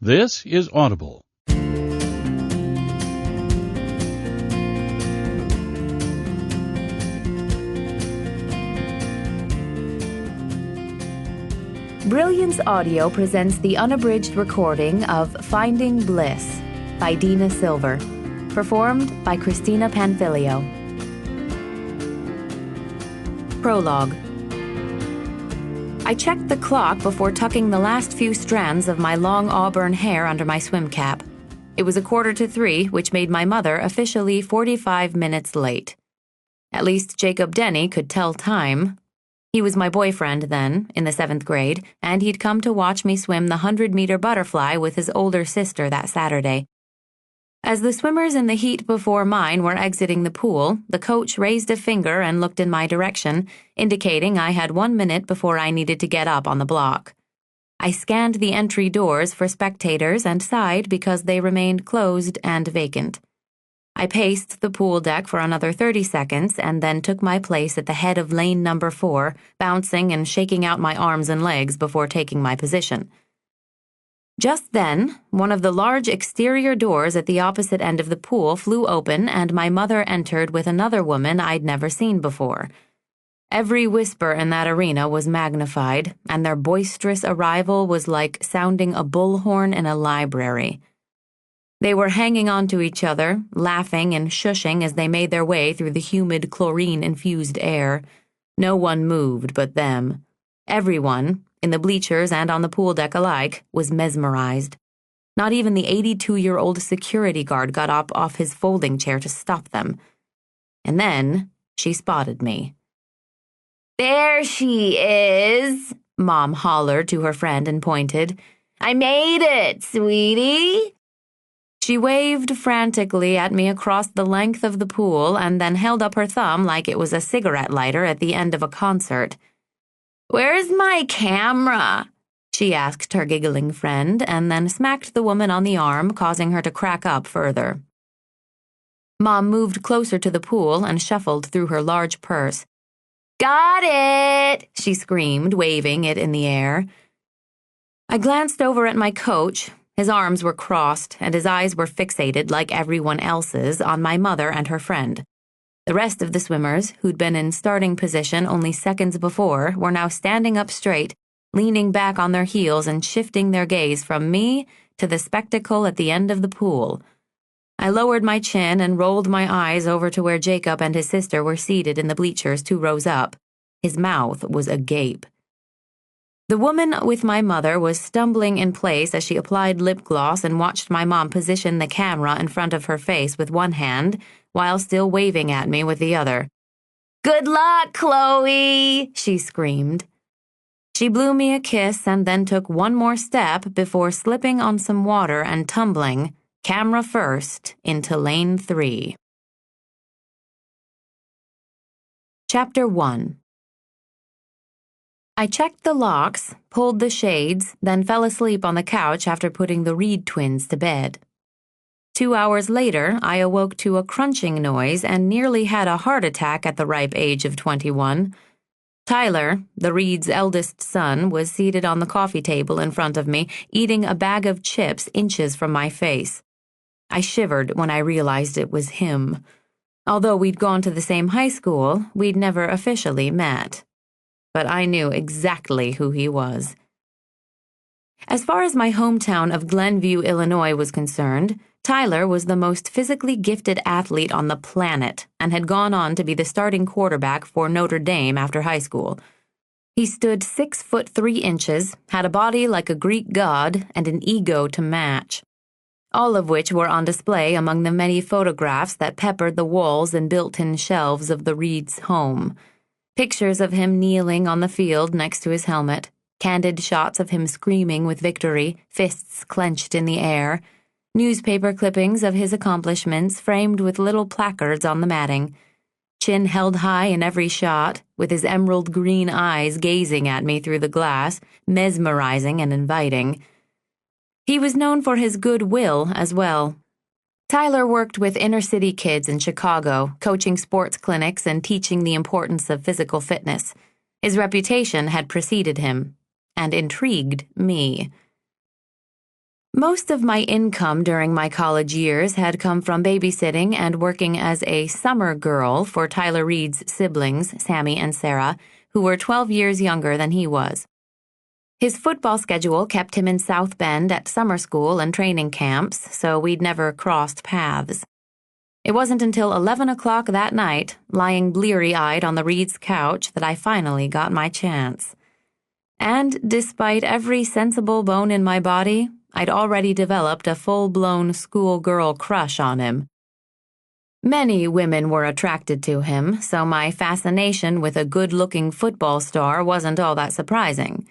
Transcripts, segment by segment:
This is Audible. Brilliance Audio presents the unabridged recording of Finding Bliss by Dina Silver, performed by Christina Panfilio. Prologue. I checked the clock before tucking the last few strands of my long auburn hair under my swim cap. It was 2:45, which made my mother officially 45 minutes late. At least Jacob Denny could tell time. He was my boyfriend then, in the 7th grade, and he'd come to watch me swim the 100-meter butterfly with his older sister that Saturday. As the swimmers in the heat before mine were exiting the pool, the coach raised a finger and looked in my direction, indicating I had 1 minute before I needed to get up on the block. I scanned the entry doors for spectators and sighed because they remained closed and vacant. I paced the pool deck for another 30 seconds and then took my place at the head of lane number 4, bouncing and shaking out my arms and legs before taking my position. Just then, one of the large exterior doors at the opposite end of the pool flew open and my mother entered with another woman I'd never seen before. Every whisper in that arena was magnified, and their boisterous arrival was like sounding a bullhorn in a library. They were hanging onto each other, laughing and shushing as they made their way through the humid chlorine-infused air. No one moved but them. Everyone, in the bleachers and on the pool deck alike, was mesmerized. Not even the 82-year-old security guard got up off his folding chair to stop them. And then she spotted me. "There she is," Mom hollered to her friend and pointed. "I made it, sweetie." She waved frantically at me across the length of the pool and then held up her thumb like it was a cigarette lighter at the end of a concert. "Where's my camera?" she asked her giggling friend, and then smacked the woman on the arm, causing her to crack up further. Mom moved closer to the pool and shuffled through her large purse. "Got it!" she screamed, waving it in the air. I glanced over at my coach. His arms were crossed, and his eyes were fixated, like everyone else's, on my mother and her friend. The rest of the swimmers, who'd been in starting position only seconds before, were now standing up straight, leaning back on their heels and shifting their gaze from me to the spectacle at the end of the pool. I lowered my chin and rolled my eyes over to where Jacob and his sister were seated in the bleachers 2 rows up. His mouth was agape. The woman with my mother was stumbling in place as she applied lip gloss and watched my mom position the camera in front of her face with one hand, while still waving at me with the other. "Good luck, Chloe!" she screamed. She blew me a kiss and then took one more step before slipping on some water and tumbling, camera first, into lane 3. Chapter 1. I checked the locks, pulled the shades, then fell asleep on the couch after putting the Reed twins to bed. 2 hours later, I awoke to a crunching noise and nearly had a heart attack at the ripe age of 21. Tyler, the Reeds' eldest son, was seated on the coffee table in front of me, eating a bag of chips inches from my face. I shivered when I realized it was him. Although we'd gone to the same high school, we'd never officially met. But I knew exactly who he was. As far as my hometown of Glenview, Illinois was concerned, Tyler was the most physically gifted athlete on the planet and had gone on to be the starting quarterback for Notre Dame after high school. He stood 6'3", had a body like a Greek god, and an ego to match, all of which were on display among the many photographs that peppered the walls and built-in shelves of the Reeds' home. Pictures of him kneeling on the field next to his helmet, candid shots of him screaming with victory, fists clenched in the air, newspaper clippings of his accomplishments framed with little placards on the matting, chin held high in every shot, with his emerald green eyes gazing at me through the glass, mesmerizing and inviting. He was known for his goodwill as well. Tyler worked with inner-city kids in Chicago, coaching sports clinics and teaching the importance of physical fitness. His reputation had preceded him, and intrigued me. Most of my income during my college years had come from babysitting and working as a summer girl for Tyler Reed's siblings, Sammy and Sarah, who were 12 years younger than he was. His football schedule kept him in South Bend at summer school and training camps, so we'd never crossed paths. It wasn't until 11 o'clock that night, lying bleary-eyed on the Reed's couch, that I finally got my chance. And despite every sensible bone in my body, I'd already developed a full-blown schoolgirl crush on him. Many women were attracted to him, so my fascination with a good-looking football star wasn't all that surprising.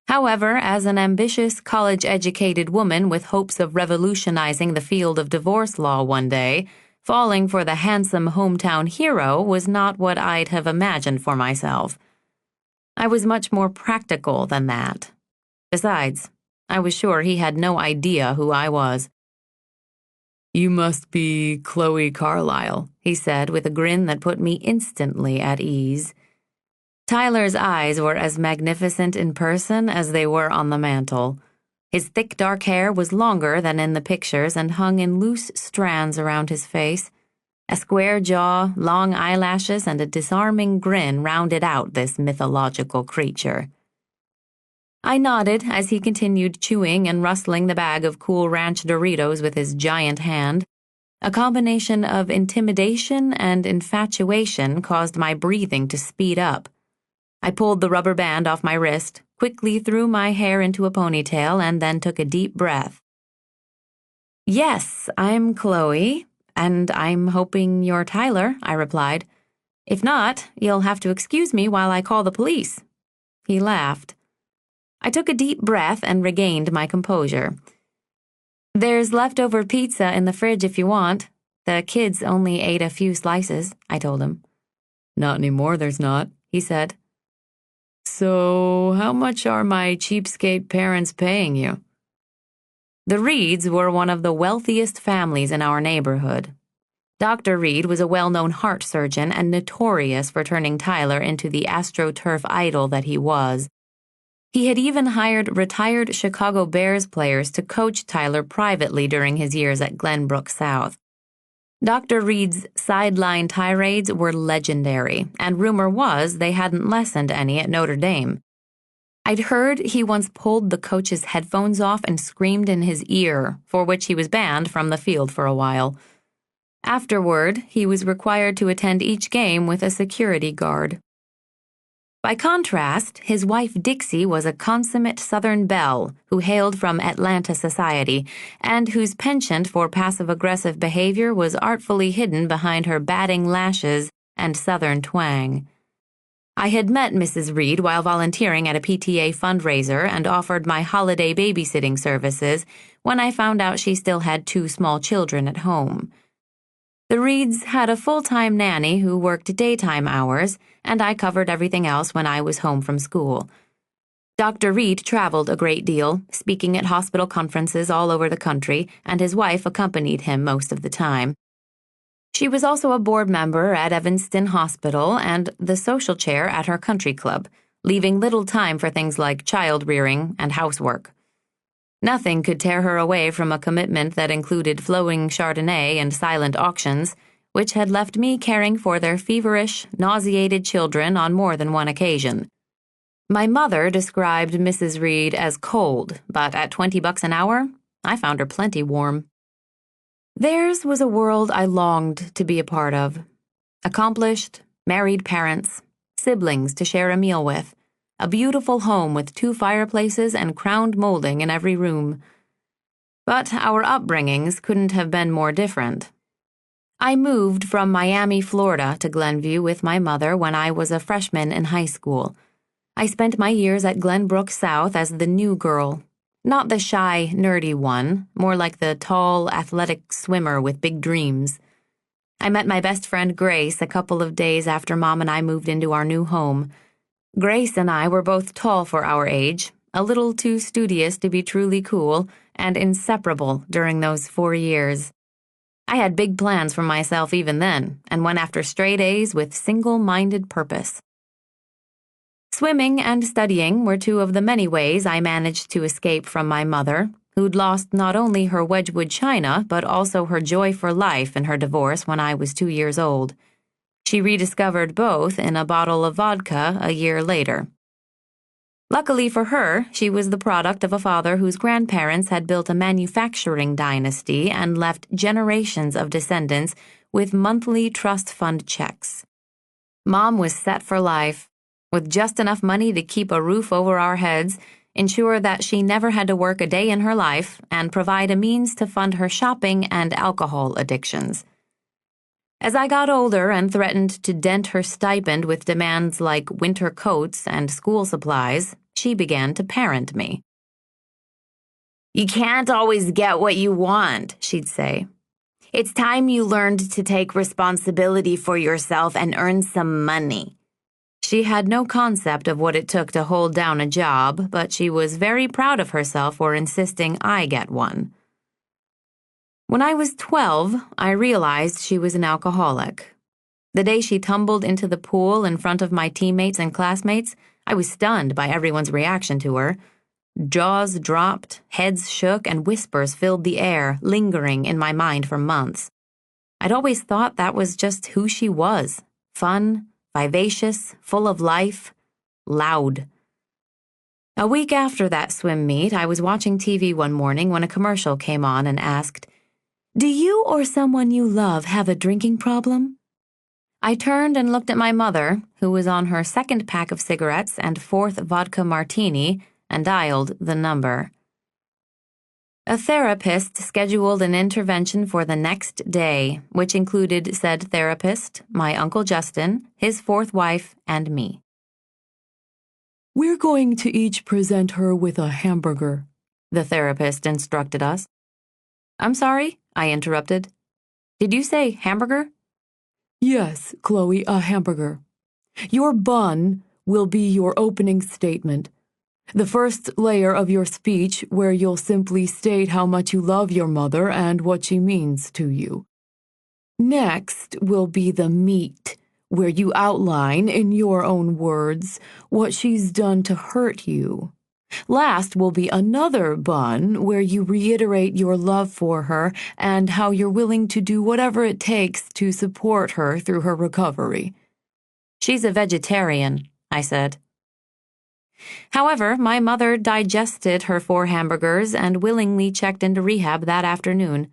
However, as an ambitious, college-educated woman with hopes of revolutionizing the field of divorce law one day, falling for the handsome hometown hero was not what I'd have imagined for myself. I was much more practical than that. Besides, I was sure he had no idea who I was. "You must be Chloe Carlyle," he said with a grin that put me instantly at ease. Tyler's eyes were as magnificent in person as they were on the mantel. His thick dark hair was longer than in the pictures and hung in loose strands around his face. A square jaw, long eyelashes, and a disarming grin rounded out this mythological creature. I nodded as he continued chewing and rustling the bag of Cool Ranch Doritos with his giant hand. A combination of intimidation and infatuation caused my breathing to speed up. I pulled the rubber band off my wrist, quickly threw my hair into a ponytail, and then took a deep breath. "Yes, I'm Chloe, and I'm hoping you're Tyler," I replied. "If not, you'll have to excuse me while I call the police." He laughed. I took a deep breath and regained my composure. "There's leftover pizza in the fridge if you want. The kids only ate a few slices," I told him. "Not anymore, there's not," he said. "So, how much are my cheapskate parents paying you?" The Reeds were one of the wealthiest families in our neighborhood. Dr. Reed was a well-known heart surgeon and notorious for turning Tyler into the AstroTurf idol that he was. He had even hired retired Chicago Bears players to coach Tyler privately during his years at Glenbrook South. Dr. Reed's sideline tirades were legendary, and rumor was they hadn't lessened any at Notre Dame. I'd heard he once pulled the coach's headphones off and screamed in his ear, for which he was banned from the field for a while. Afterward, he was required to attend each game with a security guard. By contrast, his wife Dixie was a consummate Southern belle who hailed from Atlanta society and whose penchant for passive-aggressive behavior was artfully hidden behind her batting lashes and Southern twang. I had met Mrs. Reed while volunteering at a PTA fundraiser and offered my holiday babysitting services when I found out she still had 2 small children at home. The Reeds had a full-time nanny who worked daytime hours, and I covered everything else when I was home from school. Dr. Reed traveled a great deal, speaking at hospital conferences all over the country, and his wife accompanied him most of the time. She was also a board member at Evanston Hospital and the social chair at her country club, leaving little time for things like child-rearing and housework. Nothing could tear her away from a commitment that included flowing Chardonnay and silent auctions, which had left me caring for their feverish, nauseated children on more than one occasion. My mother described Mrs. Reed as cold, but at $20 an hour, I found her plenty warm. Theirs was a world I longed to be a part of. Accomplished, married parents, siblings to share a meal with, a beautiful home with 2 fireplaces and crowned molding in every room. But our upbringings couldn't have been more different. I moved from Miami, Florida to Glenview with my mother when I was a freshman in high school. I spent my years at Glenbrook South as the new girl. Not the shy, nerdy one, more like the tall, athletic swimmer with big dreams. I met my best friend Grace a couple of days after Mom and I moved into our new home. Grace and I were both tall for our age, a little too studious to be truly cool, and inseparable during those 4 years. I had big plans for myself even then, and went after straight A's with single-minded purpose. Swimming and studying were 2 of the many ways I managed to escape from my mother, who'd lost not only her Wedgwood china, but also her joy for life in her divorce when I was 2 years old. She rediscovered both in a bottle of vodka a year later. Luckily for her, she was the product of a father whose grandparents had built a manufacturing dynasty and left generations of descendants with monthly trust fund checks. Mom was set for life, with just enough money to keep a roof over our heads, ensure that she never had to work a day in her life, and provide a means to fund her shopping and alcohol addictions. As I got older and threatened to dent her stipend with demands like winter coats and school supplies, she began to parent me. "You can't always get what you want," she'd say. "It's time you learned to take responsibility for yourself and earn some money." She had no concept of what it took to hold down a job, but she was very proud of herself for insisting I get one. When I was 12, I realized she was an alcoholic. The day she tumbled into the pool in front of my teammates and classmates, I was stunned by everyone's reaction to her. Jaws dropped, heads shook, and whispers filled the air, lingering in my mind for months. I'd always thought that was just who she was: fun, vivacious, full of life, loud. A week after that swim meet, I was watching TV one morning when a commercial came on and asked, "Do you or someone you love have a drinking problem?" I turned and looked at my mother, who was on her second pack of cigarettes and fourth vodka martini, and dialed the number. A therapist scheduled an intervention for the next day, which included said therapist, my Uncle Justin, his fourth wife, and me. "We're going to each present her with a hamburger," the therapist instructed us. "I'm sorry," I interrupted. "Did you say hamburger?" "Yes, Chloe, a hamburger. Your bun will be your opening statement. The first layer of your speech where you'll simply state how much you love your mother and what she means to you. Next will be the meat, where you outline, in your own words, what she's done to hurt you. Last will be another bun where you reiterate your love for her and how you're willing to do whatever it takes to support her through her recovery." "She's a vegetarian," I said. However, my mother digested her 4 hamburgers and willingly checked into rehab that afternoon.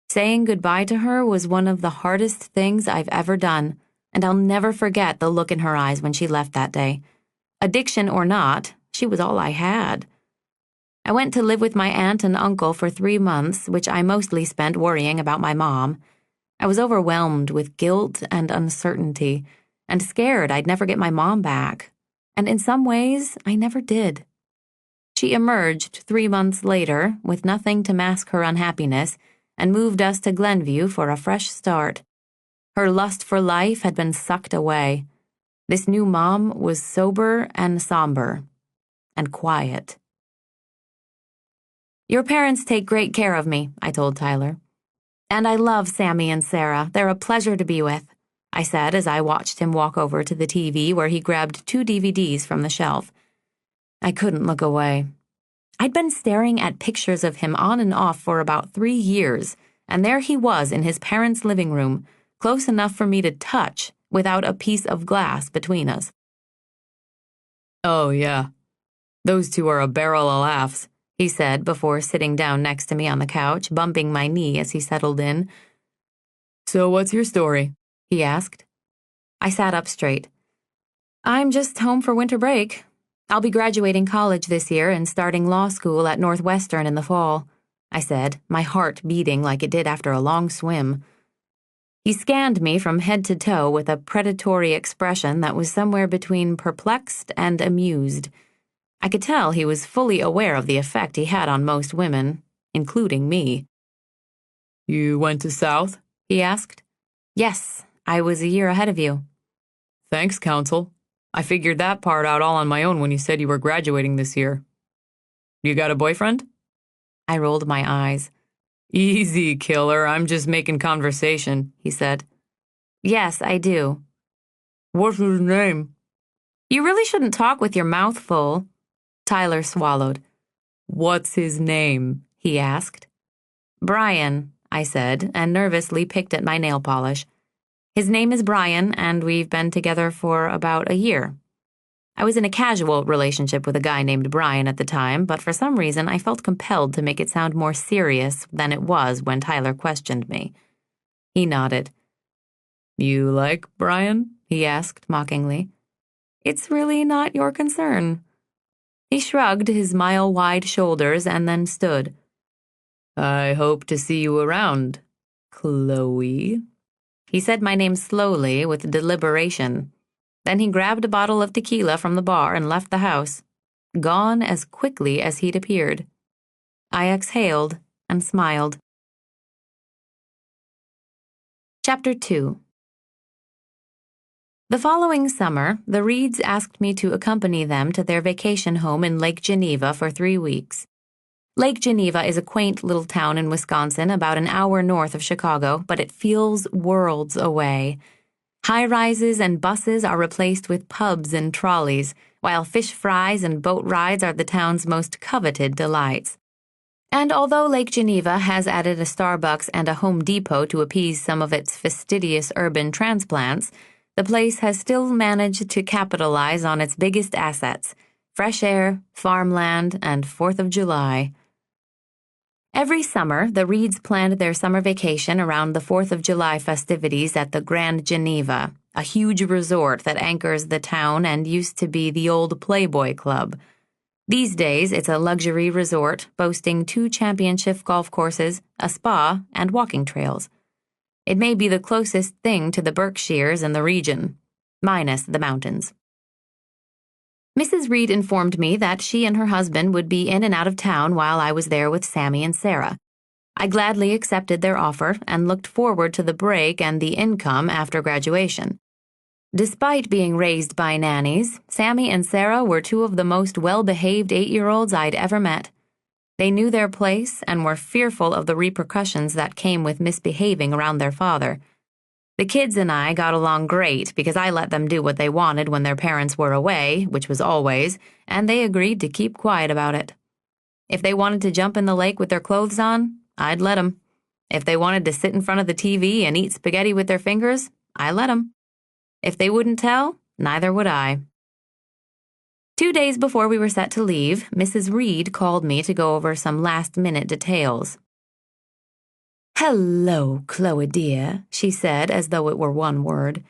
Saying goodbye to her was one of the hardest things I've ever done, and I'll never forget the look in her eyes when she left that day. Addiction or not, she was all I had. I went to live with my aunt and uncle for 3 months, which I mostly spent worrying about my mom. I was overwhelmed with guilt and uncertainty, and scared I'd never get my mom back. And in some ways, I never did. She emerged 3 months later with nothing to mask her unhappiness and moved us to Glenview for a fresh start. Her lust for life had been sucked away. This new mom was sober and somber and quiet. "Your parents take great care of me," I told Tyler. "And I love Sammy and Sarah. They're a pleasure to be with," I said as I watched him walk over to the TV where he grabbed 2 DVDs from the shelf. I couldn't look away. I'd been staring at pictures of him on and off for about 3 years, and there he was in his parents' living room, close enough for me to touch without a piece of glass between us. "Oh, yeah. Those two are a barrel of laughs," he said before sitting down next to me on the couch, bumping my knee as he settled in. "So what's your story?" he asked. I sat up straight. "I'm just home for winter break. I'll be graduating college this year and starting law school at Northwestern in the fall," I said, my heart beating like it did after a long swim. He scanned me from head to toe with a predatory expression that was somewhere between perplexed and amused. I could tell he was fully aware of the effect he had on most women, including me. "You went to South?" he asked. "Yes, I was a year ahead of you." "Thanks, counsel. I figured that part out all on my own when you said you were graduating this year. You got a boyfriend?" I rolled my eyes. "Easy, killer. I'm just making conversation," he said. "Yes, I do." "What's his name?" "You really shouldn't talk with your mouth full." Tyler swallowed. "What's his name?" he asked. "Brian," I said, and nervously picked at my nail polish. "His name is Brian, and we've been together for about a year." I was in a casual relationship with a guy named Brian at the time, but for some reason I felt compelled to make it sound more serious than it was when Tyler questioned me. He nodded. "You like Brian?" he asked mockingly. "It's really not your concern." He shrugged his mile-wide shoulders and then stood. "I hope to see you around, Chloe." He said my name slowly, with deliberation. Then he grabbed a bottle of tequila from the bar and left the house, gone as quickly as he'd appeared. I exhaled and smiled. Chapter 2. The following summer, the Reeds asked me to accompany them to their vacation home in Lake Geneva for 3 weeks. Lake Geneva is a quaint little town in Wisconsin about an hour north of Chicago, but it feels worlds away. High-rises and buses are replaced with pubs and trolleys, while fish fries and boat rides are the town's most coveted delights. And although Lake Geneva has added a Starbucks and a Home Depot to appease some of its fastidious urban transplants, the place has still managed to capitalize on its biggest assets: fresh air, farmland, and 4th of July. Every summer, the Reeds planned their summer vacation around the 4th of July festivities at the Grand Geneva, a huge resort that anchors the town and used to be the old Playboy Club. These days, it's a luxury resort boasting 2 championship golf courses, a spa, and walking trails. It may be the closest thing to the Berkshires in the region, minus the mountains. Mrs. Reed informed me that she and her husband would be in and out of town while I was there with Sammy and Sarah. I gladly accepted their offer and looked forward to the break and the income after graduation. Despite being raised by nannies, Sammy and Sarah were 2 of the most well-behaved 8-year-olds I'd ever met. They knew their place and were fearful of the repercussions that came with misbehaving around their father. The kids and I got along great because I let them do what they wanted when their parents were away, which was always, and they agreed to keep quiet about it. If they wanted to jump in the lake with their clothes on, I'd let them. If they wanted to sit in front of the TV and eat spaghetti with their fingers, I let them. If they wouldn't tell, neither would I. 2 days before we were set to leave, Mrs. Reed called me to go over some last-minute details. "Hello, Chloe dear," she said as though it were one word.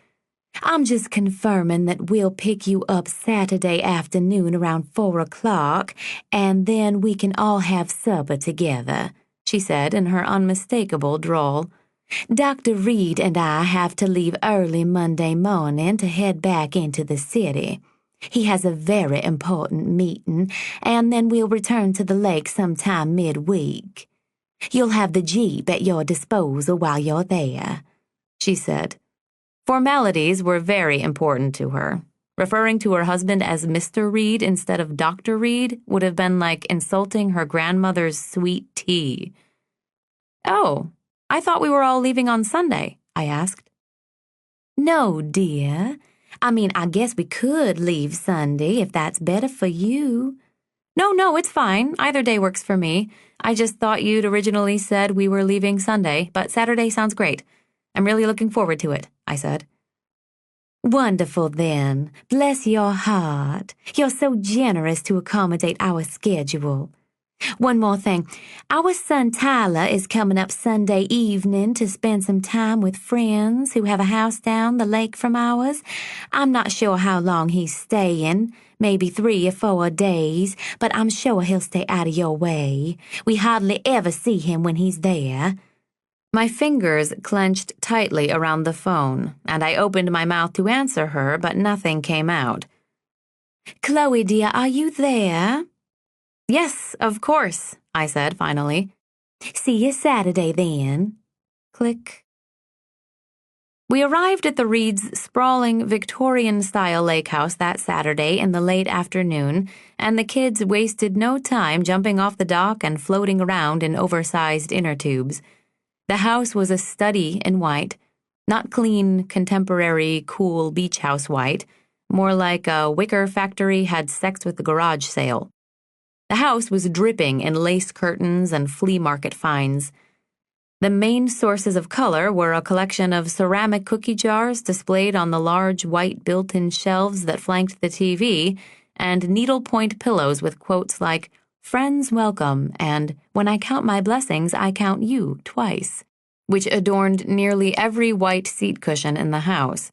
"I'm just confirming that we'll pick you up Saturday afternoon around 4 o'clock, and then we can all have supper together," she said in her unmistakable drawl. "Dr. Reed and I have to leave early Monday morning to head back into the city. He has a very important meeting, and then we'll return to the lake sometime midweek. You'll have the Jeep at your disposal while you're there," she said. Formalities were very important to her. Referring to her husband as Mr. Reed instead of Dr. Reed would have been like insulting her grandmother's sweet tea. "Oh, I thought we were all leaving on Sunday," I asked. "No, dear. I guess we could leave Sunday if that's better for you." No, it's fine. Either day works for me. I just thought you'd originally said we were leaving Sunday, but Saturday sounds great. I'm really looking forward to it," I said. "Wonderful, then. Bless your heart. You're so generous to accommodate our schedule. One more thing. Our son Tyler is coming up Sunday evening to spend some time with friends who have a house down the lake from ours. I'm not sure how long he's staying, maybe 3 or 4 days, but I'm sure he'll stay out of your way. We hardly ever see him when he's there." My fingers clenched tightly around the phone, and I opened my mouth to answer her, but nothing came out. "Chloe, dear, are you there?" "Yes, of course," I said finally. "See you Saturday, then." Click. We arrived at the Reeds' sprawling Victorian-style lake house that Saturday in the late afternoon, and the kids wasted no time jumping off the dock and floating around in oversized inner tubes. The house was a study in white, not clean, contemporary, cool beach house white, more like a wicker factory had sex with the garage sale. The house was dripping in lace curtains and flea market finds. The main sources of color were a collection of ceramic cookie jars displayed on the large white built-in shelves that flanked the TV, and needlepoint pillows with quotes like, "Friends welcome," and "When I count my blessings, I count you twice," which adorned nearly every white seat cushion in the house.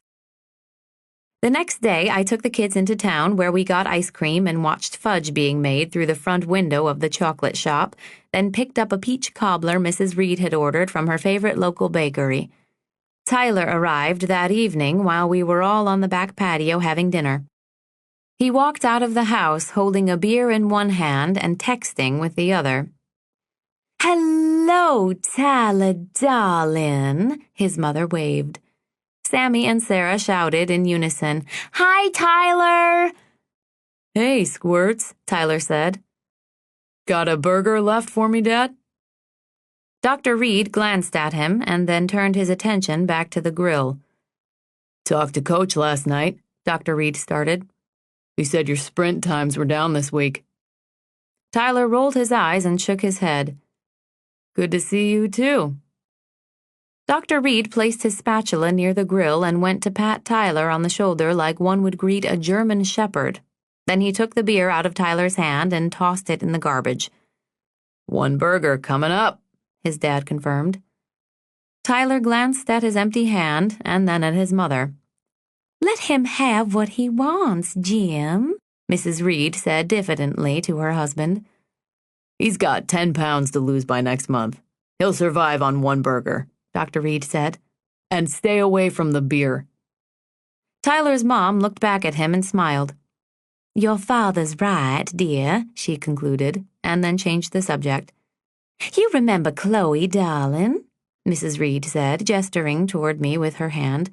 The next day, I took the kids into town where we got ice cream and watched fudge being made through the front window of the chocolate shop, then picked up a peach cobbler Mrs. Reed had ordered from her favorite local bakery. Tyler arrived that evening while we were all on the back patio having dinner. He walked out of the house holding a beer in one hand and texting with the other. "Hello, Tyler, darling," his mother waved. Sammy and Sarah shouted in unison, "Hi, Tyler!" "Hey, Squirts," Tyler said. "Got a burger left for me, Dad?" Dr. Reed glanced at him and then turned his attention back to the grill. "Talked to Coach last night," Dr. Reed started. "He said your sprint times were down this week." Tyler rolled his eyes and shook his head. "Good to see you, too." Dr. Reed placed his spatula near the grill and went to pat Tyler on the shoulder like one would greet a German shepherd. Then he took the beer out of Tyler's hand and tossed it in the garbage. "One burger coming up," his dad confirmed. Tyler glanced at his empty hand and then at his mother. "Let him have what he wants, Jim," Mrs. Reed said diffidently to her husband. "He's got 10 pounds to lose by next month. He'll survive on one burger," Dr. Reed said. "And stay away from the beer." Tyler's mom looked back at him and smiled. "Your father's right, dear," she concluded, and then changed the subject. "You remember Chloe, darling?" Mrs. Reed said, gesturing toward me with her hand.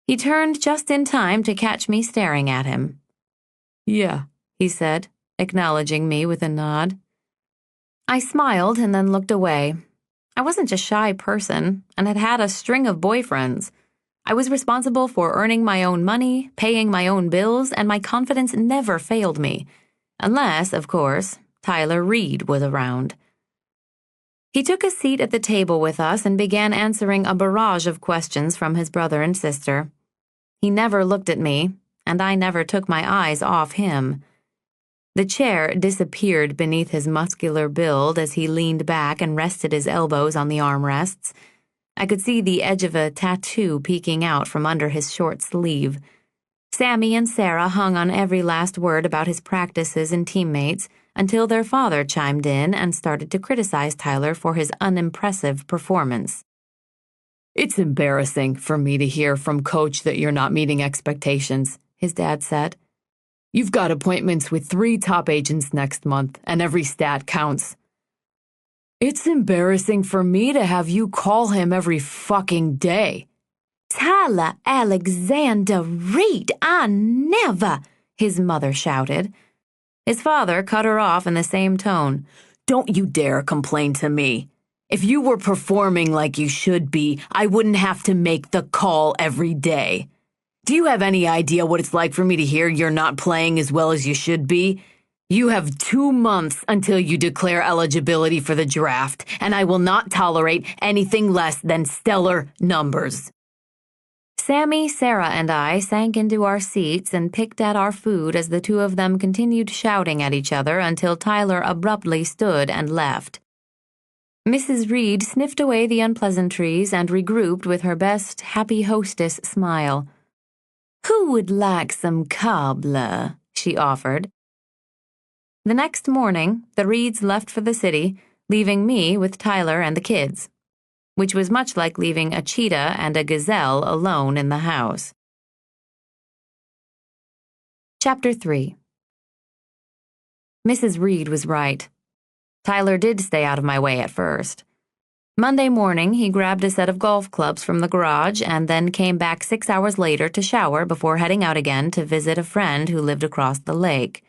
He turned just in time to catch me staring at him. "Yeah," he said, acknowledging me with a nod. I smiled and then looked away. I wasn't a shy person and had had a string of boyfriends. I was responsible for earning my own money, paying my own bills, and my confidence never failed me. Unless, of course, Tyler Reed was around. He took a seat at the table with us and began answering a barrage of questions from his brother and sister. He never looked at me, and I never took my eyes off him. The chair disappeared beneath his muscular build as he leaned back and rested his elbows on the armrests. I could see the edge of a tattoo peeking out from under his short sleeve. Sammy and Sarah hung on every last word about his practices and teammates until their father chimed in and started to criticize Tyler for his unimpressive performance. "It's embarrassing for me to hear from Coach that you're not meeting expectations," his dad said. "You've got appointments with 3 top agents next month, and every stat counts." "It's embarrassing for me to have you call him every fucking day." "Tyler Alexander Reed, I never," his mother shouted. His father cut her off in the same tone. "Don't you dare complain to me. If you were performing like you should be, I wouldn't have to make the call every day. Do you have any idea what it's like for me to hear you're not playing as well as you should be? You have 2 months until you declare eligibility for the draft, and I will not tolerate anything less than stellar numbers." Sammy, Sarah, and I sank into our seats and picked at our food as the two of them continued shouting at each other until Tyler abruptly stood and left. Mrs. Reed sniffed away the unpleasantries and regrouped with her best happy hostess smile. "Who would like some cobbler?" she offered. The next morning, the Reeds left for the city, leaving me with Tyler and the kids, which was much like leaving a cheetah and a gazelle alone in the house. Chapter 3. Mrs. Reed was right. Tyler did stay out of my way at first. Monday morning, he grabbed a set of golf clubs from the garage and then came back 6 hours later to shower before heading out again to visit a friend who lived across the lake.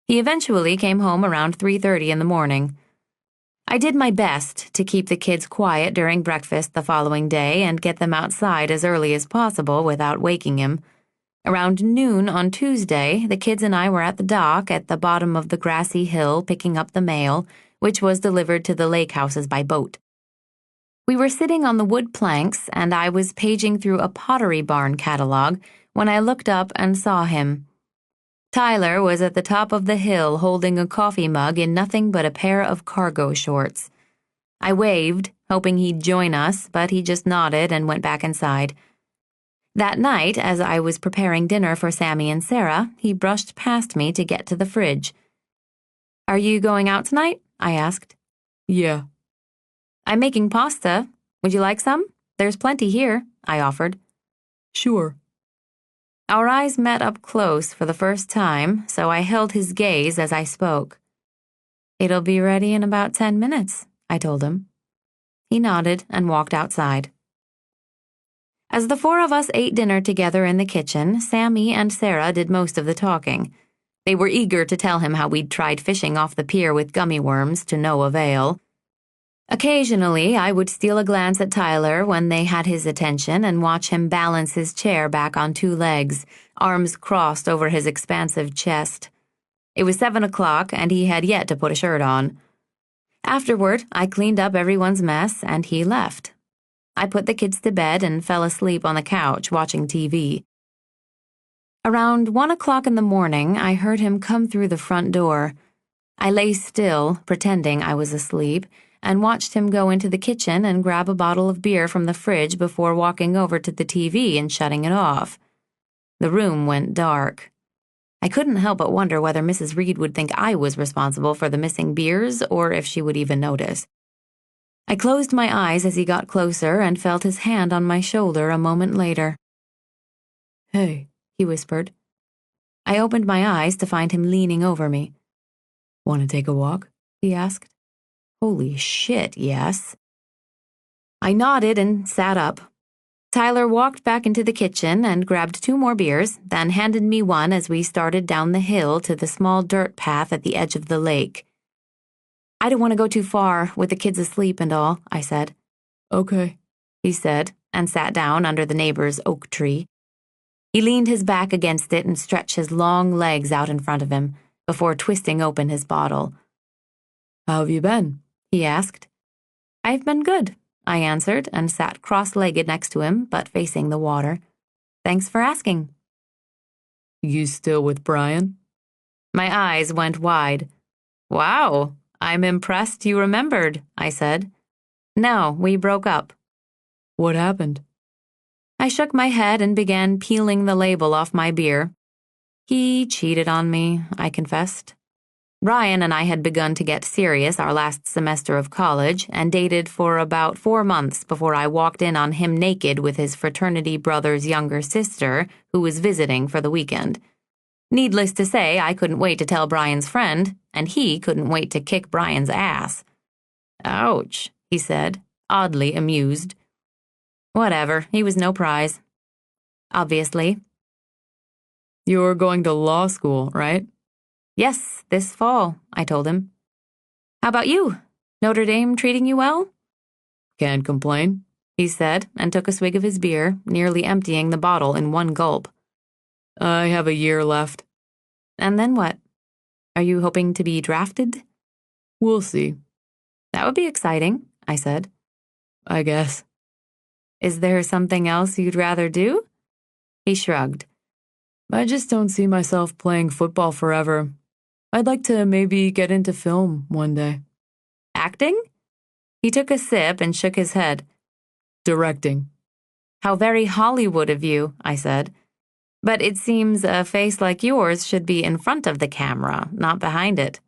He eventually came home around 3:30 in the morning. I did my best to keep the kids quiet during breakfast the following day and get them outside as early as possible without waking him. Around noon on Tuesday, the kids and I were at the dock at the bottom of the grassy hill picking up the mail, which was delivered to the lake houses by boat. We were sitting on the wood planks, and I was paging through a Pottery Barn catalog when I looked up and saw him. Tyler was at the top of the hill holding a coffee mug in nothing but a pair of cargo shorts. I waved, hoping he'd join us, but he just nodded and went back inside. That night, as I was preparing dinner for Sammy and Sarah, he brushed past me to get to the fridge. "Are you going out tonight?" I asked. Yeah. "I'm making pasta. Would you like some? There's plenty here," I offered. Sure. Our eyes met up close for the first time, so I held his gaze as I spoke. "It'll be ready in about 10 minutes, I told him. He nodded and walked outside. As the four of us ate dinner together in the kitchen, Sammy and Sarah did most of the talking. They were eager to tell him how we'd tried fishing off the pier with gummy worms to no avail. Occasionally, I would steal a glance at Tyler when they had his attention and watch him balance his chair back on two legs, arms crossed over his expansive chest. It was 7 o'clock, and he had yet to put a shirt on. Afterward, I cleaned up everyone's mess, and he left. I put the kids to bed and fell asleep on the couch watching TV. Around 1 o'clock in the morning, I heard him come through the front door. I lay still, pretending I was asleep, and watched him go into the kitchen and grab a bottle of beer from the fridge before walking over to the TV and shutting it off. The room went dark. I couldn't help but wonder whether Mrs. Reed would think I was responsible for the missing beers or if she would even notice. I closed my eyes as he got closer and felt his hand on my shoulder a moment later. Hey, he whispered. I opened my eyes to find him leaning over me. Want to take a walk? He asked. Holy shit, yes. I nodded and sat up. Tyler walked back into the kitchen and grabbed 2 more beers, then handed me one as we started down the hill to the small dirt path at the edge of the lake. I don't want to go too far, with the kids asleep and all, I said. Okay, he said, and sat down under the neighbor's oak tree. He leaned his back against it and stretched his long legs out in front of him, before twisting open his bottle. How have you been? He asked. I've been good, I answered, and sat cross-legged next to him, but facing the water. Thanks for asking. You still with Brian? My eyes went wide. Wow, I'm impressed you remembered, I said. No, we broke up. What happened? I shook my head and began peeling the label off my beer. He cheated on me, I confessed. Brian and I had begun to get serious our last semester of college and dated for about 4 months before I walked in on him naked with his fraternity brother's younger sister, who was visiting for the weekend. Needless to say, I couldn't wait to tell Brian's friend, and he couldn't wait to kick Brian's ass. Ouch, he said, oddly amused. Whatever, he was no prize. Obviously. You're going to law school, right? Yes, this fall, I told him. How about you? Notre Dame treating you well? Can't complain, he said, and took a swig of his beer, nearly emptying the bottle in one gulp. I have a year left. And then what? Are you hoping to be drafted? We'll see. That would be exciting, I said. I guess. Is there something else you'd rather do? He shrugged. I just don't see myself playing football forever. I'd like to maybe get into film one day. Acting? He took a sip and shook his head. Directing. How very Hollywood of you, I said. But it seems a face like yours should be in front of the camera, not behind it.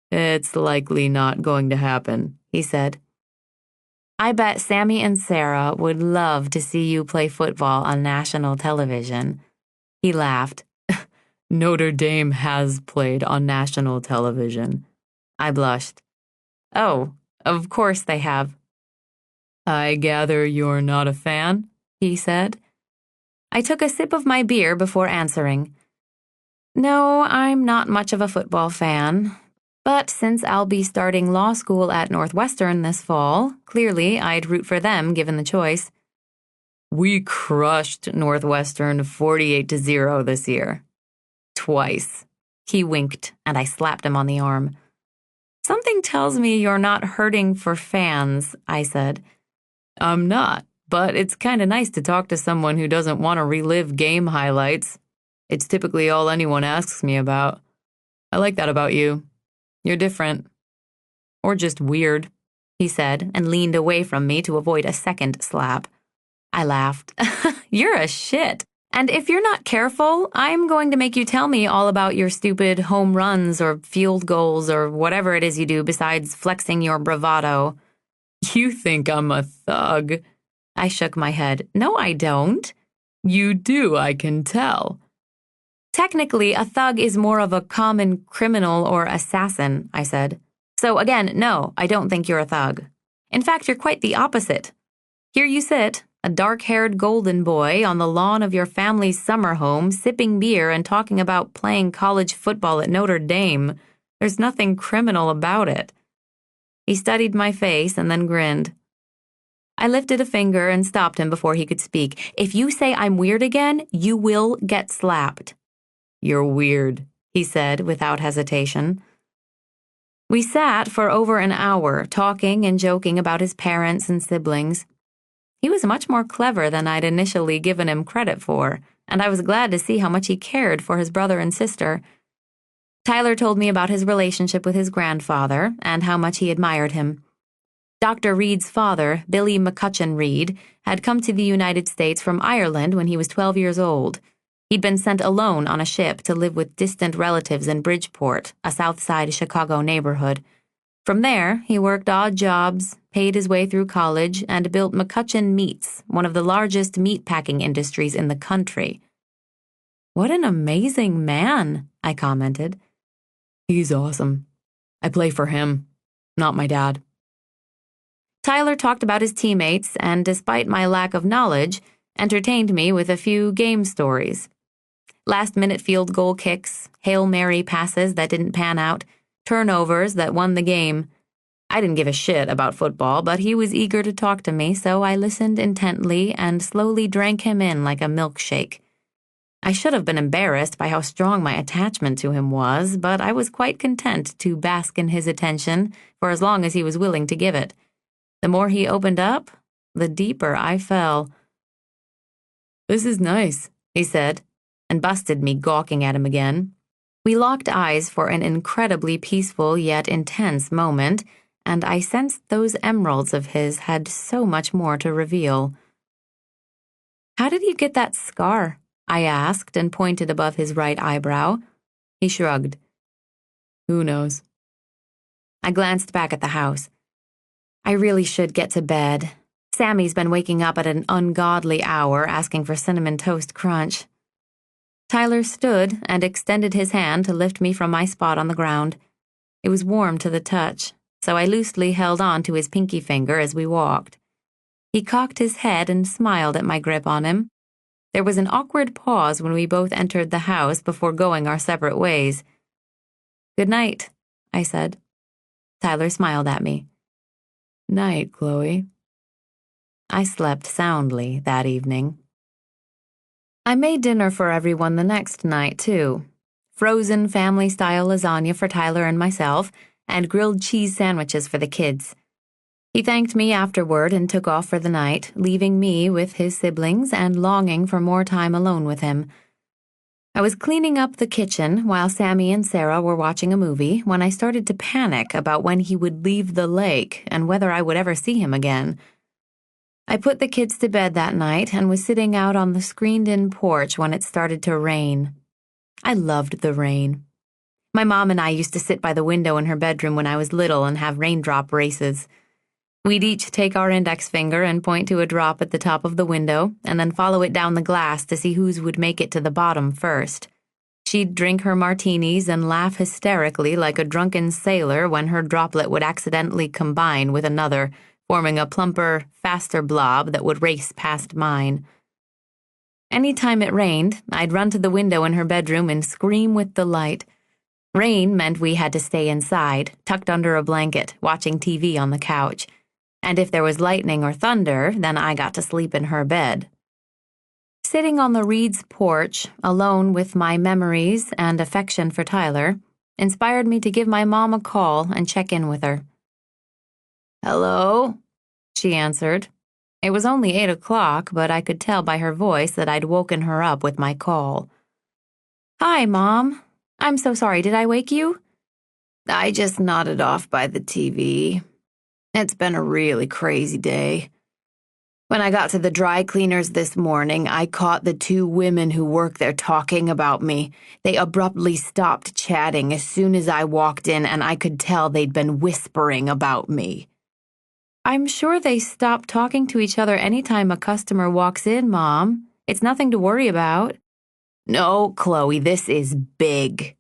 It's likely not going to happen, he said. I bet Sammy and Sarah would love to see you play football on national television. He laughed. Notre Dame has played on national television. I blushed. Oh, of course they have. I gather you're not a fan, he said. I took a sip of my beer before answering. No, I'm not much of a football fan. But since I'll be starting law school at Northwestern this fall, clearly I'd root for them given the choice. We crushed Northwestern 48-0 this year. Twice. He winked, and I slapped him on the arm. Something tells me you're not hurting for fans, I said. I'm not, but it's kind of nice to talk to someone who doesn't want to relive game highlights. It's typically all anyone asks me about. I like that about you. You're different. Or just weird, he said, and leaned away from me to avoid a second slap. I laughed. You're a shit. And if you're not careful, I'm going to make you tell me all about your stupid home runs or field goals or whatever it is you do besides flexing your bravado. You think I'm a thug. I shook my head. No, I don't. You do, I can tell. Technically, a thug is more of a common criminal or assassin, I said. So again, no, I don't think you're a thug. In fact, you're quite the opposite. Here you sit, a dark-haired golden boy on the lawn of your family's summer home, sipping beer and talking about playing college football at Notre Dame. There's nothing criminal about it. He studied my face and then grinned. I lifted a finger and stopped him before he could speak. If you say I'm weird again, you will get slapped. You're weird, he said without hesitation. We sat for over an hour, talking and joking about his parents and siblings. He was much more clever than I'd initially given him credit for, and I was glad to see how much he cared for his brother and sister. Tyler told me about his relationship with his grandfather and how much he admired him. Dr. Reed's father, Billy McCutcheon Reed, had come to the United States from Ireland when he was 12 years old. He'd been sent alone on a ship to live with distant relatives in Bridgeport, a South Side Chicago neighborhood. From there, he worked odd jobs, paid his way through college, and built McCutcheon Meats, one of the largest meatpacking industries in the country. What an amazing man, I commented. He's awesome. I play for him, not my dad. Tyler talked about his teammates and, despite my lack of knowledge, entertained me with a few game stories. Last-minute field goal kicks, Hail Mary passes that didn't pan out, turnovers that won the game. I didn't give a shit about football, but he was eager to talk to me, so I listened intently and slowly drank him in like a milkshake. I should have been embarrassed by how strong my attachment to him was, but I was quite content to bask in his attention for as long as he was willing to give it. The more he opened up, the deeper I fell. This is nice, he said, and busted me gawking at him again. We locked eyes for an incredibly peaceful yet intense moment, and I sensed those emeralds of his had so much more to reveal. How did you get that scar? I asked and pointed above his right eyebrow. He shrugged. Who knows? I glanced back at the house. I really should get to bed. Sammy's been waking up at an ungodly hour asking for Cinnamon Toast Crunch. Tyler stood and extended his hand to lift me from my spot on the ground. It was warm to the touch, so I loosely held on to his pinky finger as we walked. He cocked his head and smiled at my grip on him. There was an awkward pause when we both entered the house before going our separate ways. "Good night," I said. Tyler smiled at me. "Night, Chloe." I slept soundly that evening. I made dinner for everyone the next night, too. Frozen family-style lasagna for Tyler and myself, and grilled cheese sandwiches for the kids. He thanked me afterward and took off for the night, leaving me with his siblings and longing for more time alone with him. I was cleaning up the kitchen while Sammy and Sarah were watching a movie when I started to panic about when he would leave the lake and whether I would ever see him again. I put the kids to bed that night and was sitting out on the screened-in porch when it started to rain. I loved the rain. My mom and I used to sit by the window in her bedroom when I was little and have raindrop races. We'd each take our index finger and point to a drop at the top of the window and then follow it down the glass to see whose would make it to the bottom first. She'd drink her martinis and laugh hysterically like a drunken sailor when her droplet would accidentally combine with another, forming a plumper, faster blob that would race past mine. Any time it rained, I'd run to the window in her bedroom and scream with delight. Rain meant we had to stay inside, tucked under a blanket, watching TV on the couch. And if there was lightning or thunder, then I got to sleep in her bed. Sitting on the Reed's porch, alone with my memories and affection for Tyler, inspired me to give my mom a call and check in with her. "Hello?" she answered. It was only 8 o'clock, but I could tell by her voice that I'd woken her up with my call. "Hi, Mom. I'm so sorry. Did I wake you?" "I just nodded off by the TV. It's been a really crazy day. When I got to the dry cleaners this morning, I caught the 2 women who work there talking about me. They abruptly stopped chatting as soon as I walked in, and I could tell they'd been whispering about me." "I'm sure they stop talking to each other anytime a customer walks in, Mom. It's nothing to worry about." "No, Chloe, this is big.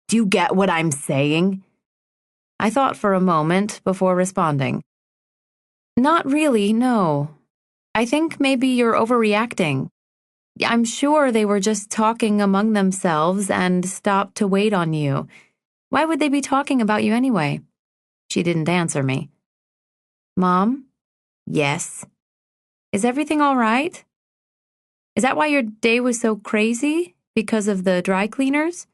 Do you get what I'm saying?" I thought for a moment before responding. "Not really, no. I think maybe you're overreacting. I'm sure they were just talking among themselves and stopped to wait on you. Why would they be talking about you anyway?" She didn't answer me. "Mom?" "Yes." "Is everything all right? Is that why your day was so crazy? Because of the dry cleaners?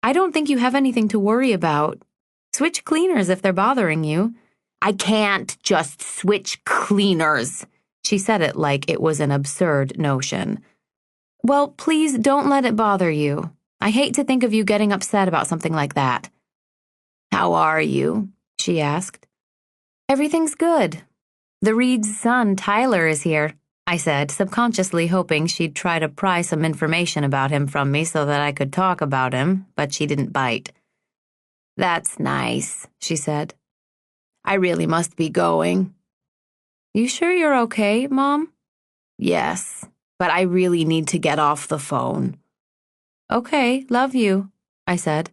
I don't think you have anything to worry about. Switch cleaners if they're bothering you." "I can't just switch cleaners." She said it like it was an absurd notion. "Well, please don't let it bother you. I hate to think of you getting upset about something like that." "How are you?" she asked. "Everything's good. The Reed's son, Tyler, is here," I said, subconsciously hoping she'd try to pry some information about him from me so that I could talk about him, but she didn't bite. "That's nice," she said. "I really must be going." "You sure you're okay, Mom?" "Yes, but I really need to get off the phone." "Okay, love you," I said.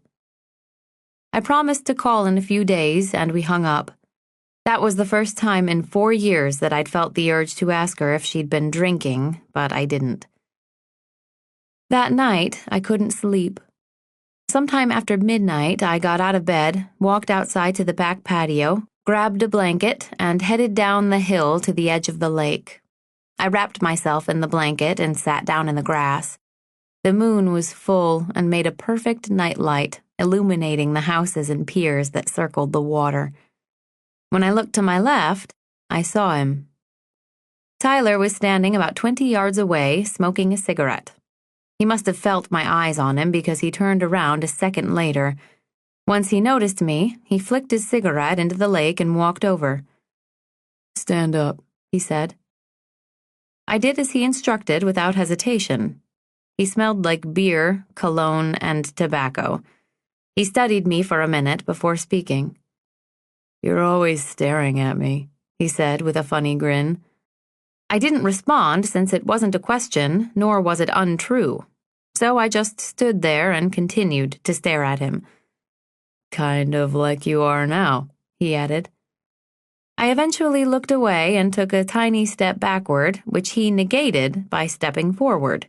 I promised to call in a few days, and we hung up. That was the first time in 4 years that I'd felt the urge to ask her if she'd been drinking, but I didn't. That night, I couldn't sleep. Sometime after midnight, I got out of bed, walked outside to the back patio, grabbed a blanket, and headed down the hill to the edge of the lake. I wrapped myself in the blanket and sat down in the grass. The moon was full and made a perfect nightlight, illuminating the houses and piers that circled the water. When I looked to my left, I saw him. Tyler was standing about 20 yards away, smoking a cigarette. He must have felt my eyes on him because he turned around a second later. Once he noticed me, he flicked his cigarette into the lake and walked over. "Stand up," he said. I did as he instructed without hesitation. He smelled like beer, cologne, and tobacco. He studied me for a minute before speaking. "You're always staring at me," he said with a funny grin. I didn't respond since it wasn't a question, nor was it untrue. So I just stood there and continued to stare at him. "Kind of like you are now," he added. I eventually looked away and took a tiny step backward, which he negated by stepping forward.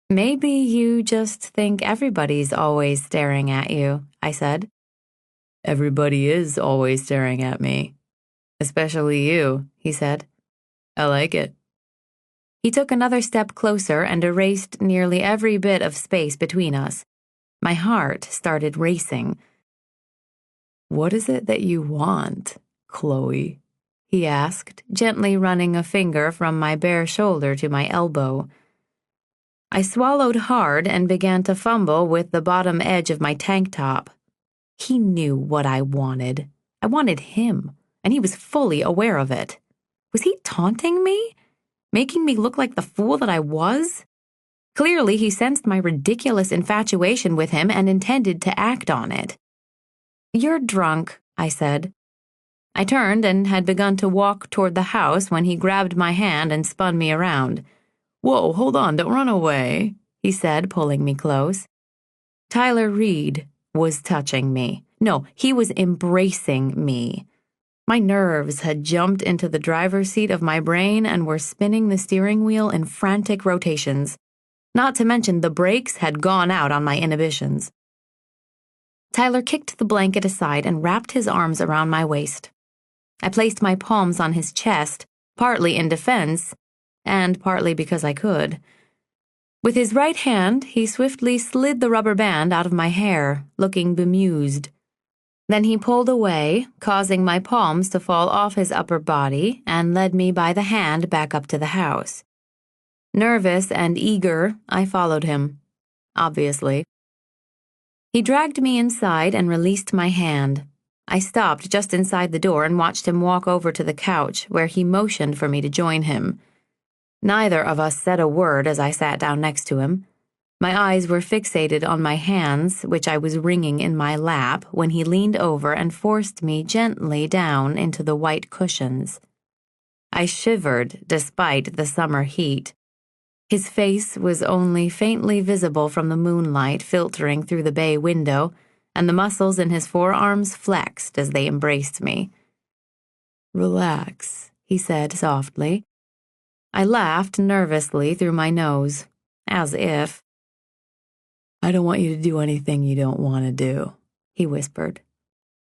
"Maybe you just think everybody's always staring at you," I said. "Everybody is always staring at me. Especially you," he said. "I like it." He took another step closer and erased nearly every bit of space between us. My heart started racing. "What is it that you want, Chloe?" he asked, gently running a finger from my bare shoulder to my elbow. I swallowed hard and began to fumble with the bottom edge of my tank top. He knew what I wanted. I wanted him, and he was fully aware of it. Was he taunting me? Making me look like the fool that I was? Clearly, he sensed my ridiculous infatuation with him and intended to act on it. "You're drunk," I said. I turned and had begun to walk toward the house when he grabbed my hand and spun me around. "Whoa, hold on, don't run away," he said, pulling me close. Tyler Reed was touching me. No, he was embracing me. My nerves had jumped into the driver's seat of my brain and were spinning the steering wheel in frantic rotations. Not to mention the brakes had gone out on my inhibitions. Tyler kicked the blanket aside and wrapped his arms around my waist. I placed my palms on his chest, partly in defense, and partly because I could. With his right hand, he swiftly slid the rubber band out of my hair, looking bemused. Then he pulled away, causing my palms to fall off his upper body, and led me by the hand back up to the house. Nervous and eager, I followed him, obviously. He dragged me inside and released my hand. I stopped just inside the door and watched him walk over to the couch, where he motioned for me to join him. Neither of us said a word as I sat down next to him. My eyes were fixated on my hands, which I was wringing in my lap, when he leaned over and forced me gently down into the white cushions. I shivered despite the summer heat. His face was only faintly visible from the moonlight filtering through the bay window, and the muscles in his forearms flexed as they embraced me. "Relax," he said softly. I laughed nervously through my nose, as if. "I don't want you to do anything you don't want to do," he whispered.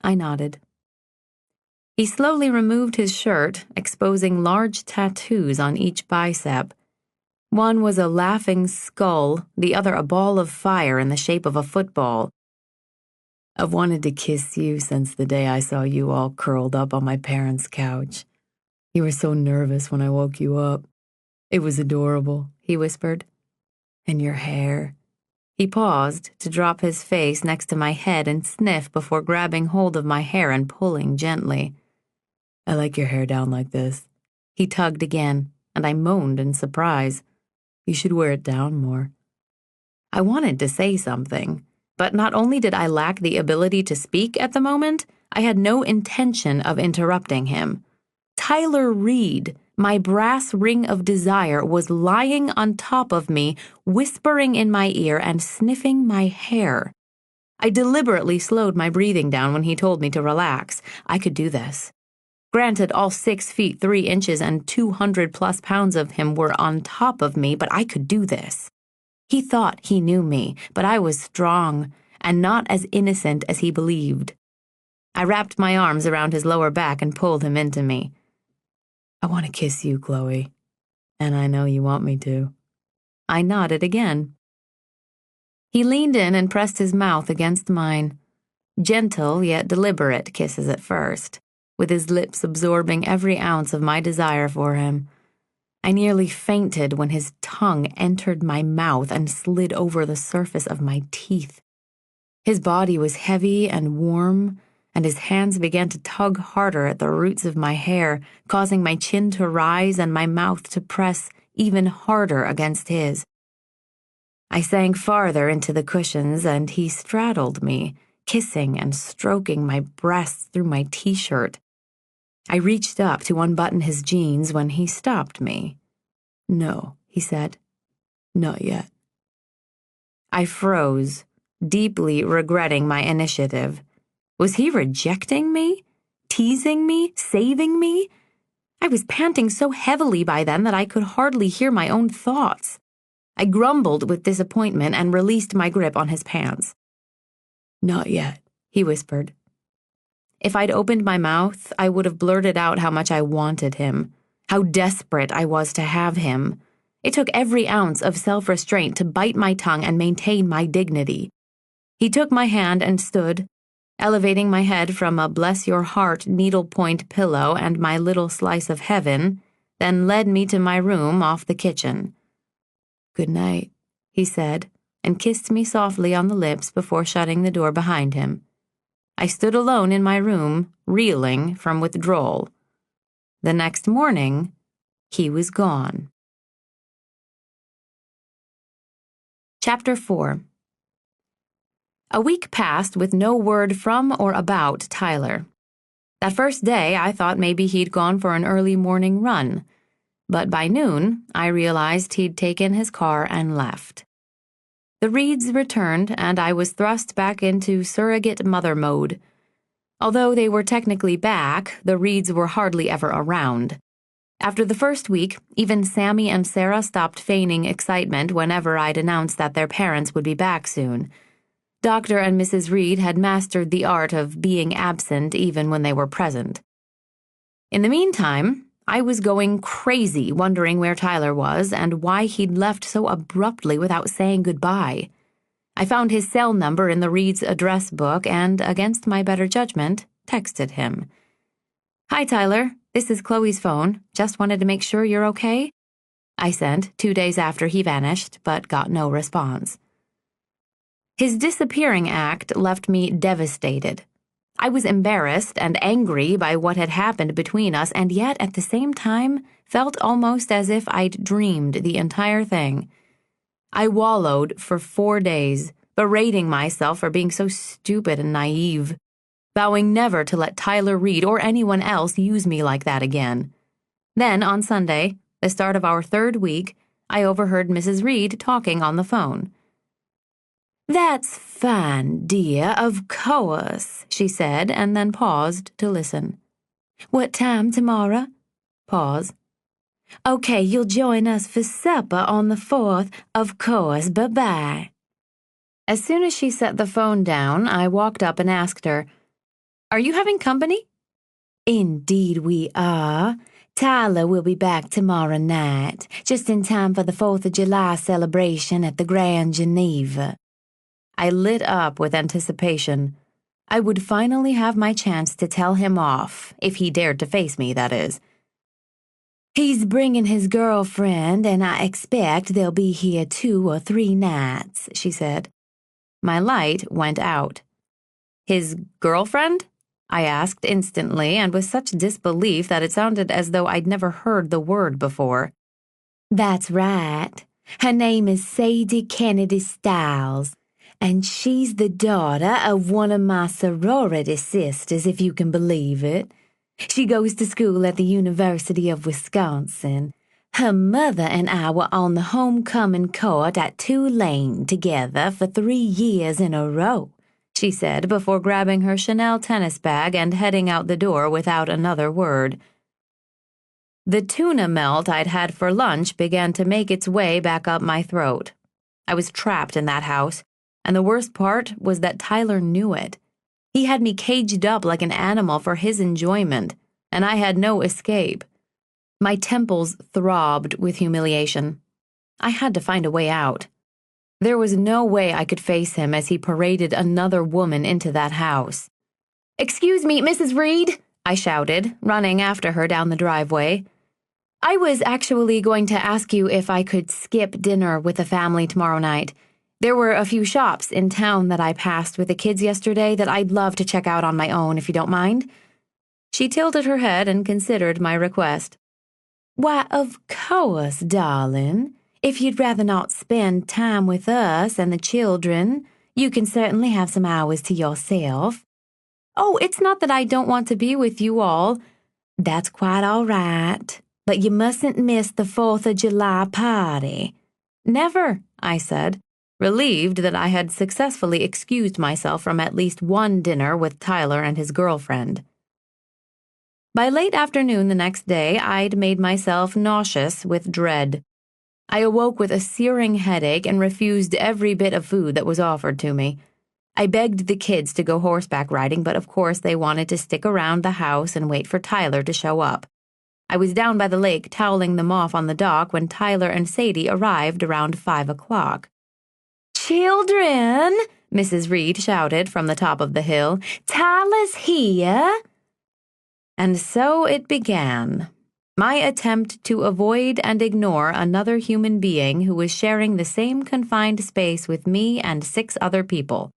I nodded. He slowly removed his shirt, exposing large tattoos on each bicep. One was a laughing skull, the other a ball of fire in the shape of a football. "I've wanted to kiss you since the day I saw you all curled up on my parents' couch. You were so nervous when I woke you up. It was adorable," he whispered. "And your hair." He paused to drop his face next to my head and sniff before grabbing hold of my hair and pulling gently. "I like your hair down like this." He tugged again, and I moaned in surprise. "You should wear it down more." I wanted to say something, but not only did I lack the ability to speak at the moment, I had no intention of interrupting him. Tyler Reed, my brass ring of desire, was lying on top of me, whispering in my ear and sniffing my hair. I deliberately slowed my breathing down when he told me to relax. I could do this. Granted, all 6 feet 3 inches and 200+ pounds of him were on top of me, but I could do this. He thought he knew me, but I was strong and not as innocent as he believed. I wrapped my arms around his lower back and pulled him into me. "I want to kiss you, Chloe, and I know you want me to." I nodded again. He leaned in and pressed his mouth against mine. Gentle yet deliberate kisses at first, with his lips absorbing every ounce of my desire for him. I nearly fainted when his tongue entered my mouth and slid over the surface of my teeth. His body was heavy and warm, and his hands began to tug harder at the roots of my hair, causing my chin to rise and my mouth to press even harder against his. I sank farther into the cushions, and he straddled me, kissing and stroking my breasts through my t-shirt. I reached up to unbutton his jeans when he stopped me. "No," he said. "Not yet." I froze, deeply regretting my initiative. Was he rejecting me? Teasing me? Saving me? I was panting so heavily by then that I could hardly hear my own thoughts. I grumbled with disappointment and released my grip on his pants. "Not yet," he whispered. If I'd opened my mouth, I would have blurted out how much I wanted him, how desperate I was to have him. It took every ounce of self-restraint to bite my tongue and maintain my dignity. He took my hand and stood, elevating my head from a bless your heart needlepoint pillow and my little slice of heaven, then led me to my room off the kitchen. "Good night," he said, and kissed me softly on the lips before shutting the door behind him. I stood alone in my room, reeling from withdrawal. The next morning, he was gone. Chapter 4. A week passed with no word from or about Tyler. That first day, I thought maybe he'd gone for an early morning run, but by noon, I realized he'd taken his car and left. The Reeds returned, and I was thrust back into surrogate mother mode. Although they were technically back, the Reeds were hardly ever around. After the first week, even Sammy and Sarah stopped feigning excitement whenever I'd announced that their parents would be back soon. Dr. and Mrs. Reed had mastered the art of being absent even when they were present. In the meantime, I was going crazy wondering where Tyler was and why he'd left so abruptly without saying goodbye. I found his cell number in the Reed's address book and, against my better judgment, texted him. "Hi, Tyler. This is Chloe's phone. Just wanted to make sure you're okay," I sent 2 days after he vanished, but got no response. His disappearing act left me devastated. I was embarrassed and angry by what had happened between us, and yet, at the same time, felt almost as if I'd dreamed the entire thing. I wallowed for 4 days, berating myself for being so stupid and naive, vowing never to let Tyler Reed or anyone else use me like that again. Then, on Sunday, the start of our 3rd week, I overheard Mrs. Reed talking on the phone. "That's fine, dear, of course," she said, and then paused to listen. "What time tomorrow?" Pause. "Okay, you'll join us for supper on the 4th, of course, bye-bye." As soon as she set the phone down, I walked up and asked her, "Are you having company?" "Indeed we are. Tyler will be back tomorrow night, just in time for the 4th of July celebration at the Grand Geneva." I lit up with anticipation. I would finally have my chance to tell him off, if he dared to face me, that is. "He's bringing his girlfriend, and I expect they'll be here 2 or 3 nights," she said. My light went out. "His girlfriend?" I asked instantly, and with such disbelief that it sounded as though I'd never heard the word before. "That's right. Her name is Sadie Kennedy Stiles, and she's the daughter of one of my sorority sisters, if you can believe it. She goes to school at the University of Wisconsin. Her mother and I were on the homecoming court at Tulane together for 3 years in a row," she said before grabbing her Chanel tennis bag and heading out the door without another word. The tuna melt I'd had for lunch began to make its way back up my throat. I was trapped in that house, and the worst part was that Tyler knew it. He had me caged up like an animal for his enjoyment, and I had no escape. My temples throbbed with humiliation. I had to find a way out. There was no way I could face him as he paraded another woman into that house. "Excuse me, Mrs. Reed," I shouted, running after her down the driveway. "I was actually going to ask you if I could skip dinner with the family tomorrow night. There were a few shops in town that I passed with the kids yesterday that I'd love to check out on my own, if you don't mind." She tilted her head and considered my request. "Why, of course, darling. If you'd rather not spend time with us and the children, you can certainly have some hours to yourself." "Oh, it's not that I don't want to be with you all." "That's quite all right. But you mustn't miss the 4th of July party." "Never," I said, relieved that I had successfully excused myself from at least one dinner with Tyler and his girlfriend. By late afternoon the next day, I'd made myself nauseous with dread. I awoke with a searing headache and refused every bit of food that was offered to me. I begged the kids to go horseback riding, but of course they wanted to stick around the house and wait for Tyler to show up. I was down by the lake toweling them off on the dock when Tyler and Sadie arrived around 5 o'clock. "Children," Mrs. Reed shouted from the top of the hill, "Tyler's here." And so it began. My attempt to avoid and ignore another human being who was sharing the same confined space with me and 6 other people.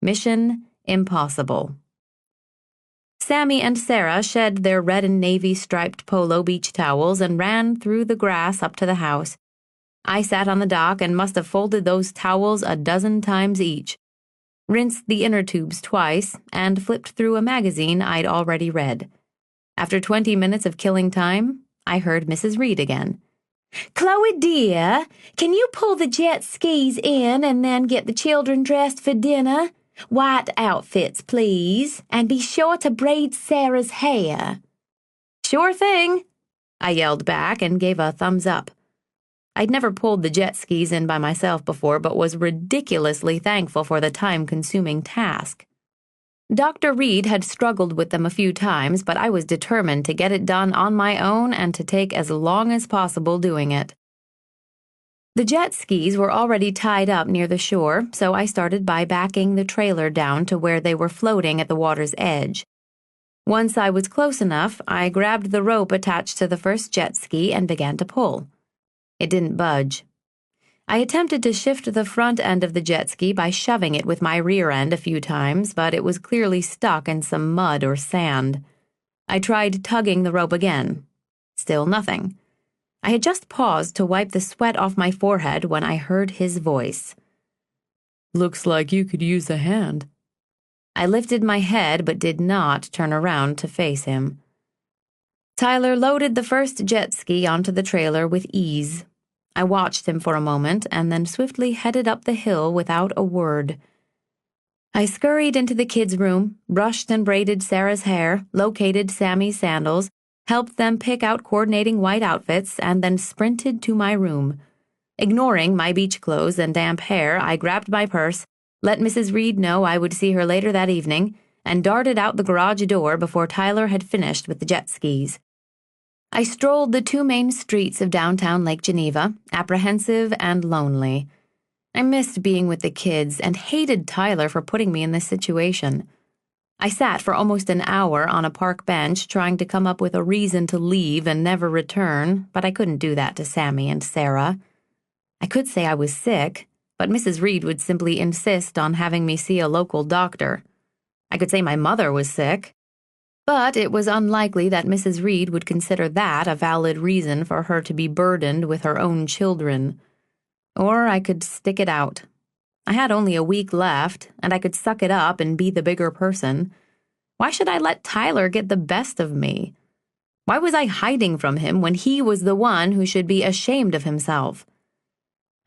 Mission impossible. Sammy and Sarah shed their red and navy striped polo beach towels and ran through the grass up to the house. I sat on the dock and must have folded those towels a dozen times each, rinsed the inner tubes twice, and flipped through a magazine I'd already read. After 20 minutes of killing time, I heard Mrs. Reed again. "Chloe, dear, can you pull the jet skis in and then get the children dressed for dinner? White outfits, please, and be sure to braid Sarah's hair." "Sure thing," I yelled back and gave a thumbs up. I'd never pulled the jet skis in by myself before, but was ridiculously thankful for the time-consuming task. Dr. Reed had struggled with them a few times, but I was determined to get it done on my own and to take as long as possible doing it. The jet skis were already tied up near the shore, so I started by backing the trailer down to where they were floating at the water's edge. Once I was close enough, I grabbed the rope attached to the first jet ski and began to pull. It didn't budge. I attempted to shift the front end of the jet ski by shoving it with my rear end a few times, but it was clearly stuck in some mud or sand. I tried tugging the rope again. Still nothing. I had just paused to wipe the sweat off my forehead when I heard his voice. "Looks like you could use a hand." I lifted my head but did not turn around to face him. Tyler loaded the first jet ski onto the trailer with ease. I watched him for a moment and then swiftly headed up the hill without a word. I scurried into the kids' room, brushed and braided Sarah's hair, located Sammy's sandals, helped them pick out coordinating white outfits, and then sprinted to my room. Ignoring my beach clothes and damp hair, I grabbed my purse, let Mrs. Reed know I would see her later that evening, and darted out the garage door before Tyler had finished with the jet skis. I strolled the 2 main streets of downtown Lake Geneva, apprehensive and lonely. I missed being with the kids and hated Tyler for putting me in this situation. I sat for almost an hour on a park bench trying to come up with a reason to leave and never return, but I couldn't do that to Sammy and Sarah. I could say I was sick, but Mrs. Reed would simply insist on having me see a local doctor. I could say my mother was sick, but it was unlikely that Mrs. Reed would consider that a valid reason for her to be burdened with her own children. Or I could stick it out. I had only a week left, and I could suck it up and be the bigger person. Why should I let Tyler get the best of me? Why was I hiding from him when he was the one who should be ashamed of himself?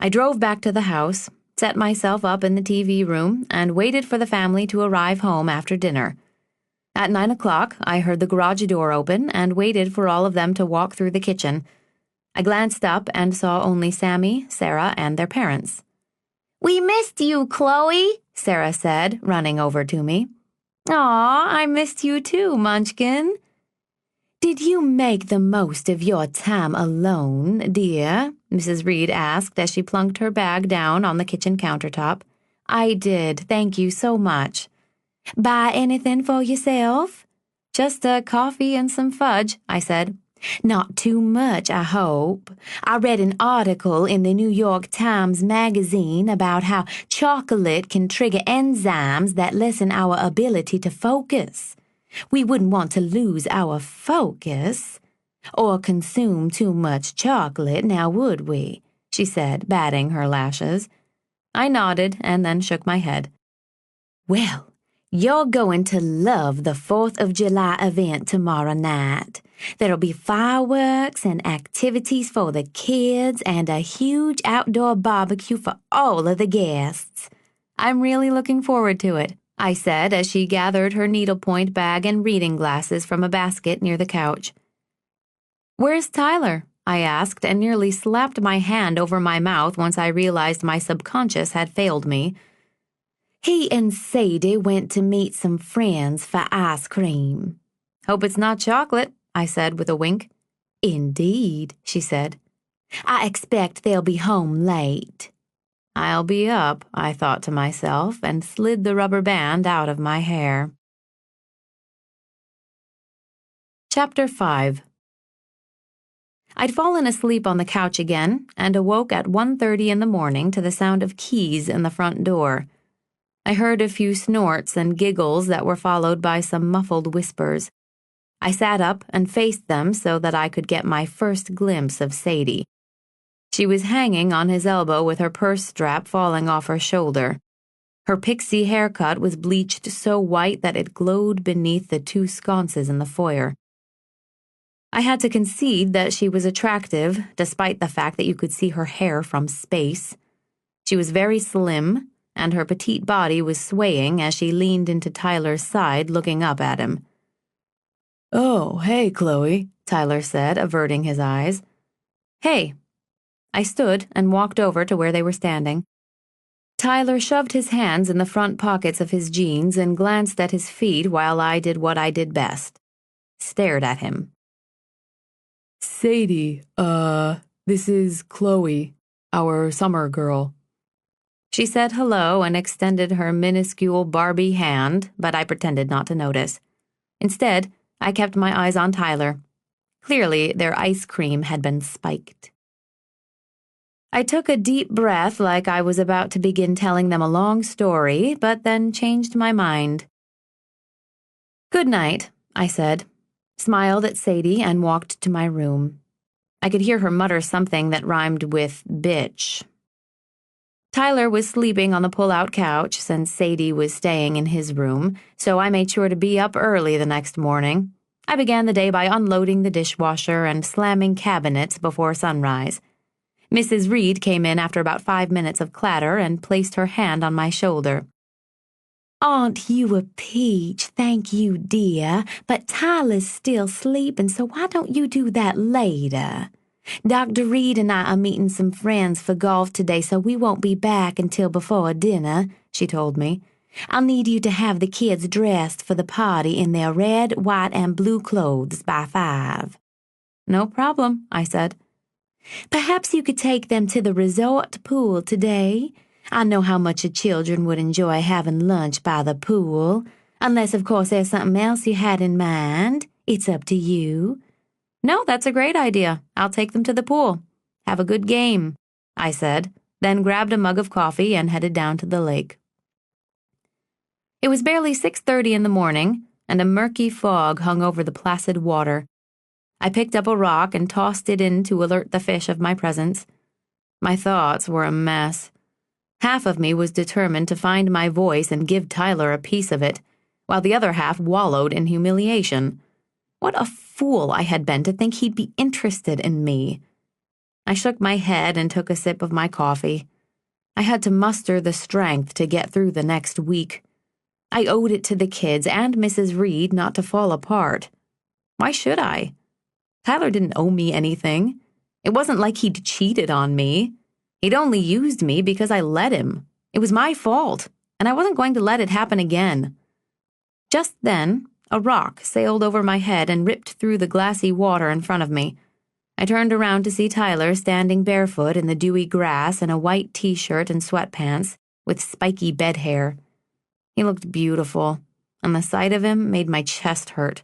I drove back to the house, set myself up in the TV room, and waited for the family to arrive home after dinner. At 9 o'clock, I heard the garage door open and waited for all of them to walk through the kitchen. I glanced up and saw only Sammy, Sarah, and their parents. "We missed you, Chloe," Sarah said, running over to me. "Aw, I missed you too, Munchkin." "Did you make the most of your time alone, dear?" Mrs. Reed asked as she plunked her bag down on the kitchen countertop. "I did, thank you so much." "Buy anything for yourself?" "Just a coffee and some fudge," I said. "Not too much, I hope. I read an article in the New York Times magazine about how chocolate can trigger enzymes that lessen our ability to focus. We wouldn't want to lose our focus or consume too much chocolate, now would we?" she said, batting her lashes. I nodded and then shook my head. "Well, you're going to love the 4th of July event tomorrow night. There'll be fireworks and activities for the kids and a huge outdoor barbecue for all of the guests." "I'm really looking forward to it," I said as she gathered her needlepoint bag and reading glasses from a basket near the couch. "Where's Tyler?" I asked and nearly slapped my hand over my mouth once I realized my subconscious had failed me. "He and Sadie went to meet some friends for ice cream." "Hope it's not chocolate," I said with a wink. "Indeed," she said. "I expect they'll be home late." I'll be up, I thought to myself, and slid the rubber band out of my hair. Chapter 5. I'd fallen asleep on the couch again and awoke at 1:30 in the morning to the sound of keys in the front door. I heard a few snorts and giggles that were followed by some muffled whispers. I sat up and faced them so that I could get my first glimpse of Sadie. She was hanging on his elbow with her purse strap falling off her shoulder. Her pixie haircut was bleached so white that it glowed beneath the 2 sconces in the foyer. I had to concede that she was attractive, despite the fact that you could see her hair from space. She was very slim, and her petite body was swaying as she leaned into Tyler's side, looking up at him. "Oh, hey, Chloe," Tyler said, averting his eyes. "Hey." I stood and walked over to where they were standing. Tyler shoved his hands in the front pockets of his jeans and glanced at his feet while I did what I did best. Stared at him. Sadie, this is Chloe, our summer girl. She said hello and extended her minuscule Barbie hand, but I pretended not to notice. Instead, I kept my eyes on Tyler. Clearly, their ice cream had been spiked. I took a deep breath like I was about to begin telling them a long story, but then changed my mind. "Good night," I said, smiled at Sadie, and walked to my room. I could hear her mutter something that rhymed with bitch. Tyler was sleeping on the pull-out couch since Sadie was staying in his room, so I made sure to be up early the next morning. I began the day by unloading the dishwasher and slamming cabinets before sunrise. Mrs. Reed came in after about 5 minutes of clatter and placed her hand on my shoulder. "Aren't you a peach? Thank you, dear. But Tyler's still sleeping, so why don't you do that later? Dr. Reed and I are meeting some friends for golf today, so we won't be back until before dinner," she told me. "I'll need you to have the kids dressed for the party in their red, white, and blue clothes by 5. "No problem," I said. "Perhaps you could take them to the resort pool today. I know how much the children would enjoy having lunch by the pool. Unless, of course, there's something else you had in mind. It's up to you." "No, that's a great idea. I'll take them to the pool. Have a good game," I said, then grabbed a mug of coffee and headed down to the lake. It was barely 6:30 in the morning, and a murky fog hung over the placid water. I picked up a rock and tossed it in to alert the fish of my presence. My thoughts were a mess. Half of me was determined to find my voice and give Tyler a piece of it, while the other half wallowed in humiliation. What a fool I had been to think he'd be interested in me. I shook my head and took a sip of my coffee. I had to muster the strength to get through the next week. I owed it to the kids and Mrs. Reed not to fall apart. Why should I? Tyler didn't owe me anything. It wasn't like he'd cheated on me. He'd only used me because I let him. It was my fault, and I wasn't going to let it happen again. Just then, a rock sailed over my head and ripped through the glassy water in front of me. I turned around to see Tyler standing barefoot in the dewy grass in a white t-shirt and sweatpants with spiky bed hair. He looked beautiful, and the sight of him made my chest hurt.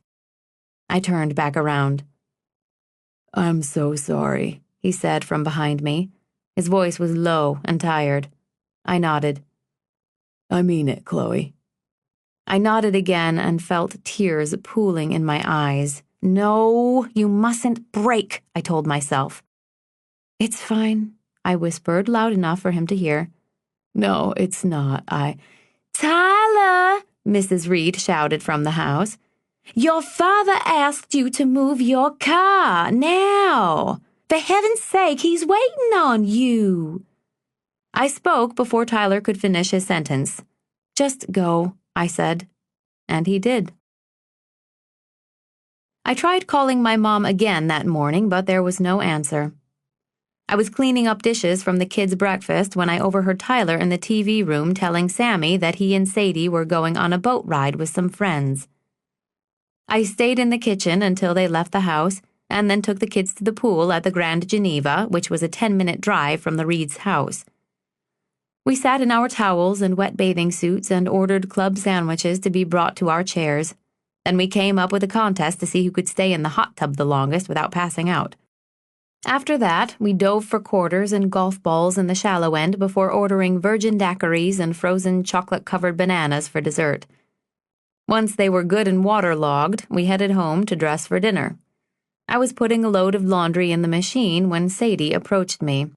I turned back around. "I'm so sorry," he said from behind me. His voice was low and tired. I nodded. "I mean it, Chloe." I nodded again and felt tears pooling in my eyes. "No, you mustn't break," I told myself. "It's fine," I whispered loud enough for him to hear. "No, it's not. Tyler!" Mrs. Reed shouted from the house. "Your father asked you to move your car, now. For heaven's sake, he's waiting on you." I spoke before Tyler could finish his sentence. "Just go," I said, and he did. I tried calling my mom again that morning, but there was no answer. I was cleaning up dishes from the kids' breakfast when I overheard Tyler in the TV room telling Sammy that he and Sadie were going on a boat ride with some friends. I stayed in the kitchen until they left the house, and then took the kids to the pool at the Grand Geneva, which was a 10-minute drive from the Reed's house. We sat in our towels and wet bathing suits and ordered club sandwiches to be brought to our chairs. Then we came up with a contest to see who could stay in the hot tub the longest without passing out. After that, we dove for quarters and golf balls in the shallow end before ordering virgin daiquiris and frozen chocolate-covered bananas for dessert. Once they were good and waterlogged, we headed home to dress for dinner. I was putting a load of laundry in the machine when Sadie approached me.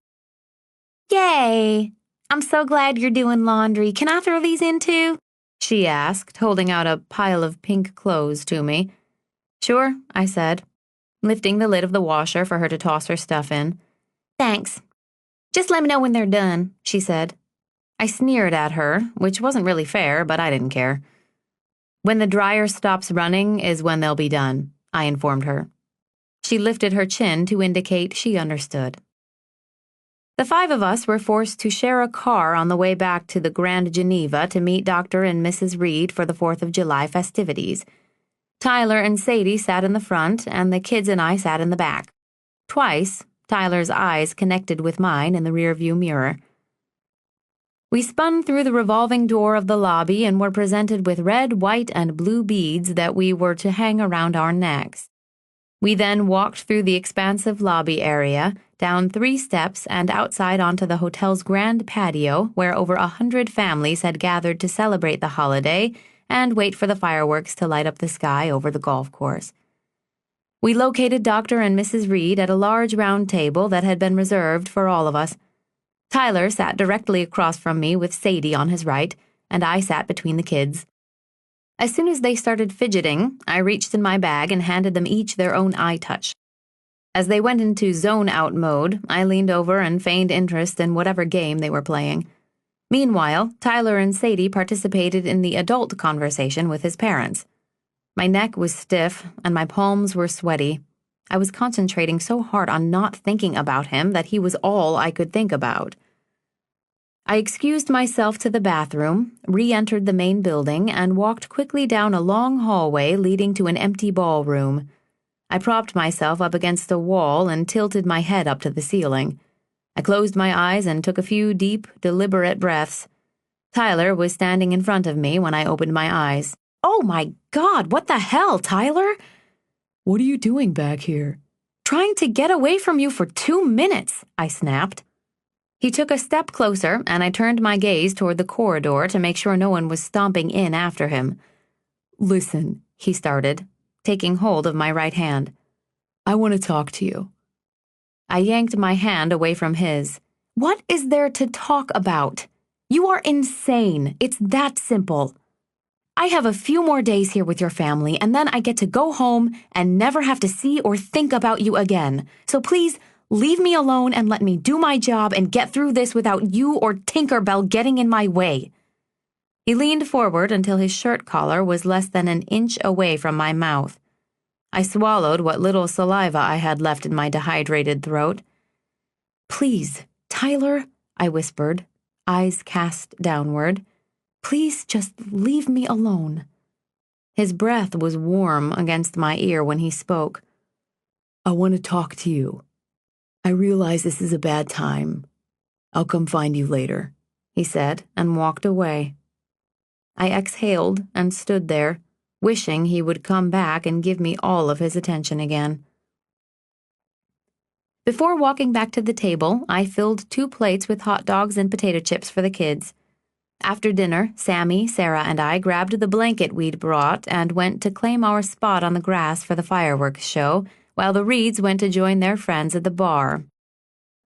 "Yay! I'm so glad you're doing laundry. Can I throw these in too?" she asked, holding out a pile of pink clothes to me. "Sure," I said, lifting the lid of the washer for her to toss her stuff in. "Thanks. Just let me know when they're done," she said. I sneered at her, which wasn't really fair, but I didn't care. "When the dryer stops running is when they'll be done," I informed her. She lifted her chin to indicate she understood. The 5 of us were forced to share a car on the way back to the Grand Geneva to meet Dr. and Mrs. Reed for the 4th of July festivities. Tyler and Sadie sat in the front, and the kids and I sat in the back. Twice, Tyler's eyes connected with mine in the rearview mirror. We spun through the revolving door of the lobby and were presented with red, white, and blue beads that we were to hang around our necks. We then walked through the expansive lobby area, down 3 steps and outside onto the hotel's grand patio, where over 100 families had gathered to celebrate the holiday and wait for the fireworks to light up the sky over the golf course. We located Dr. and Mrs. Reed at a large round table that had been reserved for all of us. Tyler sat directly across from me with Sadie on his right, and I sat between the kids. As soon as they started fidgeting, I reached in my bag and handed them each their own eye touch. As they went into zone-out mode, I leaned over and feigned interest in whatever game they were playing. Meanwhile, Tyler and Sadie participated in the adult conversation with his parents. My neck was stiff, and my palms were sweaty. I was concentrating so hard on not thinking about him that he was all I could think about. I excused myself to the bathroom, re-entered the main building, and walked quickly down a long hallway leading to an empty ballroom. I propped myself up against a wall and tilted my head up to the ceiling. I closed my eyes and took a few deep, deliberate breaths. Tyler was standing in front of me when I opened my eyes. "Oh my God, what the hell, Tyler?" "What are you doing back here?" "Trying to get away from you for 2 minutes," I snapped. He took a step closer, and I turned my gaze toward the corridor to make sure no one was stomping in after him. "Listen," he started, taking hold of my right hand. "I want to talk to you." I yanked my hand away from his. "What is there to talk about? You are insane. It's that simple. I have a few more days here with your family, and then I get to go home and never have to see or think about you again. So please, leave me alone and let me do my job and get through this without you or Tinkerbell getting in my way." He leaned forward until his shirt collar was less than an inch away from my mouth. I swallowed what little saliva I had left in my dehydrated throat. "Please, Tyler," I whispered, eyes cast downward. "Please just leave me alone." His breath was warm against my ear when he spoke. "I want to talk to you. I realize this is a bad time. I'll come find you later," he said, and walked away. I exhaled and stood there, wishing he would come back and give me all of his attention again. Before walking back to the table, I filled 2 plates with hot dogs and potato chips for the kids. After dinner, Sammy, Sarah, and I grabbed the blanket we'd brought and went to claim our spot on the grass for the fireworks show, while the Reeds went to join their friends at the bar.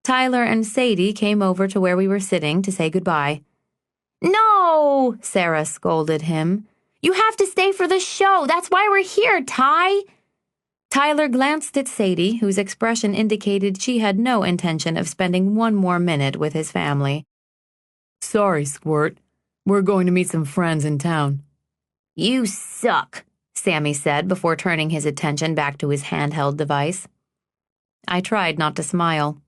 Tyler and Sadie came over to where we were sitting to say goodbye. "No!" Sarah scolded him. "You have to stay for the show. That's why we're here, Ty." Tyler glanced at Sadie, whose expression indicated she had no intention of spending 1 more minute with his family. "Sorry, Squirt. We're going to meet some friends in town." "You suck," Sammy said before turning his attention back to his handheld device. I tried not to smile.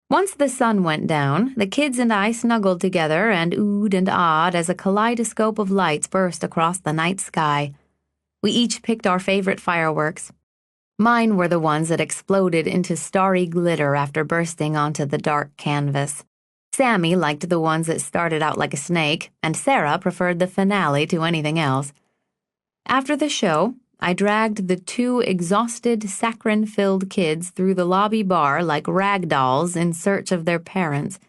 Once the sun went down, the kids and I snuggled together and oohed and ahed as a kaleidoscope of lights burst across the night sky. We each picked our favorite fireworks. Mine were the ones that exploded into starry glitter after bursting onto the dark canvas. Sammy liked the ones that started out like a snake, and Sarah preferred the finale to anything else. After the show, I dragged the 2 exhausted, saccharine-filled kids through the lobby bar like rag dolls in search of their parents.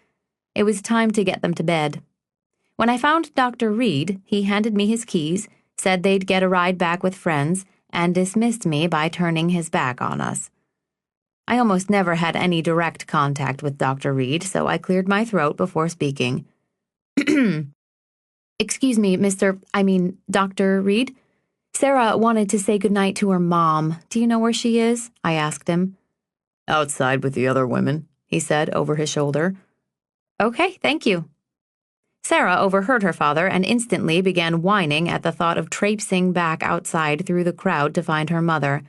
It was time to get them to bed. When I found Dr. Reed, he handed me his keys, said they'd get a ride back with friends, and dismissed me by turning his back on us. I almost never had any direct contact with Dr. Reed, so I cleared my throat before speaking. "Excuse me, Dr. Reed? Sarah wanted to say goodnight to her mom. Do you know where she is?" I asked him. "Outside with the other women," he said over his shoulder. "Okay, thank you." Sarah overheard her father and instantly began whining at the thought of traipsing back outside through the crowd to find her mother.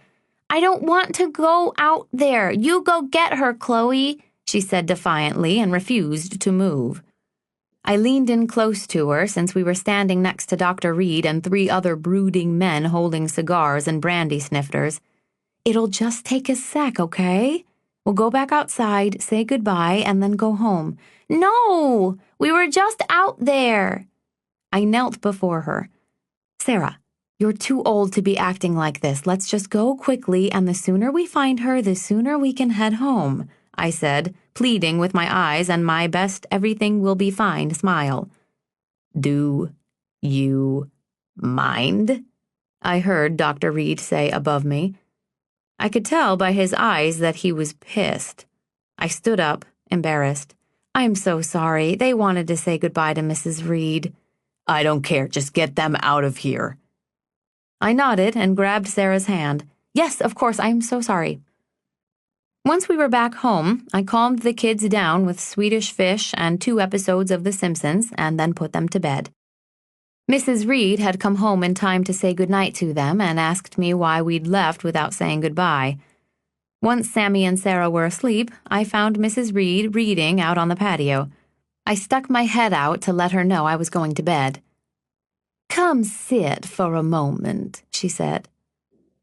"I don't want to go out there. You go get her, Chloe," she said defiantly and refused to move. I leaned in close to her since we were standing next to Dr. Reed and 3 other brooding men holding cigars and brandy snifters. It'll just take a sec, okay? We'll go back outside, say goodbye, and then go home. No! We were just out there! I knelt before her. Sarah, you're too old to be acting like this. Let's just go quickly, and the sooner we find her, the sooner we can head home, I said, pleading with my eyes and my best everything-will-be-fine smile. Do you mind? I heard Dr. Reed say above me. I could tell by his eyes that he was pissed. I stood up, embarrassed. I'm so sorry. They wanted to say goodbye to Mrs. Reed. I don't care. Just get them out of here. I nodded and grabbed Sarah's hand. Yes, of course, I'm so sorry. Once we were back home, I calmed the kids down with Swedish Fish and 2 episodes of The Simpsons and then put them to bed. Mrs. Reed had come home in time to say goodnight to them and asked me why we'd left without saying goodbye. Once Sammy and Sarah were asleep, I found Mrs. Reed reading out on the patio. I stuck my head out to let her know I was going to bed. Come sit for a moment, she said.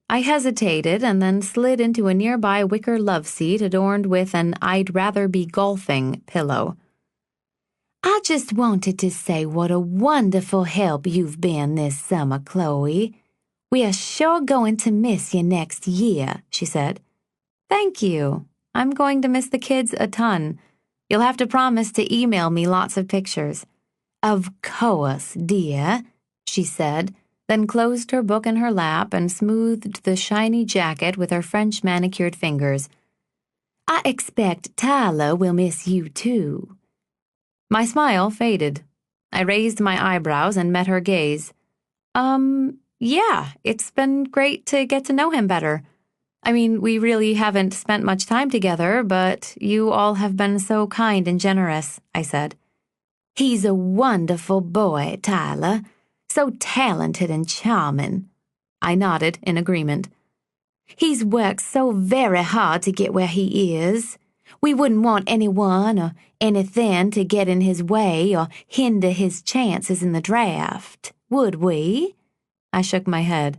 I hesitated and then slid into a nearby wicker love seat adorned with an I'd rather be golfing pillow. I just wanted to say what a wonderful help you've been this summer, Chloe. We are sure going to miss you next year, she said. Thank you. I'm going to miss the kids a ton. You'll have to promise to email me lots of pictures. Of course, dear, she said, then closed her book in her lap and smoothed the shiny jacket with her French manicured fingers. I expect Tyler will miss you too. My smile faded. I raised my eyebrows and met her gaze. Yeah, it's been great to get to know him better. I mean, we really haven't spent much time together, but you all have been so kind and generous, I said. He's a wonderful boy, Tyler. So talented and charming. I nodded in agreement. He's worked so very hard to get where he is. We wouldn't want anyone or anything to get in his way or hinder his chances in the draft, would we? I shook my head.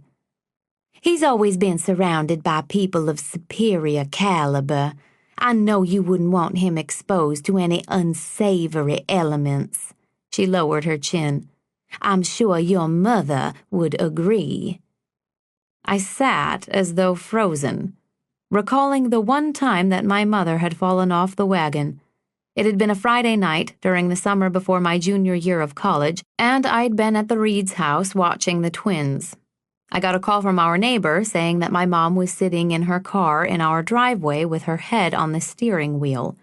He's always been surrounded by people of superior caliber. I know you wouldn't want him exposed to any unsavory elements. She lowered her chin. I'm sure your mother would agree. I sat as though frozen, recalling the one time that my mother had fallen off the wagon. It had been a Friday night during the summer before my junior year of college, and I'd been at the Reeds' house watching the twins. I got a call from our neighbor saying that my mom was sitting in her car in our driveway with her head on the steering wheel.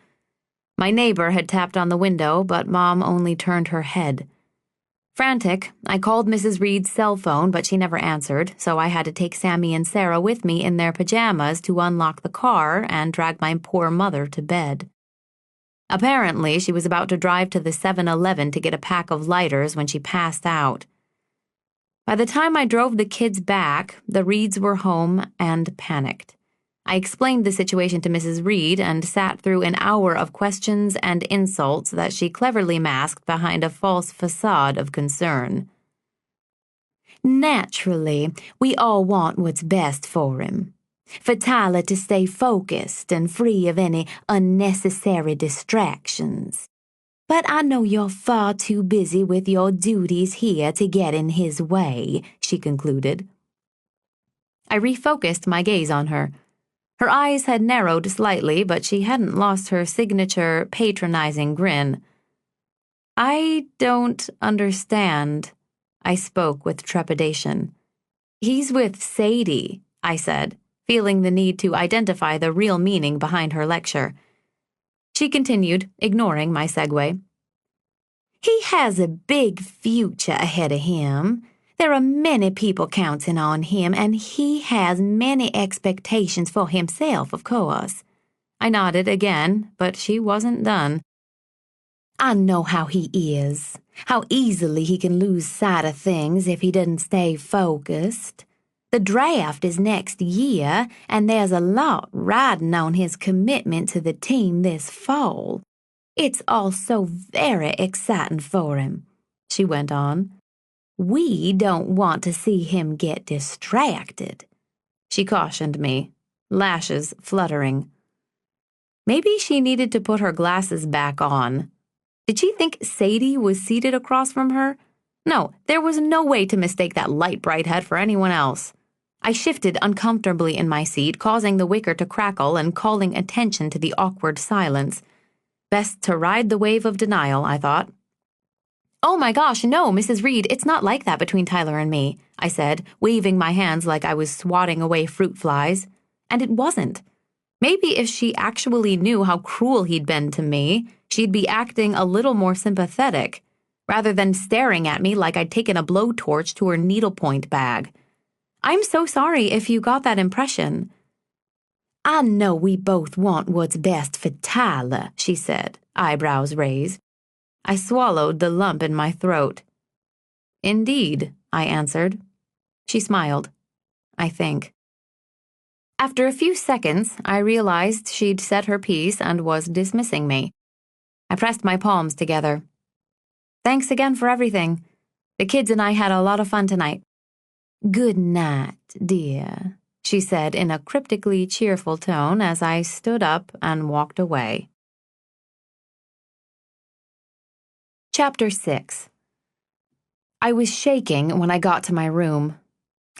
My neighbor had tapped on the window, but Mom only turned her head. Frantic, I called Mrs. Reed's cell phone, but she never answered, so I had to take Sammy and Sarah with me in their pajamas to unlock the car and drag my poor mother to bed. Apparently, she was about to drive to the 7-Eleven to get a pack of lighters when she passed out. By the time I drove the kids back, the Reeds were home and panicked. I explained the situation to Mrs. Reed and sat through an hour of questions and insults that she cleverly masked behind a false facade of concern. Naturally, we all want what's best for him. For Tyler to stay focused and free of any unnecessary distractions. But I know you're far too busy with your duties here to get in his way, she concluded. I refocused my gaze on her. Her eyes had narrowed slightly, but she hadn't lost her signature patronizing grin. I don't understand, I spoke with trepidation. He's with Sadie, I said, feeling the need to identify the real meaning behind her lecture. She continued, ignoring my segue. He has a big future ahead of him. There are many people counting on him, and he has many expectations for himself, of course. I nodded again, but she wasn't done. I know how he is, how easily he can lose sight of things if he doesn't stay focused. The draft is next year, and there's a lot riding on his commitment to the team this fall. It's all so very exciting for him," she went on. "We don't want to see him get distracted," she cautioned me, lashes fluttering. Maybe she needed to put her glasses back on. Did she think Sadie was seated across from her? No, there was no way to mistake that light bright head for anyone else. I shifted uncomfortably in my seat, causing the wicker to crackle and calling attention to the awkward silence. Best to ride the wave of denial, I thought. "Oh my gosh, no, Mrs. Reed, it's not like that between Tyler and me," I said, waving my hands like I was swatting away fruit flies. And it wasn't. Maybe if she actually knew how cruel he'd been to me, she'd be acting a little more sympathetic, rather than staring at me like I'd taken a blowtorch to her needlepoint bag. "I'm so sorry if you got that impression." "I know we both want what's best for Tyler," she said, eyebrows raised. I swallowed the lump in my throat. "Indeed," I answered. She smiled, I think. After a few seconds, I realized she'd said her piece and was dismissing me. I pressed my palms together. "Thanks again for everything. The kids and I had a lot of fun tonight." "Good night, dear," she said in a cryptically cheerful tone as I stood up and walked away. Chapter 6. I was shaking when I got to my room.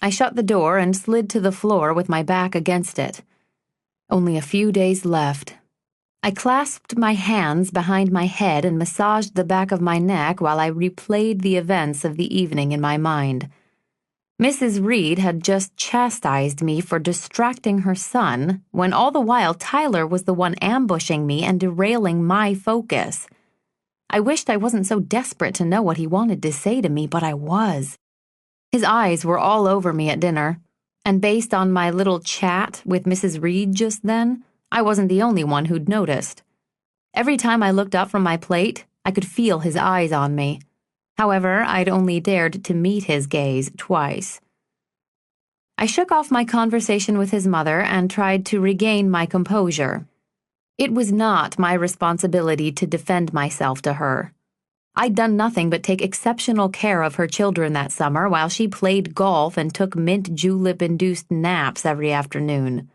I shut the door and slid to the floor with my back against it. Only a few days left. I clasped my hands behind my head and massaged the back of my neck while I replayed the events of the evening in my mind. Mrs. Reed had just chastised me for distracting her son, when all the while Tyler was the one ambushing me and derailing my focus. I wished I wasn't so desperate to know what he wanted to say to me, but I was. His eyes were all over me at dinner, and based on my little chat with Mrs. Reed just then, I wasn't the only one who'd noticed. Every time I looked up from my plate, I could feel his eyes on me. However, I'd only dared to meet his gaze twice. I shook off my conversation with his mother and tried to regain my composure. It was not my responsibility to defend myself to her. I'd done nothing but take exceptional care of her children that summer while she played golf and took mint julep-induced naps every afternoon.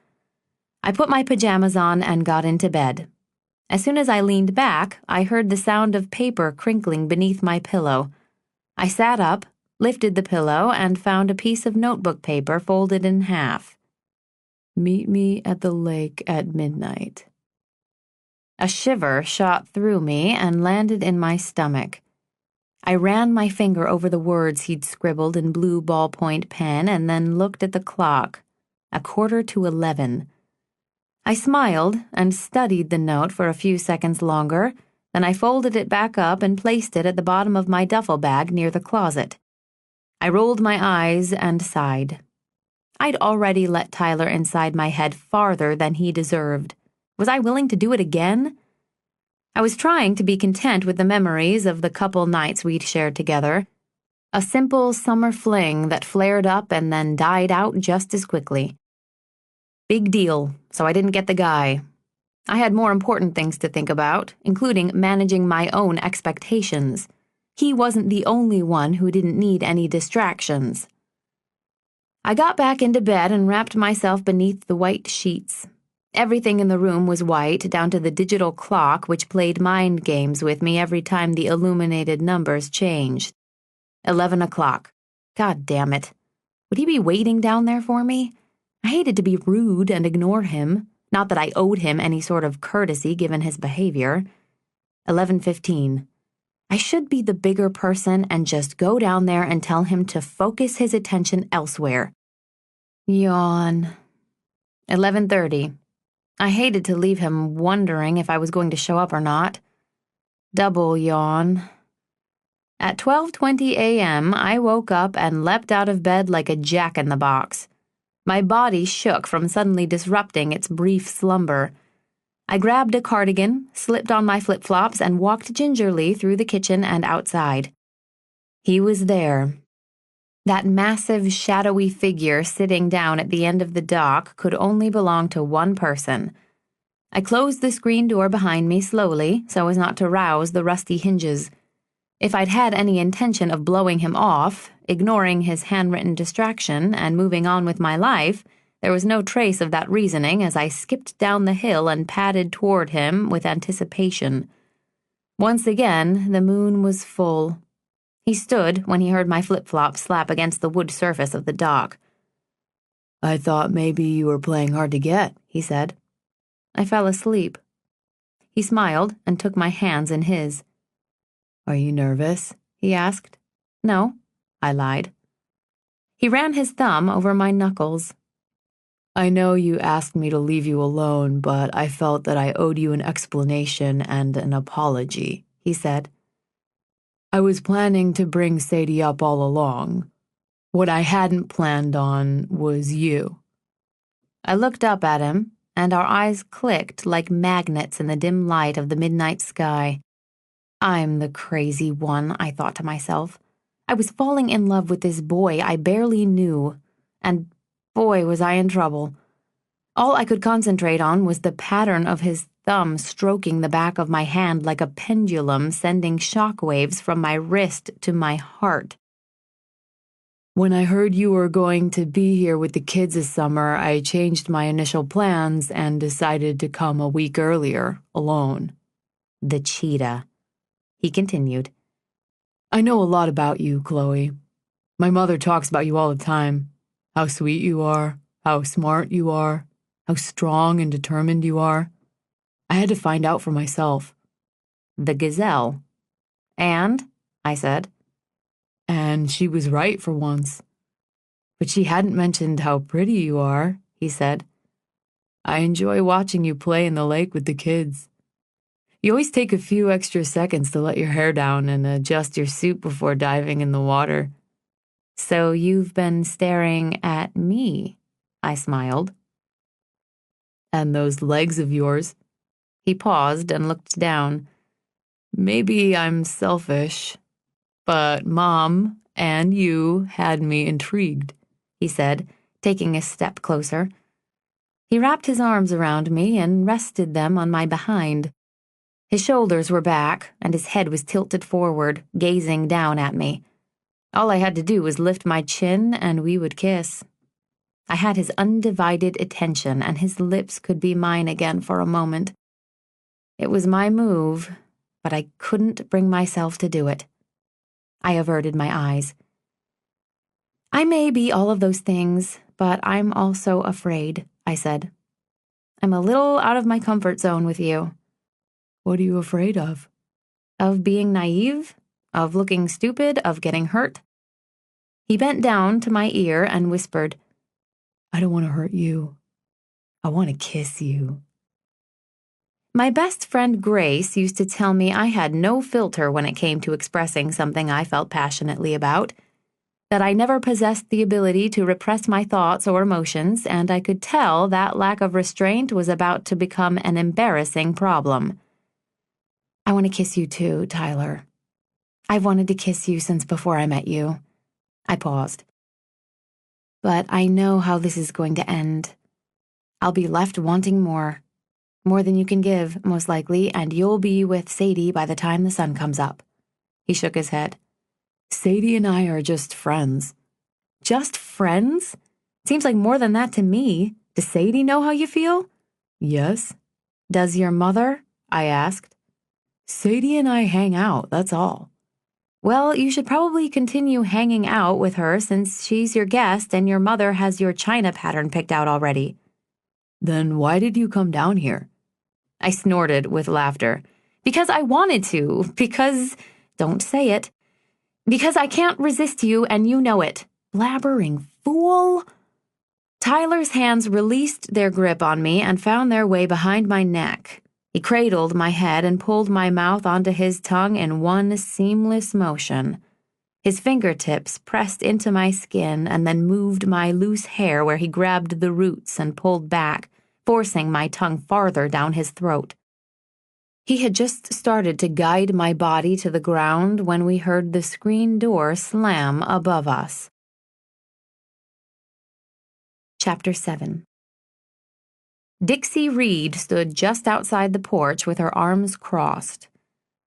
I put my pajamas on and got into bed. As soon as I leaned back, I heard the sound of paper crinkling beneath my pillow. I sat up, lifted the pillow, and found a piece of notebook paper folded in half. "Meet me at the lake at midnight." A shiver shot through me and landed in my stomach. I ran my finger over the words he'd scribbled in blue ballpoint pen and then looked at the clock. 11:15. I smiled and studied the note for a few seconds longer, then I folded it back up and placed it at the bottom of my duffel bag near the closet. I rolled my eyes and sighed. I'd already let Tyler inside my head farther than he deserved. Was I willing to do it again? I was trying to be content with the memories of the couple nights we'd shared together. A simple summer fling that flared up and then died out just as quickly. Big deal, so I didn't get the guy. I had more important things to think about, including managing my own expectations. He wasn't the only one who didn't need any distractions. I got back into bed and wrapped myself beneath the white sheets. Everything in the room was white, down to the digital clock which played mind games with me every time the illuminated numbers changed. 11 o'clock. God damn it. Would he be waiting down there for me? I hated to be rude and ignore him, not that I owed him any sort of courtesy given his behavior. 11:15. I should be the bigger person and just go down there and tell him to focus his attention elsewhere. Yawn. 11:30. I hated to leave him wondering if I was going to show up or not. Double yawn. At 12:20 a.m., I woke up and leapt out of bed like a jack-in-the-box. My body shook from suddenly disrupting its brief slumber. I grabbed a cardigan, slipped on my flip-flops, and walked gingerly through the kitchen and outside. He was there. That massive, shadowy figure sitting down at the end of the dock could only belong to one person. I closed the screen door behind me slowly so as not to rouse the rusty hinges. If I'd had any intention of blowing him off, ignoring his handwritten distraction, and moving on with my life, there was no trace of that reasoning as I skipped down the hill and padded toward him with anticipation. Once again, the moon was full. He stood when he heard my flip-flop slap against the wood surface of the dock. "I thought maybe you were playing hard to get," he said. I fell asleep. He smiled and took my hands in his. "Are you nervous?" he asked. "No," I lied. He ran his thumb over my knuckles. "I know you asked me to leave you alone, but I felt that I owed you an explanation and an apology," he said. "I was planning to bring Sadie up all along. What I hadn't planned on was you." I looked up at him, and our eyes clicked like magnets in the dim light of the midnight sky. I'm the crazy one, I thought to myself. I was falling in love with this boy I barely knew, and boy, was I in trouble. All I could concentrate on was the pattern of his thumb stroking the back of my hand like a pendulum, sending shockwaves from my wrist to my heart. "When I heard you were going to be here with the kids this summer, I changed my initial plans and decided to come a week earlier, alone." The cheetah. He continued. "I know a lot about you, Chloe. My mother talks about you all the time. How sweet you are, how smart you are, how strong and determined you are. I had to find out for myself." The gazelle. And, I said. And she was right for once. "But she hadn't mentioned how pretty you are," he said. "I enjoy watching you play in the lake with the kids. You always take a few extra seconds to let your hair down and adjust your suit before diving in the water." "So you've been staring at me," I smiled. "And those legs of yours." He paused and looked down. "Maybe I'm selfish, but Mom and you had me intrigued," he said, taking a step closer. He wrapped his arms around me and rested them on my behind. His shoulders were back, and his head was tilted forward, gazing down at me. All I had to do was lift my chin, and we would kiss. I had his undivided attention, and his lips could be mine again for a moment. It was my move, but I couldn't bring myself to do it. I averted my eyes. "I may be all of those things, but I'm also afraid," I said. "I'm a little out of my comfort zone with you." "What are you afraid of?" "Of being naive, of looking stupid, of getting hurt." He bent down to my ear and whispered, "I don't want to hurt you. I want to kiss you." My best friend Grace used to tell me I had no filter when it came to expressing something I felt passionately about, that I never possessed the ability to repress my thoughts or emotions, and I could tell that lack of restraint was about to become an embarrassing problem. "I want to kiss you too, Tyler. I've wanted to kiss you since before I met you." I paused. "But I know how this is going to end. I'll be left wanting more. More than you can give, most likely, and you'll be with Sadie by the time the sun comes up." He shook his head. "Sadie and I are just friends." "Just friends? Seems like more than that to me. Does Sadie know how you feel?" "Yes." "Does your mother?" I asked. "Sadie and I hang out, that's all." "Well, you should probably continue hanging out with her since she's your guest and your mother has your china pattern picked out already." "Then why did you come down here?" I snorted with laughter. "Because I wanted to. Because, don't say it. Because I can't resist you and you know it. Blabbering fool." Tyler's hands released their grip on me and found their way behind my neck. He cradled my head and pulled my mouth onto his tongue in one seamless motion. His fingertips pressed into my skin and then moved my loose hair where he grabbed the roots and pulled back, forcing my tongue farther down his throat. He had just started to guide my body to the ground when we heard the screen door slam above us. Chapter 7. Dixie Reed stood just outside the porch with her arms crossed,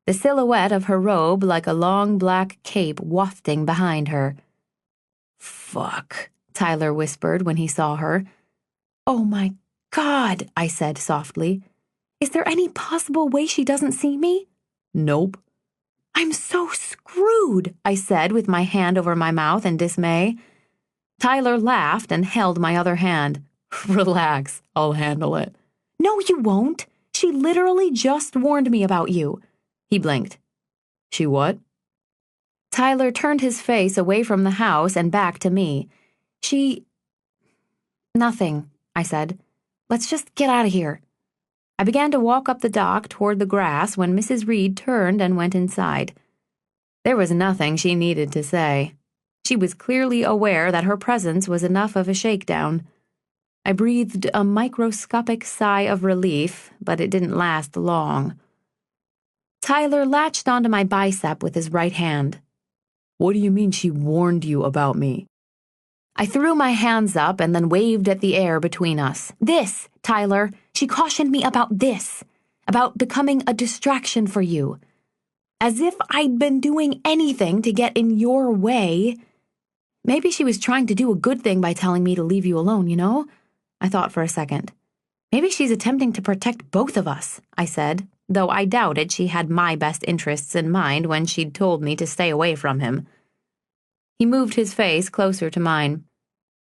the silhouette of her robe like a long black cape wafting behind her. "Fuck," Tyler whispered when he saw her. "Oh my God," I said softly. "Is there any possible way she doesn't see me?" "Nope." "I'm so screwed," I said with my hand over my mouth in dismay. Tyler laughed and held my other hand. "Relax, I'll handle it." "No, you won't. She literally just warned me about you." He blinked. "She what?" Tyler turned his face away from the house and back to me. Nothing, I said. "Let's just get out of here." I began to walk up the dock toward the grass when Mrs. Reed turned and went inside. There was nothing she needed to say. She was clearly aware that her presence was enough of a shakedown. I breathed a microscopic sigh of relief, but it didn't last long. Tyler latched onto my bicep with his right hand. "What do you mean she warned you about me?" I threw my hands up and then waved at the air between us. "This, Tyler, she cautioned me about this, about becoming a distraction for you. As if I'd been doing anything to get in your way. Maybe she was trying to do a good thing by telling me to leave you alone, you know?" I thought for a second. "Maybe she's attempting to protect both of us," I said, though I doubted she had my best interests in mind when she'd told me to stay away from him. He moved his face closer to mine.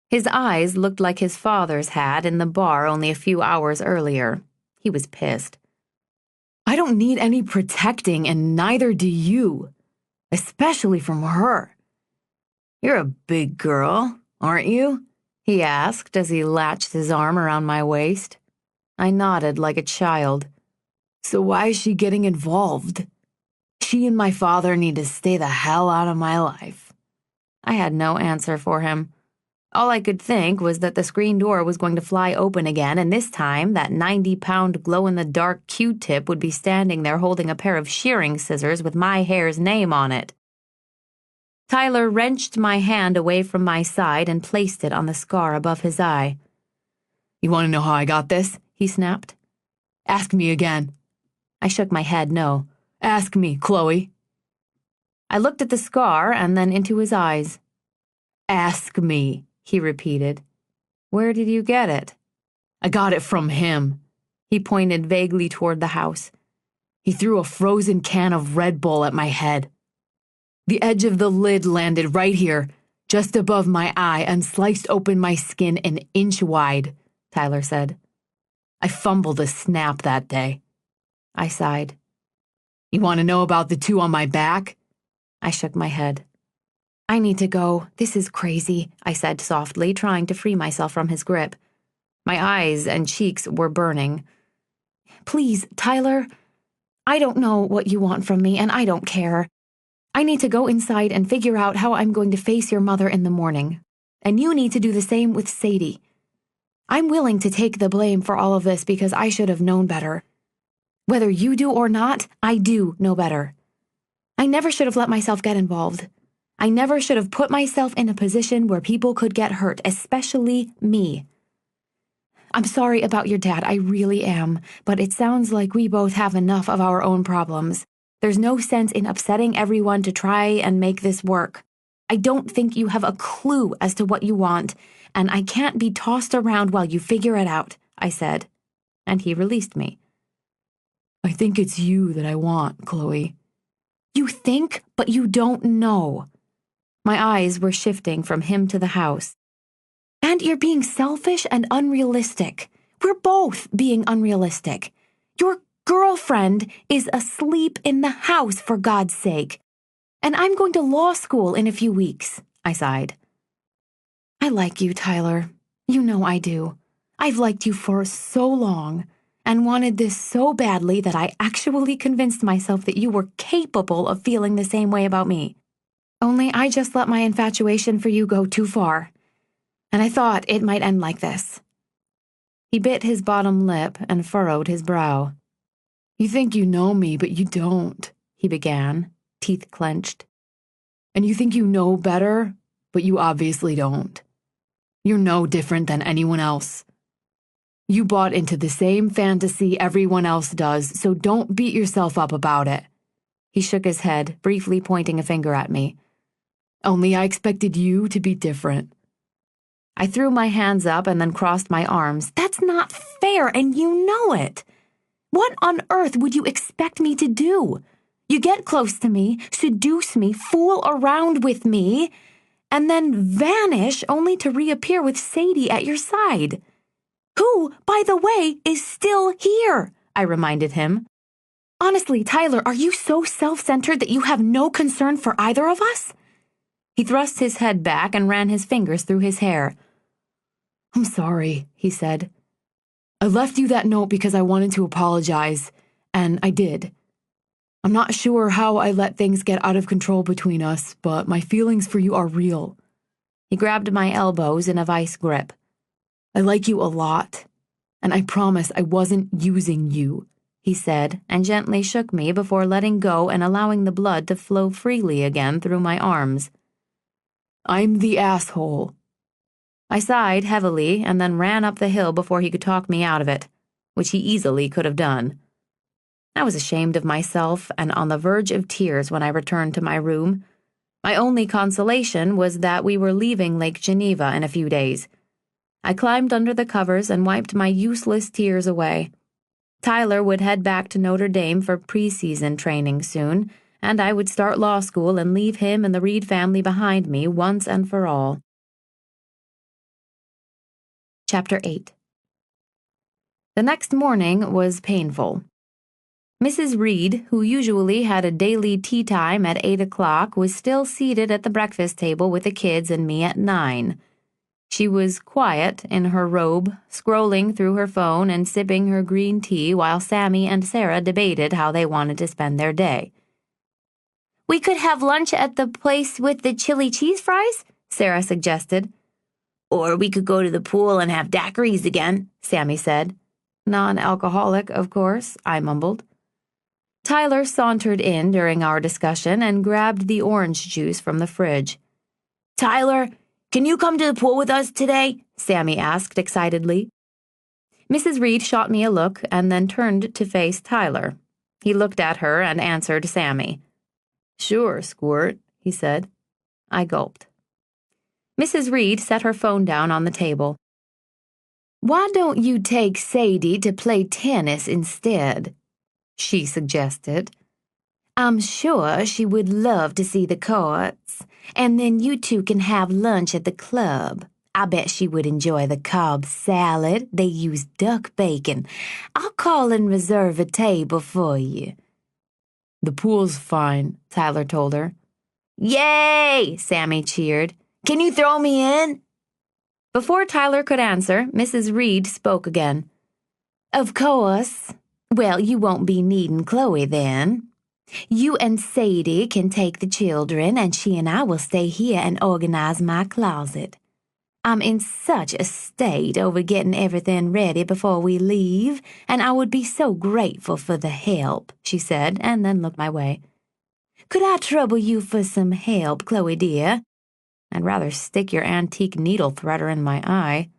His eyes looked like his father's had in the bar only a few hours earlier. He was pissed. "I don't need any protecting, and neither do you. Especially from her. You're a big girl, aren't you?" he asked as he latched his arm around my waist. I nodded like a child. "So why is she getting involved? She and my father need to stay the hell out of my life." I had no answer for him. All I could think was that the screen door was going to fly open again, and this time that 90-pound glow-in-the-dark Q-tip would be standing there holding a pair of shearing scissors with my hair's name on it. Tyler wrenched my hand away from my side and placed it on the scar above his eye. "You want to know how I got this?" he snapped. "Ask me again." I shook my head no. "Ask me, Chloe." I looked at the scar and then into his eyes. "Ask me," he repeated. "Where did you get it?" "I got it from him." He pointed vaguely toward the house. "He threw a frozen can of Red Bull at my head. The edge of the lid landed right here, just above my eye, and sliced open my skin an inch wide," Tyler said. "I fumbled a snap that day." I sighed. "You want to know about the two on my back?" I shook my head. "I need to go. This is crazy," I said softly, trying to free myself from his grip. My eyes and cheeks were burning. "Please, Tyler, I don't know what you want from me, and I don't care. I need to go inside and figure out how I'm going to face your mother in the morning. And you need to do the same with Sadie. I'm willing to take the blame for all of this because I should have known better. Whether you do or not, I do know better. I never should have let myself get involved. I never should have put myself in a position where people could get hurt, especially me. I'm sorry about your dad, I really am, but it sounds like we both have enough of our own problems. There's no sense in upsetting everyone to try and make this work. I don't think you have a clue as to what you want, and I can't be tossed around while you figure it out," I said, and he released me. "I think it's you that I want, Chloe." "You think, but you don't know." My eyes were shifting from him to the house. "And you're being selfish and unrealistic. We're both being unrealistic. Your girlfriend is asleep in the house, for God's sake. And I'm going to law school in a few weeks," I sighed. "I like you, Tyler. You know I do. I've liked you for so long, and wanted this so badly that I actually convinced myself that you were capable of feeling the same way about me. Only I just let my infatuation for you go too far, and I thought it might end like this." He bit his bottom lip and furrowed his brow. "You think you know me, but you don't," he began, teeth clenched. "And you think you know better, but you obviously don't. You're no different than anyone else. You bought into the same fantasy everyone else does, so don't beat yourself up about it." He shook his head, briefly pointing a finger at me. "Only I expected you to be different." I threw my hands up and then crossed my arms. "That's not fair, and you know it. What on earth would you expect me to do? You get close to me, seduce me, fool around with me, and then vanish only to reappear with Sadie at your side. Who, by the way, is still here," I reminded him. "Honestly, Tyler, are you so self-centered that you have no concern for either of us?" He thrust his head back and ran his fingers through his hair. "I'm sorry," he said. "I left you that note because I wanted to apologize, and I did. I'm not sure how I let things get out of control between us, but my feelings for you are real." He grabbed my elbows in a vice grip. "I like you a lot, and I promise I wasn't using you," he said, and gently shook me before letting go and allowing the blood to flow freely again through my arms. "I'm the asshole." I sighed heavily and then ran up the hill before he could talk me out of it, which he easily could have done. I was ashamed of myself and on the verge of tears when I returned to my room. My only consolation was that we were leaving Lake Geneva in a few days. I climbed under the covers and wiped my useless tears away. Tyler would head back to Notre Dame for preseason training soon, and I would start law school and leave him and the Reed family behind me once and for all. Chapter 8. The next morning was painful. Mrs. Reed, who usually had a daily tea time at 8 o'clock, was still seated at the breakfast table with the kids and me at 9. She was quiet in her robe, scrolling through her phone and sipping her green tea while Sammy and Sarah debated how they wanted to spend their day. "We could have lunch at the place with the chili cheese fries," Sarah suggested. "Or we could go to the pool and have daiquiris again," Sammy said. "Non-alcoholic, of course," I mumbled. Tyler sauntered in during our discussion and grabbed the orange juice from the fridge. "Tyler, can you come to the pool with us today?" Sammy asked excitedly. Mrs. Reed shot me a look and then turned to face Tyler. He looked at her and answered Sammy. "Sure, Squirt," he said. I gulped. Mrs. Reed set her phone down on the table. "Why don't you take Sadie to play tennis instead?" she suggested. "I'm sure she would love to see the courts, and then you two can have lunch at the club. I bet she would enjoy the Cobb salad. They use duck bacon. I'll call and reserve a table for you." "The pool's fine," Tyler told her. "Yay!" Sammy cheered. "Can you throw me in?" Before Tyler could answer, Mrs. Reed spoke again. "Of course. Well, you won't be needing Chloe then. You and Sadie can take the children, and she and I will stay here and organize my closet. I'm in such a state over getting everything ready before we leave, and I would be so grateful for the help," she said, and then looked my way. "Could I trouble you for some help, Chloe dear? I'd rather stick your antique needle threader in my eye."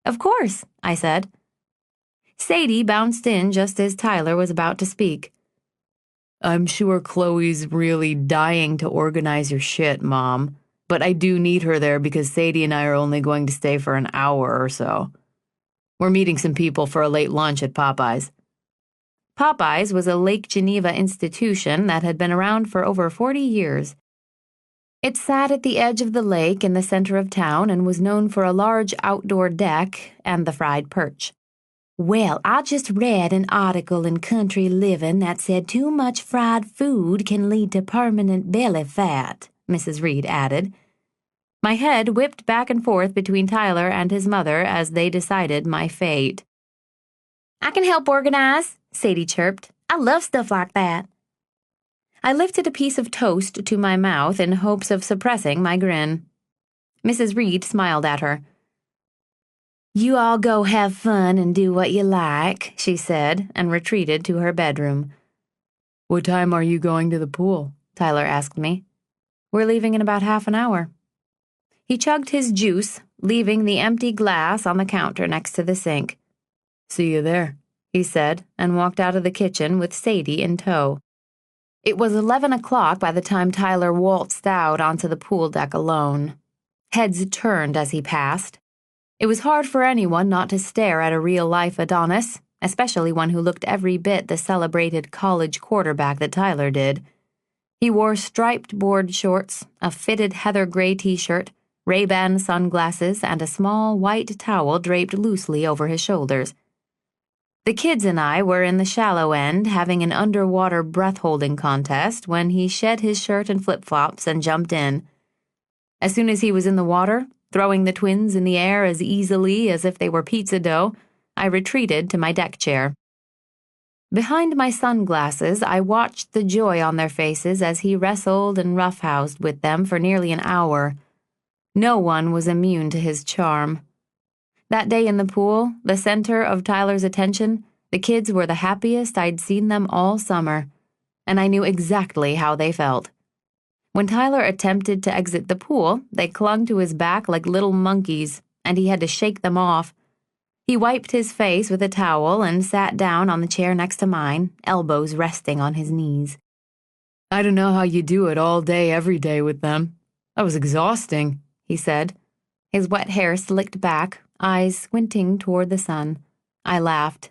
"Of course," I said. Sadie bounced in just as Tyler was about to speak. "I'm sure Chloe's really dying to organize your shit, Mom, but I do need her there because Sadie and I are only going to stay for an hour or so. We're meeting some people for a late lunch at Popeye's." Popeye's was a Lake Geneva institution that had been around for over 40 years. It sat at the edge of the lake in the center of town and was known for a large outdoor deck and the fried perch. "Well, I just read an article in Country Living that said too much fried food can lead to permanent belly fat," Mrs. Reed added. My head whipped back and forth between Tyler and his mother as they decided my fate. "I can help organize," Sadie chirped. "I love stuff like that." I lifted a piece of toast to my mouth in hopes of suppressing my grin. Mrs. Reed smiled at her. "You all go have fun and do what you like," she said, and retreated to her bedroom. "What time are you going to the pool?" Tyler asked me. "We're leaving in about half an hour." He chugged his juice, leaving the empty glass on the counter next to the sink. "See you there," he said, and walked out of the kitchen with Sadie in tow. It was 11 o'clock by the time Tyler waltzed out onto the pool deck alone. Heads turned as he passed. It was hard for anyone not to stare at a real-life Adonis, especially one who looked every bit the celebrated college quarterback that Tyler did. He wore striped board shorts, a fitted heather gray t-shirt, Ray-Ban sunglasses, and a small white towel draped loosely over his shoulders. The kids and I were in the shallow end having an underwater breath-holding contest when he shed his shirt and flip-flops and jumped in. As soon as he was in the water, throwing the twins in the air as easily as if they were pizza dough, I retreated to my deck chair. Behind my sunglasses, I watched the joy on their faces as he wrestled and roughhoused with them for nearly an hour. No one was immune to his charm. That day in the pool, the center of Tyler's attention, the kids were the happiest I'd seen them all summer, and I knew exactly how they felt. When Tyler attempted to exit the pool, they clung to his back like little monkeys, and he had to shake them off. He wiped his face with a towel and sat down on the chair next to mine, elbows resting on his knees. "I don't know how you do it all day, every day with them. That was exhausting," he said, his wet hair slicked back, eyes squinting toward the sun. I laughed.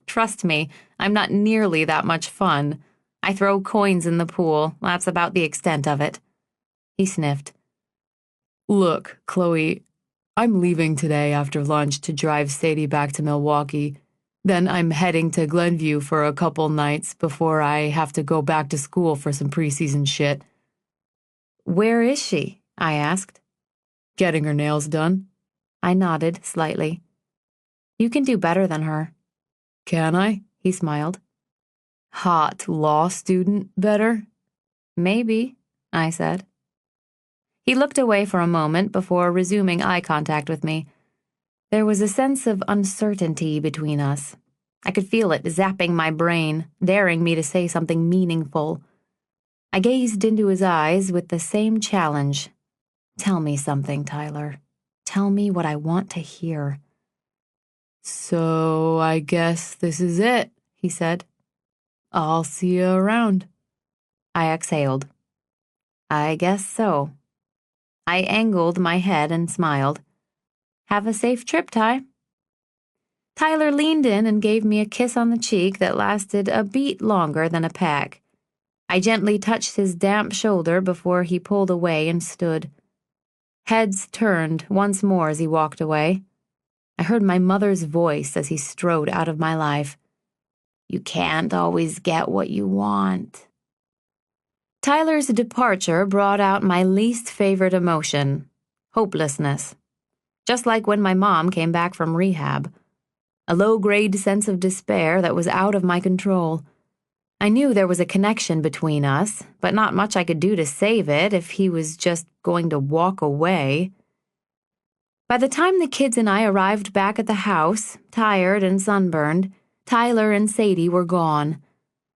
"Trust me, I'm not nearly that much fun. I throw coins in the pool. That's about the extent of it." He sniffed. "Look, Chloe, I'm leaving today after lunch to drive Sadie back to Milwaukee. Then I'm heading to Glenview for a couple nights before I have to go back to school for some preseason shit." "Where is she?" I asked. "Getting her nails done." I nodded slightly. "You can do better than her." "Can I?" he smiled. "Hot law student better?" "Maybe," I said. He looked away for a moment before resuming eye contact with me. There was a sense of uncertainty between us. I could feel it zapping my brain, daring me to say something meaningful. I gazed into his eyes with the same challenge. "Tell me something, Tyler. Tell me what I want to hear." "So I guess this is it," he said. "I'll see you around." I exhaled. "I guess so." I angled my head and smiled. "Have a safe trip, Ty." Tyler leaned in and gave me a kiss on the cheek that lasted a beat longer than a peck. I gently touched his damp shoulder before he pulled away and stood. Heads turned once more as he walked away. I heard my mother's voice as he strode out of my life. "You can't always get what you want." Tyler's departure brought out my least favorite emotion, hopelessness. Just like when my mom came back from rehab. A low-grade sense of despair that was out of my control. I knew there was a connection between us, but not much I could do to save it if he was just going to walk away. By the time the kids and I arrived back at the house, tired and sunburned, Tyler and Sadie were gone.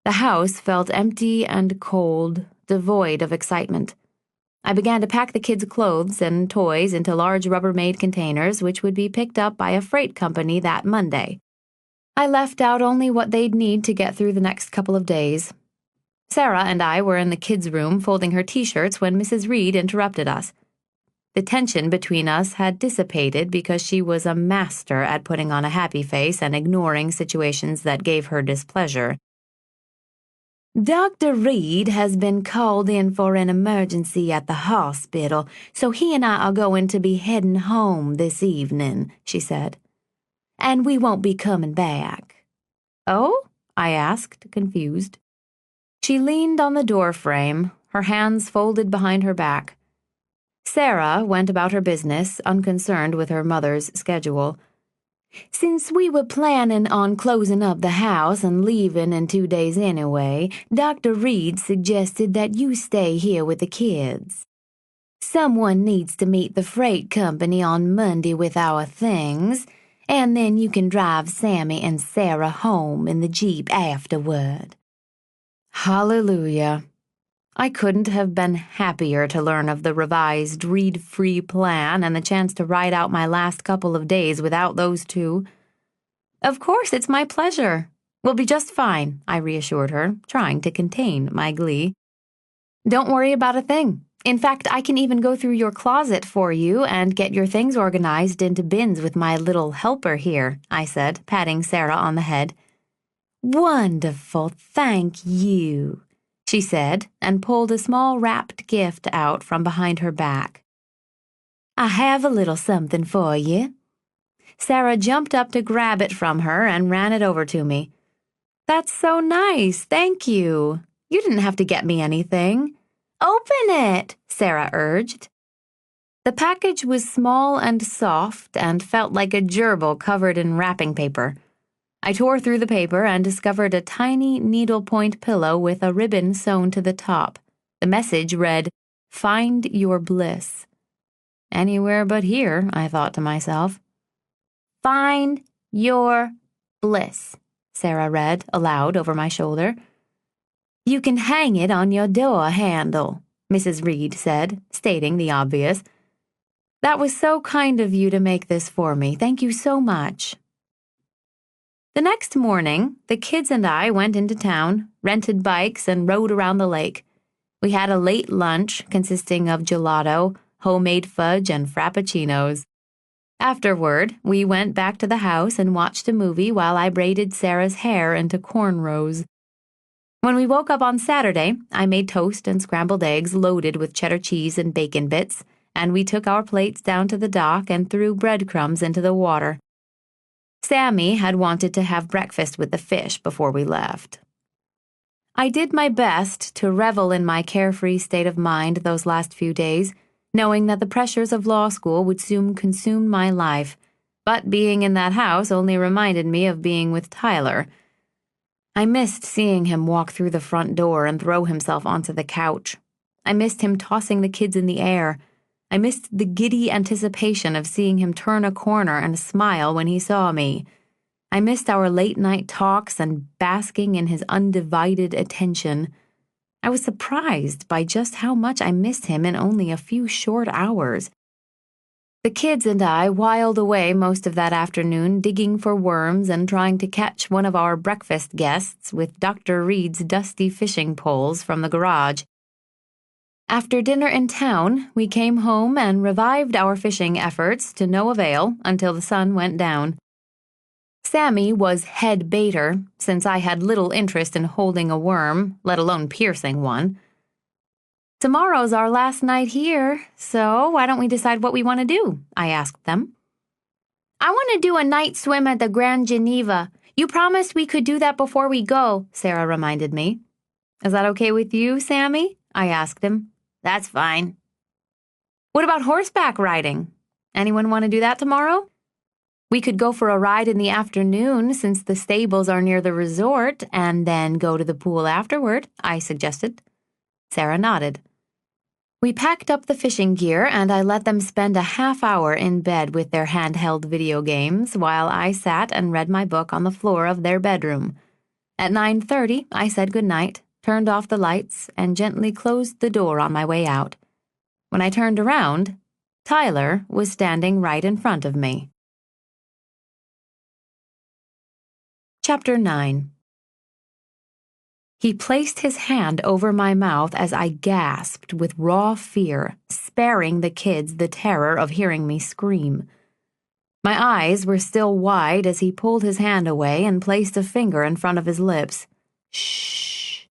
The house felt empty and cold, devoid of excitement. I began to pack the kids' clothes and toys into large Rubbermaid containers, which would be picked up by a freight company that Monday. I left out only what they'd need to get through the next couple of days. Sarah and I were in the kids' room folding her t-shirts when Mrs. Reed interrupted us. The tension between us had dissipated because she was a master at putting on a happy face and ignoring situations that gave her displeasure. "Dr. Reed has been called in for an emergency at the hospital, so he and I are going to be heading home this evening," she said. "And we won't be coming back." "Oh?" I asked, confused. She leaned on the doorframe, her hands folded behind her back. Sarah went about her business, unconcerned with her mother's schedule. "Since we were planning on closing up the house and leaving in 2 days anyway, Dr. Reed suggested that you stay here with the kids. Someone needs to meet the freight company on Monday with our things, and then you can drive Sammy and Sarah home in the Jeep afterward." Hallelujah. I couldn't have been happier to learn of the revised read-free plan and the chance to ride out my last couple of days without those two. Of course, it's my pleasure. We'll be just fine, I reassured her, trying to contain my glee. Don't worry about a thing. In fact, I can even go through your closet for you and get your things organized into bins with my little helper here, I said, patting Sarah on the head. Wonderful, thank you, she said, and pulled a small wrapped gift out from behind her back. I have a little something for you. Sarah jumped up to grab it from her and ran it over to me. That's so nice, thank you. You didn't have to get me anything. Open it, Sarah urged. The package was small and soft and felt like a gerbil covered in wrapping paper. I tore through the paper and discovered a tiny needlepoint pillow with a ribbon sewn to the top. The message read, "Find your bliss." Anywhere but here, I thought to myself. Find your bliss, Sarah read aloud over my shoulder. You can hang it on your door handle, Mrs. Reed said, stating the obvious. That was so kind of you to make this for me. Thank you so much. The next morning, the kids and I went into town, rented bikes, and rode around the lake. We had a late lunch consisting of gelato, homemade fudge, and frappuccinos. Afterward, we went back to the house and watched a movie while I braided Sarah's hair into cornrows. When we woke up on Saturday, I made toast and scrambled eggs loaded with cheddar cheese and bacon bits, and we took our plates down to the dock and threw breadcrumbs into the water. Sammy had wanted to have breakfast with the fish before we left. I did my best to revel in my carefree state of mind those last few days, knowing that the pressures of law school would soon consume my life, but being in that house only reminded me of being with Tyler. I missed seeing him walk through the front door and throw himself onto the couch. I missed him tossing the kids in the air. I missed the giddy anticipation of seeing him turn a corner and smile when he saw me. I missed our late-night talks and basking in his undivided attention. I was surprised by just how much I missed him in only a few short hours. The kids and I whiled away most of that afternoon digging for worms and trying to catch one of our breakfast guests with Dr. Reed's dusty fishing poles from the garage. After dinner in town, we came home and revived our fishing efforts to no avail until the sun went down. Sammy was head baiter, since I had little interest in holding a worm, let alone piercing one. Tomorrow's our last night here, so why don't we decide what we want to do? I asked them. I want to do a night swim at the Grand Geneva. You promised we could do that before we go, Sarah reminded me. Is that okay with you, Sammy? I asked him. That's fine. What about horseback riding? Anyone want to do that tomorrow? We could go for a ride in the afternoon since the stables are near the resort and then go to the pool afterward, I suggested. Sarah nodded. We packed up the fishing gear and I let them spend a half hour in bed with their handheld video games while I sat and read my book on the floor of their bedroom. At 9:30, I said goodnight, turned off the lights, and gently closed the door on my way out. When I turned around, Tyler was standing right in front of me. Chapter 9. He placed his hand over my mouth as I gasped with raw fear, sparing the kids the terror of hearing me scream. My eyes were still wide as he pulled his hand away and placed a finger in front of his lips. Shh.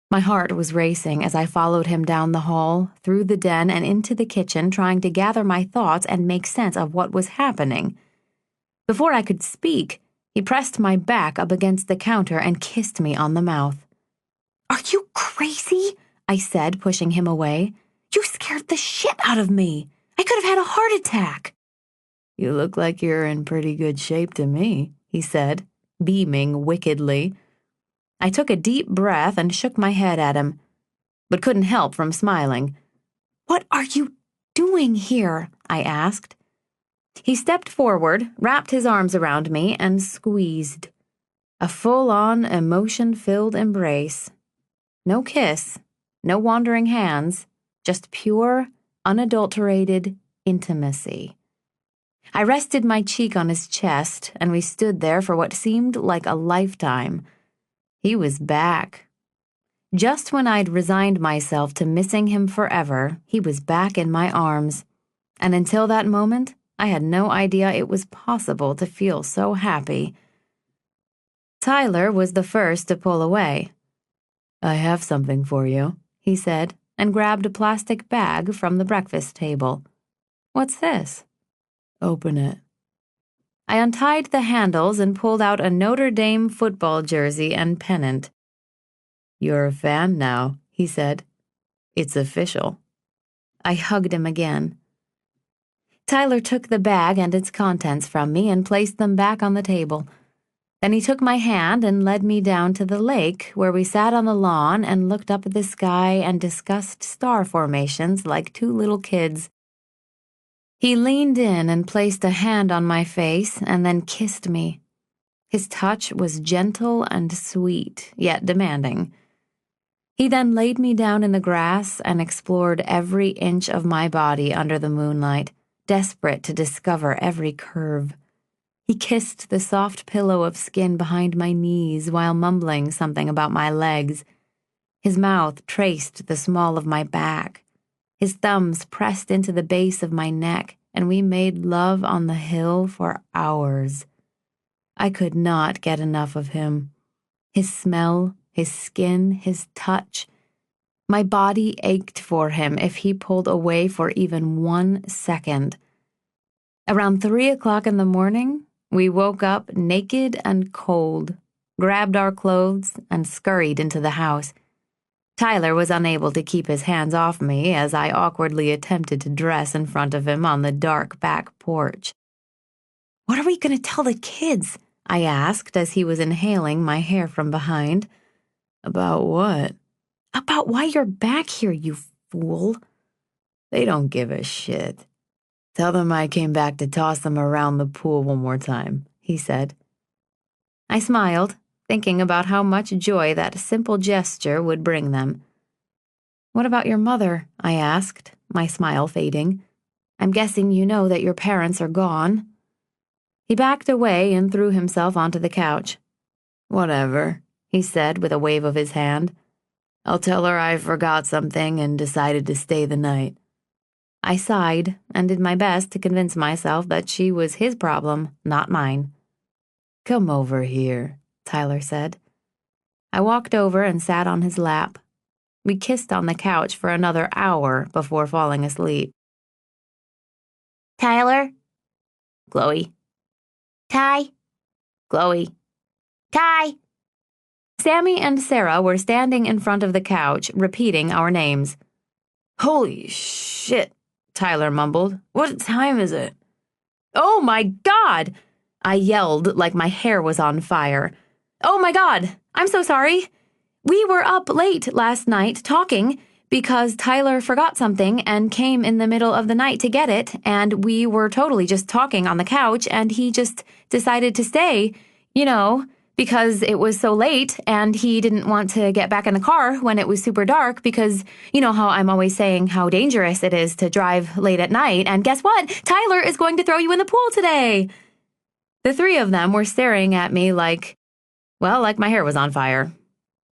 My heart was racing as I followed him down the hall, through the den and into the kitchen, trying to gather my thoughts and make sense of what was happening. Before I could speak, he pressed my back up against the counter and kissed me on the mouth. Are you crazy? I said, pushing him away. You scared the shit out of me. I could have had a heart attack. You look like you're in pretty good shape to me, he said, beaming wickedly. I took a deep breath and shook my head at him, but couldn't help from smiling. What are you doing here? I asked. He stepped forward, wrapped his arms around me, and squeezed. A full-on, emotion-filled embrace. No kiss, no wandering hands, just pure, unadulterated intimacy. I rested my cheek on his chest, and we stood there for what seemed like a lifetime. He was back. Just when I'd resigned myself to missing him forever, he was back in my arms. And until that moment, I had no idea it was possible to feel so happy. Tyler was the first to pull away. "I have something for you," he said, and grabbed a plastic bag from the breakfast table. "What's this?" "Open it." I untied the handles and pulled out a Notre Dame football jersey and pennant. "You're a fan now," he said. "It's official." I hugged him again. Tyler took the bag and its contents from me and placed them back on the table. Then he took my hand and led me down to the lake, where we sat on the lawn and looked up at the sky and discussed star formations like two little kids. He leaned in and placed a hand on my face and then kissed me. His touch was gentle and sweet, yet demanding. He then laid me down in the grass and explored every inch of my body under the moonlight, desperate to discover every curve. He kissed the soft pillow of skin behind my knees while mumbling something about my legs. His mouth traced the small of my back. His thumbs pressed into the base of my neck, and we made love on the hill for hours. I could not get enough of him. His smell, his skin, his touch. My body ached for him if he pulled away for even 1 second. Around 3 o'clock in the morning, we woke up naked and cold, grabbed our clothes, and scurried into the house. Tyler was unable to keep his hands off me as I awkwardly attempted to dress in front of him on the dark back porch. "What are we going to tell the kids?" I asked as he was inhaling my hair from behind. "About what?" "About why you're back here, you fool." "They don't give a shit. Tell them I came back to toss them around the pool one more time," he said. I smiled, thinking about how much joy that simple gesture would bring them. "What about your mother?" I asked, my smile fading. "I'm guessing you know that your parents are gone." He backed away and threw himself onto the couch. "Whatever," he said with a wave of his hand. "I'll tell her I forgot something and decided to stay the night." I sighed and did my best to convince myself that she was his problem, not mine. "Come over here," Tyler said. I walked over and sat on his lap. We kissed on the couch for another hour before falling asleep. "Tyler?" "Chloe." "Ty?" "Chloe." "Ty!" Sammy and Sarah were standing in front of the couch, repeating our names. "Holy shit," Tyler mumbled. "What time is it?" "Oh my God!" I yelled like my hair was on fire. "Oh my God! I'm so sorry. We were up late last night talking because Tyler forgot something and came in the middle of the night to get it, and we were totally just talking on the couch, and he just decided to stay, because it was so late, and he didn't want to get back in the car when it was super dark because you know how I'm always saying how dangerous it is to drive late at night, and guess what? Tyler is going to throw you in the pool today." The three of them were staring at me like my hair was on fire.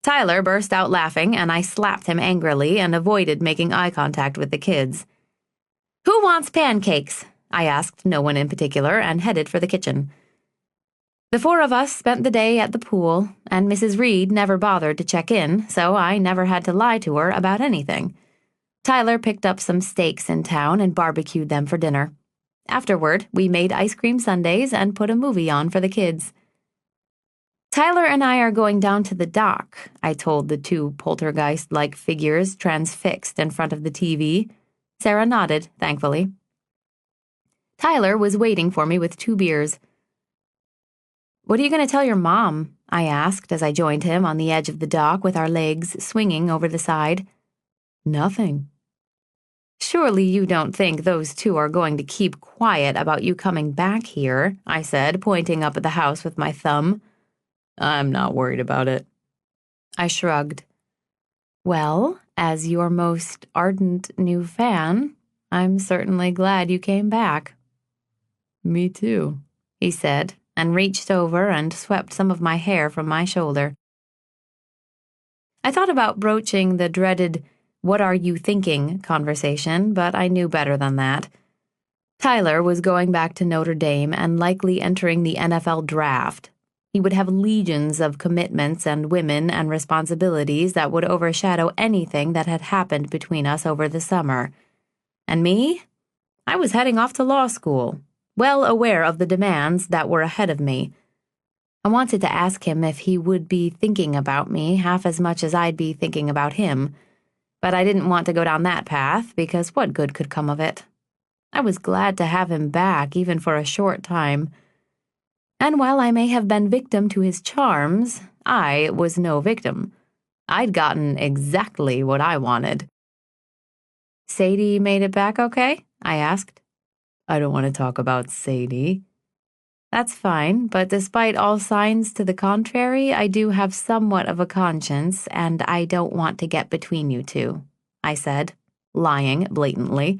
Tyler burst out laughing, and I slapped him angrily and avoided making eye contact with the kids. "Who wants pancakes?" I asked no one in particular and headed for the kitchen. The four of us spent the day at the pool, and Mrs. Reed never bothered to check in, so I never had to lie to her about anything. Tyler picked up some steaks in town and barbecued them for dinner. Afterward, we made ice cream sundaes and put a movie on for the kids. "Tyler and I are going down to the dock," I told the two poltergeist-like figures transfixed in front of the TV. Sarah nodded, thankfully. Tyler was waiting for me with 2 beers. "What are you going to tell your mom?" I asked as I joined him on the edge of the dock with our legs swinging over the side. "Nothing." "Surely you don't think those two are going to keep quiet about you coming back here," I said, pointing up at the house with my thumb. "I'm not worried about it." I shrugged. "Well, As your most ardent new fan, I'm certainly glad you came back." "Me too," he said, and reached over and swept some of my hair from my shoulder. I thought about broaching the dreaded "what are you thinking" conversation, but I knew better than that. Tyler was going back to Notre Dame and likely entering the NFL draft. He would have legions of commitments and women and responsibilities that would overshadow anything that had happened between us over the summer. And me? I was heading off to law school, well aware of the demands that were ahead of me. I wanted to ask him if he would be thinking about me half as much as I'd be thinking about him, but I didn't want to go down that path because what good could come of it? I was glad to have him back, even for a short time. And while I may have been victim to his charms, I was no victim. I'd gotten exactly what I wanted. "Sadie made it back okay?" I asked. "I don't want to talk about Sadie." "That's fine, but despite all signs to the contrary, I do have somewhat of a conscience, and I don't want to get between you two," I said, lying blatantly.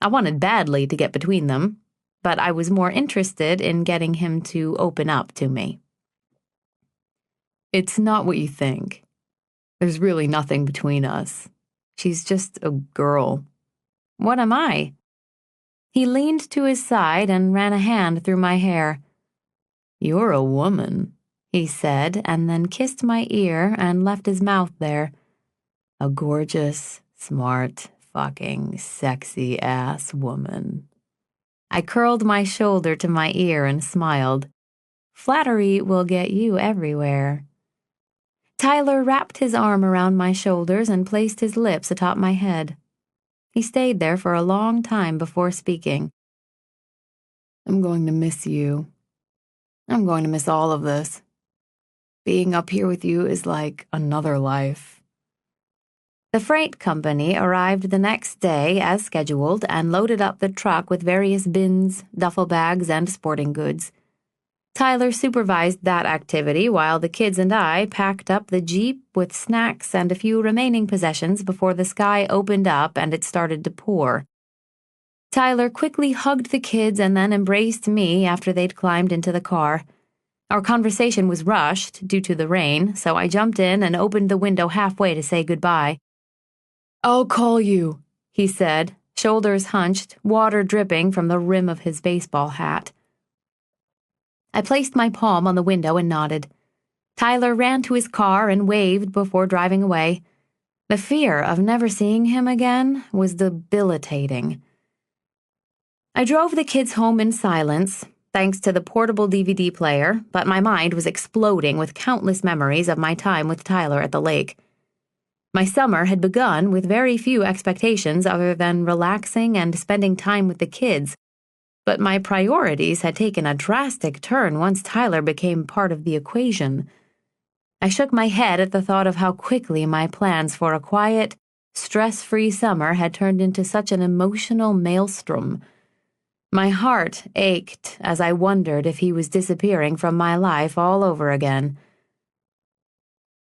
I wanted badly to get between them, but I was more interested in getting him to open up to me. "It's not what you think. There's really nothing between us. She's just a girl." "What am I?" He leaned to his side and ran a hand through my hair. "You're a woman," he said, and then kissed my ear and left his mouth there. "A gorgeous, smart, fucking sexy-ass woman." I curled my shoulder to my ear and smiled. Flattery will get you everywhere. Tyler wrapped his arm around my shoulders and placed his lips atop my head. He stayed there for a long time before speaking. "I'm going to miss you. I'm going to miss all of this. Being up here with you is like another life." The freight company arrived the next day as scheduled and loaded up the truck with various bins, duffel bags, and sporting goods. Tyler supervised that activity while the kids and I packed up the Jeep with snacks and a few remaining possessions before the sky opened up and it started to pour. Tyler quickly hugged the kids and then embraced me after they'd climbed into the car. Our conversation was rushed due to the rain, so I jumped in and opened the window halfway to say goodbye. "I'll call you," he said, shoulders hunched, water dripping from the rim of his baseball hat. I placed my palm on the window and nodded. Tyler ran to his car and waved before driving away. The fear of never seeing him again was debilitating. I drove the kids home in silence, thanks to the portable DVD player, but my mind was exploding with countless memories of my time with Tyler at the lake. My summer had begun with very few expectations other than relaxing and spending time with the kids, but my priorities had taken a drastic turn once Tyler became part of the equation. I shook my head at the thought of how quickly my plans for a quiet, stress-free summer had turned into such an emotional maelstrom. My heart ached as I wondered if he was disappearing from my life all over again.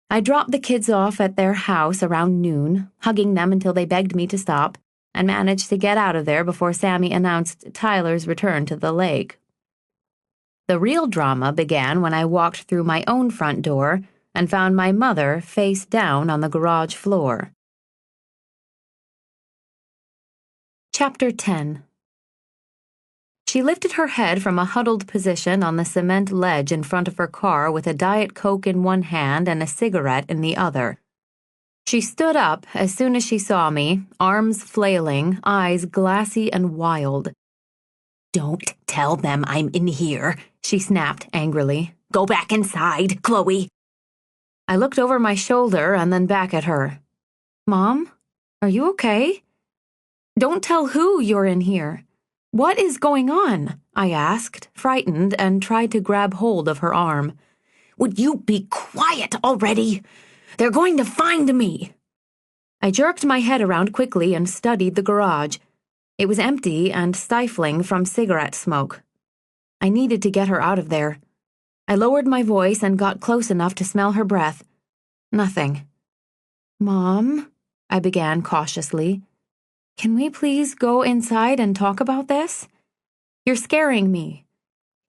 I dropped the kids off at their house around noon, hugging them until they begged me to stop, and managed to get out of there before Sammy announced Tyler's return to the lake. The real drama began when I walked through my own front door and found my mother face down on the garage floor. Chapter 10. She lifted her head from a huddled position on the cement ledge in front of her car with a Diet Coke in one hand and a cigarette in the other. She stood up as soon as she saw me, arms flailing, eyes glassy and wild. "Don't tell them I'm in here," she snapped angrily. "Go back inside, Chloe." I looked over my shoulder and then back at her. "Mom, are you okay? Don't tell who you're in here. What is going on?" I asked, frightened, and tried to grab hold of her arm. "Would you be quiet already? They're going to find me." I jerked my head around quickly and studied the garage. It was empty and stifling from cigarette smoke. I needed to get her out of there. I lowered my voice and got close enough to smell her breath. Nothing. "Mom?" I began cautiously. Can we please go inside and talk about this? You're scaring me.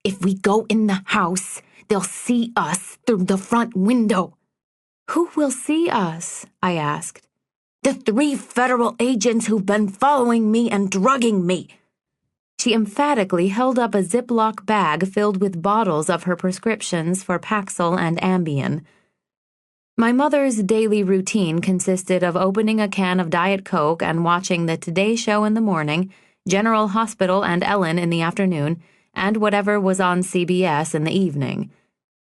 If we go in the house, they'll see us through the front window. Who will see us? I asked. The 3 federal agents who've been following me and drugging me. She emphatically held up a Ziploc bag filled with bottles of her prescriptions for Paxil and Ambien. My mother's daily routine consisted of opening a can of Diet Coke and watching the Today Show in the morning, General Hospital and Ellen in the afternoon, and whatever was on CBS in the evening.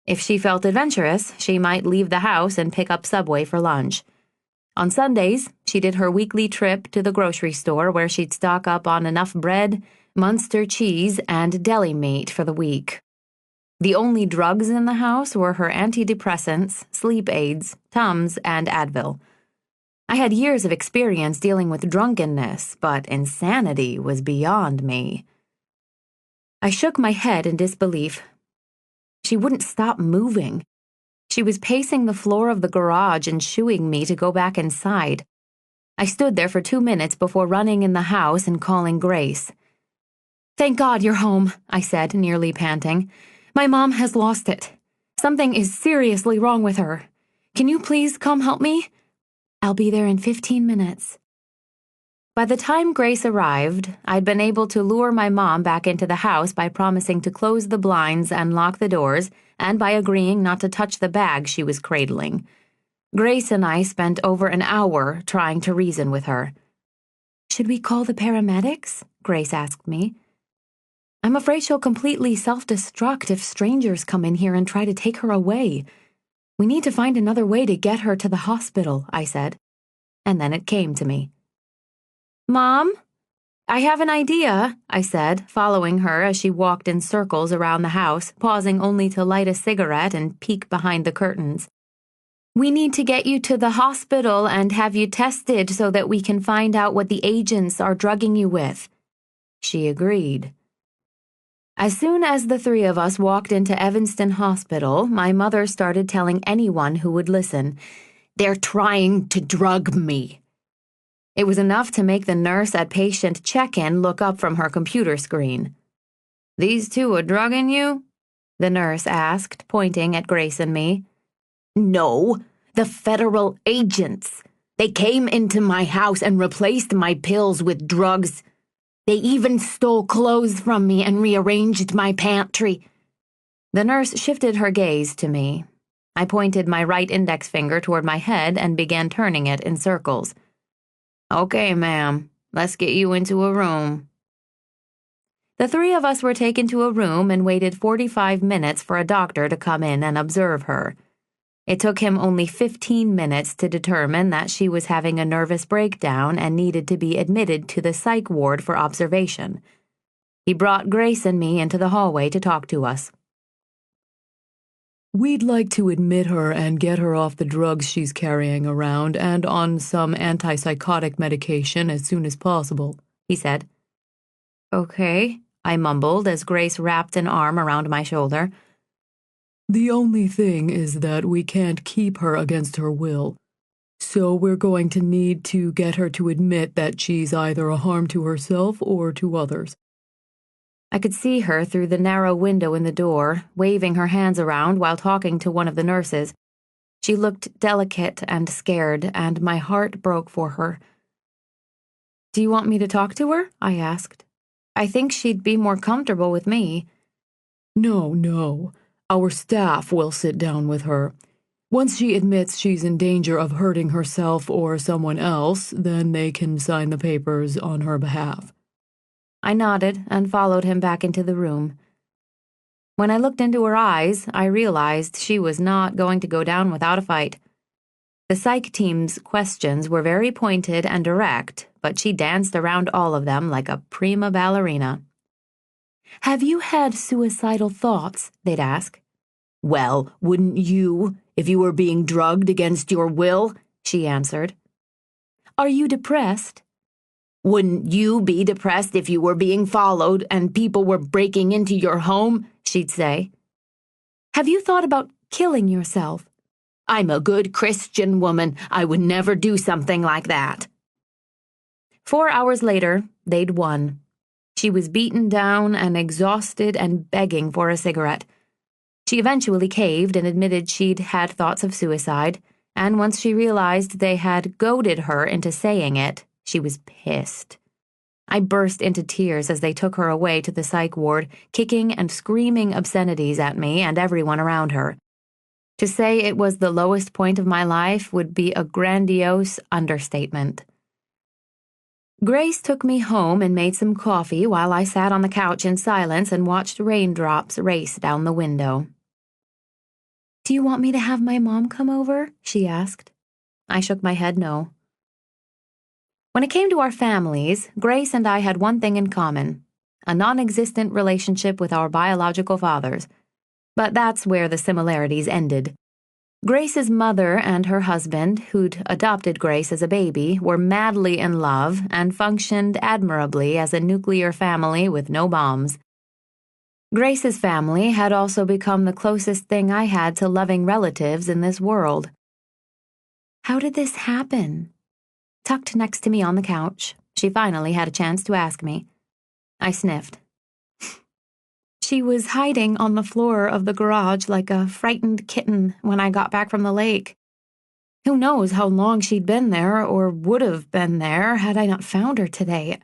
If she felt adventurous, she might leave the house and pick up Subway for lunch. On Sundays, she did her weekly trip to the grocery store where she'd stock up on enough bread, Munster cheese, and deli meat for the week. The only drugs in the house were her antidepressants, sleep aids, Tums, and Advil. I had years of experience dealing with drunkenness, but insanity was beyond me. I shook my head in disbelief. She wouldn't stop moving. She was pacing the floor of the garage and shooing me to go back inside. I stood there for 2 minutes before running in the house and calling Grace. "Thank God you're home," I said, nearly panting. "My mom has lost it. Something is seriously wrong with her. Can you please come help me? I'll be there in 15 minutes. By the time Grace arrived, I'd been able to lure my mom back into the house by promising to close the blinds and lock the doors, and by agreeing not to touch the bag she was cradling. Grace and I spent over an hour trying to reason with her. "Should we call the paramedics?" Grace asked me. "I'm afraid she'll completely self-destruct if strangers come in here and try to take her away. We need to find another way to get her to the hospital," I said. And then it came to me. "Mom, I have an idea," I said, following her as she walked in circles around the house, pausing only to light a cigarette and peek behind the curtains. "We need to get you to the hospital and have you tested so that we can find out what the agents are drugging you with." She agreed. As soon as the 3 of us walked into Evanston Hospital, my mother started telling anyone who would listen. "They're trying to drug me." It was enough to make the nurse at patient check-in look up from her computer screen. "These 2 are drugging you?" the nurse asked, pointing at Grace and me. "No, the federal agents. They came into my house and replaced my pills with drugs. They even stole clothes from me and rearranged my pantry." The nurse shifted her gaze to me. I pointed my right index finger toward my head and began turning it in circles. "Okay, ma'am, let's get you into a room." The 3 of us were taken to a room and waited 45 minutes for a doctor to come in and observe her. It took him only 15 minutes to determine that she was having a nervous breakdown and needed to be admitted to the psych ward for observation. He brought Grace and me into the hallway to talk to us. "We'd like to admit her and get her off the drugs she's carrying around and on some antipsychotic medication as soon as possible," he said. "Okay," I mumbled as Grace wrapped an arm around my shoulder. "The only thing is that we can't keep her against her will. So we're going to need to get her to admit that she's either a harm to herself or to others." I could see her through the narrow window in the door, waving her hands around while talking to one of the nurses. She looked delicate and scared, and my heart broke for her. "Do you want me to talk to her?" I asked. "I think she'd be more comfortable with me." No. Our staff will sit down with her. Once she admits she's in danger of hurting herself or someone else, then they can sign the papers on her behalf." I nodded and followed him back into the room. When I looked into her eyes, I realized she was not going to go down without a fight. The psych team's questions were very pointed and direct, but she danced around all of them like a prima ballerina. "Have you had suicidal thoughts?" they'd ask. "Well, wouldn't you, if you were being drugged against your will?" she answered. "Are you depressed?" "Wouldn't you be depressed if you were being followed and people were breaking into your home?" she'd say. "Have you thought about killing yourself?" I'm a good Christian woman. I would never do something like that." 4 hours later, they'd won. She was beaten down and exhausted and begging for a cigarette. She eventually caved and admitted she'd had thoughts of suicide, and once she realized they had goaded her into saying it, she was pissed. I burst into tears as they took her away to the psych ward, kicking and screaming obscenities at me and everyone around her. To say it was the lowest point of my life would be a grandiose understatement. Grace took me home and made some coffee while I sat on the couch in silence and watched raindrops race down the window. "Do you want me to have my mom come over?" she asked. I shook my head no. When it came to our families, Grace and I had one thing in common: a non-existent relationship with our biological fathers. But that's where the similarities ended. Grace's mother and her husband, who'd adopted Grace as a baby, were madly in love and functioned admirably as a nuclear family with no bombs. Grace's family had also become the closest thing I had to loving relatives in this world. "How did this happen?" Tucked next to me on the couch, she finally had a chance to ask me. I sniffed. "She was hiding on the floor of the garage like a frightened kitten when I got back from the lake. Who knows how long she'd been there or would have been there had I not found her today.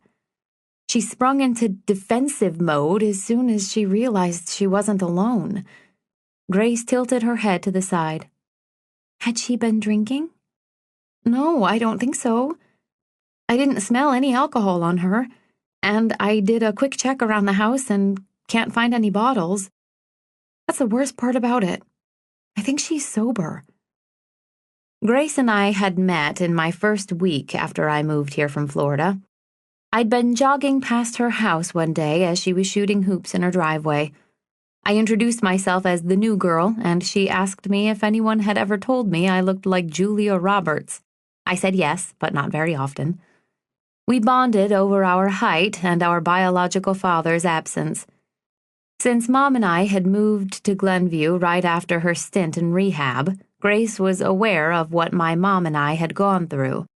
She sprung into defensive mode as soon as she realized she wasn't alone." Grace tilted her head to the side. "Had she been drinking?" "No, I don't think so. I didn't smell any alcohol on her, and I did a quick check around the house and can't find any bottles. That's the worst part about it. I think she's sober." Grace and I had met in my first week after I moved here from Florida. I'd been jogging past her house one day as she was shooting hoops in her driveway. I introduced myself as the new girl, and she asked me if anyone had ever told me I looked like Julia Roberts. I said yes, but not very often. We bonded over our height and our biological father's absence. Since Mom and I had moved to Glenview right after her stint in rehab, Grace was aware of what my mom and I had gone through.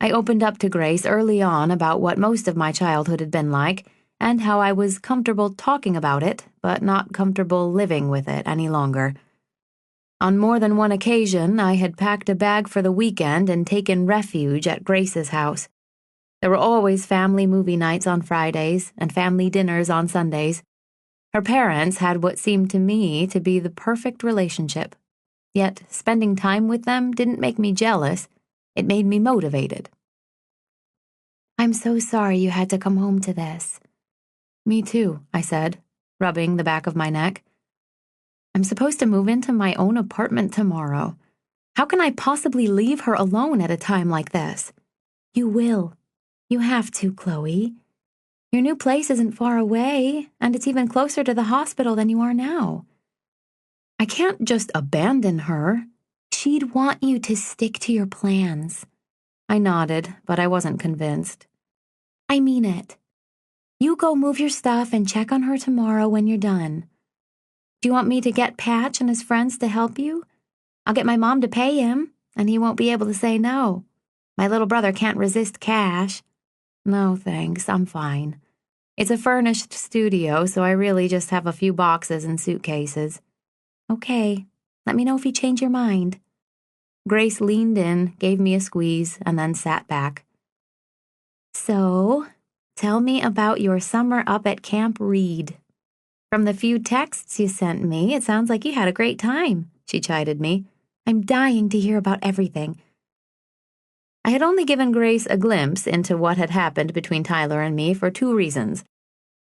I opened up to Grace early on about what most of my childhood had been like, and how I was comfortable talking about it, but not comfortable living with it any longer. On more than one occasion, I had packed a bag for the weekend and taken refuge at Grace's house. There were always family movie nights on Fridays and family dinners on Sundays. Her parents had what seemed to me to be the perfect relationship. Yet spending time with them didn't make me jealous. It made me motivated. "I'm so sorry you had to come home to this." "Me too," I said, rubbing the back of my neck. "I'm supposed to move into my own apartment tomorrow. How can I possibly leave her alone at a time like this?" "You will. You have to, Chloe. Your new place isn't far away, and it's even closer to the hospital than you are now. I can't just abandon her. She'd want you to stick to your plans." I nodded, but I wasn't convinced. "I mean it. You go move your stuff and check on her tomorrow when you're done. Do you want me to get Patch and his friends to help you? I'll get my mom to pay him, and he won't be able to say no. My little brother can't resist cash." "No, thanks, I'm fine. It's a furnished studio, so I really just have a few boxes and suitcases." "Okay, let me know if you change your mind." Grace leaned in, gave me a squeeze, and then sat back. "So, tell me about your summer up at Camp Reed. From the few texts you sent me, it sounds like you had a great time," she chided me. "I'm dying to hear about everything." I had only given Grace a glimpse into what had happened between Tyler and me for 2 reasons.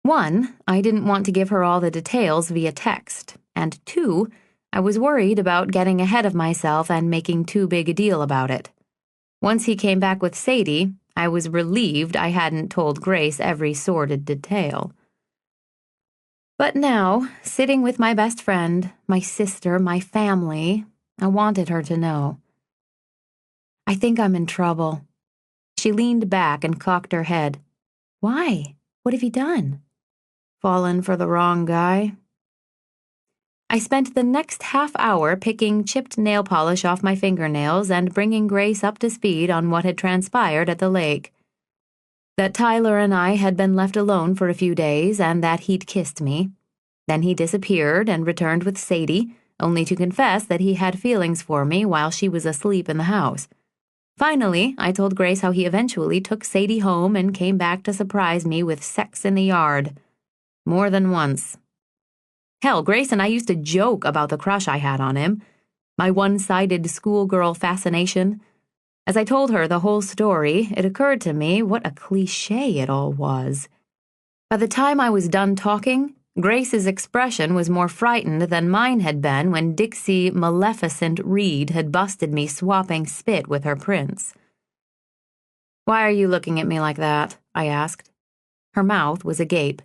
1, I didn't want to give her all the details via text, and 2, I was worried about getting ahead of myself and making too big a deal about it. Once he came back with Sadie, I was relieved I hadn't told Grace every sordid detail. But now, sitting with my best friend, my sister, my family, I wanted her to know. "I think I'm in trouble." She leaned back and cocked her head. "Why? What have you done?" "Fallen for the wrong guy." I spent the next half hour picking chipped nail polish off my fingernails and bringing Grace up to speed on what had transpired at the lake. That Tyler and I had been left alone for a few days and that he'd kissed me. Then he disappeared and returned with Sadie, only to confess that he had feelings for me while she was asleep in the house. Finally, I told Grace how he eventually took Sadie home and came back to surprise me with sex in the yard. More than once. Hell, Grace and I used to joke about the crush I had on him, my one-sided schoolgirl fascination. As I told her the whole story, it occurred to me what a cliché it all was. By the time I was done talking, Grace's expression was more frightened than mine had been when Dixie Maleficent Reed had busted me swapping spit with her prince. "Why are you looking at me like that?" I asked. Her mouth was agape.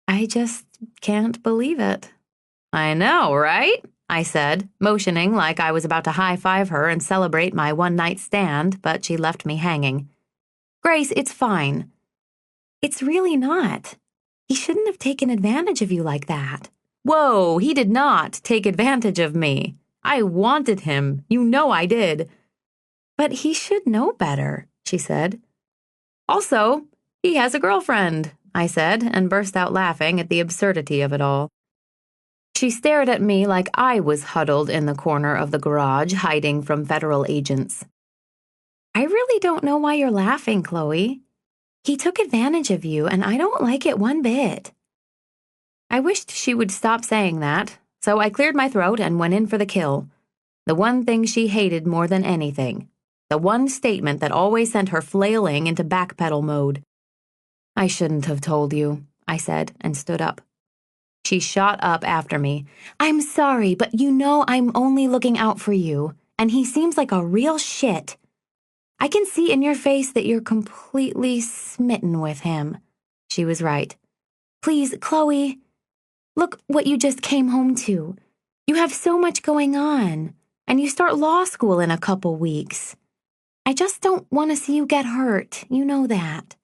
"I just can't believe it." "I know, right?" I said, motioning like I was about to high-five her and celebrate my one-night stand, but she left me hanging. "Grace, it's fine." "It's really not. He shouldn't have taken advantage of you like that." "Whoa, he did not take advantage of me. I wanted him. You know I did." "But he should know better," she said. "Also, he has a girlfriend," I said, and burst out laughing at the absurdity of it all. She stared at me like I was huddled in the corner of the garage, hiding from federal agents. "I really don't know why you're laughing, Chloe. He took advantage of you, and I don't like it one bit." I wished she would stop saying that, so I cleared my throat and went in for the kill. The one thing she hated more than anything. The one statement that always sent her flailing into backpedal mode. "I shouldn't have told you," I said, and stood up. She shot up after me. "I'm sorry, but you know I'm only looking out for you, and he seems like a real shit. I can see in your face that you're completely smitten with him." She was right. "Please, Chloe, look what you just came home to. You have so much going on, and you start law school in a couple weeks. I just don't want to see you get hurt, you know that,"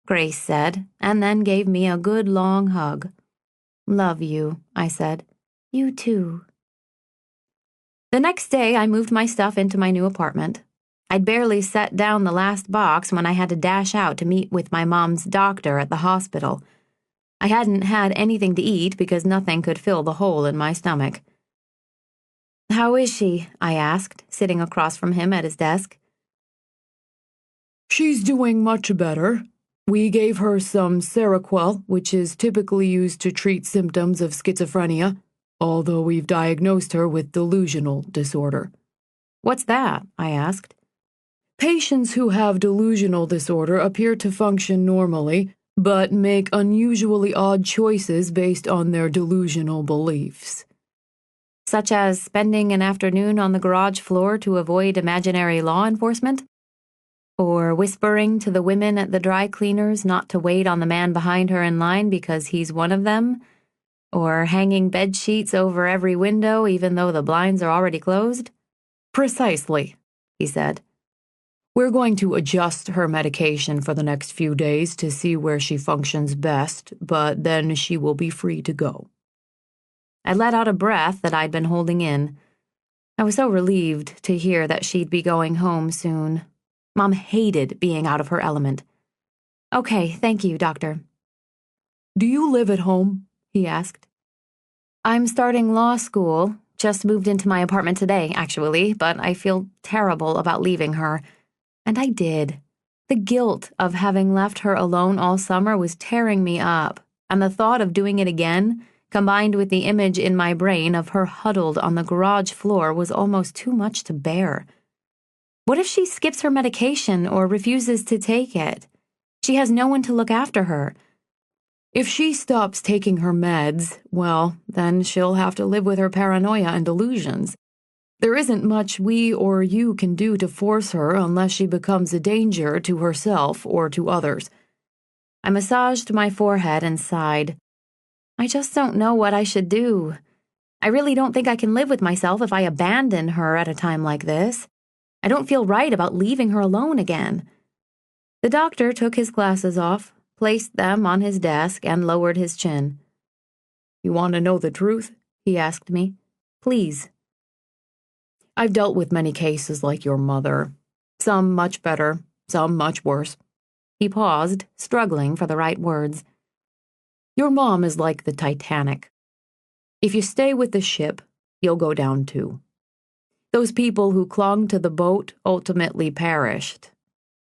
Grace said, and then gave me a good long hug. "Love you," I said. "You too." The next day, I moved my stuff into my new apartment. I'd barely set down the last box when I had to dash out to meet with my mom's doctor at the hospital. I hadn't had anything to eat because nothing could fill the hole in my stomach. "How is she?" I asked, sitting across from him at his desk. "She's doing much better. We gave her some Seroquel, which is typically used to treat symptoms of schizophrenia, although we've diagnosed her with delusional disorder." "What's that?" I asked. "Patients who have delusional disorder appear to function normally, but make unusually odd choices based on their delusional beliefs." "Such as spending an afternoon on the garage floor to avoid imaginary law enforcement? Or whispering to the women at the dry cleaners not to wait on the man behind her in line because he's one of them? Or hanging bed sheets over every window even though the blinds are already closed?" "Precisely," he said. "We're going to adjust her medication for the next few days to see where she functions best, but then she will be free to go." I let out a breath that I'd been holding in. I was so relieved to hear that she'd be going home soon. Mom hated being out of her element. "Okay, thank you, Doctor." "Do you live at home?" he asked. "I'm starting law school. Just moved into my apartment today, actually, but I feel terrible about leaving her. And I did. The guilt of having left her alone all summer was tearing me up, and the thought of doing it again, combined with the image in my brain of her huddled on the garage floor, was almost too much to bear. What if she skips her medication or refuses to take it? She has no one to look after her. If she stops taking her meds, well, then she'll have to live with her paranoia and delusions. There isn't much we or you can do to force her unless she becomes a danger to herself or to others." I massaged my forehead and sighed. I just don't know what I should do. I really don't think I can live with myself if I abandon her at a time like this. I don't feel right about leaving her alone again. The doctor took his glasses off, placed them on his desk, and lowered his chin. "You want to know the truth?" he asked me. Please. I've dealt with many cases like your mother. Some much better, some much worse. He paused, struggling for the right words. Your mom is like the Titanic. If you stay with the ship, you'll go down too. Those people who clung to the boat ultimately perished.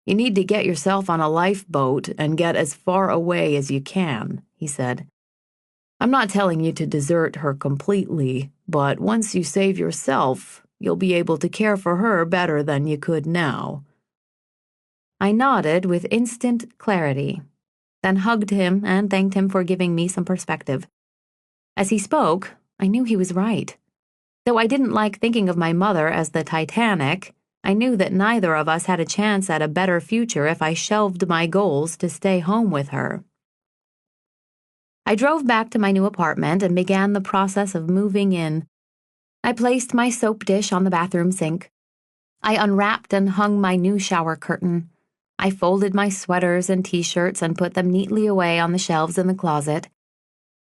You need to get yourself on a lifeboat and get as far away as you can, he said. I'm not telling you to desert her completely, but once you save yourself, you'll be able to care for her better than you could now. I nodded with instant clarity, then hugged him and thanked him for giving me some perspective. As he spoke, I knew he was right. Though I didn't like thinking of my mother as the Titanic, I knew that neither of us had a chance at a better future if I shelved my goals to stay home with her. I drove back to my new apartment and began the process of moving in. I placed my soap dish on the bathroom sink. I unwrapped and hung my new shower curtain. I folded my sweaters and t-shirts and put them neatly away on the shelves in the closet.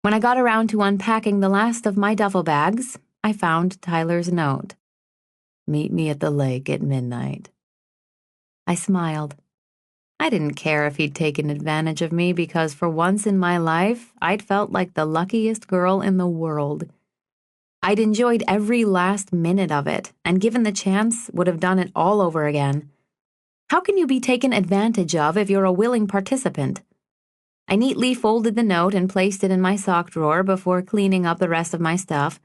When I got around to unpacking the last of my duffel bags, I found Tyler's note. Meet me at the lake at midnight. I smiled. I didn't care if he'd taken advantage of me because for once in my life, I'd felt like the luckiest girl in the world. I'd enjoyed every last minute of it, and given the chance, would have done it all over again. How can you be taken advantage of if you're a willing participant? I neatly folded the note and placed it in my sock drawer before cleaning up the rest of my stuff.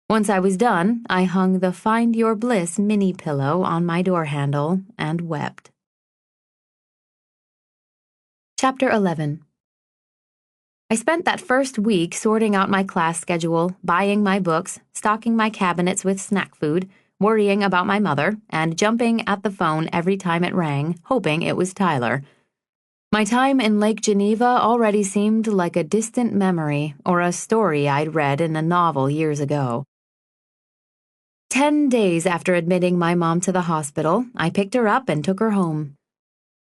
Once I was done, I hung the Find Your Bliss mini pillow on my door handle and wept. Chapter 11. I spent that first week sorting out my class schedule, buying my books, stocking my cabinets with snack food, worrying about my mother, and jumping at the phone every time it rang, hoping it was Tyler. My time in Lake Geneva already seemed like a distant memory or a story I'd read in a novel years ago. 10 days after admitting my mom to the hospital, I picked her up and took her home.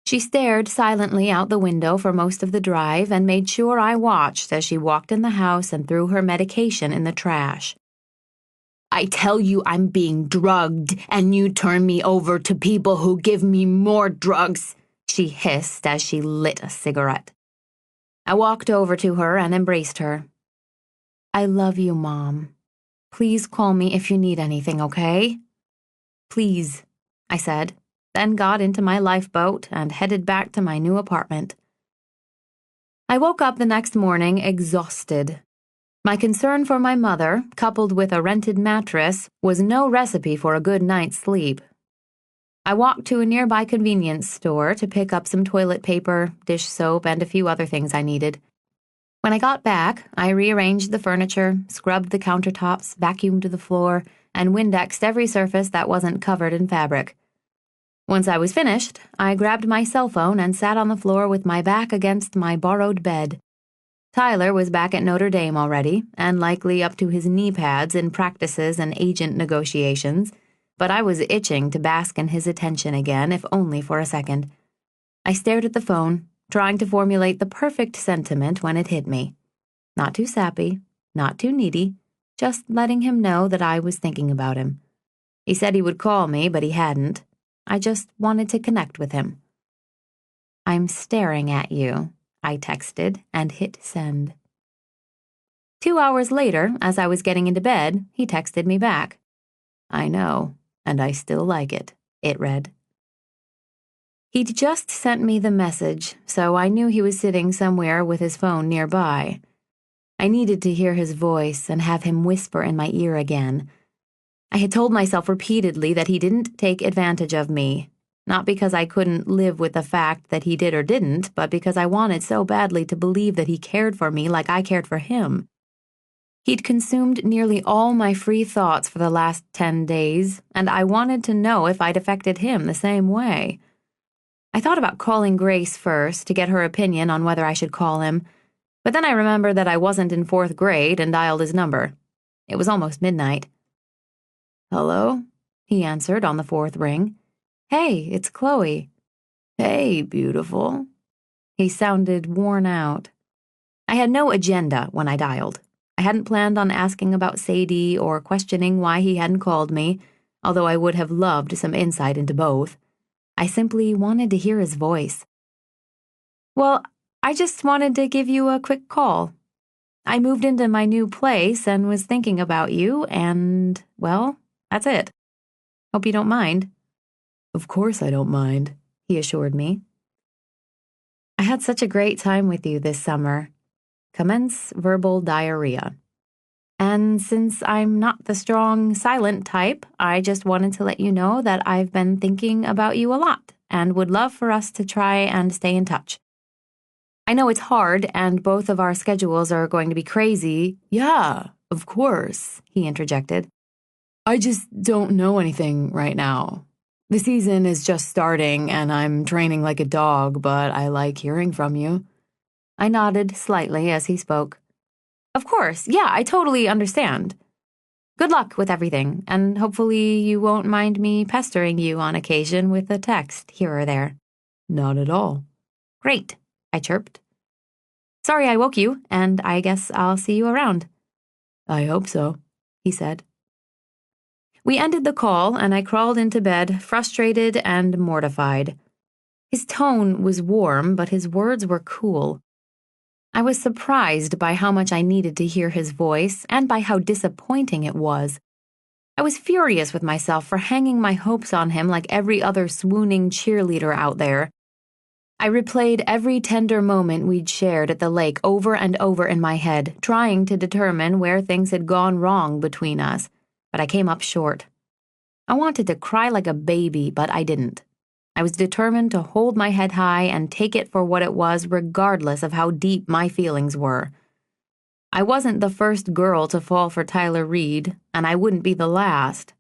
She stared silently out the window for most of the drive and made sure I watched as she walked in the house and threw her medication in the trash. I tell you I'm being drugged, and you turn me over to people who give me more drugs, she hissed as she lit a cigarette. I walked over to her and embraced her. I love you, Mom. Please call me if you need anything, okay? Please, I said, then got into my lifeboat and headed back to my new apartment. I woke up the next morning exhausted. My concern for my mother, coupled with a rented mattress, was no recipe for a good night's sleep. I walked to a nearby convenience store to pick up some toilet paper, dish soap, and a few other things I needed. When I got back, I rearranged the furniture, scrubbed the countertops, vacuumed the floor, and Windexed every surface that wasn't covered in fabric. Once I was finished, I grabbed my cell phone and sat on the floor with my back against my borrowed bed. Tyler was back at Notre Dame already, and likely up to his knee pads in practices and agent negotiations, but I was itching to bask in his attention again, if only for a second. I stared at the phone, trying to formulate the perfect sentiment when it hit me. Not too sappy, not too needy, just letting him know that I was thinking about him. He said he would call me, but he hadn't. I just wanted to connect with him. I'm staring at you, I texted and hit send. 2 hours later, as I was getting into bed, he texted me back. I know, and I still like it, it read. He'd just sent me the message, so I knew he was sitting somewhere with his phone nearby. I needed to hear his voice and have him whisper in my ear again. I had told myself repeatedly that he didn't take advantage of me, not because I couldn't live with the fact that he did or didn't, but because I wanted so badly to believe that he cared for me like I cared for him. He'd consumed nearly all my free thoughts for the last 10 days, and I wanted to know if I'd affected him the same way. I thought about calling Grace first to get her opinion on whether I should call him, but then I remembered that I wasn't in 4th grade and dialed his number. It was almost midnight. Hello? He answered on the 4th ring. Hey, it's Chloe. Hey, beautiful. He sounded worn out. I had no agenda when I dialed. I hadn't planned on asking about Sadie or questioning why he hadn't called me, although I would have loved some insight into both. I simply wanted to hear his voice. Well, I just wanted to give you a quick call. I moved into my new place and was thinking about you, and, well, that's it. Hope you don't mind. Of course I don't mind, he assured me. I had such a great time with you this summer. Commence verbal diarrhea. And since I'm not the strong, silent type, I just wanted to let you know that I've been thinking about you a lot and would love for us to try and stay in touch. I know it's hard and both of our schedules are going to be crazy. Yeah, of course, he interjected. I just don't know anything right now. The season is just starting and I'm training like a dog, but I like hearing from you. I nodded slightly as he spoke. Of course, yeah, I totally understand. Good luck with everything, and hopefully you won't mind me pestering you on occasion with a text here or there. Not at all. Great, I chirped. Sorry I woke you, and I guess I'll see you around. I hope so, he said. We ended the call, and I crawled into bed, frustrated and mortified. His tone was warm, but his words were cool. I was surprised by how much I needed to hear his voice and by how disappointing it was. I was furious with myself for hanging my hopes on him like every other swooning cheerleader out there. I replayed every tender moment we'd shared at the lake over and over in my head, trying to determine where things had gone wrong between us, but I came up short. I wanted to cry like a baby, but I didn't. I was determined to hold my head high and take it for what it was, regardless of how deep my feelings were. I wasn't the first girl to fall for Tyler Reed, and I wouldn't be the last.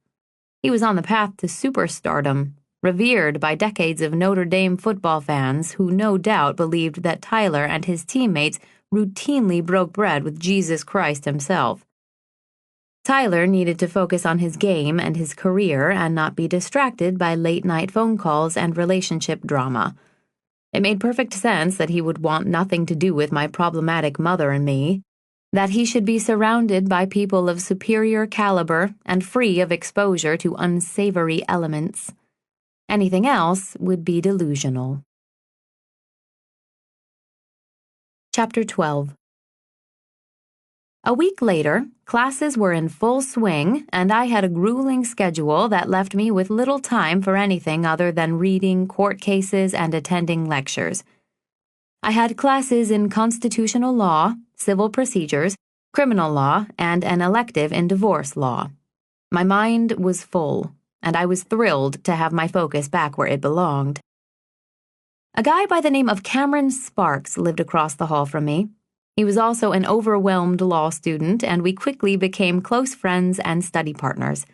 He was on the path to superstardom, revered by decades of Notre Dame football fans who no doubt believed that Tyler and his teammates routinely broke bread with Jesus Christ himself. Tyler needed to focus on his game and his career and not be distracted by late-night phone calls and relationship drama. It made perfect sense that he would want nothing to do with my problematic mother and me, that he should be surrounded by people of superior caliber and free of exposure to unsavory elements. Anything else would be delusional. Chapter 12. A week later, classes were in full swing, and I had a grueling schedule that left me with little time for anything other than reading court cases and attending lectures. I had classes in constitutional law, civil procedures, criminal law, and an elective in divorce law. My mind was full, and I was thrilled to have my focus back where it belonged. A guy by the name of Cameron Sparks lived across the hall from me. He was also an overwhelmed law student, and we quickly became close friends and study partners.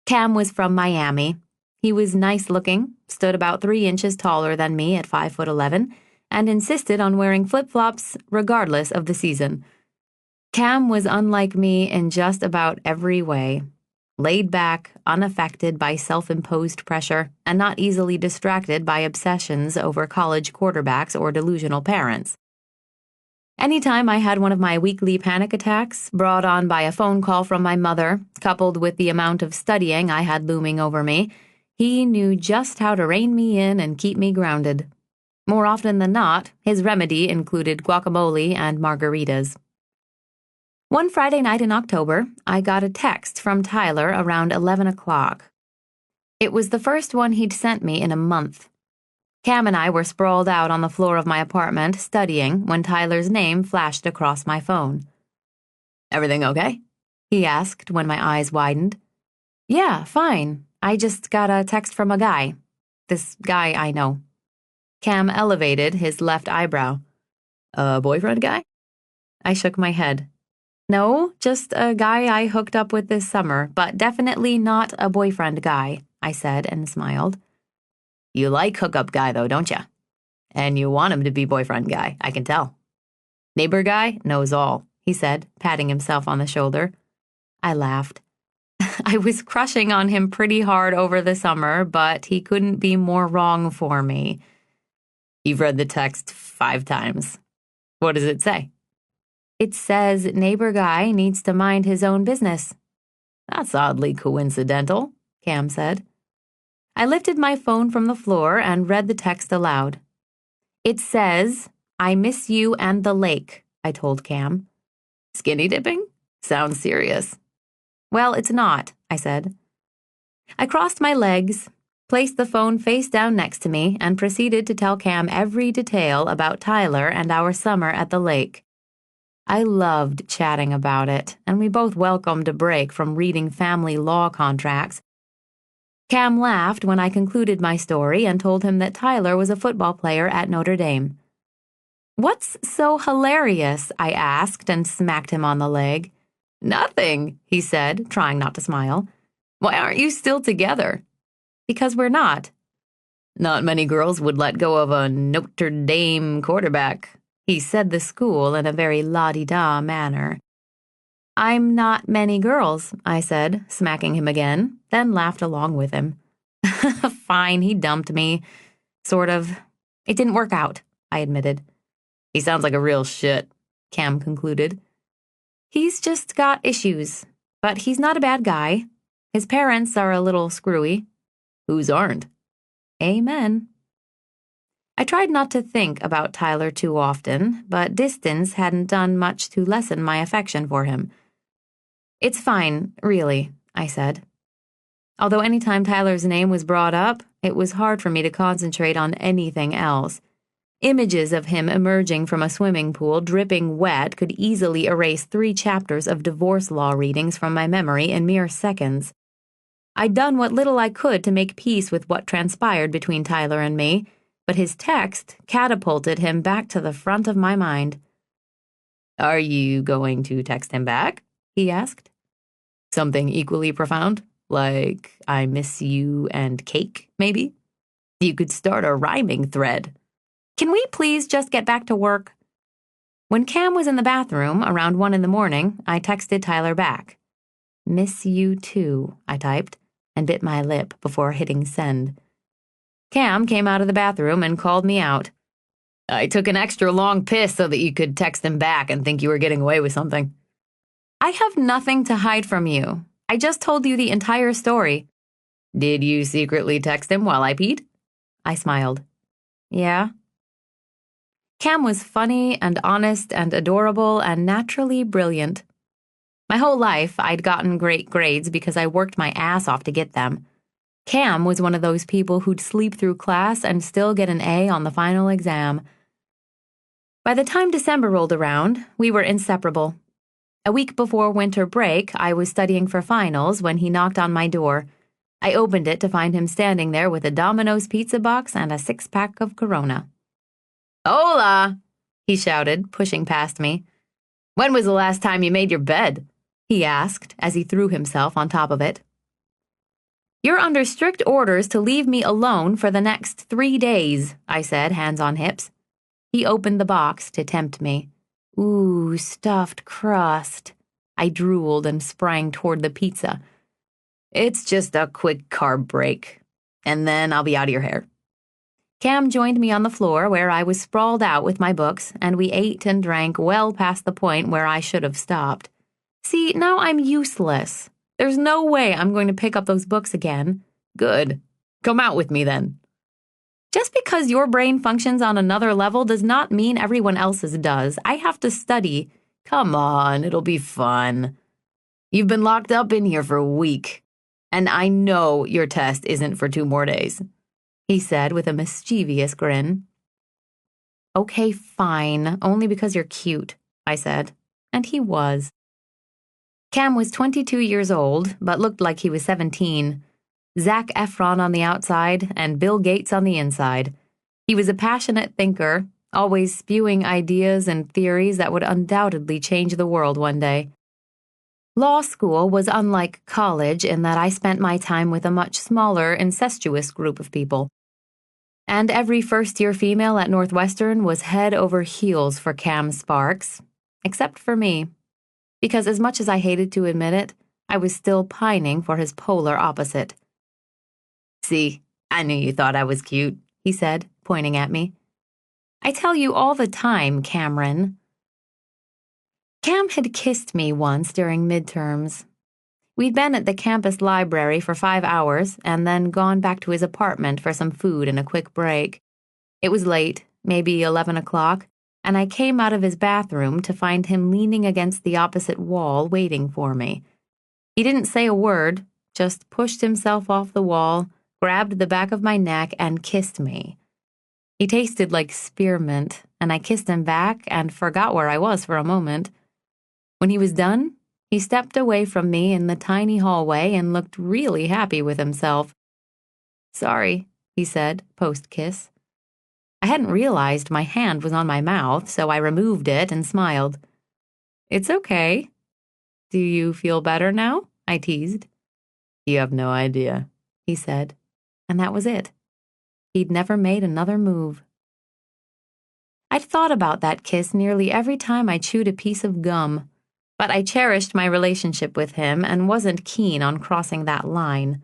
Cam was from Miami. He was nice-looking, stood about 3 inches taller than me at 5'11", and insisted on wearing flip-flops regardless of the season. Cam was unlike me in just about every way. Laid back, unaffected by self-imposed pressure, and not easily distracted by obsessions over college quarterbacks or delusional parents. Anytime I had one of my weekly panic attacks, brought on by a phone call from my mother, coupled with the amount of studying I had looming over me, he knew just how to rein me in and keep me grounded. More often than not, his remedy included guacamole and margaritas. One Friday night in October, I got a text from Tyler around 11 o'clock. It was the first one he'd sent me in a month. Cam and I were sprawled out on the floor of my apartment studying when Tyler's name flashed across my phone. "Everything okay?" he asked when my eyes widened. "Yeah, fine. I just got a text from a guy. This guy I know." Cam elevated his left eyebrow. "A boyfriend guy?" I shook my head. "No, just a guy I hooked up with this summer, but definitely not a boyfriend guy," I said and smiled. "You like hookup guy, though, don't ya? And you want him to be boyfriend guy, I can tell." "Neighbor guy knows all," he said, patting himself on the shoulder. I laughed. I was crushing on him pretty hard over the summer, but he couldn't be more wrong for me. "You've read the text 5 times. What does it say?" It says neighbor guy needs to mind his own business. That's oddly coincidental, Cam said. I lifted my phone from the floor and read the text aloud. It says, I miss you and the lake, I told Cam. Skinny dipping? Sounds serious. Well, it's not, I said. I crossed my legs, placed the phone face down next to me, and proceeded to tell Cam every detail about Tyler and our summer at the lake. I loved chatting about it, and we both welcomed a break from reading family law contracts. Cam laughed when I concluded my story and told him that Tyler was a football player at Notre Dame. What's so hilarious? I asked and smacked him on the leg. Nothing, he said, trying not to smile. Why aren't you still together? Because we're not. Not many girls would let go of a Notre Dame quarterback. He said the school in a very la-di-da manner. I'm not many girls, I said, smacking him again, then laughed along with him. Fine, he dumped me. Sort of. It didn't work out, I admitted. He sounds like a real shit, Cam concluded. He's just got issues, but he's not a bad guy. His parents are a little screwy. Whose aren't? Amen. I tried not to think about Tyler too often, but distance hadn't done much to lessen my affection for him. It's fine, really, I said. Although any time Tyler's name was brought up, it was hard for me to concentrate on anything else. Images of him emerging from a swimming pool dripping wet could easily erase 3 chapters of divorce law readings from my memory in mere seconds. I'd done what little I could to make peace with what transpired between Tyler and me, but his text catapulted him back to the front of my mind. Are you going to text him back? He asked. Something equally profound? Like, I miss you and cake, maybe? You could start a rhyming thread. Can we please just get back to work? When Cam was in the bathroom around 1 a.m, I texted Tyler back. Miss you too, I typed, and bit my lip before hitting send. Cam came out of the bathroom and called me out. I took an extra long piss so that you could text him back and think you were getting away with something. I have nothing to hide from you. I just told you the entire story. Did you secretly text him while I peed? I smiled. Yeah. Cam was funny and honest and adorable and naturally brilliant. My whole life, I'd gotten great grades because I worked my ass off to get them. Cam was one of those people who'd sleep through class and still get an A on the final exam. By the time December rolled around, we were inseparable. A week before winter break, I was studying for finals when he knocked on my door. I opened it to find him standing there with a Domino's pizza box and a 6-pack of Corona. Hola, he shouted, pushing past me. When was the last time you made your bed? He asked as he threw himself on top of it. You're under strict orders to leave me alone for the next 3 days, I said, hands on hips. He opened the box to tempt me. Ooh, stuffed crust. I drooled and sprang toward the pizza. It's just a quick carb break, and then I'll be out of your hair. Cam joined me on the floor where I was sprawled out with my books, and we ate and drank well past the point where I should have stopped. See, now I'm useless. There's no way I'm going to pick up those books again. Good. Come out with me then. Just because your brain functions on another level does not mean everyone else's does. I have to study. Come on, it'll be fun. You've been locked up in here for a week, and I know your test isn't for 2 more days, he said with a mischievous grin. Okay, fine, only because you're cute, I said, and he was. Cam was 22 years old, but looked like he was 17. Zac Efron on the outside and Bill Gates on the inside. He was a passionate thinker, always spewing ideas and theories that would undoubtedly change the world one day. Law school was unlike college in that I spent my time with a much smaller, incestuous group of people. And every first-year female at Northwestern was head over heels for Cam Sparks, except for me. Because as much as I hated to admit it, I was still pining for his polar opposite. See, I knew you thought I was cute, he said, pointing at me. I tell you all the time, Cameron. Cam had kissed me once during midterms. We'd been at the campus library for 5 hours and then gone back to his apartment for some food and a quick break. It was late, maybe 11 o'clock, and I came out of his bathroom to find him leaning against the opposite wall waiting for me. He didn't say a word, just pushed himself off the wall, grabbed the back of my neck, and kissed me. He tasted like spearmint, and I kissed him back and forgot where I was for a moment. When he was done, he stepped away from me in the tiny hallway and looked really happy with himself. "Sorry," he said, post-kiss. I hadn't realized my hand was on my mouth, so I removed it and smiled. "It's okay. Do you feel better now?" I teased. "You have no idea," he said, and that was it. He'd never made another move. I'd thought about that kiss nearly every time I chewed a piece of gum, but I cherished my relationship with him and wasn't keen on crossing that line.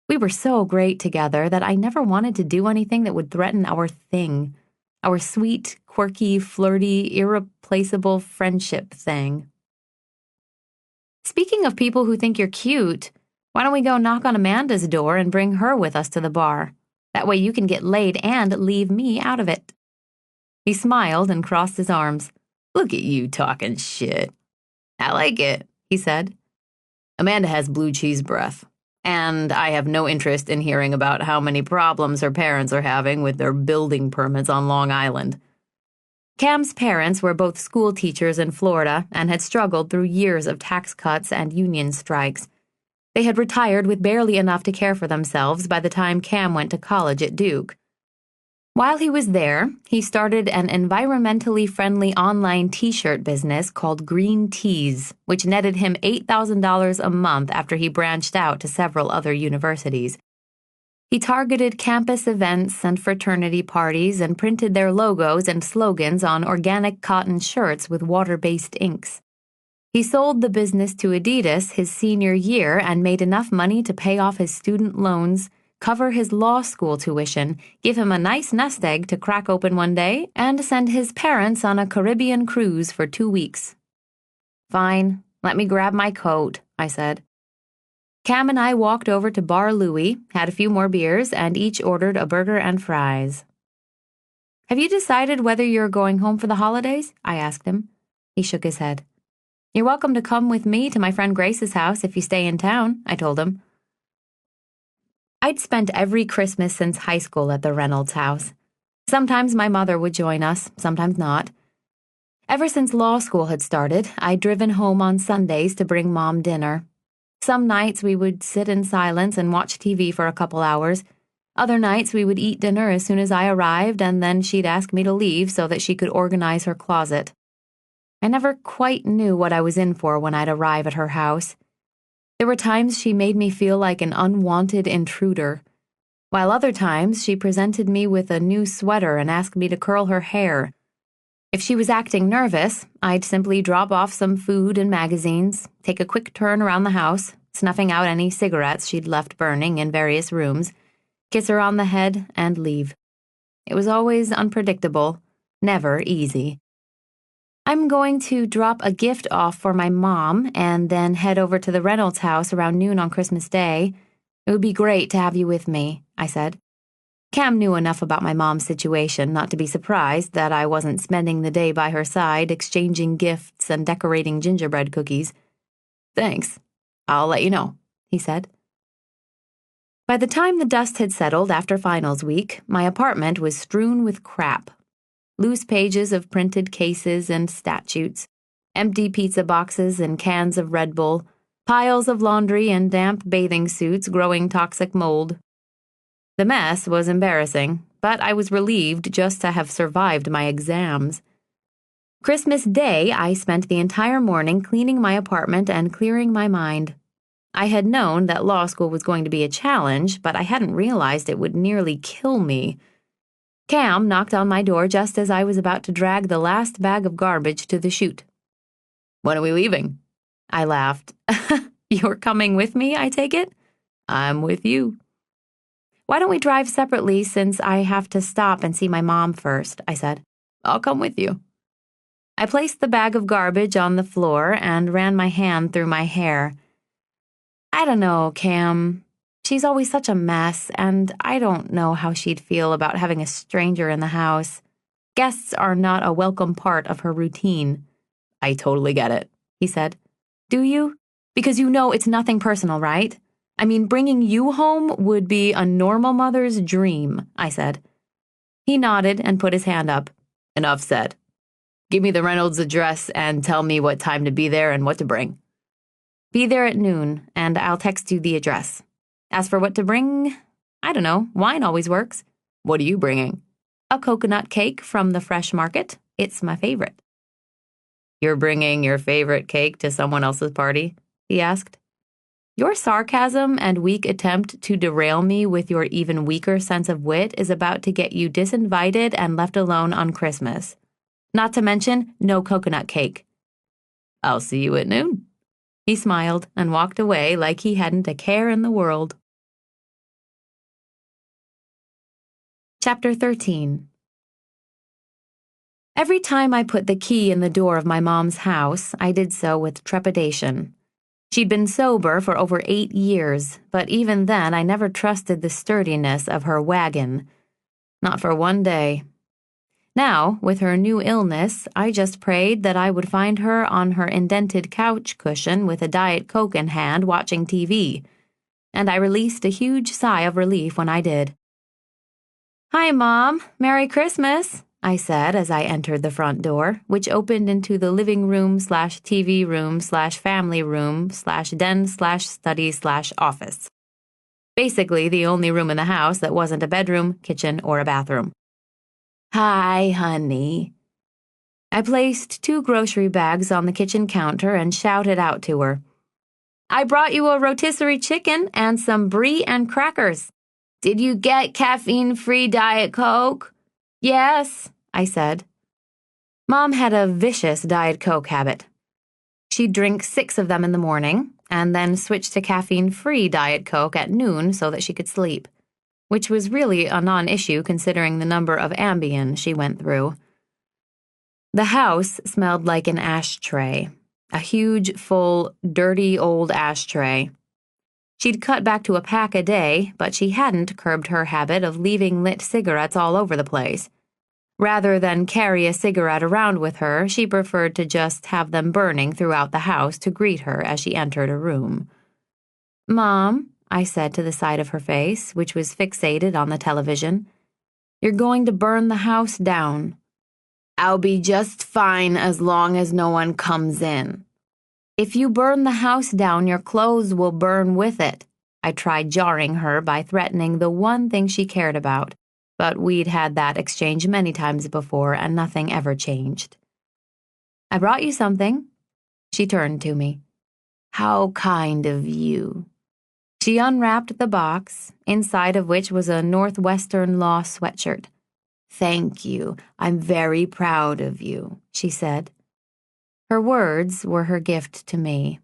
We were so great together that I never wanted to do anything that would threaten our thing, our sweet, quirky, flirty, irreplaceable friendship thing. Speaking of people who think you're cute, why don't we go knock on Amanda's door and bring her with us to the bar? That way you can get laid and leave me out of it. He smiled and crossed his arms. "Look at you talking shit." "I like it," he said. "Amanda has blue cheese breath, and I have no interest in hearing about how many problems her parents are having with their building permits on Long Island." Cam's parents were both school teachers in Florida and had struggled through years of tax cuts and union strikes. They had retired with barely enough to care for themselves by the time Cam went to college at Duke. While he was there, he started an environmentally friendly online t-shirt business called Green Tees, which netted him $8,000 a month after he branched out to several other universities. He targeted campus events and fraternity parties and printed their logos and slogans on organic cotton shirts with water-based inks. He sold the business to Adidas his senior year and made enough money to pay off his student loans, cover his law school tuition, give him a nice nest egg to crack open one day, and send his parents on a Caribbean cruise for 2 weeks. "Fine, let me grab my coat," I said. Cam and I walked over to Bar Louie, had a few more beers, and each ordered a burger and fries. "Have you decided whether you're going home for the holidays?" I asked him. He shook his head. "You're welcome to come with me to my friend Grace's house if you stay in town," I told him. I'd spent every Christmas since high school at the Reynolds house. Sometimes my mother would join us, sometimes not. Ever since law school had started, I'd driven home on Sundays to bring Mom dinner. Some nights we would sit in silence and watch TV for a couple hours. Other nights we would eat dinner as soon as I arrived, and then she'd ask me to leave so that she could organize her closet. I never quite knew what I was in for when I'd arrive at her house. There were times she made me feel like an unwanted intruder, while other times she presented me with a new sweater and asked me to curl her hair. If she was acting nervous, I'd simply drop off some food and magazines, take a quick turn around the house, snuffing out any cigarettes she'd left burning in various rooms, kiss her on the head, and leave. It was always unpredictable, never easy. "I'm going to drop a gift off for my mom and then head over to the Reynolds house around noon on Christmas Day. It would be great to have you with me," I said. Cam knew enough about my mom's situation not to be surprised that I wasn't spending the day by her side exchanging gifts and decorating gingerbread cookies. "Thanks. I'll let you know," he said. By the time the dust had settled after finals week, my apartment was strewn with crap. Loose pages of printed cases and statutes, empty pizza boxes and cans of Red Bull, piles of laundry and damp bathing suits growing toxic mold. The mess was embarrassing, but I was relieved just to have survived my exams. Christmas Day, I spent the entire morning cleaning my apartment and clearing my mind. I had known that law school was going to be a challenge, but I hadn't realized it would nearly kill me. Cam knocked on my door just as I was about to drag the last bag of garbage to the chute. "When are we leaving?" I laughed. "You're coming with me, I take it?" "I'm with you." "Why don't we drive separately since I have to stop and see my mom first?" I said. "I'll come with you." I placed the bag of garbage on the floor and ran my hand through my hair. I don't know, Cam. She's always such a mess, and I don't know how she'd feel about having a stranger in the house. Guests are not a welcome part of her routine. I totally get it, he said. Do you? Because you know it's nothing personal, right? I mean, bringing you home would be a normal mother's dream, I said. He nodded and put his hand up. Enough said. Give me the Reynolds address and tell me what time to be there and what to bring. Be there at noon, and I'll text you the address. As for what to bring, I don't know. Wine always works. What are you bringing? A coconut cake from the fresh market. It's my favorite. You're bringing your favorite cake to someone else's party? He asked. Your sarcasm and weak attempt to derail me with your even weaker sense of wit is about to get you disinvited and left alone on Christmas. Not to mention, no coconut cake. I'll see you at noon. He smiled and walked away like he hadn't a care in the world. Chapter 13. Every time I put the key in the door of my mom's house, I did so with trepidation. She'd been sober for over 8 years, but even then I never trusted the sturdiness of her wagon. Not for one day. Now, with her new illness, I just prayed that I would find her on her indented couch cushion with a Diet Coke in hand watching TV, and I released a huge sigh of relief when I did. "Hi, Mom. Merry Christmas," I said as I entered the front door, which opened into the living room/TV room/family room/den/study/office. Basically, the only room in the house that wasn't a bedroom, kitchen, or a bathroom. Hi, honey. I placed 2 grocery bags on the kitchen counter and shouted out to her. "I brought you a rotisserie chicken and some brie and crackers. Did you get caffeine-free Diet Coke?" "Yes," I said. Mom had a vicious Diet Coke habit. She'd drink 6 of them in the morning and then switch to caffeine-free Diet Coke at noon so that she could sleep, which was really a non-issue considering the number of Ambien she went through. The house smelled like an ashtray, a huge, full, dirty old ashtray. She'd cut back to a pack a day, but she hadn't curbed her habit of leaving lit cigarettes all over the place. Rather than carry a cigarette around with her, she preferred to just have them burning throughout the house to greet her as she entered a room. "Mom," I said to the side of her face, which was fixated on the television, "you're going to burn the house down." "I'll be just fine as long as no one comes in." "If you burn the house down, your clothes will burn with it." I tried jarring her by threatening the one thing she cared about, but we'd had that exchange many times before and nothing ever changed. "I brought you something." She turned to me. "How kind of you." She unwrapped the box, inside of which was a Northwestern Law sweatshirt. "Thank you. I'm very proud of you," she said. Her words were her gift to me.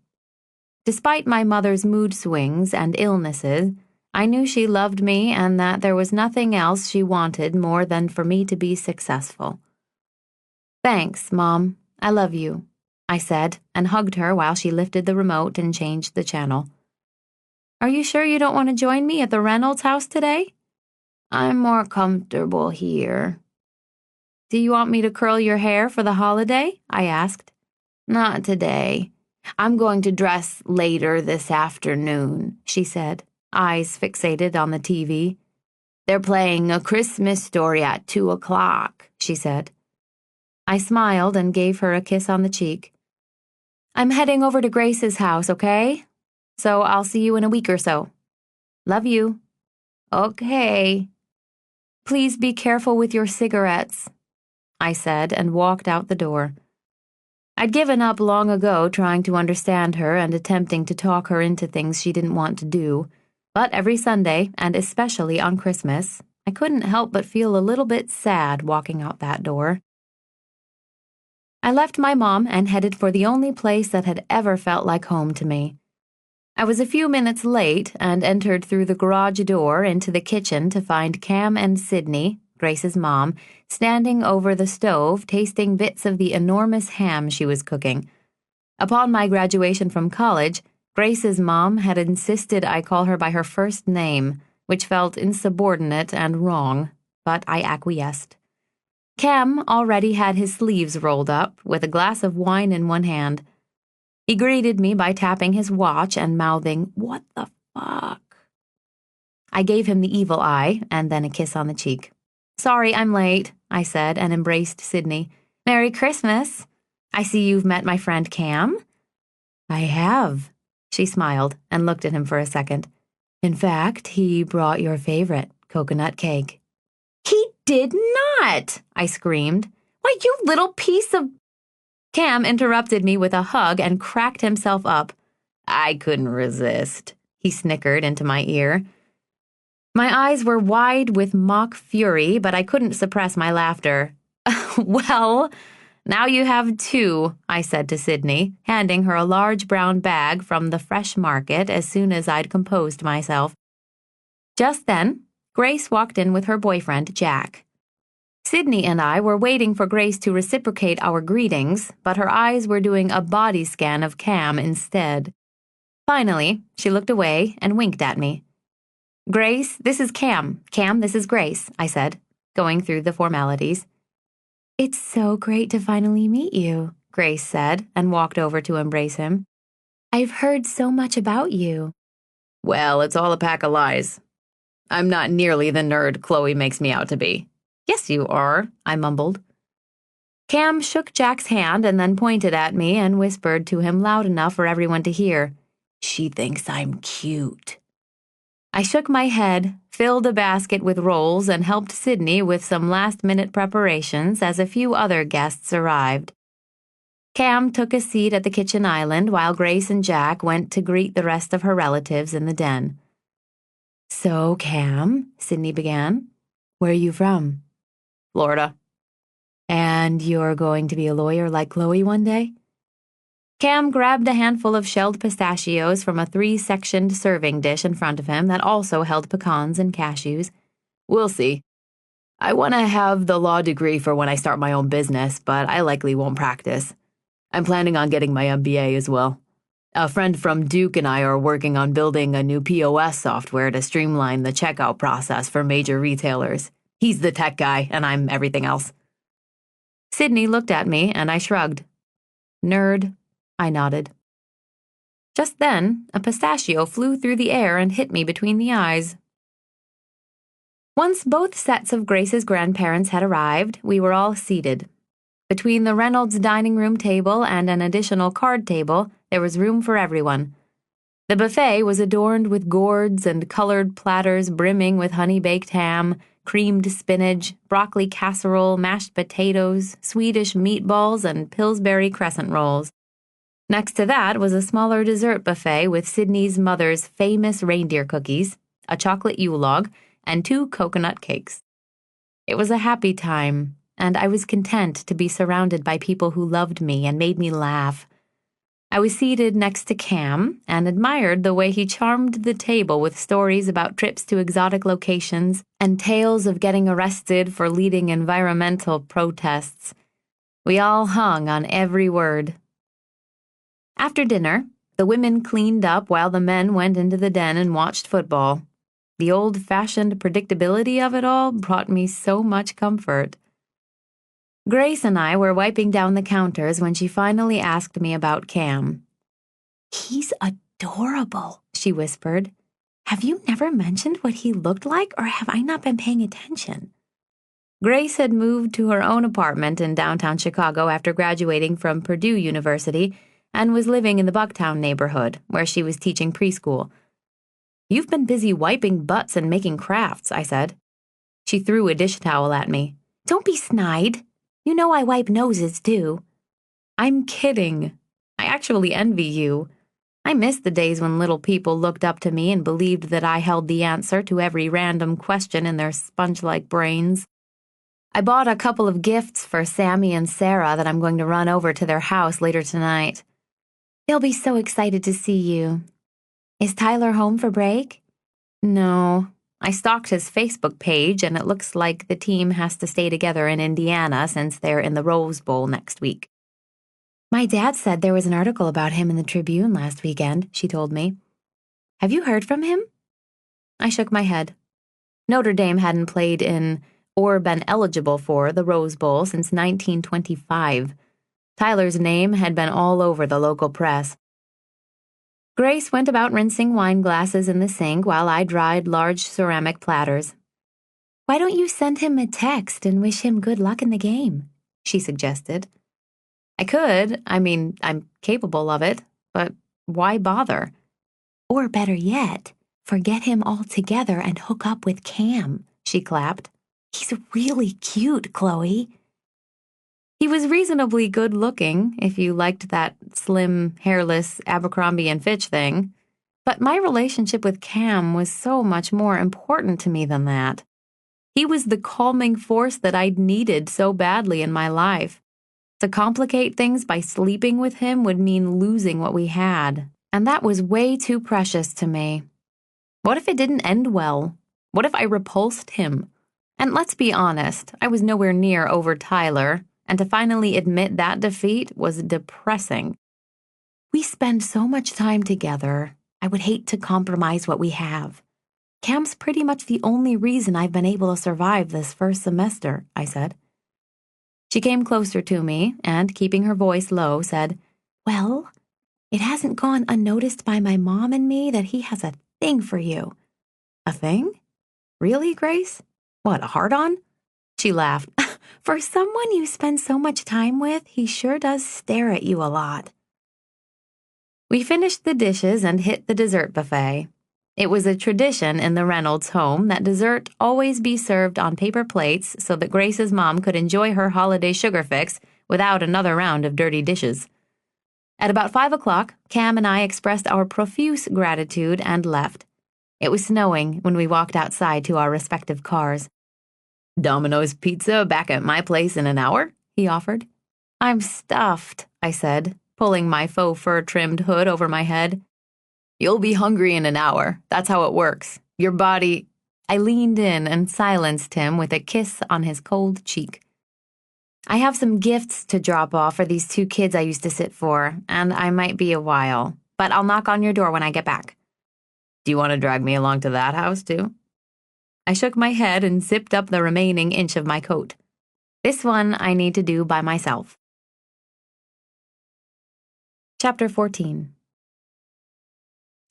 Despite my mother's mood swings and illnesses, I knew she loved me and that there was nothing else she wanted more than for me to be successful. "Thanks, Mom. I love you," I said, and hugged her while she lifted the remote and changed the channel. "Are you sure you don't want to join me at the Reynolds house today?" "I'm more comfortable here." "Do you want me to curl your hair for the holiday?" I asked. "Not today. I'm going to dress later this afternoon," she said, eyes fixated on the TV. "They're playing A Christmas Story at 2:00, she said. I smiled and gave her a kiss on the cheek. "I'm heading over to Grace's house, okay? So I'll see you in a week or so. Love you." "Okay." "Please be careful with your cigarettes," I said and walked out the door. I'd given up long ago trying to understand her and attempting to talk her into things she didn't want to do, but every Sunday, and especially on Christmas, I couldn't help but feel a little bit sad walking out that door. I left my mom and headed for the only place that had ever felt like home to me. I was a few minutes late and entered through the garage door into the kitchen to find Cam and Sydney, Grace's mom, standing over the stove, tasting bits of the enormous ham she was cooking. Upon my graduation from college, Grace's mom had insisted I call her by her first name, which felt insubordinate and wrong, but I acquiesced. Cam already had his sleeves rolled up, with a glass of wine in one hand. He greeted me by tapping his watch and mouthing, "What the fuck?" I gave him the evil eye and then a kiss on the cheek. "Sorry, I'm late," I said and embraced Sydney. "Merry Christmas. I see you've met my friend Cam." "I have." She smiled and looked at him for a second. "In fact, he brought your favorite, coconut cake." "He did not!" I screamed. "Why, you little piece of—" Cam interrupted me with a hug and cracked himself up. "I couldn't resist," he snickered into my ear. My eyes were wide with mock fury, but I couldn't suppress my laughter. "Well, now you have two," I said to Sydney, handing her a large brown bag from the fresh market as soon as I'd composed myself. Just then, Grace walked in with her boyfriend, Jack. Sydney and I were waiting for Grace to reciprocate our greetings, but her eyes were doing a body scan of Cam instead. Finally, she looked away and winked at me. "Grace, this is Cam. Cam, this is Grace," I said, going through the formalities. "It's so great to finally meet you," Grace said, and walked over to embrace him. "I've heard so much about you." "Well, it's all a pack of lies. I'm not nearly the nerd Chloe makes me out to be." "Yes, you are," I mumbled. Cam shook Jack's hand and then pointed at me and whispered to him loud enough for everyone to hear, "She thinks I'm cute." I shook my head, filled a basket with rolls, and helped Sydney with some last-minute preparations as a few other guests arrived. Cam took a seat at the kitchen island while Grace and Jack went to greet the rest of her relatives in the den. "So, Cam," Sydney began, "where are you from?" "Florida." "And you're going to be a lawyer like Chloe one day?" Cam grabbed a handful of shelled pistachios from a 3-sectioned serving dish in front of him that also held pecans and cashews. "We'll see. I want to have the law degree for when I start my own business, but I likely won't practice. I'm planning on getting my MBA as well. A friend from Duke and I are working on building a new POS software to streamline the checkout process for major retailers. He's the tech guy, and I'm everything else." Sydney looked at me, and I shrugged. "Nerd," I nodded. Just then, a pistachio flew through the air and hit me between the eyes. Once both sets of Grace's grandparents had arrived, we were all seated. Between the Reynolds dining room table and an additional card table, there was room for everyone. The buffet was adorned with gourds and colored platters brimming with honey-baked ham, creamed spinach, broccoli casserole, mashed potatoes, Swedish meatballs, and Pillsbury crescent rolls. Next to that was a smaller dessert buffet with Sydney's mother's famous reindeer cookies, a chocolate Yule log, and 2 coconut cakes. It was a happy time, and I was content to be surrounded by people who loved me and made me laugh. I was seated next to Cam and admired the way he charmed the table with stories about trips to exotic locations and tales of getting arrested for leading environmental protests. We all hung on every word. After dinner, the women cleaned up while the men went into the den and watched football. The old-fashioned predictability of it all brought me so much comfort. Grace and I were wiping down the counters when she finally asked me about Cam. "He's adorable," she whispered. "Have you never mentioned what he looked like, or have I not been paying attention?" Grace had moved to her own apartment in downtown Chicago after graduating from Purdue University and was living in the Bucktown neighborhood, where she was teaching preschool. "You've been busy wiping butts and making crafts," I said. She threw a dish towel at me. "Don't be snide. You know I wipe noses, too." "I'm kidding. I actually envy you. I miss the days when little people looked up to me and believed that I held the answer to every random question in their sponge-like brains. I bought a couple of gifts for Sammy and Sarah that I'm going to run over to their house later tonight." "They'll be so excited to see you. Is Tyler home for break?" "No. I stalked his Facebook page, and it looks like the team has to stay together in Indiana since they're in the Rose Bowl next week. My dad said there was an article about him in the Tribune last weekend, she told me. Have you heard from him? I shook my head. Notre Dame hadn't played in or been eligible for the Rose Bowl since 1925. Tyler's name had been all over the local press. Grace went about rinsing wine glasses in the sink while I dried large ceramic platters. Why don't you send him a text and wish him good luck in the game? She suggested. I could. I'm capable of it, but why bother? Or better yet, forget him altogether and hook up with Cam, she clapped. He's really cute, Chloe. He was reasonably good-looking, if you liked that slim, hairless Abercrombie & Fitch thing. But my relationship with Cam was so much more important to me than that. He was the calming force that I'd needed so badly in my life. To complicate things by sleeping with him would mean losing what we had, and that was way too precious to me. What if it didn't end well? What if I repulsed him? And let's be honest, I was nowhere near over Tyler, and to finally admit that defeat was depressing. We spend so much time together, I would hate to compromise what we have. Cam's pretty much the only reason I've been able to survive this first semester, I said. She came closer to me and, keeping her voice low, said, Well, it hasn't gone unnoticed by my mom and me that he has a thing for you. A thing? Really, Grace? What, a hard-on? She laughed. For someone you spend so much time with, he sure does stare at you a lot. We finished the dishes and hit the dessert buffet. It was a tradition in the Reynolds home that dessert always be served on paper plates so that Grace's mom could enjoy her holiday sugar fix without another round of dirty dishes. At about 5 o'clock, Cam and I expressed our profuse gratitude and left. It was snowing when we walked outside to our respective cars. Domino's Pizza back at my place in an hour? He offered. I'm stuffed, I said, pulling my faux fur-trimmed hood over my head. You'll be hungry in an hour. That's how it works. Your body... I leaned in and silenced him with a kiss on his cold cheek. I have some gifts to drop off for these 2 kids I used to sit for, and I might be a while, but I'll knock on your door when I get back. Do you want to drag me along to that house, too? I shook my head and zipped up the remaining inch of my coat. This one I need to do by myself. Chapter 14.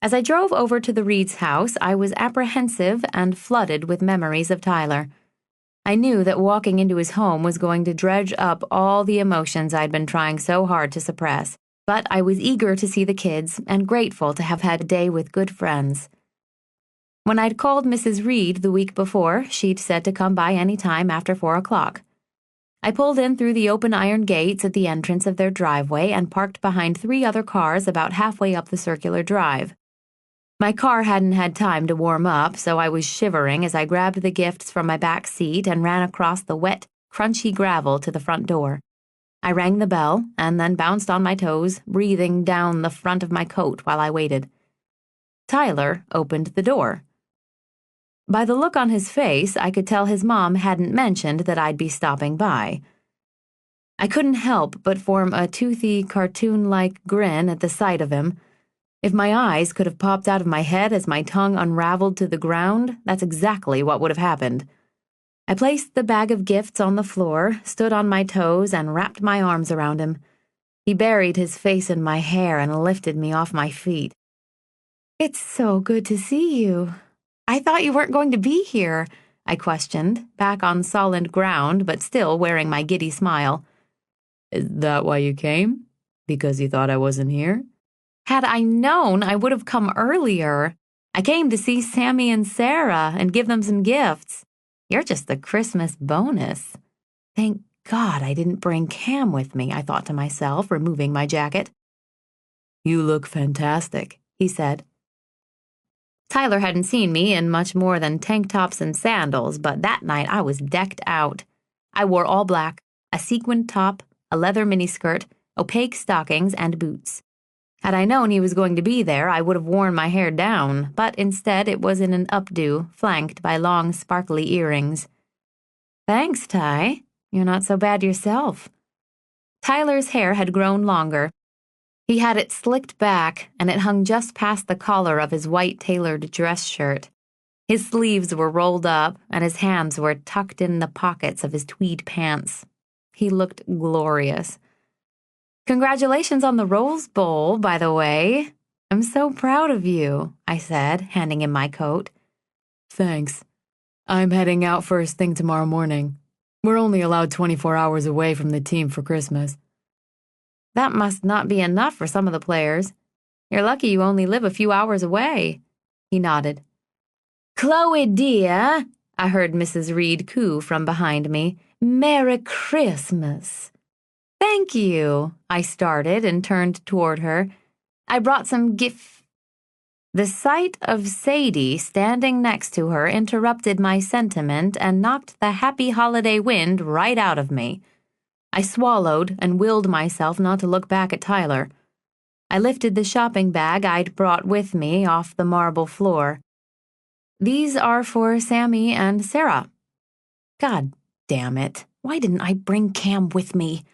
As I drove over to the Reed's house, I was apprehensive and flooded with memories of Tyler. I knew that walking into his home was going to dredge up all the emotions I'd been trying so hard to suppress, but I was eager to see the kids and grateful to have had a day with good friends. When I'd called Mrs. Reed the week before, she'd said to come by any time after 4 o'clock. I pulled in through the open iron gates at the entrance of their driveway and parked behind 3 other cars about halfway up the circular drive. My car hadn't had time to warm up, so I was shivering as I grabbed the gifts from my back seat and ran across the wet, crunchy gravel to the front door. I rang the bell and then bounced on my toes, breathing down the front of my coat while I waited. Tyler opened the door. By the look on his face, I could tell his mom hadn't mentioned that I'd be stopping by. I couldn't help but form a toothy, cartoon-like grin at the sight of him. If my eyes could have popped out of my head as my tongue unraveled to the ground, that's exactly what would have happened. I placed the bag of gifts on the floor, stood on my toes, and wrapped my arms around him. He buried his face in my hair and lifted me off my feet. It's so good to see you. I thought you weren't going to be here, I questioned, back on solid ground, but still wearing my giddy smile. Is that why you came? Because you thought I wasn't here? Had I known, I would have come earlier. I came to see Sammy and Sarah and give them some gifts. You're just the Christmas bonus. Thank God I didn't bring Cam with me, I thought to myself, removing my jacket. You look fantastic, he said. Tyler hadn't seen me in much more than tank tops and sandals, but that night I was decked out. I wore all black, a sequined top, a leather miniskirt, opaque stockings, and boots. Had I known he was going to be there, I would have worn my hair down, but instead it was in an updo, flanked by long, sparkly earrings. Thanks, Ty. You're not so bad yourself. Tyler's hair had grown longer. He had it slicked back, and it hung just past the collar of his white tailored dress shirt. His sleeves were rolled up, and his hands were tucked in the pockets of his tweed pants. He looked glorious. Congratulations on the Rose Bowl, by the way. I'm so proud of you, I said, handing him my coat. Thanks. I'm heading out first thing tomorrow morning. We're only allowed 24 hours away from the team for Christmas. That must not be enough for some of the players. You're lucky you only live a few hours away. He nodded. Chloe, dear, I heard Mrs. Reed coo from behind me. Merry Christmas. Thank you, I started and turned toward her. I brought some The sight of Sadie standing next to her interrupted my sentiment and knocked the happy holiday wind right out of me. I swallowed and willed myself not to look back at Tyler. I lifted the shopping bag I'd brought with me off the marble floor. These are for Sammy and Sarah. God damn it. Why didn't I bring Cam with me?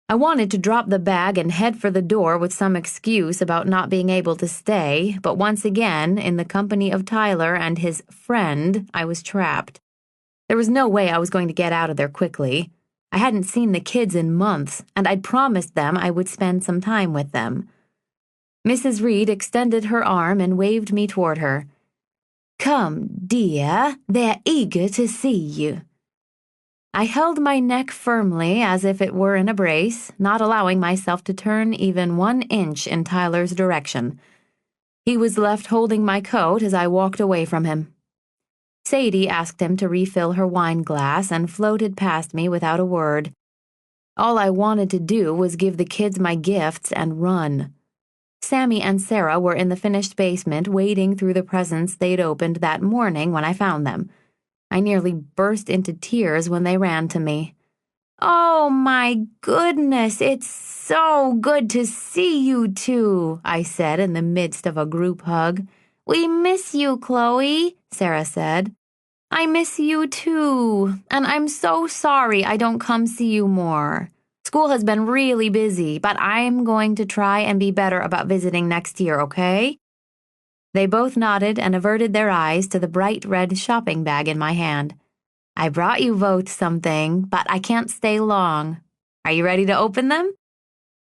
I wanted to drop the bag and head for the door with some excuse about not being able to stay, but once again, in the company of Tyler and his friend, I was trapped. There was no way I was going to get out of there quickly. I hadn't seen the kids in months, and I'd promised them I would spend some time with them. Mrs. Reed extended her arm and waved me toward her. Come, dear, they're eager to see you. I held my neck firmly as if it were in a brace, not allowing myself to turn even 1 inch in Tyler's direction. He was left holding my coat as I walked away from him. Sadie asked him to refill her wine glass and floated past me without a word. All I wanted to do was give the kids my gifts and run. Sammy and Sarah were in the finished basement wading through the presents they'd opened that morning when I found them. I nearly burst into tears when they ran to me. Oh, my goodness, it's so good to see you two, I said in the midst of a group hug. We miss you, Chloe, Sarah said. I miss you too, and I'm so sorry I don't come see you more. School has been really busy, but I'm going to try and be better about visiting next year, okay? They both nodded and averted their eyes to the bright red shopping bag in my hand. I brought you both something, but I can't stay long. Are you ready to open them?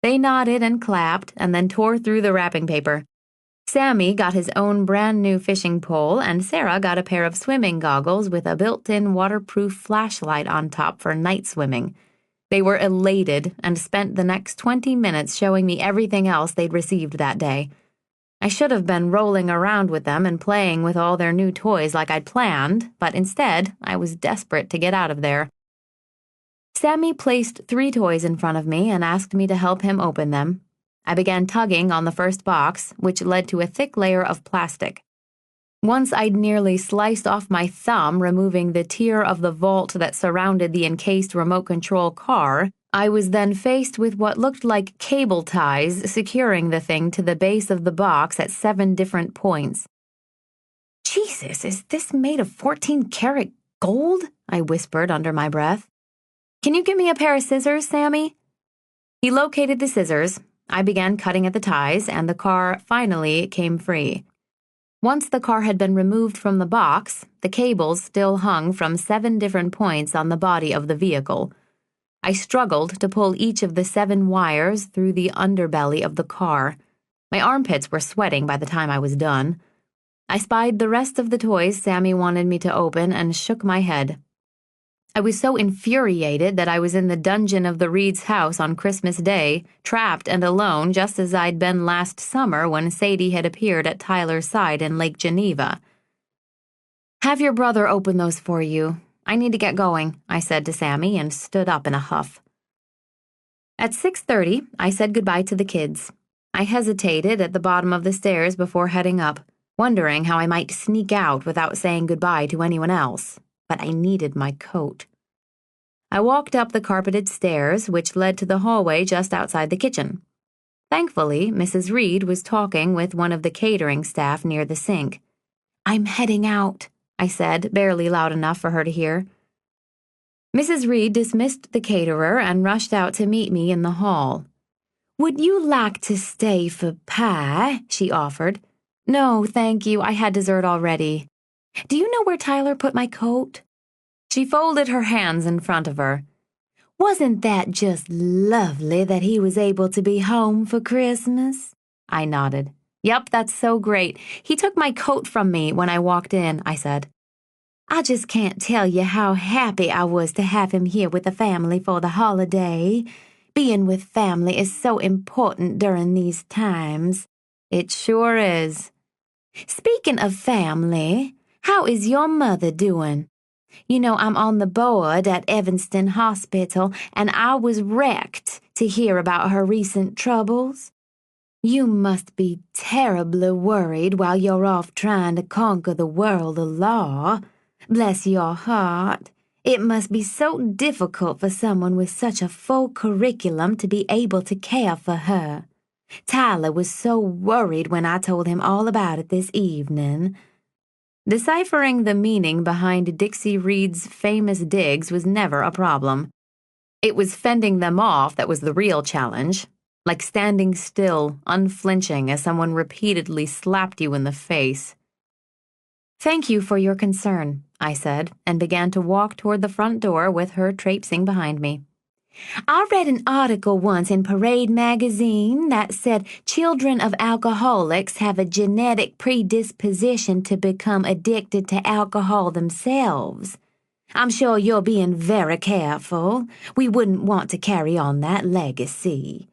They nodded and clapped and then tore through the wrapping paper. Sammy got his own brand new fishing pole, and Sarah got a pair of swimming goggles with a built-in waterproof flashlight on top for night swimming. They were elated and spent the next 20 minutes showing me everything else they'd received that day. I should have been rolling around with them and playing with all their new toys like I'd planned, but instead, I was desperate to get out of there. Sammy placed 3 toys in front of me and asked me to help him open them. I began tugging on the first box, which led to a thick layer of plastic. Once I'd nearly sliced off my thumb, removing the tier of the vault that surrounded the encased remote control car, I was then faced with what looked like cable ties securing the thing to the base of the box at 7 different points. Jesus, is this made of 14-karat gold? I whispered under my breath. Can you give me a pair of scissors, Sammy? He located the scissors. I began cutting at the ties, and the car finally came free. Once the car had been removed from the box, the cables still hung from 7 different points on the body of the vehicle. I struggled to pull each of the 7 wires through the underbelly of the car. My armpits were sweating by the time I was done. I spied the rest of the toys Sammy wanted me to open and shook my head. I was so infuriated that I was in the dungeon of the Reed's house on Christmas Day, trapped and alone just as I'd been last summer when Sadie had appeared at Tyler's side in Lake Geneva. Have your brother open those for you. I need to get going, I said to Sammy and stood up in a huff. At 6:30, I said goodbye to the kids. I hesitated at the bottom of the stairs before heading up, wondering how I might sneak out without saying goodbye to anyone else, but I needed my coat. I walked up the carpeted stairs, which led to the hallway just outside the kitchen. Thankfully, Mrs. Reed was talking with one of the catering staff near the sink. "I'm heading out," I said, barely loud enough for her to hear. Mrs. Reed dismissed the caterer and rushed out to meet me in the hall. "Would you like to stay for pie?" she offered. "No, thank you. I had dessert already. Do you know where Tyler put my coat?" She folded her hands in front of her. "Wasn't that just lovely that he was able to be home for Christmas?" I nodded. "Yep, that's so great. He took my coat from me when I walked in," I said. "I just can't tell you how happy I was to have him here with the family for the holiday. Being with family is so important during these times." "It sure is." "Speaking of family, how is your mother doing? You know, I'm on the board at Evanston Hospital, and I was wrecked to hear about her recent troubles. You must be terribly worried while you're off trying to conquer the world of law. Bless your heart. It must be so difficult for someone with such a full curriculum to be able to care for her. Tyler was so worried when I told him all about it this evening." Deciphering the meaning behind Dixie Reed's famous digs was never a problem. It was fending them off that was the real challenge, like standing still, unflinching as someone repeatedly slapped you in the face. "Thank you for your concern," I said, and began to walk toward the front door with her traipsing behind me. "I read an article once in Parade magazine that said children of alcoholics have a genetic predisposition to become addicted to alcohol themselves. I'm sure you're being very careful. We wouldn't want to carry on that legacy."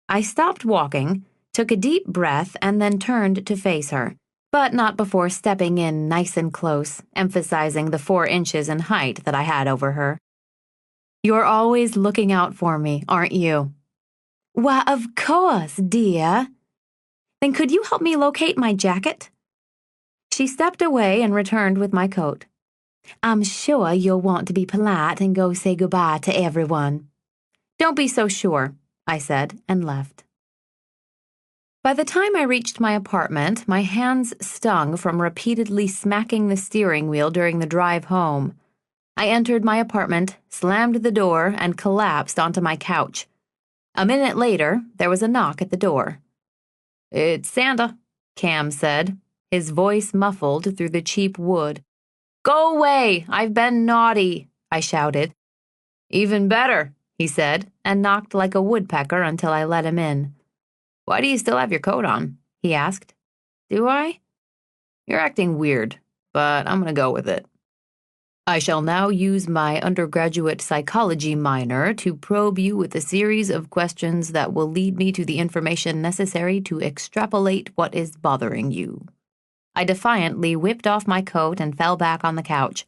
I stopped walking, took a deep breath, and then turned to face her, but not before stepping in nice and close, emphasizing the 4 inches in height that I had over her. "You're always looking out for me, aren't you?" "Why, of course, dear." "Then could you help me locate my jacket?" She stepped away and returned with my coat. "I'm sure you'll want to be polite and go say goodbye to everyone." "Don't be so sure," I said, and left. By the time I reached my apartment, my hands stung from repeatedly smacking the steering wheel during the drive home. I entered my apartment, slammed the door, and collapsed onto my couch. A minute later, there was a knock at the door. "It's Santa," Cam said, his voice muffled through the cheap wood. "Go away! I've been naughty," I shouted. "Even better," he said, and knocked like a woodpecker until I let him in. "Why do you still have your coat on?" he asked. "Do I? You're acting weird, but I'm gonna go with it. I shall now use my undergraduate psychology minor to probe you with a series of questions that will lead me to the information necessary to extrapolate what is bothering you." I defiantly whipped off my coat and fell back on the couch.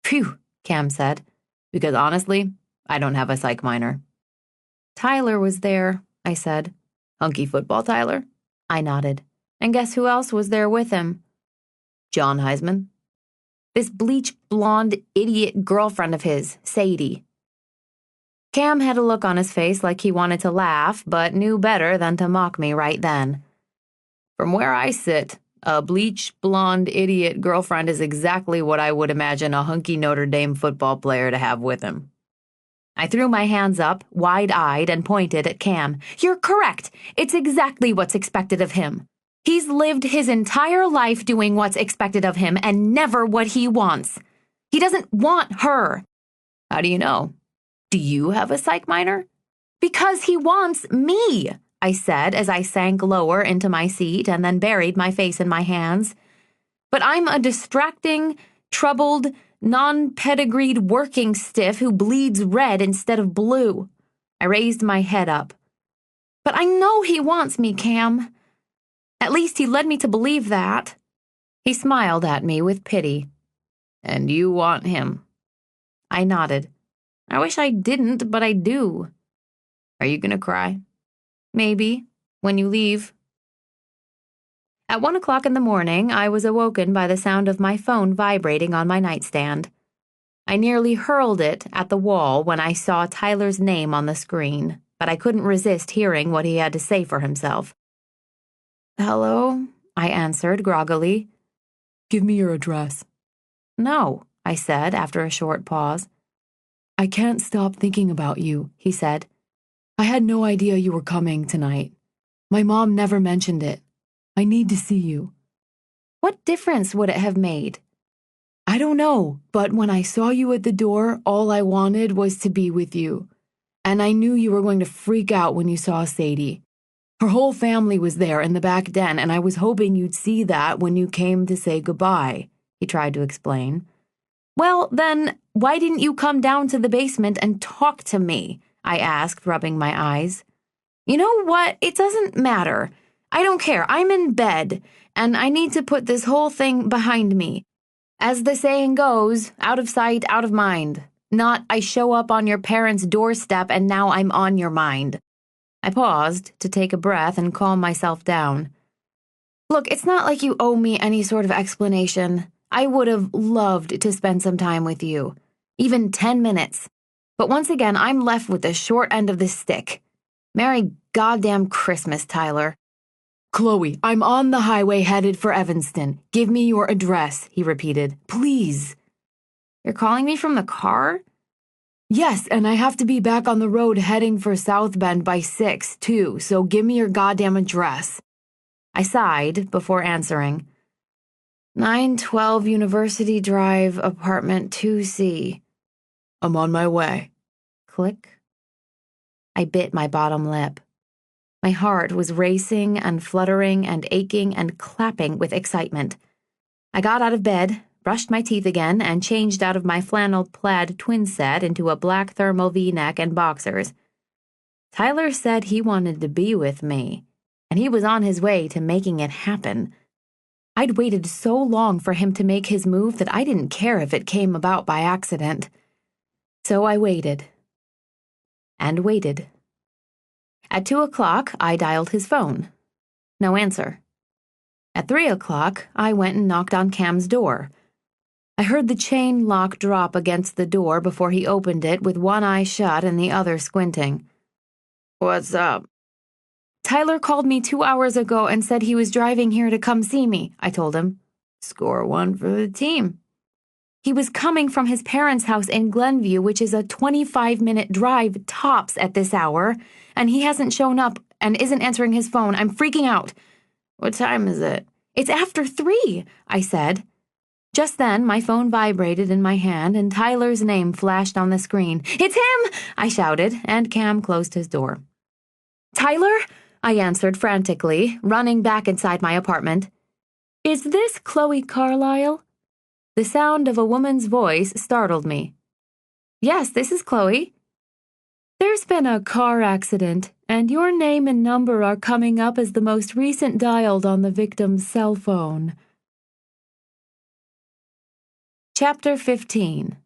"Phew," Cam said, "because honestly, I don't have a psych minor." "Tyler was there," I said. "Hunky football Tyler?" I nodded. "And guess who else was there with him?" "John Heisman." "This bleach-blonde idiot girlfriend of his, Sadie." Cam had a look on his face like he wanted to laugh, but knew better than to mock me right then. "From where I sit, a bleach-blonde idiot girlfriend is exactly what I would imagine a hunky Notre Dame football player to have with him." I threw my hands up, wide-eyed, and pointed at Cam. "You're correct. It's exactly what's expected of him. He's lived his entire life doing what's expected of him and never what he wants. He doesn't want her." "How do you know? Do you have a psych minor?" "Because he wants me," I said as I sank lower into my seat and then buried my face in my hands. "But I'm a distracting, troubled, non-pedigreed working stiff who bleeds red instead of blue." I raised my head up. "But I know he wants me, Cam. At least he led me to believe that." He smiled at me with pity. "And you want him?" I nodded. "I wish I didn't, but I do." "Are you gonna cry?" "Maybe, when you leave." At 1 o'clock in the morning, I was awoken by the sound of my phone vibrating on my nightstand. I nearly hurled it at the wall when I saw Tyler's name on the screen. but I couldn't resist hearing what he had to say for himself. "Hello?" I answered groggily. "Give me your address." "No," I said after a short pause. "I can't stop thinking about you," he said. "I had no idea you were coming tonight. My mom never mentioned it. I need to see you." What difference would it have made? "I don't know, but when I saw you at the door, all I wanted was to be with you. And I knew you were going to freak out when you saw Sadie. Her whole family was there in the back den, and I was hoping you'd see that when you came to say goodbye," he tried to explain. "Well, then, why didn't you come down to the basement and talk to me?" I asked, rubbing my eyes. "You know what? It doesn't matter. I don't care. I'm in bed, and I need to put this whole thing behind me. As the saying goes, out of sight, out of mind. Not I show up on your parents' doorstep and now I'm on your mind." I paused to take a breath and calm myself down. "Look, it's not like you owe me any sort of explanation. I would have loved to spend some time with you, even 10 minutes. But once again, I'm left with the short end of the stick. Merry goddamn Christmas, Tyler." "Chloe, I'm on the highway headed for Evanston. Give me your address," he repeated. "Please." "You're calling me from the car?" "Yes, and I have to be back on the road heading for South Bend by 6, too, so give me your goddamn address." I sighed before answering. 912 University Drive, apartment 2C. "I'm on my way." Click. I bit my bottom lip. My heart was racing and fluttering and aching and clapping with excitement. I got out of bed, brushed my teeth again, and changed out of my flannel plaid twin set into a black thermal V-neck and boxers. Tyler said he wanted to be with me, and he was on his way to making it happen. I'd waited so long for him to make his move that I didn't care if it came about by accident. So I waited. And waited. At 2 o'clock, I dialed his phone. No answer. At 3 o'clock, I went and knocked on Cam's door. I heard the chain lock drop against the door before he opened it with one eye shut and the other squinting. "What's up?" "Tyler called me 2 hours ago and said he was driving here to come see me," I told him. "Score one for the team." "He was coming from his parents' house in Glenview, which is a 25-minute drive tops at this hour, and he hasn't shown up and isn't answering his phone. I'm freaking out." "What time is it?" "It's after 3, I said. Just then, my phone vibrated in my hand, and Tyler's name flashed on the screen. "It's him!" I shouted, and Cam closed his door. "Tyler?" I answered frantically, running back inside my apartment. "Is this Chloe Carlyle?" The sound of a woman's voice startled me. "Yes, this is Chloe." "There's been a car accident, and your name and number are coming up as the most recent dialed on the victim's cell phone." Chapter 15.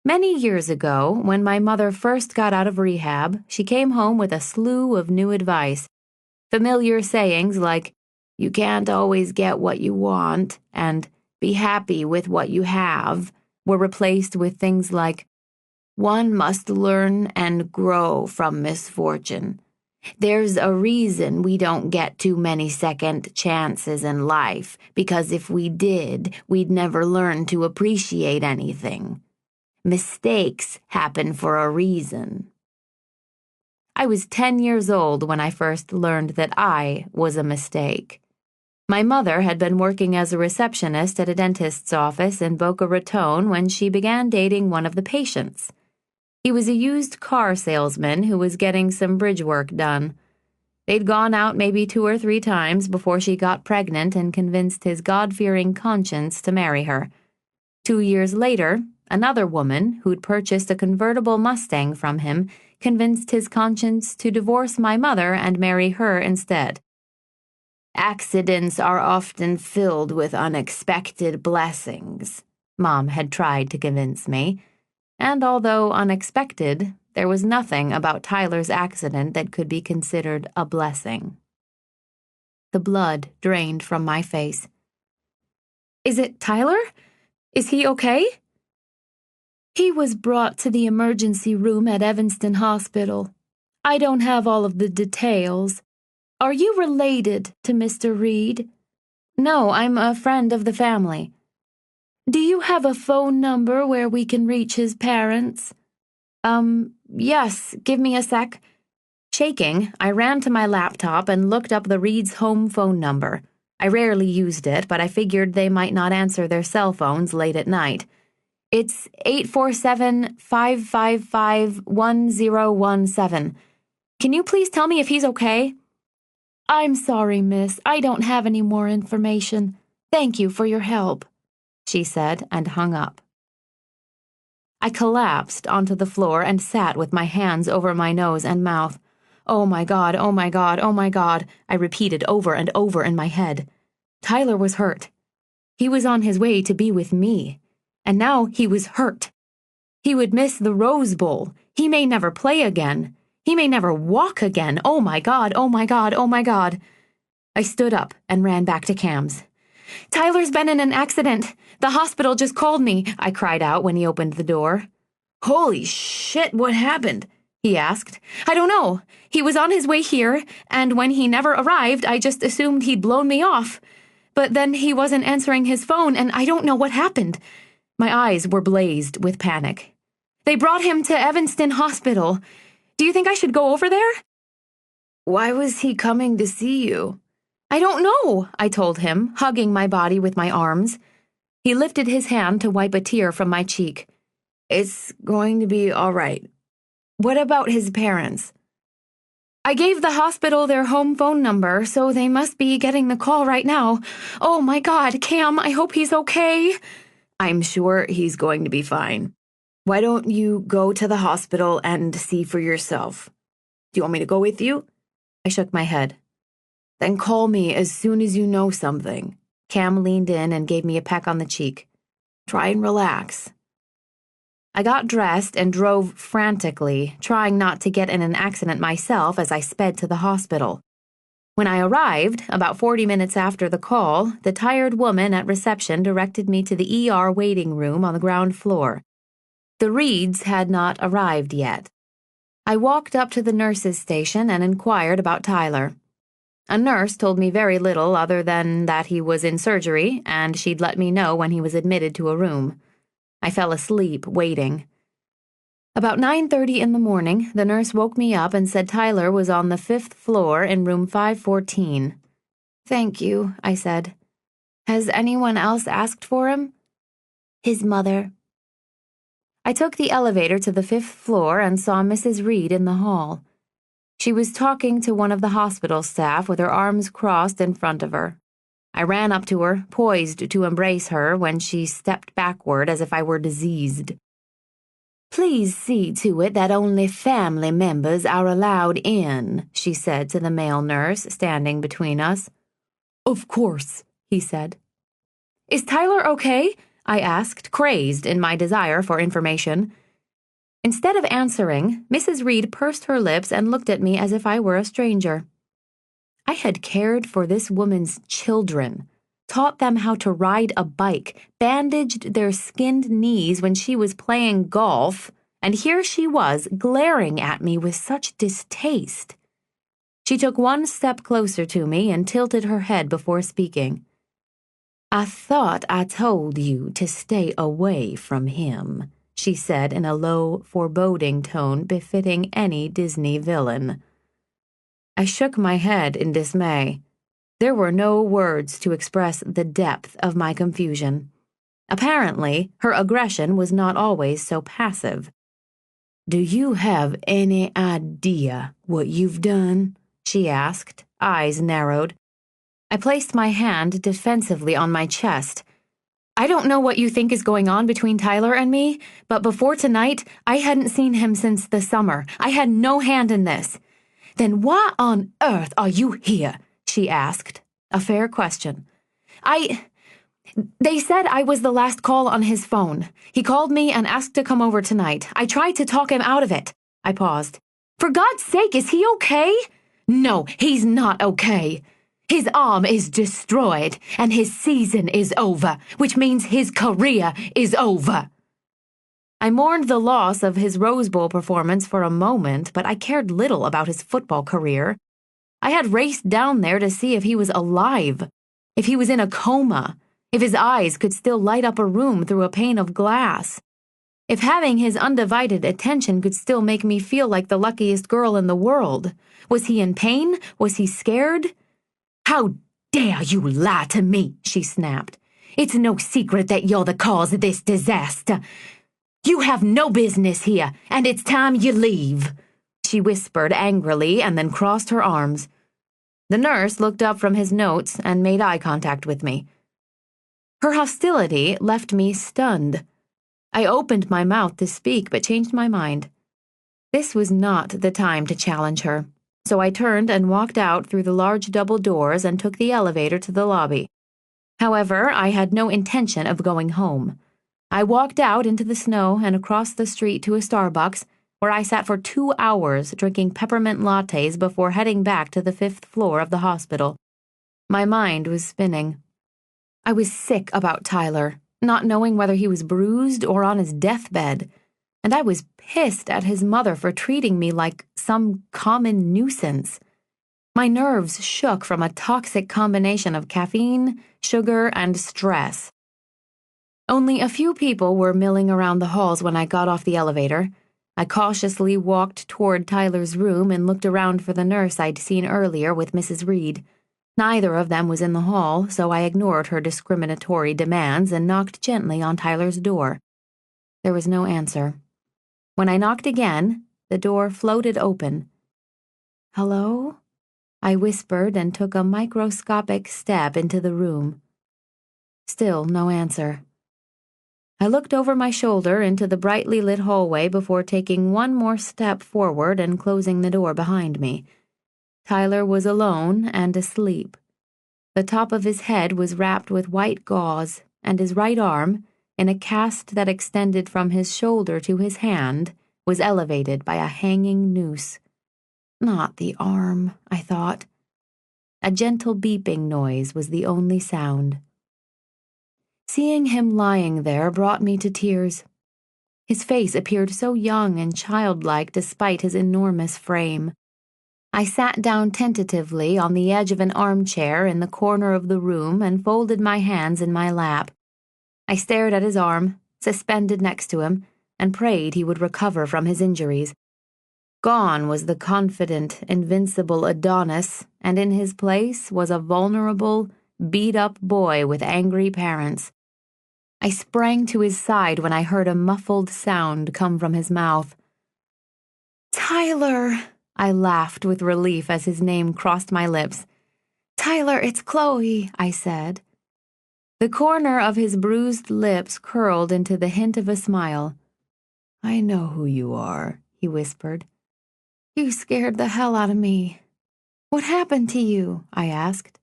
Many years ago, when my mother first got out of rehab, she came home with a slew of new advice. Familiar sayings like, "You can't always get what you want," and "be happy with what you have," were replaced with things like, "One must learn and grow from misfortune. There's a reason we don't get too many second chances in life, because if we did, we'd never learn to appreciate anything. Mistakes happen for a reason." I was 10 years old when I first learned that I was a mistake. My mother had been working as a receptionist at a dentist's office in Boca Raton when she began dating one of the patients. He was a used car salesman who was getting some bridge work done. They'd gone out maybe 2 or 3 times before she got pregnant and convinced his God-fearing conscience to marry her. 2 years later, another woman, who'd purchased a convertible Mustang from him, convinced his conscience to divorce my mother and marry her instead. "Accidents are often filled with unexpected blessings," Mom had tried to convince me. And although unexpected, there was nothing about Tyler's accident that could be considered a blessing. The blood drained from my face. "Is it Tyler? Is he okay?" He was brought to the emergency room at Evanston Hospital. I don't have all of the details. Are you related to Mr. Reed? No, I'm a friend of the family. Do you have a phone number where we can reach his parents? Yes, give me a sec. Shaking, I ran to my laptop and looked up the Reed's home phone number. I rarely used it, but I figured they might not answer their cell phones late at night. It's 847-555-1017. Can you please tell me if he's okay? I'm sorry, miss. I don't have any more information. Thank you for your help, she said and hung up. I collapsed onto the floor and sat with my hands over my nose and mouth. Oh my God, oh my God, oh my God, I repeated over and over in my head. Tyler was hurt. He was on his way to be with me. And now he was hurt. He would miss the Rose Bowl. He may never play again. He may never walk again. Oh my God, oh my God, oh my God. I stood up and ran back to Cam's. Tyler's been in an accident. The hospital just called me, I cried out when he opened the door. Holy shit, what happened? He asked. I don't know. He was on his way here, and when he never arrived, I just assumed he'd blown me off. But then he wasn't answering his phone, and I don't know what happened. My eyes were blazed with panic. They brought him to Evanston Hospital. Do you think I should go over there? Why was he coming to see you? I don't know, I told him, hugging my body with my arms. He lifted his hand to wipe a tear from my cheek. It's going to be all right. What about his parents? I gave the hospital their home phone number, so they must be getting the call right now. Oh my God, Cam, I hope he's okay. I'm sure he's going to be fine. Why don't you go to the hospital and see for yourself? Do you want me to go with you? I shook my head. Then call me as soon as you know something. Cam leaned in and gave me a peck on the cheek. Try and relax. I got dressed and drove frantically, trying not to get in an accident myself as I sped to the hospital. When I arrived, about 40 minutes after the call, the tired woman at reception directed me to the ER waiting room on the ground floor. The Reeds had not arrived yet. I walked up to the nurse's station and inquired about Tyler. A nurse told me very little other than that he was in surgery and she'd let me know when he was admitted to a room. I fell asleep, waiting. About 9:30 in the morning, the nurse woke me up and said Tyler was on the 5th floor in room 514. Thank you, I said. Has anyone else asked for him? His mother. I took the elevator to the 5th floor and saw Mrs. Reed in the hall. She was talking to one of the hospital staff with her arms crossed in front of her. I ran up to her, poised to embrace her, when she stepped backward as if I were diseased. Please see to it that only family members are allowed in, she said to the male nurse standing between us. Of course, he said. Is Tyler okay? I asked, crazed in my desire for information. Instead of answering, Mrs. Reed pursed her lips and looked at me as if I were a stranger. I had cared for this woman's children, taught them how to ride a bike, bandaged their skinned knees when she was playing golf, and here she was glaring at me with such distaste. She took one step closer to me and tilted her head before speaking. I thought I told you to stay away from him, she said in a low, foreboding tone befitting any Disney villain. I shook my head in dismay. There were no words to express the depth of my confusion. Apparently, her aggression was not always so passive. Do you have any idea what you've done? She asked, eyes narrowed. I placed my hand defensively on my chest. I don't know what you think is going on between Tyler and me, but before tonight, I hadn't seen him since the summer. I had no hand in this. Then why on earth are you here? She asked. A fair question. They said I was the last call on his phone. He called me and asked to come over tonight. I tried to talk him out of it. I paused. For God's sake, is he okay? No, he's not okay. His arm is destroyed, and his season is over, which means his career is over. I mourned the loss of his Rose Bowl performance for a moment, but I cared little about his football career. I had raced down there to see if he was alive, if he was in a coma, if his eyes could still light up a room through a pane of glass, if having his undivided attention could still make me feel like the luckiest girl in the world. Was he in pain? Was he scared? "How dare you lie to me?" she snapped. "It's no secret that you're the cause of this disaster. You have no business here, and it's time you leave," she whispered angrily and then crossed her arms. The nurse looked up from his notes and made eye contact with me. Her hostility left me stunned. I opened my mouth to speak, but changed my mind. This was not the time to challenge her, so I turned and walked out through the large double doors and took the elevator to the lobby. However, I had no intention of going home. I walked out into the snow and across the street to a Starbucks, where I sat for 2 hours drinking peppermint lattes before heading back to the 5th floor of the hospital. My mind was spinning. I was sick about Tyler, not knowing whether he was bruised or on his deathbed, and I was pissed at his mother for treating me like some common nuisance. My nerves shook from a toxic combination of caffeine, sugar, and stress. Only a few people were milling around the halls when I got off the elevator. I cautiously walked toward Tyler's room and looked around for the nurse I'd seen earlier with Mrs. Reed. Neither of them was in the hall, so I ignored her discriminatory demands and knocked gently on Tyler's door. There was no answer. When I knocked again, the door floated open. "Hello?" I whispered and took a microscopic step into the room. Still no answer. I looked over my shoulder into the brightly lit hallway before taking one more step forward and closing the door behind me. Tyler was alone and asleep. The top of his head was wrapped with white gauze, and his right arm, in a cast that extended from his shoulder to his hand, was elevated by a hanging noose. Not the arm, I thought. A gentle beeping noise was the only sound. Seeing him lying there brought me to tears. His face appeared so young and childlike despite his enormous frame. I sat down tentatively on the edge of an armchair in the corner of the room and folded my hands in my lap. I stared at his arm, suspended next to him, and prayed he would recover from his injuries. Gone was the confident, invincible Adonis, and in his place was a vulnerable, beat-up boy with angry parents. I sprang to his side when I heard a muffled sound come from his mouth. "Tyler!" I laughed with relief as his name crossed my lips. "Tyler, it's Chloe," I said. The corner of his bruised lips curled into the hint of a smile. "I know who you are," he whispered. "You scared the hell out of me." "What happened to you?" I asked.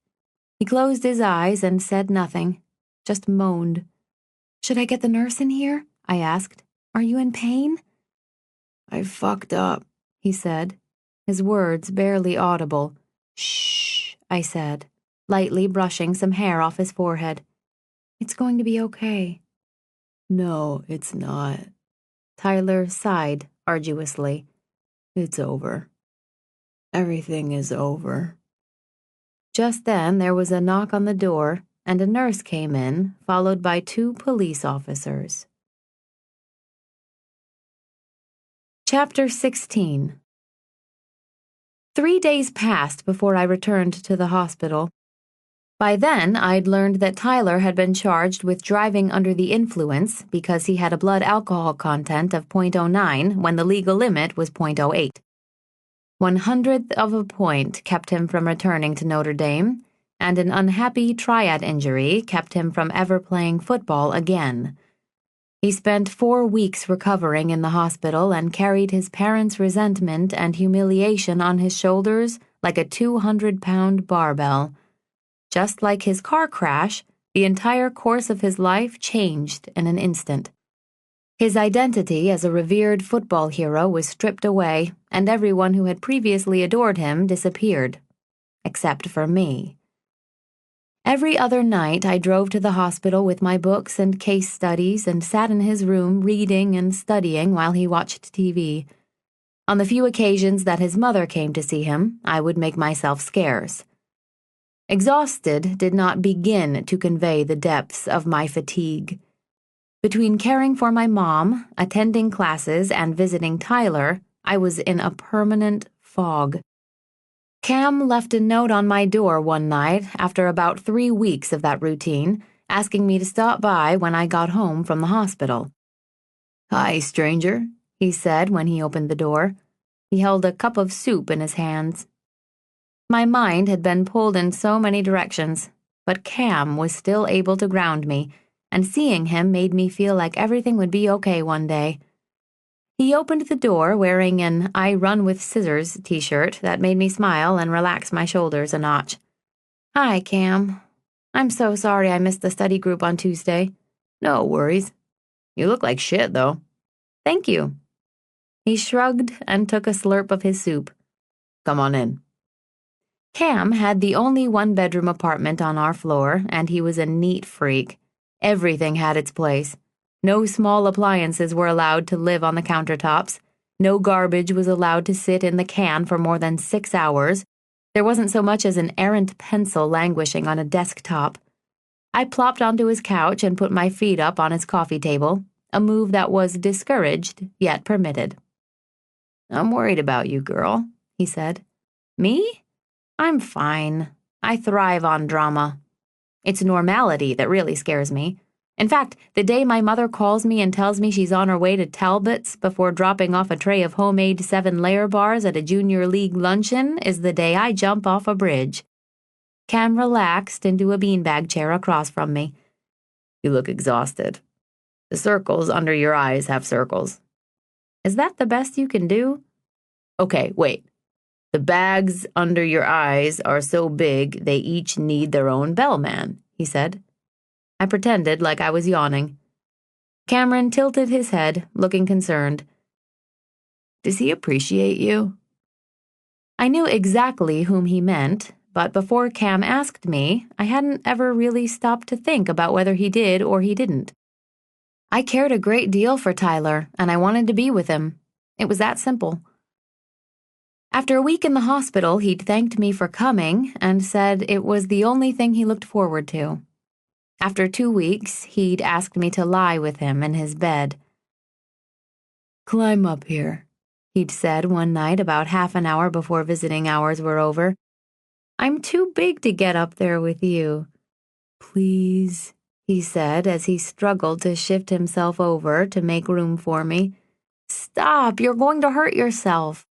He closed his eyes and said nothing, just moaned. "Should I get the nurse in here?" I asked. "Are you in pain?" "I fucked up," he said, his words barely audible. "Shh," I said, lightly brushing some hair off his forehead. "It's going to be okay." "No, it's not." Tyler sighed arduously. "It's over. Everything is over." Just then there was a knock on the door, and a nurse came in, followed by 2 police officers. Chapter 16. 3 days passed before I returned to the hospital. By then, I'd learned that Tyler had been charged with driving under the influence because he had a blood alcohol content of .09 when the legal limit was .08. 1/100th of a point kept him from returning to Notre Dame, and an unhappy triad injury kept him from ever playing football again. He spent 4 weeks recovering in the hospital and carried his parents' resentment and humiliation on his shoulders like a 200-pound barbell. Just like his car crash, the entire course of his life changed in an instant. His identity as a revered football hero was stripped away, and everyone who had previously adored him disappeared. Except for me. Every other night, I drove to the hospital with my books and case studies and sat in his room reading and studying while he watched TV. On the few occasions that his mother came to see him, I would make myself scarce. Exhausted did not begin to convey the depths of my fatigue. Between caring for my mom, attending classes, and visiting Tyler, I was in a permanent fog. Cam left a note on my door one night after about 3 weeks of that routine, asking me to stop by when I got home from the hospital. "Hi, stranger," he said when he opened the door. He held a cup of soup in his hands. My mind had been pulled in so many directions, but Cam was still able to ground me, and seeing him made me feel like everything would be okay one day. He opened the door wearing an I Run with Scissors t-shirt that made me smile and relax my shoulders a notch. "Hi, Cam. I'm so sorry I missed the study group on Tuesday." "No worries. You look like shit, though." "Thank you." He shrugged and took a slurp of his soup. "Come on in." Cam had the only one-bedroom apartment on our floor, and he was a neat freak. Everything had its place. No small appliances were allowed to live on the countertops. No garbage was allowed to sit in the can for more than 6 hours. There wasn't so much as an errant pencil languishing on a desktop. I plopped onto his couch and put my feet up on his coffee table, a move that was discouraged yet permitted. "I'm worried about you, girl," he said. "Me? I'm fine. I thrive on drama. It's normality that really scares me. In fact, the day my mother calls me and tells me she's on her way to Talbot's before dropping off a tray of homemade 7-layer bars at a junior league luncheon is the day I jump off a bridge. Cam relaxed into a beanbag chair across from me. "You look exhausted. The circles under your eyes have circles." "Is that the best you can do?" "Okay, wait. The bags under your eyes are so big they each need their own bellman," he said. I pretended like I was yawning. Cameron tilted his head, looking concerned. "Does he appreciate you?" I knew exactly whom he meant, but before Cam asked me, I hadn't ever really stopped to think about whether he did or he didn't. I cared a great deal for Tyler, and I wanted to be with him. It was that simple. After a week in the hospital, he'd thanked me for coming and said it was the only thing he looked forward to. After 2 weeks, he'd asked me to lie with him in his bed. "Climb up here," he'd said one night about half an hour before visiting hours were over. "I'm too big to get up there with you." "Please," he said as he struggled to shift himself over to make room for me. "Stop, you're going to hurt yourself."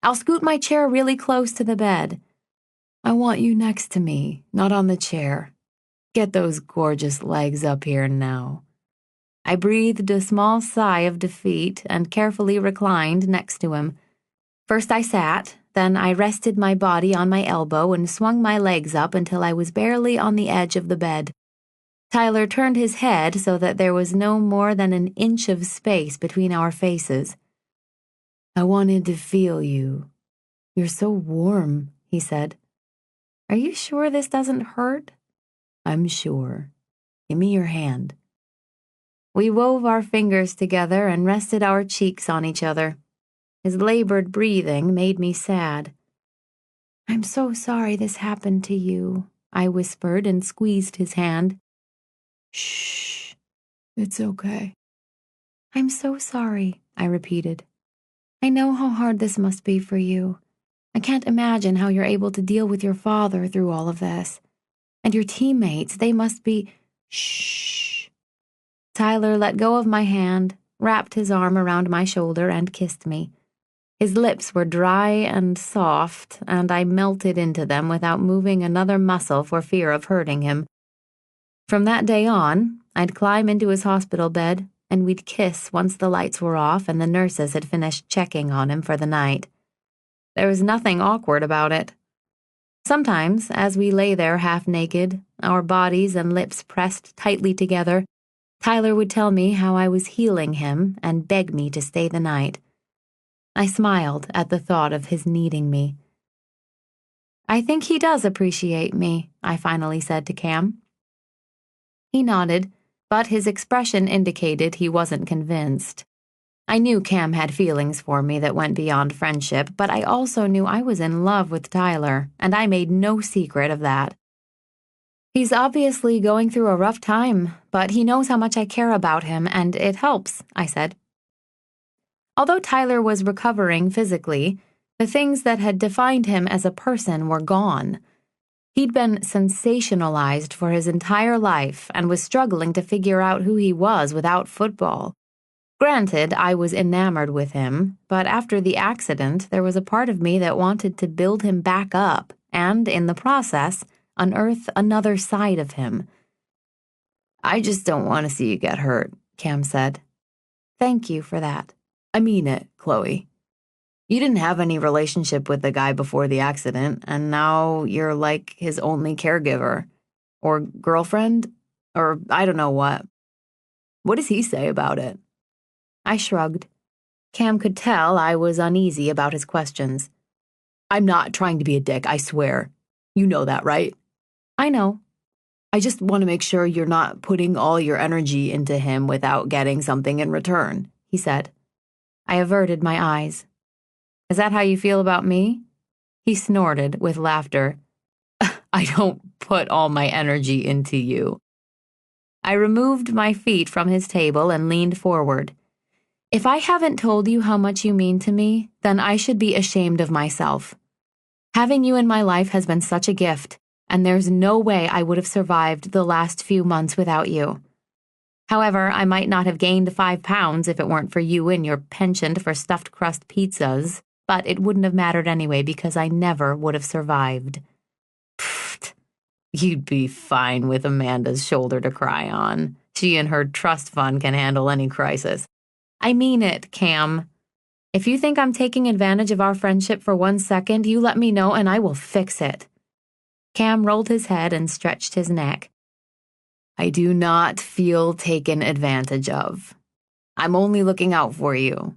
I'll scoot my chair really close to the bed. "I want you next to me, not on the chair. Get those gorgeous legs up here now." I breathed a small sigh of defeat and carefully reclined next to him. First I sat, then I rested my body on my elbow and swung my legs up until I was barely on the edge of the bed. Tyler turned his head so that there was no more than an inch of space between our faces. "I wanted to feel you. You're so warm," he said. "Are you sure this doesn't hurt?" "I'm sure. Give me your hand." We wove our fingers together and rested our cheeks on each other. His labored breathing made me sad. "I'm so sorry this happened to you," I whispered and squeezed his hand. "Shh. It's okay." "I'm so sorry," I repeated. "I know how hard this must be for you. I can't imagine how you're able to deal with your father through all of this. And your teammates, they must be—" "Shh." Tyler let go of my hand, wrapped his arm around my shoulder, and kissed me. His lips were dry and soft, and I melted into them without moving another muscle for fear of hurting him. From that day on, I'd climb into his hospital bed, and we'd kiss once the lights were off and the nurses had finished checking on him for the night. There was nothing awkward about it. Sometimes, as we lay there half-naked, our bodies and lips pressed tightly together, Tyler would tell me how I was healing him and beg me to stay the night. I smiled at the thought of his needing me. "I think he does appreciate me," I finally said to Cam. He nodded, but his expression indicated he wasn't convinced. I knew Cam had feelings for me that went beyond friendship, but I also knew I was in love with Tyler, and I made no secret of that. He's obviously going through a rough time, but he knows how much I care about him, and it helps, I said. Although Tyler was recovering physically, the things that had defined him as a person were gone. He'd been sensationalized for his entire life and was struggling to figure out who he was without football. Granted, I was enamored with him, but after the accident, there was a part of me that wanted to build him back up and, in the process, unearth another side of him. I just don't want to see you get hurt, Cam said. Thank you for that. I mean it, Chloe. You didn't have any relationship with the guy before the accident, and now you're like his only caregiver. Or girlfriend? Or I don't know what. What does he say about it? I shrugged. Cam could tell I was uneasy about his questions. I'm not trying to be a dick, I swear. You know that, right? I know. I just want to make sure you're not putting all your energy into him without getting something in return, he said. I averted my eyes. Is that how you feel about me? He snorted with laughter. I don't put all my energy into you. I removed my feet from his table and leaned forward. If I haven't told you how much you mean to me, then I should be ashamed of myself. Having you in my life has been such a gift, and there's no way I would have survived the last few months without you. However, I might not have gained 5 pounds if it weren't for you and your penchant for stuffed crust pizzas, but it wouldn't have mattered anyway because I never would have survived. Pfft, you'd be fine with Amanda's shoulder to cry on. She and her trust fund can handle any crisis. I mean it, Cam. If you think I'm taking advantage of our friendship for 1 second, you let me know and I will fix it. Cam rolled his head and stretched his neck. I do not feel taken advantage of. I'm only looking out for you.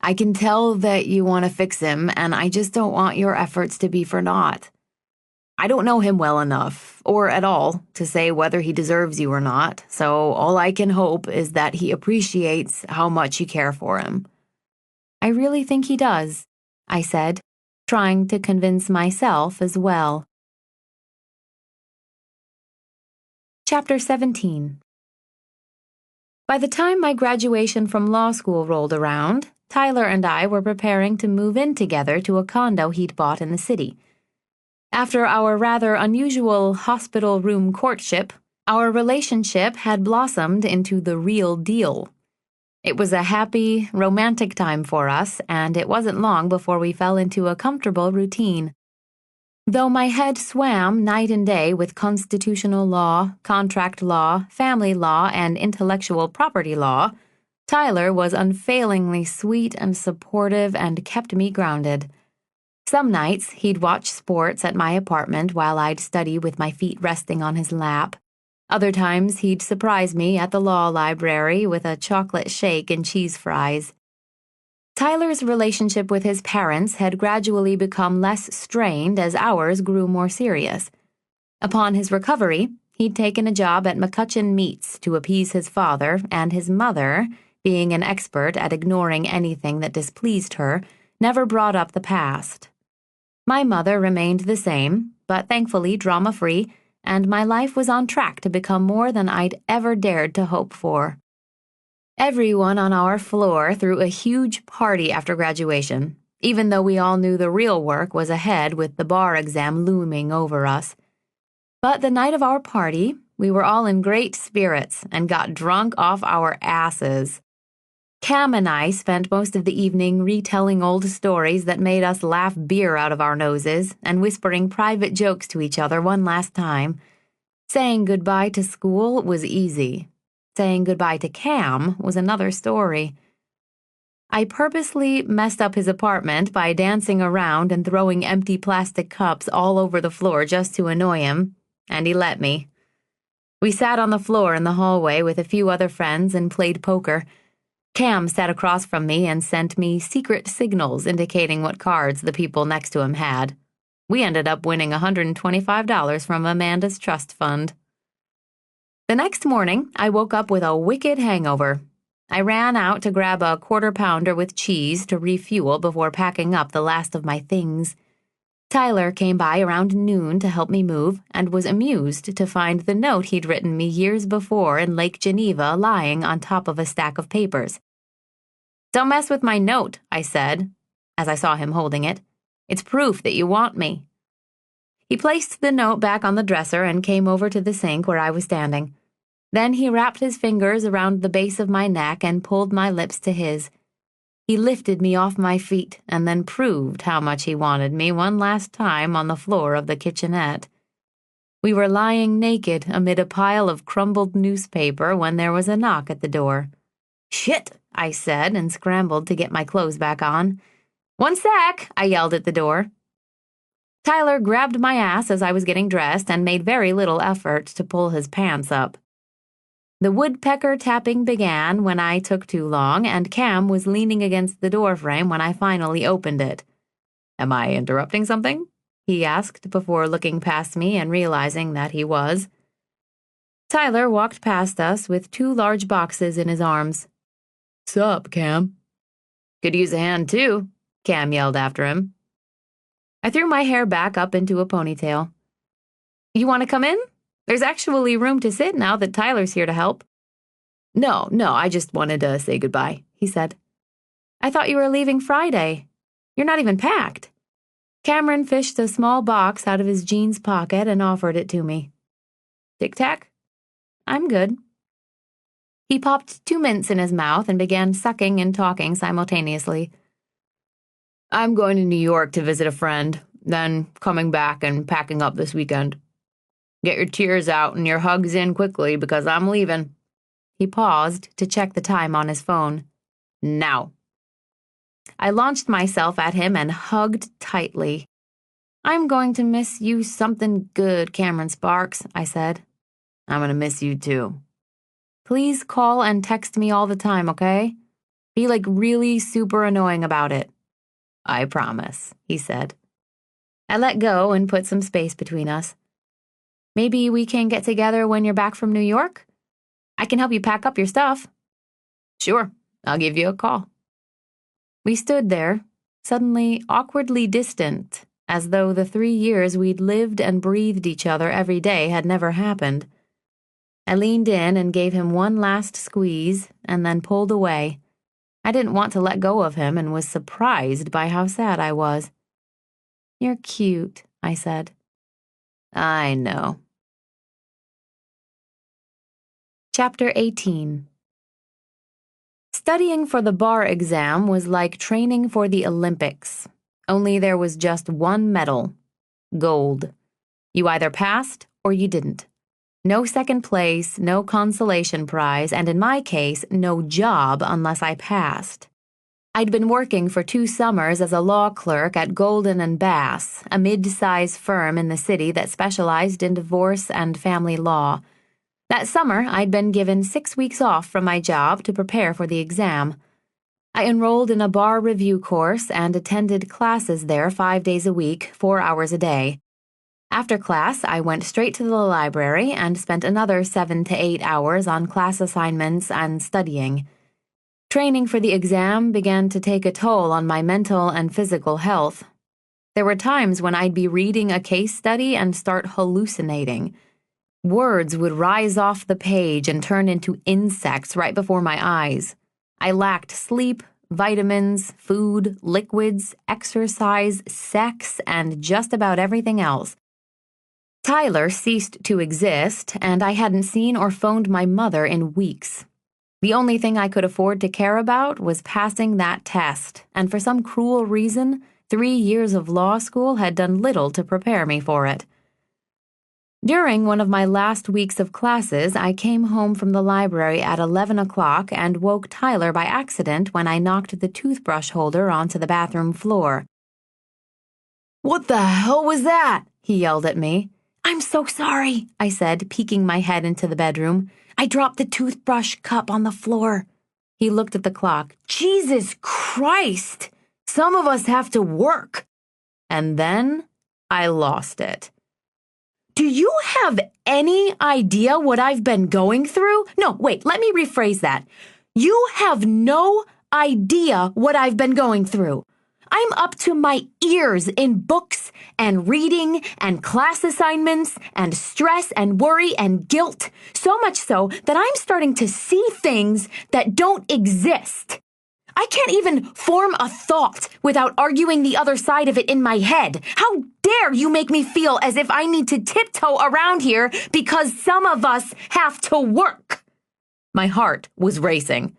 I can tell that you want to fix him, and I just don't want your efforts to be for naught. I don't know him well enough, or at all, to say whether he deserves you or not, so all I can hope is that he appreciates how much you care for him. I really think he does, I said, trying to convince myself as well. Chapter 17. By the time my graduation from law school rolled around, Tyler and I were preparing to move in together to a condo he'd bought in the city. After our rather unusual hospital room courtship, our relationship had blossomed into the real deal. It was a happy, romantic time for us, and it wasn't long before we fell into a comfortable routine. Though my head swam night and day with constitutional law, contract law, family law, and intellectual property law, Tyler was unfailingly sweet and supportive and kept me grounded. Some nights, he'd watch sports at my apartment while I'd study with my feet resting on his lap. Other times, he'd surprise me at the law library with a chocolate shake and cheese fries. Tyler's relationship with his parents had gradually become less strained as ours grew more serious. Upon his recovery, he'd taken a job at McCutcheon Meats to appease his father, and his mother, being an expert at ignoring anything that displeased her, never brought up the past. My mother remained the same, but thankfully drama-free, and my life was on track to become more than I'd ever dared to hope for. Everyone on our floor threw a huge party after graduation, even though we all knew the real work was ahead with the bar exam looming over us. But the night of our party, we were all in great spirits and got drunk off our asses. Cam and I spent most of the evening retelling old stories that made us laugh beer out of our noses and whispering private jokes to each other one last time. Saying goodbye to school was easy. Saying goodbye to Cam was another story. I purposely messed up his apartment by dancing around and throwing empty plastic cups all over the floor just to annoy him, and he let me. We sat on the floor in the hallway with a few other friends and played poker. Cam sat across from me and sent me secret signals indicating what cards the people next to him had. We ended up winning $125 from Amanda's trust fund. The next morning, I woke up with a wicked hangover. I ran out to grab a quarter-pounder with cheese to refuel before packing up the last of my things. Tyler came by around noon to help me move and was amused to find the note he'd written me years before in Lake Geneva lying on top of a stack of papers. "Don't mess with my note," I said, as I saw him holding it. "It's proof that you want me." He placed the note back on the dresser and came over to the sink where I was standing. Then he wrapped his fingers around the base of my neck and pulled my lips to his. He lifted me off my feet and then proved how much he wanted me one last time on the floor of the kitchenette. We were lying naked amid a pile of crumbled newspaper when there was a knock at the door. "Shit," I said and scrambled to get my clothes back on. "One sec," I yelled at the door. Tyler grabbed my ass as I was getting dressed and made very little effort to pull his pants up. The woodpecker tapping began when I took too long, and Cam was leaning against the doorframe when I finally opened it. "Am I interrupting something?" he asked before looking past me and realizing that he was. Tyler walked past us with 2 large boxes in his arms. "Sup, Cam?" "Could use a hand, too," Cam yelled after him. I threw my hair back up into a ponytail. "You want to come in? There's actually room to sit now that Tyler's here to help." No, I just wanted to say goodbye," he said. "I thought you were leaving Friday. You're not even packed." Cameron fished a small box out of his jeans pocket and offered it to me. "Tic-tac?" "I'm good." He popped 2 mints in his mouth and began sucking and talking simultaneously. "I'm going to New York to visit a friend, then coming back and packing up this weekend. Get your tears out and your hugs in quickly because I'm leaving." He paused to check the time on his phone. "Now." I launched myself at him and hugged tightly. "I'm going to miss you something good, Cameron Sparks," I said. "I'm going to miss you too." "Please call and text me all the time, okay? Be like really super annoying about it." "I promise," he said. I let go and put some space between us. "Maybe we can get together when you're back from New York? I can help you pack up your stuff." "Sure, I'll give you a call." We stood there, suddenly awkwardly distant, as though the 3 years we'd lived and breathed each other every day had never happened. I leaned in and gave him one last squeeze and then pulled away. I didn't want to let go of him and was surprised by how sad I was. "You're cute," I said. "I know." Chapter 18. Studying for the bar exam was like training for the Olympics, only there was just one medal: gold. You either passed or you didn't. No second place, no consolation prize, and in my case, no job unless I passed. I'd been working for 2 summers as a law clerk at Golden and Bass, a mid-size firm in the city that specialized in divorce and family law. That summer, I'd been given 6 weeks off from my job to prepare for the exam. I enrolled in a bar review course and attended classes there 5 days a week, 4 hours a day. After class, I went straight to the library and spent another 7 to 8 hours on class assignments and studying. Training for the exam began to take a toll on my mental and physical health. There were times when I'd be reading a case study and start hallucinating. Words would rise off the page and turn into insects right before my eyes. I lacked sleep, vitamins, food, liquids, exercise, sex, and just about everything else. Tyler ceased to exist, and I hadn't seen or phoned my mother in weeks. The only thing I could afford to care about was passing that test, and for some cruel reason, 3 years of law school had done little to prepare me for it. During one of my last weeks of classes, I came home from the library at 11 o'clock and woke Tyler by accident when I knocked the toothbrush holder onto the bathroom floor. "What the hell was that?" he yelled at me. "I'm so sorry," I said, peeking my head into the bedroom. "I dropped the toothbrush cup on the floor." He looked at the clock. "Jesus Christ! Some of us have to work." And then I lost it. Do you have any idea what I've been going through? No, wait, let me rephrase that. You have no idea what I've been going through. I'm up to my ears in books and reading and class assignments and stress and worry and guilt, so much so that I'm starting to see things that don't exist. I can't even form a thought without arguing the other side of it in my head. How dare you make me feel as if I need to tiptoe around here because some of us have to work? My heart was racing.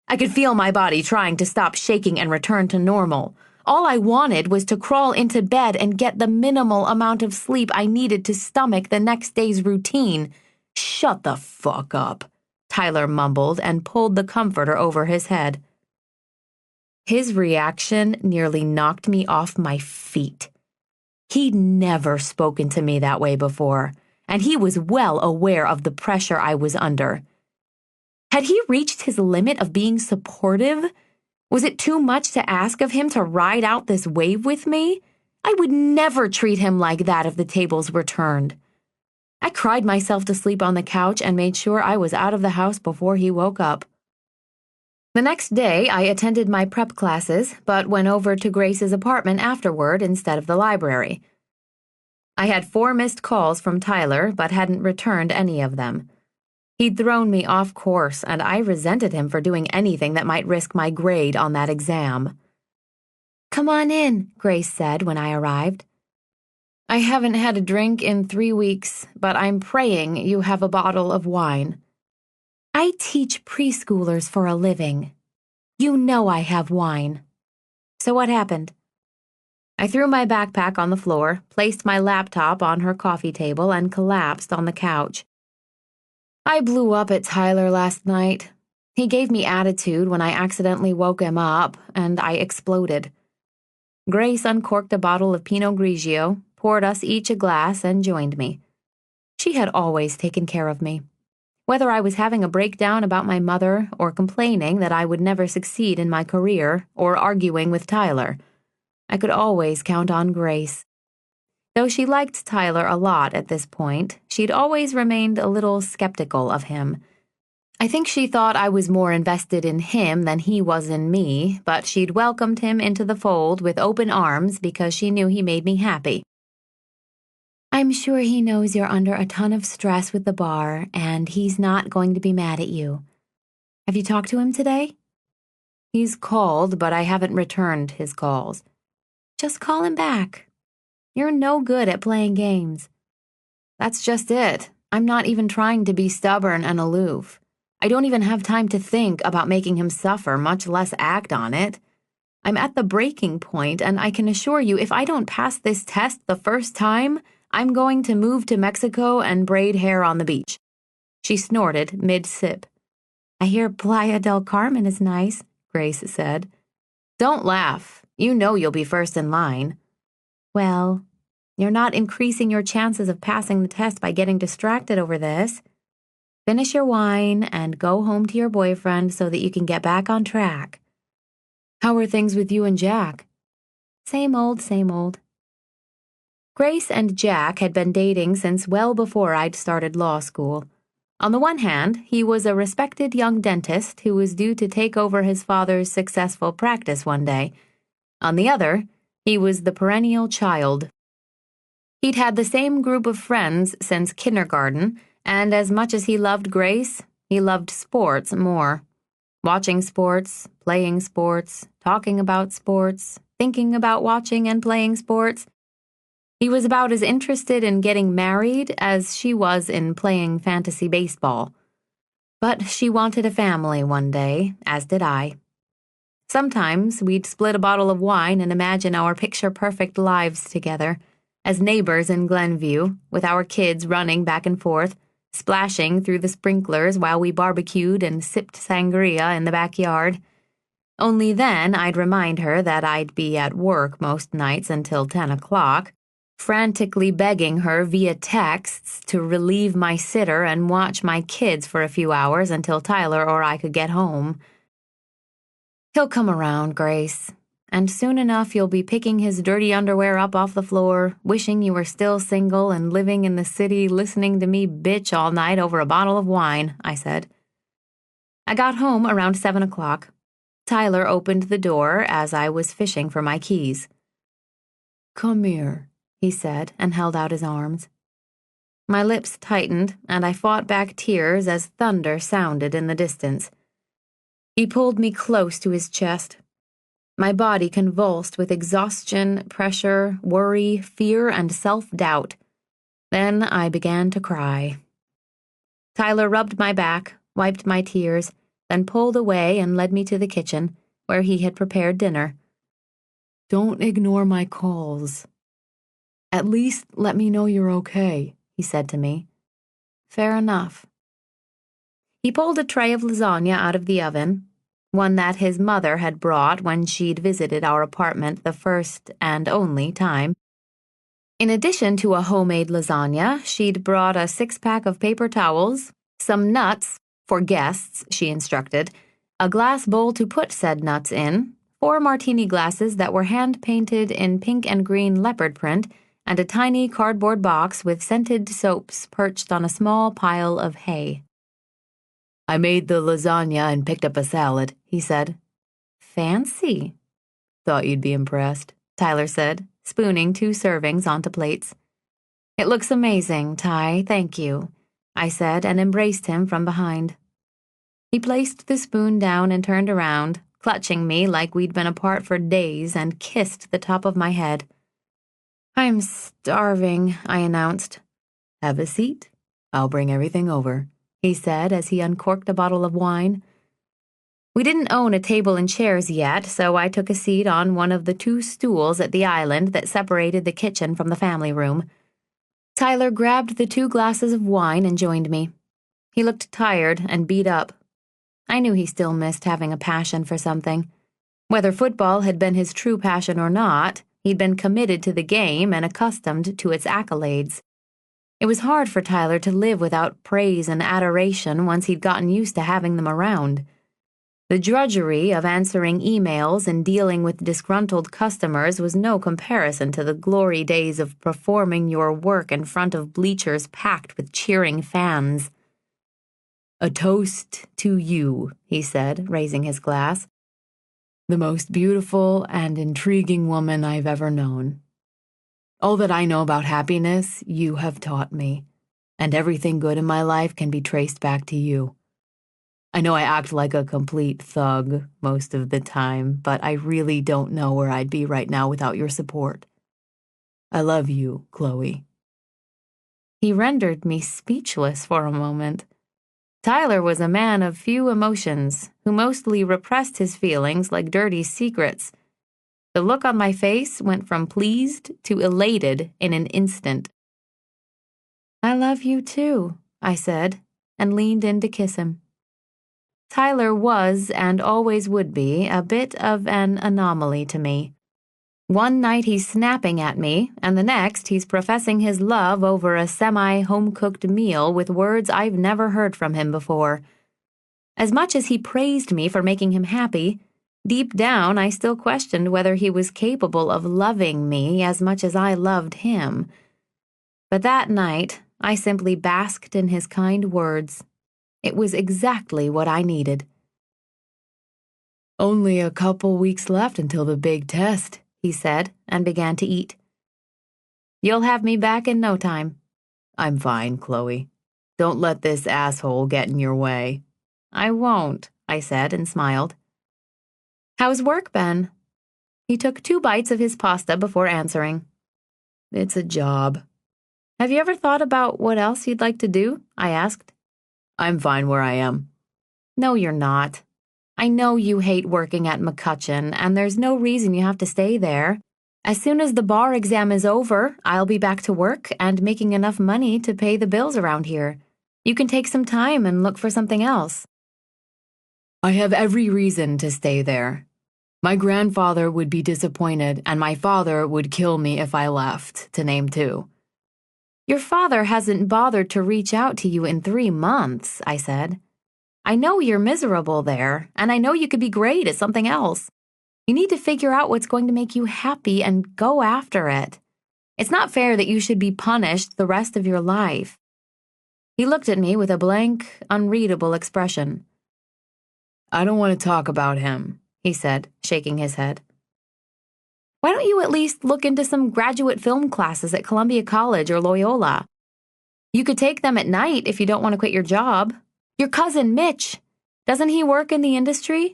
I could feel my body trying to stop shaking and return to normal. All I wanted was to crawl into bed and get the minimal amount of sleep I needed to stomach the next day's routine. "Shut the fuck up," Tyler mumbled and pulled the comforter over his head. His reaction nearly knocked me off my feet. He'd never spoken to me that way before, and he was well aware of the pressure I was under. Had he reached his limit of being supportive? Was it too much to ask of him to ride out this wave with me? I would never treat him like that if the tables were turned. I cried myself to sleep on the couch and made sure I was out of the house before he woke up. The next day, I attended my prep classes, but went over to Grace's apartment afterward instead of the library. I had 4 missed calls from Tyler, but hadn't returned any of them. He'd thrown me off course, and I resented him for doing anything that might risk my grade on that exam. "Come on in," Grace said when I arrived. "I haven't had a drink in 3 weeks, but I'm praying you have a bottle of wine." "I teach preschoolers for a living. You know I have wine." "So what happened?" I threw my backpack on the floor, placed my laptop on her coffee table, and collapsed on the couch. I blew up at Tyler last night. He gave me attitude when I accidentally woke him up, and I exploded. Grace uncorked a bottle of Pinot Grigio, poured us each a glass, and joined me. She had always taken care of me. Whether I was having a breakdown about my mother, or complaining that I would never succeed in my career, or arguing with Tyler, I could always count on Grace. Though she liked Tyler a lot at this point, she'd always remained a little skeptical of him. I think she thought I was more invested in him than he was in me, but she'd welcomed him into the fold with open arms because she knew he made me happy. "I'm sure he knows you're under a ton of stress with the bar, and he's not going to be mad at you. Have you talked to him today?" "He's called, but I haven't returned his calls." "Just call him back. You're no good at playing games." "That's just it. I'm not even trying to be stubborn and aloof. I don't even have time to think about making him suffer, much less act on it. I'm at the breaking point, and I can assure you if I don't pass this test the first time, I'm going to move to Mexico and braid hair on the beach." She snorted mid-sip. "I hear Playa del Carmen is nice," Grace said. "Don't laugh. You know you'll be first in line." "Well, you're not increasing your chances of passing the test by getting distracted over this. Finish your wine and go home to your boyfriend so that you can get back on track." "How are things with you and Jack?" "Same old, same old." Grace and Jack had been dating since well before I'd started law school. On the one hand, he was a respected young dentist who was due to take over his father's successful practice one day. On the other, he was the perennial child. He'd had the same group of friends since kindergarten, and as much as he loved Grace, he loved sports more. Watching sports, playing sports, talking about sports, thinking about watching and playing sports. He was about as interested in getting married as she was in playing fantasy baseball. But she wanted a family one day, as did I. Sometimes we'd split a bottle of wine and imagine our picture-perfect lives together, as neighbors in Glenview, with our kids running back and forth, splashing through the sprinklers while we barbecued and sipped sangria in the backyard. Only then I'd remind her that I'd be at work most nights until 10 o'clock, frantically begging her via texts to relieve my sitter and watch my kids for a few hours until Tyler or I could get home. "He'll come around, Grace. and soon enough you'll be picking his dirty underwear up off the floor, wishing you were still single and living in the city, listening to me bitch all night over a bottle of wine, I said. I got home around 7 o'clock. Tyler opened the door as I was fishing for my keys. Come here, he said, and held out his arms. My lips tightened, and I fought back tears as thunder sounded in the distance. He pulled me close to his chest. My body convulsed with exhaustion, pressure, worry, fear, and self-doubt. Then I began to cry. Tyler rubbed my back, wiped my tears, then pulled away and led me to the kitchen, where he had prepared dinner. Don't ignore my calls. At least let me know you're okay, he said to me. Fair enough. He pulled a tray of lasagna out of the oven, one that his mother had brought when she'd visited our apartment the first and only time. In addition to a homemade lasagna, she'd brought a 6-pack of paper towels, some nuts, for guests, she instructed, a glass bowl to put said nuts in, 4 martini glasses that were hand-painted in pink and green leopard print, and a tiny cardboard box with scented soaps perched on a small pile of hay. I made the lasagna and picked up a salad, he said. Fancy. Thought you'd be impressed, Tyler said, spooning 2 servings onto plates. It looks amazing, Ty, thank you, I said and embraced him from behind. He placed the spoon down and turned around, clutching me like we'd been apart for days, and kissed the top of my head. I'm starving, I announced. Have a seat. I'll bring everything over, he said as he uncorked a bottle of wine. We didn't own a table and chairs yet, so I took a seat on one of the 2 stools at the island that separated the kitchen from the family room. Tyler grabbed the 2 glasses of wine and joined me. He looked tired and beat up. I knew he still missed having a passion for something. Whether football had been his true passion or not, he'd been committed to the game and accustomed to its accolades. It was hard for Tyler to live without praise and adoration once he'd gotten used to having them around. The drudgery of answering emails and dealing with disgruntled customers was no comparison to the glory days of performing your work in front of bleachers packed with cheering fans. A toast to you, he said, raising his glass. The most beautiful and intriguing woman I've ever known. All that I know about happiness, you have taught me, and everything good in my life can be traced back to you. I know I act like a complete thug most of the time, but I really don't know where I'd be right now without your support. I love you, Chloe. He rendered me speechless for a moment. Tyler was a man of few emotions, who mostly repressed his feelings like dirty secrets. The look on my face went from pleased to elated in an instant. I love you too, I said, and leaned in to kiss him. Tyler was, and always would be, a bit of an anomaly to me. One night he's snapping at me, and the next he's professing his love over a semi-home-cooked meal with words I've never heard from him before. As much as he praised me for making him happy, deep down I still questioned whether he was capable of loving me as much as I loved him. But that night, I simply basked in his kind words. It was exactly what I needed. Only a couple weeks left until the big test, he said, and began to eat. You'll have me back in no time. I'm fine, Chloe. Don't let this asshole get in your way. I won't, I said and smiled. How's work been? He took 2 bites of his pasta before answering. It's a job. Have you ever thought about what else you'd like to do? I asked. I'm fine where I am. No, you're not. I know you hate working at McCutcheon, and there's no reason you have to stay there. As soon as the bar exam is over, I'll be back to work and making enough money to pay the bills around here. You can take some time and look for something else. I have every reason to stay there. My grandfather would be disappointed, and my father would kill me if I left, to name 2. Your father hasn't bothered to reach out to you in 3 months, I said. I know you're miserable there, and I know you could be great at something else. You need to figure out what's going to make you happy and go after it. It's not fair that you should be punished the rest of your life." He looked at me with a blank, unreadable expression. "I don't want to talk about him," he said, shaking his head. "Why don't you at least look into some graduate film classes at Columbia College or Loyola? You could take them at night if you don't want to quit your job. Your cousin, Mitch, doesn't he work in the industry?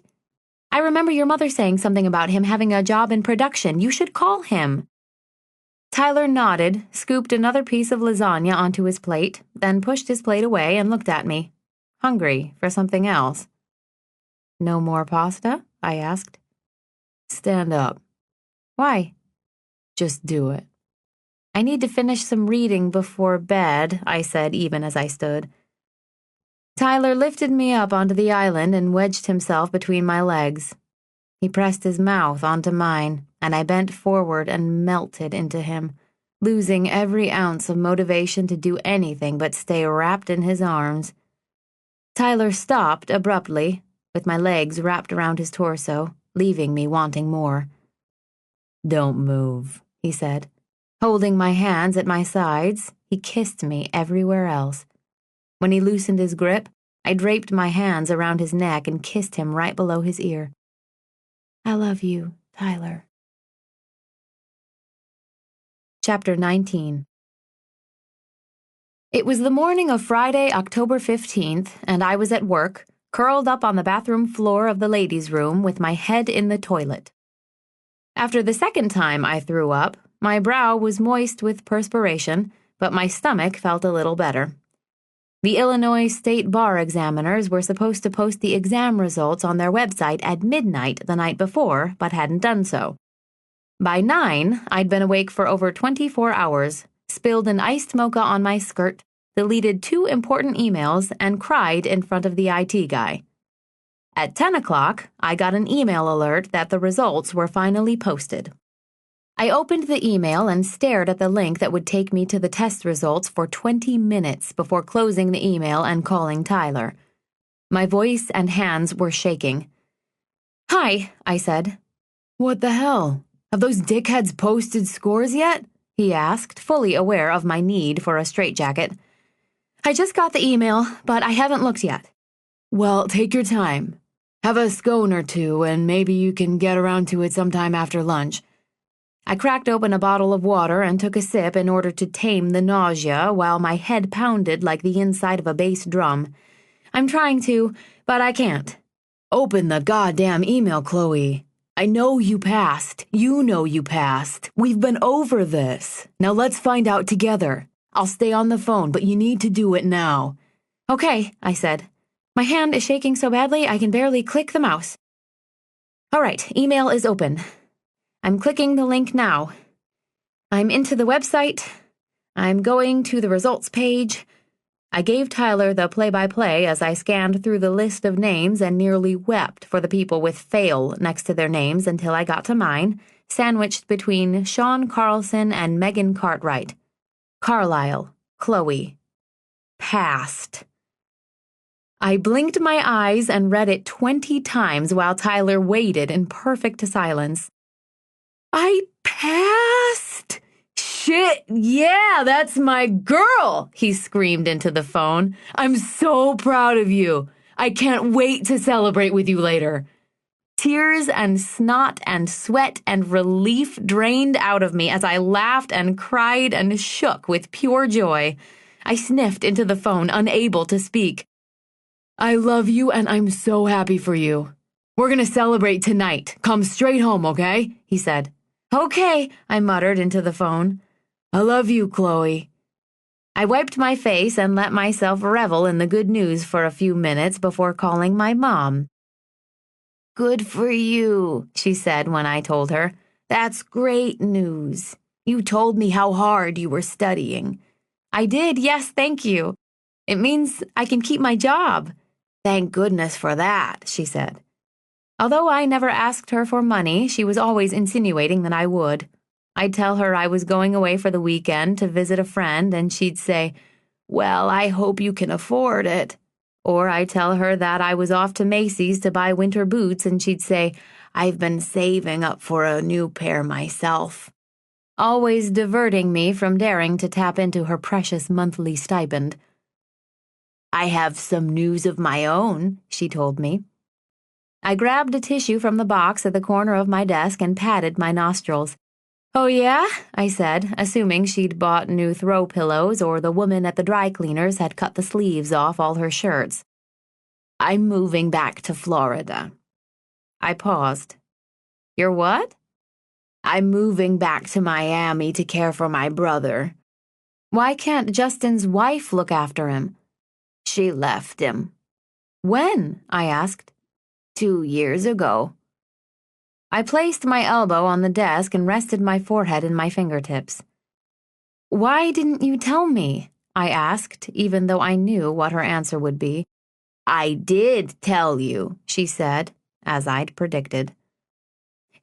I remember your mother saying something about him having a job in production. You should call him." Tyler nodded, scooped another piece of lasagna onto his plate, then pushed his plate away and looked at me, hungry for something else. "No more pasta?" I asked. "Stand up." "Why?" "Just do it." "I need to finish some reading before bed," I said, even as I stood. Tyler lifted me up onto the island and wedged himself between my legs. He pressed his mouth onto mine, and I bent forward and melted into him, losing every ounce of motivation to do anything but stay wrapped in his arms. Tyler stopped abruptly, with my legs wrapped around his torso, leaving me wanting more. "Don't move," he said. Holding my hands at my sides, he kissed me everywhere else. When he loosened his grip, I draped my hands around his neck and kissed him right below his ear. "I love you, Tyler." Chapter 19. It was the morning of Friday, October 15th, and I was at work, curled up on the bathroom floor of the ladies' room with my head in the toilet. After the second time I threw up, my brow was moist with perspiration, but my stomach felt a little better. The Illinois State Bar examiners were supposed to post the exam results on their website at midnight the night before, but hadn't done so. By 9, I'd been awake for over 24 hours, spilled an iced mocha on my skirt, deleted 2 important emails, and cried in front of the IT guy. At 10 o'clock, I got an email alert that the results were finally posted. I opened the email and stared at the link that would take me to the test results for 20 minutes before closing the email and calling Tyler. My voice and hands were shaking. "Hi," I said. "What the hell? Have those dickheads posted scores yet?" he asked, fully aware of my need for a straitjacket. "I just got the email, but I haven't looked yet." "Well, take your time. Have a scone or two, and maybe you can get around to it sometime after lunch." I cracked open a bottle of water and took a sip in order to tame the nausea while my head pounded like the inside of a bass drum. "I'm trying to, but I can't." "Open the goddamn email, Chloe. I know you passed. You know you passed. We've been over this. Now let's find out together. I'll stay on the phone, but you need to do it now." "Okay," I said. "My hand is shaking so badly I can barely click the mouse." "All right, email is open. I'm clicking the link now. I'm into the website. I'm going to the results page." I gave Tyler the play-by-play as I scanned through the list of names and nearly wept for the people with fail next to their names until I got to mine, sandwiched between Sean Carlson and Megan Cartwright. Carlisle, Chloe. Passed. I blinked my eyes and read it 20 times while Tyler waited in perfect silence. "I passed? Shit, yeah, that's my girl," he screamed into the phone. "I'm so proud of you. I can't wait to celebrate with you later." Tears and snot and sweat and relief drained out of me as I laughed and cried and shook with pure joy. I sniffed into the phone, unable to speak. "I love you and I'm so happy for you. We're gonna celebrate tonight. Come straight home, okay?" he said. "Okay," I muttered into the phone. "I love you, Chloe." I wiped my face and let myself revel in the good news for a few minutes before calling my mom. "Good for you," she said when I told her. "That's great news. You told me how hard you were studying." "I did, yes, thank you. It means I can keep my job." "Thank goodness for that," she said. Although I never asked her for money, she was always insinuating that I would. I'd tell her I was going away for the weekend to visit a friend, and she'd say, "Well, I hope you can afford it." Or I'd tell her that I was off to Macy's to buy winter boots, and she'd say, I've been saving up for a new pair myself. Always diverting me from daring to tap into her precious monthly stipend. I have some news of my own, she told me. I grabbed a tissue from the box at the corner of my desk and patted my nostrils. "Oh, yeah?" I said, assuming she'd bought new throw pillows or the woman at the dry cleaners had cut the sleeves off all her shirts. "I'm moving back to Florida." I paused. "You're what?" "I'm moving back to Miami to care for my brother." "Why can't Justin's wife look after him?" "She left him." "When?" I asked. 2 years ago. I placed my elbow on the desk and rested my forehead in my fingertips. "Why didn't you tell me?" I asked, even though I knew what her answer would be. "I did tell you," she said, as I'd predicted.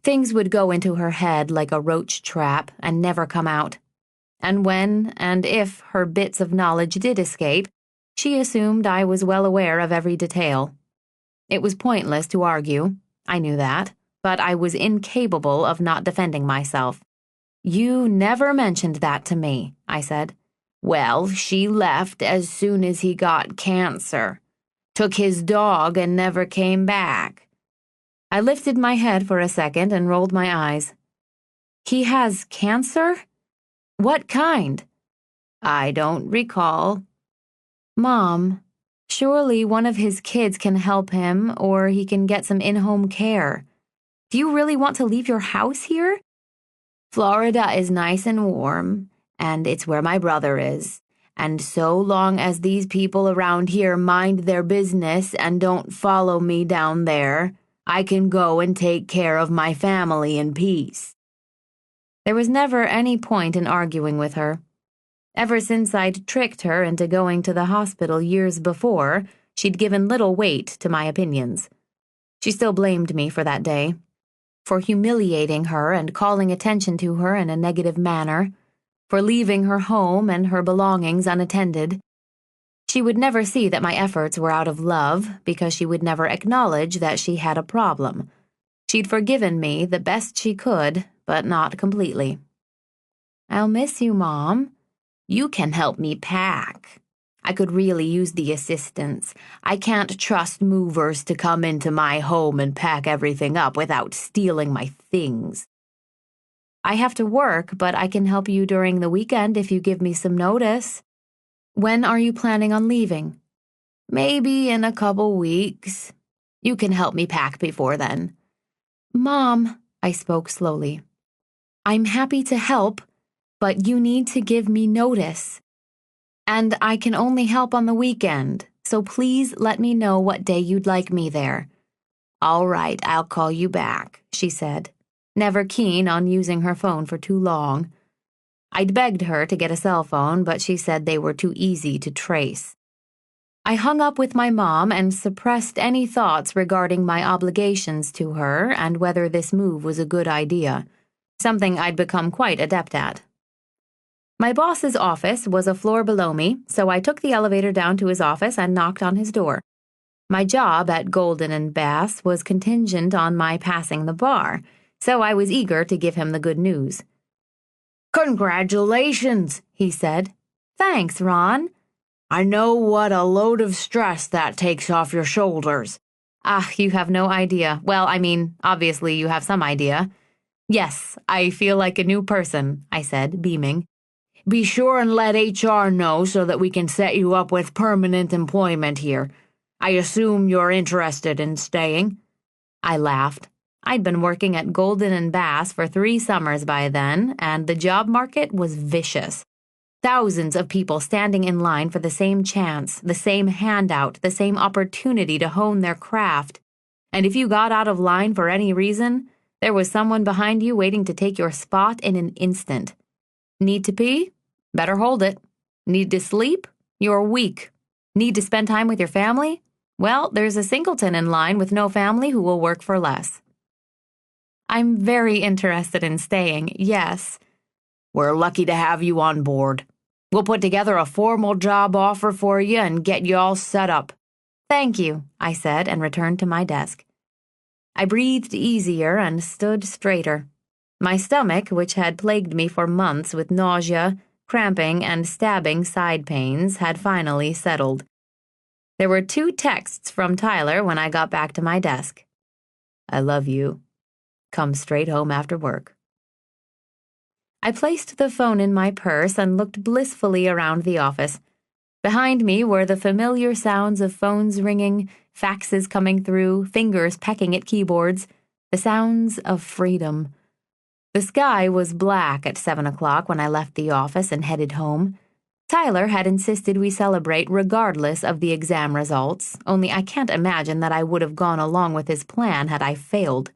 Things would go into her head like a roach trap and never come out. And when and if her bits of knowledge did escape, she assumed I was well aware of every detail. It was pointless to argue, I knew that, but I was incapable of not defending myself. "You never mentioned that to me," I said. "Well, she left as soon as he got cancer. Took his dog and never came back." I lifted my head for a second and rolled my eyes. "He has cancer? What kind?" "I don't recall." "Mom, surely one of his kids can help him, or he can get some in-home care. Do you really want to leave your house here?" "Florida is nice and warm, and it's where my brother is. And so long as these people around here mind their business and don't follow me down there, I can go and take care of my family in peace." There was never any point in arguing with her. Ever since I'd tricked her into going to the hospital years before, she'd given little weight to my opinions. She still blamed me for that day, for humiliating her and calling attention to her in a negative manner, for leaving her home and her belongings unattended. She would never see that my efforts were out of love because she would never acknowledge that she had a problem. She'd forgiven me the best she could, but not completely. "I'll miss you, Mom. You can help me pack. I could really use the assistance. I can't trust movers to come into my home and pack everything up without stealing my things." "I have to work, but I can help you during the weekend if you give me some notice. When are you planning on leaving?" "Maybe in a couple weeks. You can help me pack before then." "Mom," I spoke slowly, "I'm happy to help, but you need to give me notice. And I can only help on the weekend, so please let me know what day you'd like me there." "All right, I'll call you back," she said, never keen on using her phone for too long. I'd begged her to get a cell phone, but she said they were too easy to trace. I hung up with my mom and suppressed any thoughts regarding my obligations to her and whether this move was a good idea, something I'd become quite adept at. My boss's office was a floor below me, so I took the elevator down to his office and knocked on his door. My job at Golden and Bass was contingent on my passing the bar, so I was eager to give him the good news. "Congratulations," he said. "Thanks, Ron." "I know what a load of stress that takes off your shoulders." "Ah, you have no idea. Well, I mean, obviously you have some idea." "Yes, I feel like a new person," I said, beaming. "Be sure and let HR know so that we can set you up with permanent employment here. I assume you're interested in staying." I laughed. I'd been working at Golden and Bass for 3 summers by then, and the job market was vicious. Thousands of people standing in line for the same chance, the same handout, the same opportunity to hone their craft. And if you got out of line for any reason, there was someone behind you waiting to take your spot in an instant. Need to pee? Better hold it. Need to sleep? You're weak. Need to spend time with your family? Well, there's a singleton in line with no family who will work for less. I'm very interested in staying, yes. "We're lucky to have you on board. We'll put together a formal job offer for you and get you all set up." "Thank you," I said and returned to my desk. I breathed easier and stood straighter. My stomach, which had plagued me for months with nausea, cramping, and stabbing side pains, had finally settled. There were 2 texts from Tyler when I got back to my desk. I love you. Come straight home after work. I placed the phone in my purse and looked blissfully around the office. Behind me were the familiar sounds of phones ringing, faxes coming through, fingers pecking at keyboards, the sounds of freedom. The sky was black at 7 o'clock when I left the office and headed home. Tyler had insisted we celebrate regardless of the exam results, only I can't imagine that I would have gone along with his plan had I failed.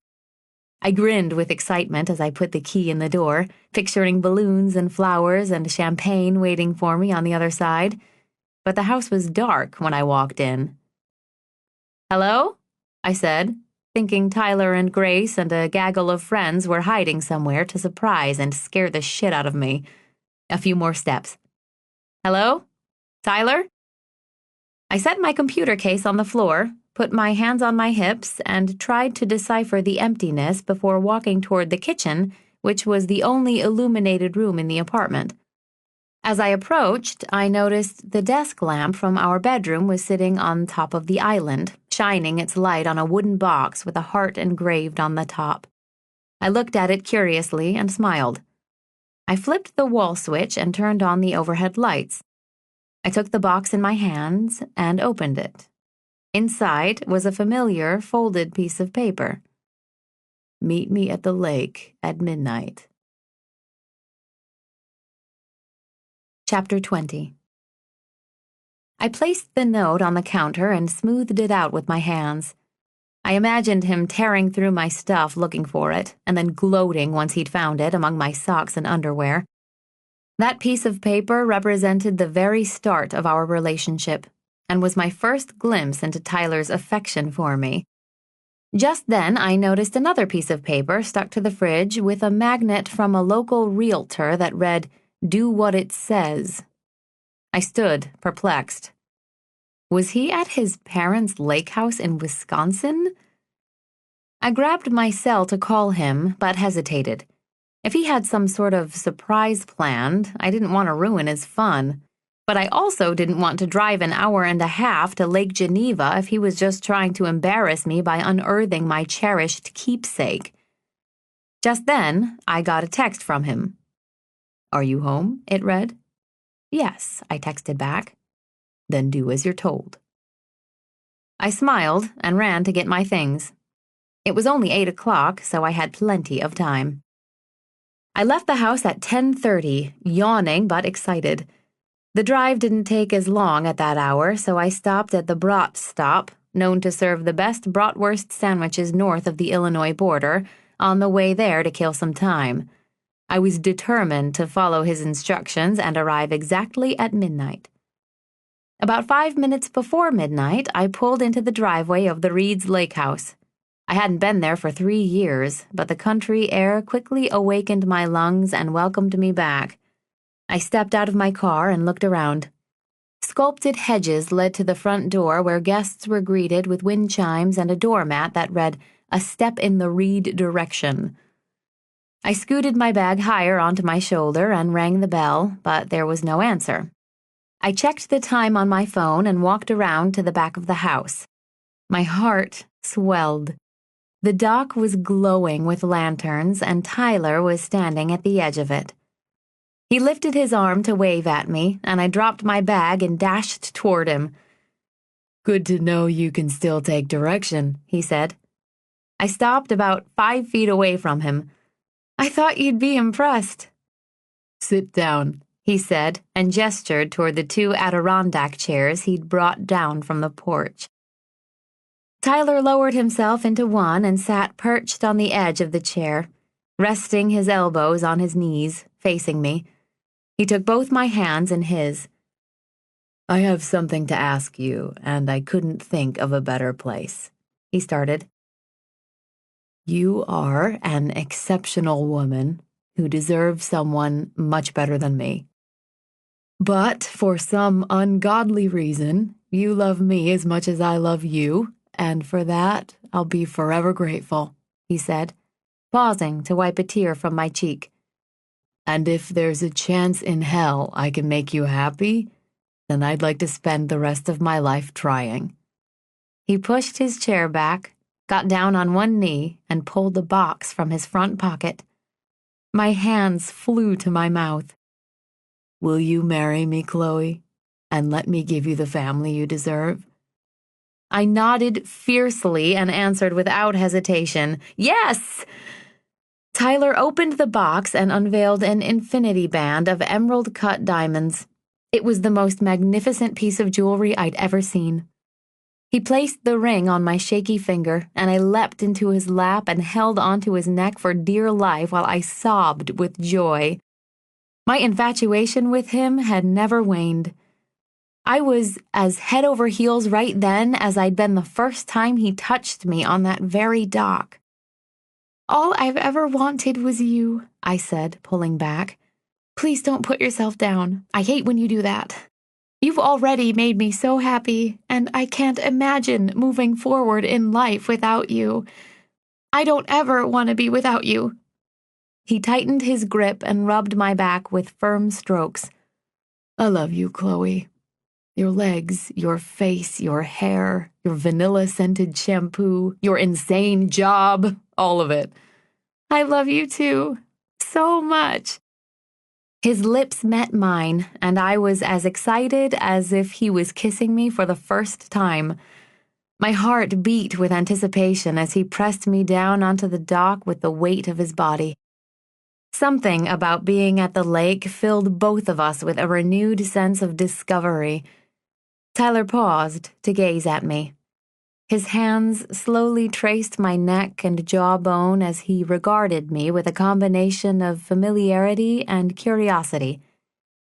I grinned with excitement as I put the key in the door, picturing balloons and flowers and champagne waiting for me on the other side. But the house was dark when I walked in. "Hello?" I said, thinking Tyler and Grace and a gaggle of friends were hiding somewhere to surprise and scare the shit out of me. A few more steps. "Hello? Tyler?" I set my computer case on the floor, put my hands on my hips, and tried to decipher the emptiness before walking toward the kitchen, which was the only illuminated room in the apartment. As I approached, I noticed the desk lamp from our bedroom was sitting on top of the island, shining its light on a wooden box with a heart engraved on the top. I looked at it curiously and smiled. I flipped the wall switch and turned on the overhead lights. I took the box in my hands and opened it. Inside was a familiar, folded piece of paper. "Meet me at the lake at midnight." Chapter 20. I placed the note on the counter and smoothed it out with my hands. I imagined him tearing through my stuff looking for it, and then gloating once he'd found it among my socks and underwear. That piece of paper represented the very start of our relationship, and was my first glimpse into Tyler's affection for me. Just then, I noticed another piece of paper stuck to the fridge with a magnet from a local realtor that read, "Do what it says." I stood, perplexed. Was he at his parents' lake house in Wisconsin? I grabbed my cell to call him, but hesitated. If he had some sort of surprise planned, I didn't want to ruin his fun. But I also didn't want to drive an hour and a half to Lake Geneva if he was just trying to embarrass me by unearthing my cherished keepsake. Just then, I got a text from him. "Are you home?" it read. "Yes," I texted back. "Then do as you're told." I smiled and ran to get my things. It was only 8 o'clock, so I had plenty of time. I left the house at 10:30, yawning but excited. The drive didn't take as long at that hour, so I stopped at the Brat Stop, known to serve the best bratwurst sandwiches north of the Illinois border, on the way there to kill some time. I was determined to follow his instructions and arrive exactly at midnight. About 5 minutes before midnight, I pulled into the driveway of the Reed's Lake House. I hadn't been there for 3 years, but the country air quickly awakened my lungs and welcomed me back. I stepped out of my car and looked around. Sculpted hedges led to the front door where guests were greeted with wind chimes and a doormat that read, "A step in the Reed direction." I scooted my bag higher onto my shoulder and rang the bell, but there was no answer. I checked the time on my phone and walked around to the back of the house. My heart swelled. The dock was glowing with lanterns, and Tyler was standing at the edge of it. He lifted his arm to wave at me, and I dropped my bag and dashed toward him. "Good to know you can still take direction," he said. I stopped about 5 feet away from him. "I thought you'd be impressed." "Sit down," he said, and gestured toward the 2 Adirondack chairs he'd brought down from the porch. Tyler lowered himself into one and sat perched on the edge of the chair, resting his elbows on his knees, facing me. He took both my hands in his. "I have something to ask you, and I couldn't think of a better place," he started. "You are an exceptional woman who deserves someone much better than me. But for some ungodly reason, you love me as much as I love you, and for that, I'll be forever grateful," he said, pausing to wipe a tear from my cheek. "And if there's a chance in hell I can make you happy, then I'd like to spend the rest of my life trying." He pushed his chair back, got down on one knee, and pulled the box from his front pocket. My hands flew to my mouth. "Will you marry me, Chloe, and let me give you the family you deserve?" I nodded fiercely and answered without hesitation, "Yes!" Tyler opened the box and unveiled an infinity band of emerald-cut diamonds. It was the most magnificent piece of jewelry I'd ever seen. He placed the ring on my shaky finger, and I leapt into his lap and held onto his neck for dear life while I sobbed with joy. My infatuation with him had never waned. I was as head over heels right then as I'd been the first time he touched me on that very dock. "All I've ever wanted was you," I said, pulling back. "Please don't put yourself down. I hate when you do that. You've already made me so happy, and I can't imagine moving forward in life without you. I don't ever want to be without you." He tightened his grip and rubbed my back with firm strokes. "I love you, Chloe. Your legs, your face, your hair, your vanilla-scented shampoo, your insane job, all of it." "I love you too, so much." His lips met mine, and I was as excited as if he was kissing me for the first time. My heart beat with anticipation as he pressed me down onto the dock with the weight of his body. Something about being at the lake filled both of us with a renewed sense of discovery. Tyler paused to gaze at me. His hands slowly traced my neck and jawbone as he regarded me with a combination of familiarity and curiosity.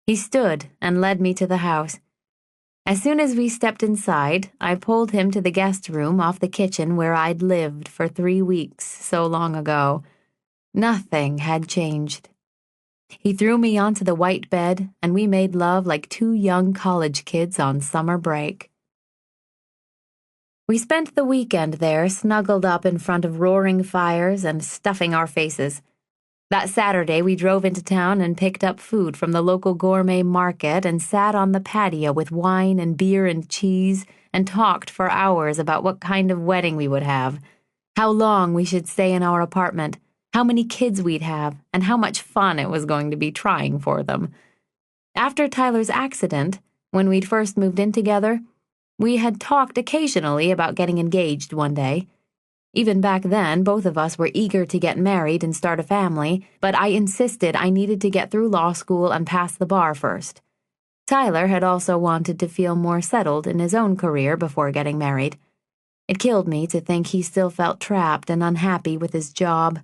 He stood and led me to the house. As soon as we stepped inside, I pulled him to the guest room off the kitchen where I'd lived for 3 weeks so long ago. Nothing had changed. He threw me onto the white bed, and we made love like 2 young college kids on summer break. We spent the weekend there, snuggled up in front of roaring fires and stuffing our faces. That Saturday, we drove into town and picked up food from the local gourmet market and sat on the patio with wine and beer and cheese and talked for hours about what kind of wedding we would have, how long we should stay in our apartment, how many kids we'd have, and how much fun it was going to be trying for them. After Tyler's accident, when we'd first moved in together, we had talked occasionally about getting engaged one day. Even back then, both of us were eager to get married and start a family, but I insisted I needed to get through law school and pass the bar first. Tyler had also wanted to feel more settled in his own career before getting married. It killed me to think he still felt trapped and unhappy with his job.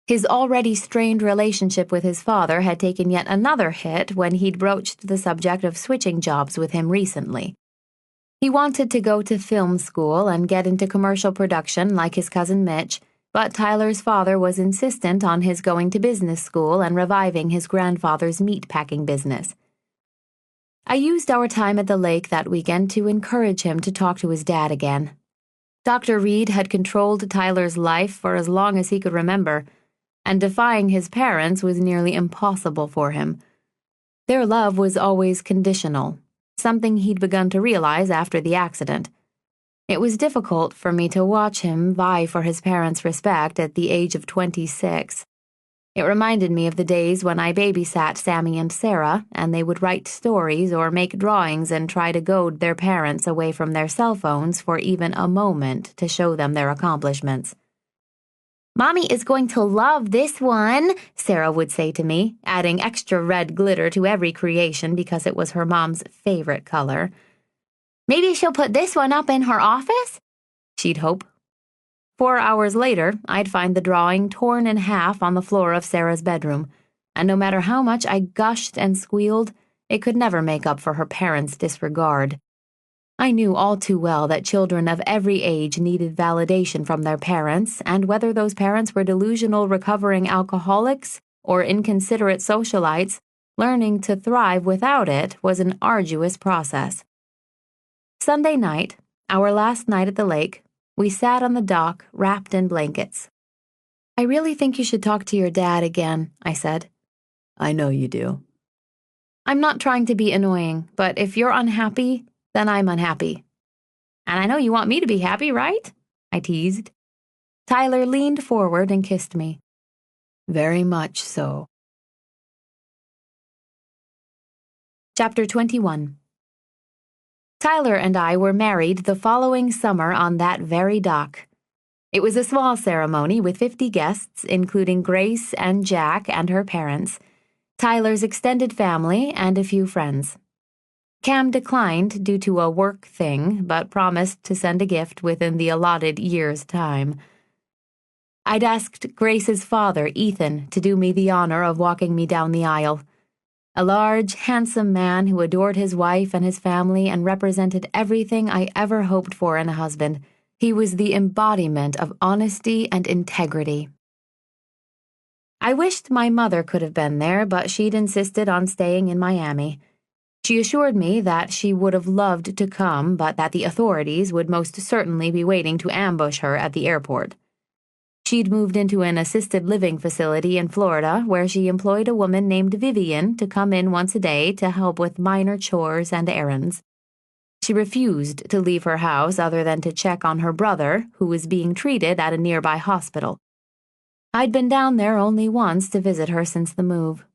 His already strained relationship with his father had taken yet another hit when he'd broached the subject of switching jobs with him recently. He wanted to go to film school and get into commercial production like his cousin Mitch, but Tyler's father was insistent on his going to business school and reviving his grandfather's meat-packing business. I used our time at the lake that weekend to encourage him to talk to his dad again. Dr. Reed had controlled Tyler's life for as long as he could remember, and defying his parents was nearly impossible for him. Their love was always conditional, something he'd begun to realize after the accident. It was difficult for me to watch him vie for his parents' respect at the age of 26. It reminded me of the days when I babysat Sammy and Sarah, and they would write stories or make drawings and try to goad their parents away from their cell phones for even a moment to show them their accomplishments. "Mommy is going to love this one," Sarah would say to me, adding extra red glitter to every creation because it was her mom's favorite color. "Maybe she'll put this one up in her office?" she'd hope. 4 hours later, I'd find the drawing torn in half on the floor of Sarah's bedroom, and no matter how much I gushed and squealed, it could never make up for her parents' disregard. I knew all too well that children of every age needed validation from their parents, and whether those parents were delusional recovering alcoholics or inconsiderate socialites, learning to thrive without it was an arduous process. Sunday night, our last night at the lake, We sat on the dock, wrapped in blankets. "I really think you should talk to your dad again," I said. "I know you do." "I'm not trying to be annoying, but if you're unhappy, then I'm unhappy." "And I know you want me to be happy, right?" I teased. Tyler leaned forward and kissed me. "Very much so." Chapter 21. Tyler and I were married the following summer on that very dock. It was a small ceremony with 50 guests, including Grace and Jack and her parents, Tyler's extended family, and a few friends. Cam declined due to a work thing, but promised to send a gift within the allotted year's time. I'd asked Grace's father, Ethan, to do me the honor of walking me down the aisle. A large, handsome man who adored his wife and his family and represented everything I ever hoped for in a husband. He was the embodiment of honesty and integrity. I wished my mother could have been there, but she'd insisted on staying in Miami. She assured me that she would have loved to come, but that the authorities would most certainly be waiting to ambush her at the airport. She'd moved into an assisted living facility in Florida where she employed a woman named Vivian to come in once a day to help with minor chores and errands. She refused to leave her house other than to check on her brother, who was being treated at a nearby hospital. I'd been down there only once to visit her since the move.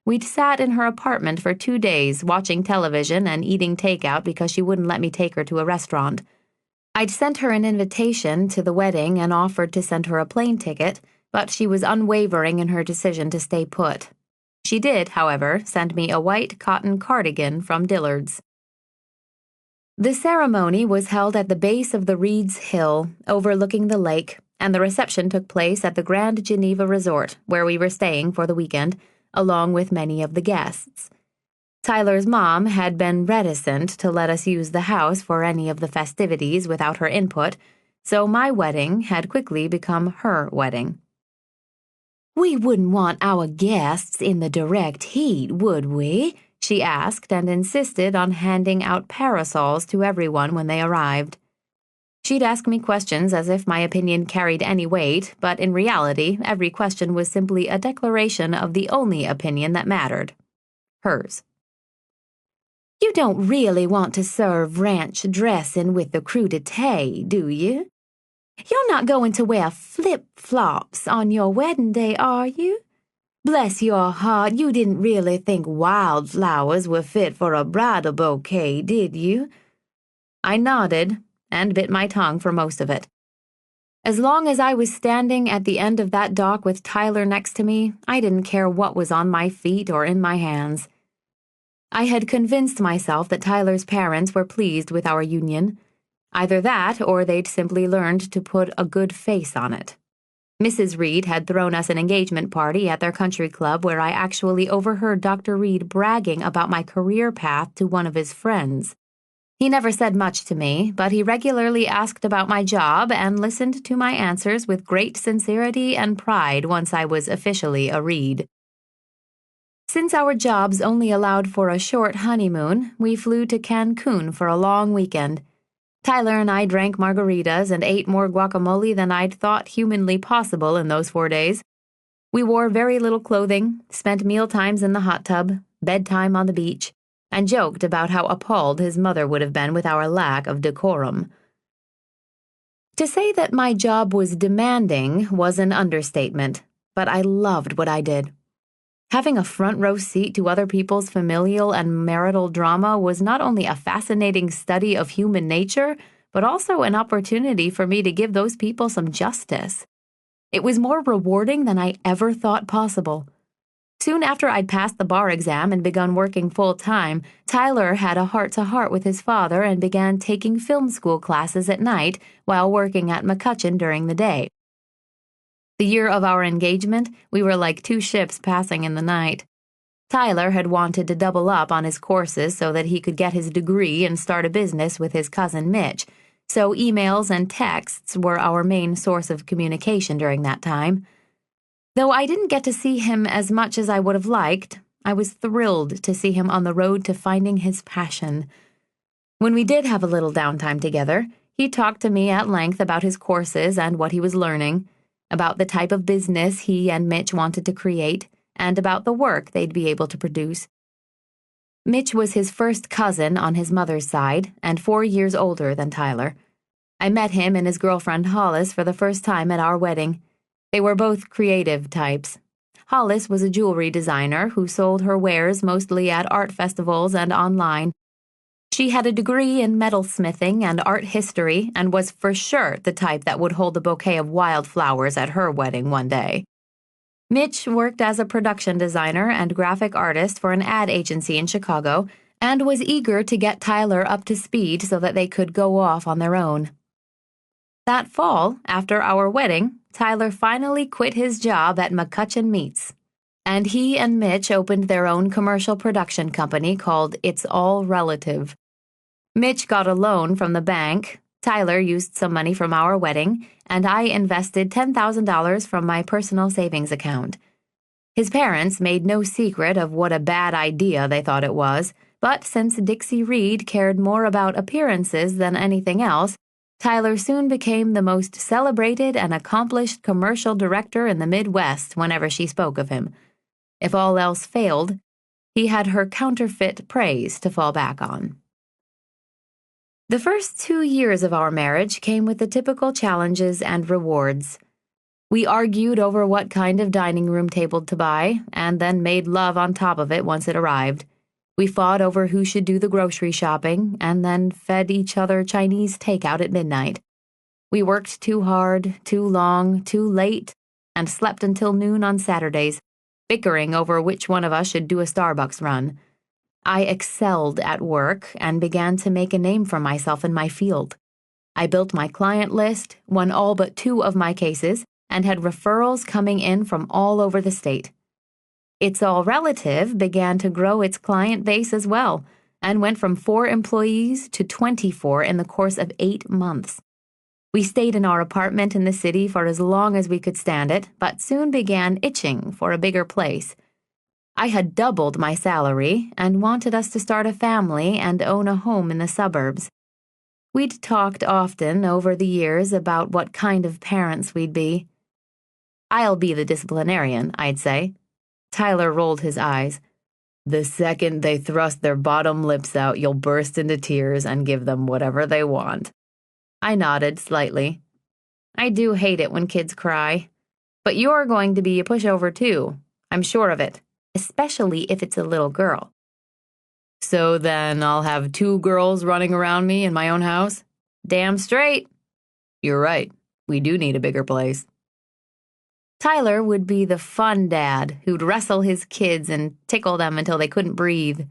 We'd sat in her apartment for 2 days, watching television and eating takeout because she wouldn't let me take her to a restaurant. I'd sent her an invitation to the wedding and offered to send her a plane ticket, but she was unwavering in her decision to stay put. She did, however, send me a white cotton cardigan from Dillard's. The ceremony was held at the base of the Reed's Hill, overlooking the lake, and the reception took place at the Grand Geneva Resort, where we were staying for the weekend, along with many of the guests. Tyler's mom had been reticent to let us use the house for any of the festivities without her input, so my wedding had quickly become her wedding. "We wouldn't want our guests in the direct heat, would we?" she asked and insisted on handing out parasols to everyone when they arrived. She'd ask me questions as if my opinion carried any weight, but in reality, every question was simply a declaration of the only opinion that mattered. Hers. "You don't really want to serve ranch dressing with the crudité, do you? You're not going to wear flip-flops on your wedding day, are you? Bless your heart, you didn't really think wildflowers were fit for a bridal bouquet, did you?" I nodded and bit my tongue for most of it. As long as I was standing at the end of that dock with Tyler next to me, I didn't care what was on my feet or in my hands. I had convinced myself that Tyler's parents were pleased with our union. Either that, or they'd simply learned to put a good face on it. Mrs. Reed had thrown us an engagement party at their country club where I actually overheard Dr. Reed bragging about my career path to one of his friends. He never said much to me, but he regularly asked about my job and listened to my answers with great sincerity and pride once I was officially a Reed. Since our jobs only allowed for a short honeymoon, we flew to Cancun for a long weekend. Tyler and I drank margaritas and ate more guacamole than I'd thought humanly possible in those 4 days. We wore very little clothing, spent meal times in the hot tub, bedtime on the beach, and joked about how appalled his mother would have been with our lack of decorum. To say that my job was demanding was an understatement, but I loved what I did. Having a front row seat to other people's familial and marital drama was not only a fascinating study of human nature, but also an opportunity for me to give those people some justice. It was more rewarding than I ever thought possible. Soon after I'd passed the bar exam and begun working full-time, Tyler had a heart-to-heart with his father and began taking film school classes at night while working at McCutcheon during the day. The year of our engagement, we were like 2 ships passing in the night. Tyler had wanted to double up on his courses so that he could get his degree and start a business with his cousin Mitch, so emails and texts were our main source of communication during that time. Though I didn't get to see him as much as I would have liked, I was thrilled to see him on the road to finding his passion. When we did have a little downtime together, He talked to me at length about his courses and what he was learning, about the type of business he and Mitch wanted to create, and about the work they'd be able to produce. Mitch was his first cousin on his mother's side and 4 years older than Tyler. I met him and his girlfriend Hollis for the first time at our wedding. They were both creative types. Hollis was a jewelry designer who sold her wares mostly at art festivals and online. She had a degree in metalsmithing and art history and was for sure the type that would hold a bouquet of wildflowers at her wedding one day. Mitch worked as a production designer and graphic artist for an ad agency in Chicago and was eager to get Tyler up to speed so that they could go off on their own. That fall, after our wedding, Tyler finally quit his job at McCutcheon Meats, and he and Mitch opened their own commercial production company called It's All Relative. Mitch got a loan from the bank, Tyler used some money from our wedding, and I invested $10,000 from my personal savings account. His parents made no secret of what a bad idea they thought it was, but since Dixie Reed cared more about appearances than anything else, Tyler soon became the most celebrated and accomplished commercial director in the Midwest whenever she spoke of him. If all else failed, he had her counterfeit praise to fall back on. The first 2 years of our marriage came with the typical challenges and rewards. We argued over what kind of dining room table to buy, and then made love on top of it once it arrived. We fought over who should do the grocery shopping, and then fed each other Chinese takeout at midnight. We worked too hard, too long, too late, and slept until noon on Saturdays, bickering over which one of us should do a Starbucks run. I excelled at work and began to make a name for myself in my field. I built my client list, won all but 2 of my cases, and had referrals coming in from all over the state. It's All Relative began to grow its client base as well, and went from 4 employees to 24 in the course of 8 months. We stayed in our apartment in the city for as long as we could stand it, but soon began itching for a bigger place. I had doubled my salary and wanted us to start a family and own a home in the suburbs. We'd talked often over the years about what kind of parents we'd be. "I'll be the disciplinarian," I'd say. Tyler rolled his eyes. "The second they thrust their bottom lips out, you'll burst into tears and give them whatever they want." I nodded slightly. I do hate it when kids cry. But you're going to be a pushover too. I'm sure of it, especially if it's a little girl. "So then I'll have 2 girls running around me in my own house?" "Damn straight." "You're right. We do need a bigger place." Tyler would be the fun dad who'd wrestle his kids and tickle them until they couldn't breathe.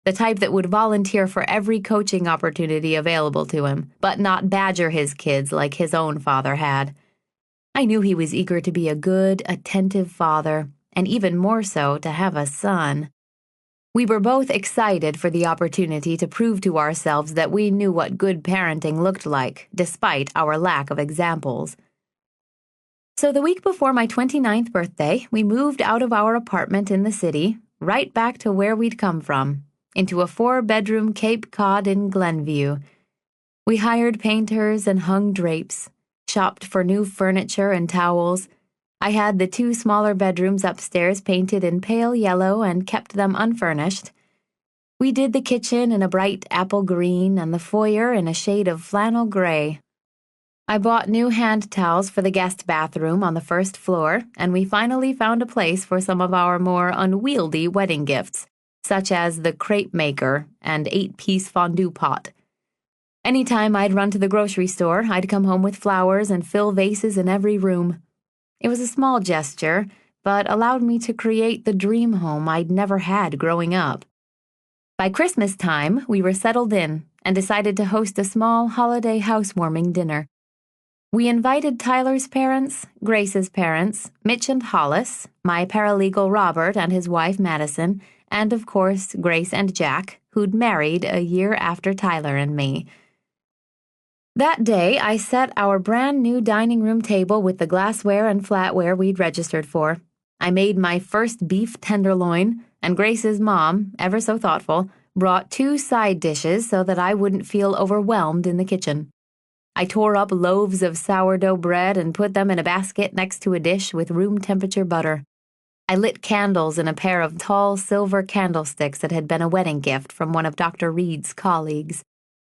The type that would volunteer for every coaching opportunity available to him, but not badger his kids like his own father had. I knew he was eager to be a good, attentive father, and even more so to have a son. We were both excited for the opportunity to prove to ourselves that we knew what good parenting looked like, despite our lack of examples. So the week before my 29th birthday, we moved out of our apartment in the city, right back to where we'd come from, into a 4-bedroom Cape Cod in Glenview. We hired painters and hung drapes, shopped for new furniture and towels. I had the 2 smaller bedrooms upstairs painted in pale yellow and kept them unfurnished. We did the kitchen in a bright apple green and the foyer in a shade of flannel gray. I bought new hand towels for the guest bathroom on the 1st floor, and we finally found a place for some of our more unwieldy wedding gifts, such as the crepe maker and 8-piece fondue pot. Anytime I'd run to the grocery store, I'd come home with flowers and fill vases in every room. It was a small gesture, but allowed me to create the dream home I'd never had growing up. By Christmas time, we were settled in and decided to host a small holiday housewarming dinner. We invited Tyler's parents, Grace's parents, Mitch and Hollis, my paralegal Robert and his wife Madison, and of course Grace and Jack, who'd married a year after Tyler and me. That day, I set our brand new dining room table with the glassware and flatware we'd registered for. I made my first beef tenderloin, and Grace's mom, ever so thoughtful, brought 2 side dishes so that I wouldn't feel overwhelmed in the kitchen. I tore up loaves of sourdough bread and put them in a basket next to a dish with room-temperature butter. I lit candles in a pair of tall silver candlesticks that had been a wedding gift from one of Dr. Reed's colleagues.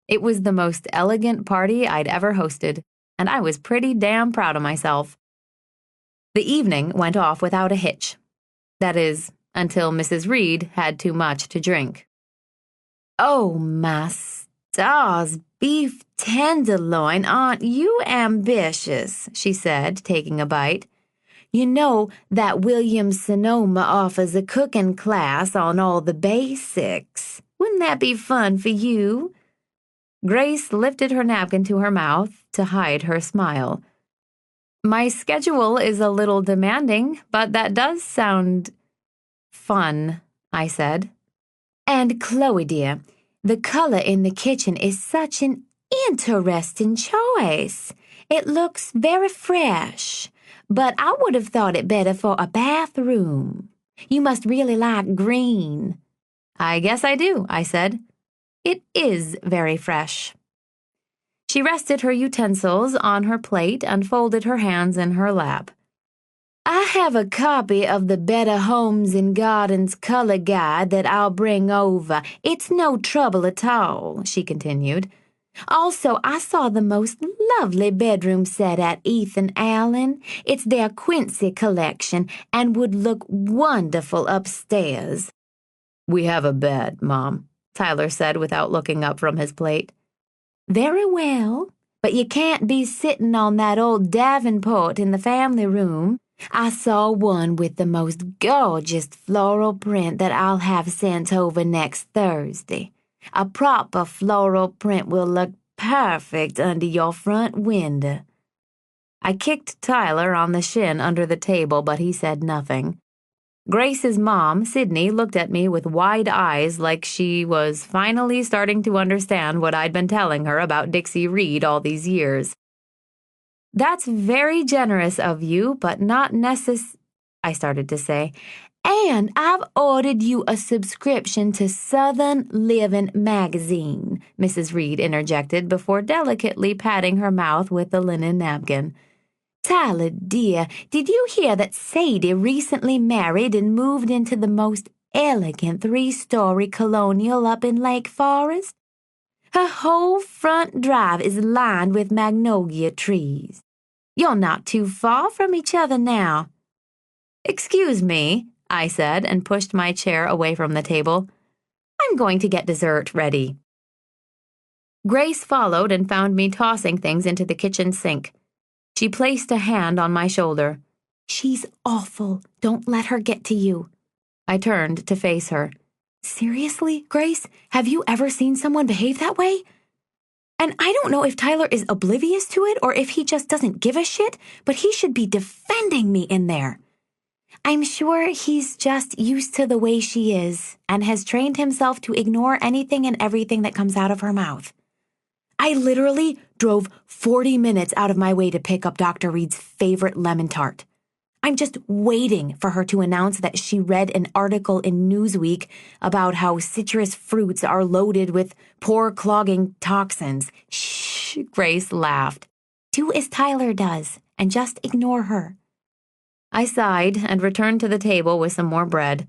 It was the most elegant party I'd ever hosted, and I was pretty damn proud of myself. The evening went off without a hitch. That is, until Mrs. Reed had too much to drink. "Oh, my stars, beef tenderloin, aren't you ambitious?" she said, taking a bite. "You know that Williams-Sonoma offers a cooking class on all the basics. Wouldn't that be fun for you?" Grace lifted her napkin to her mouth to hide her smile. "My schedule is a little demanding, but that does sound fun," I said. "And Chloe, dear, the color in the kitchen is such an interesting choice. It looks very fresh, but I would have thought it better for a bathroom. You must really like green." "I guess I do," I said. "It is very fresh." She rested her utensils on her plate and folded her hands in her lap. "I have a copy of the Better Homes and Gardens color guide that I'll bring over. It's no trouble at all," she continued. "Also, I saw the most lovely bedroom set at Ethan Allen. It's their Quincy collection and would look wonderful upstairs." "We have a bed, Mom," Tyler said without looking up from his plate. "Very well, but you can't be sitting on that old Davenport in the family room. I saw one with the most gorgeous floral print that I'll have sent over next Thursday. A proper floral print will look perfect under your front window." I kicked Tyler on the shin under the table, but he said nothing. Grace's mom, Sydney, looked at me with wide eyes like she was finally starting to understand what I'd been telling her about Dixie Reed all these years. "That's very generous of you, but not I started to say. "And I've ordered you a subscription to Southern Living magazine," Mrs. Reed interjected before delicately patting her mouth with the linen napkin. "Tyler, dear, did you hear that Sadie recently married and moved into the most elegant 3-story colonial up in Lake Forest? Her whole front drive is lined with magnolia trees. You're not too far from each other now." "Excuse me," I said and pushed my chair away from the table. "I'm going to get dessert ready." Grace followed and found me tossing things into the kitchen sink. She placed a hand on my shoulder. "She's awful. Don't let her get to you." I turned to face her. "Seriously, Grace? Have you ever seen someone behave that way? And I don't know if Tyler is oblivious to it or if he just doesn't give a shit, but he should be defending me in there. I'm sure he's just used to the way she is and has trained himself to ignore anything and everything that comes out of her mouth. I literally drove 40 minutes out of my way to pick up Dr. Reed's favorite lemon tart. I'm just waiting for her to announce that she read an article in Newsweek about how citrus fruits are loaded with pore-clogging toxins. Shh, Grace laughed. Do as Tyler does and just ignore her. I sighed and returned to the table with some more bread.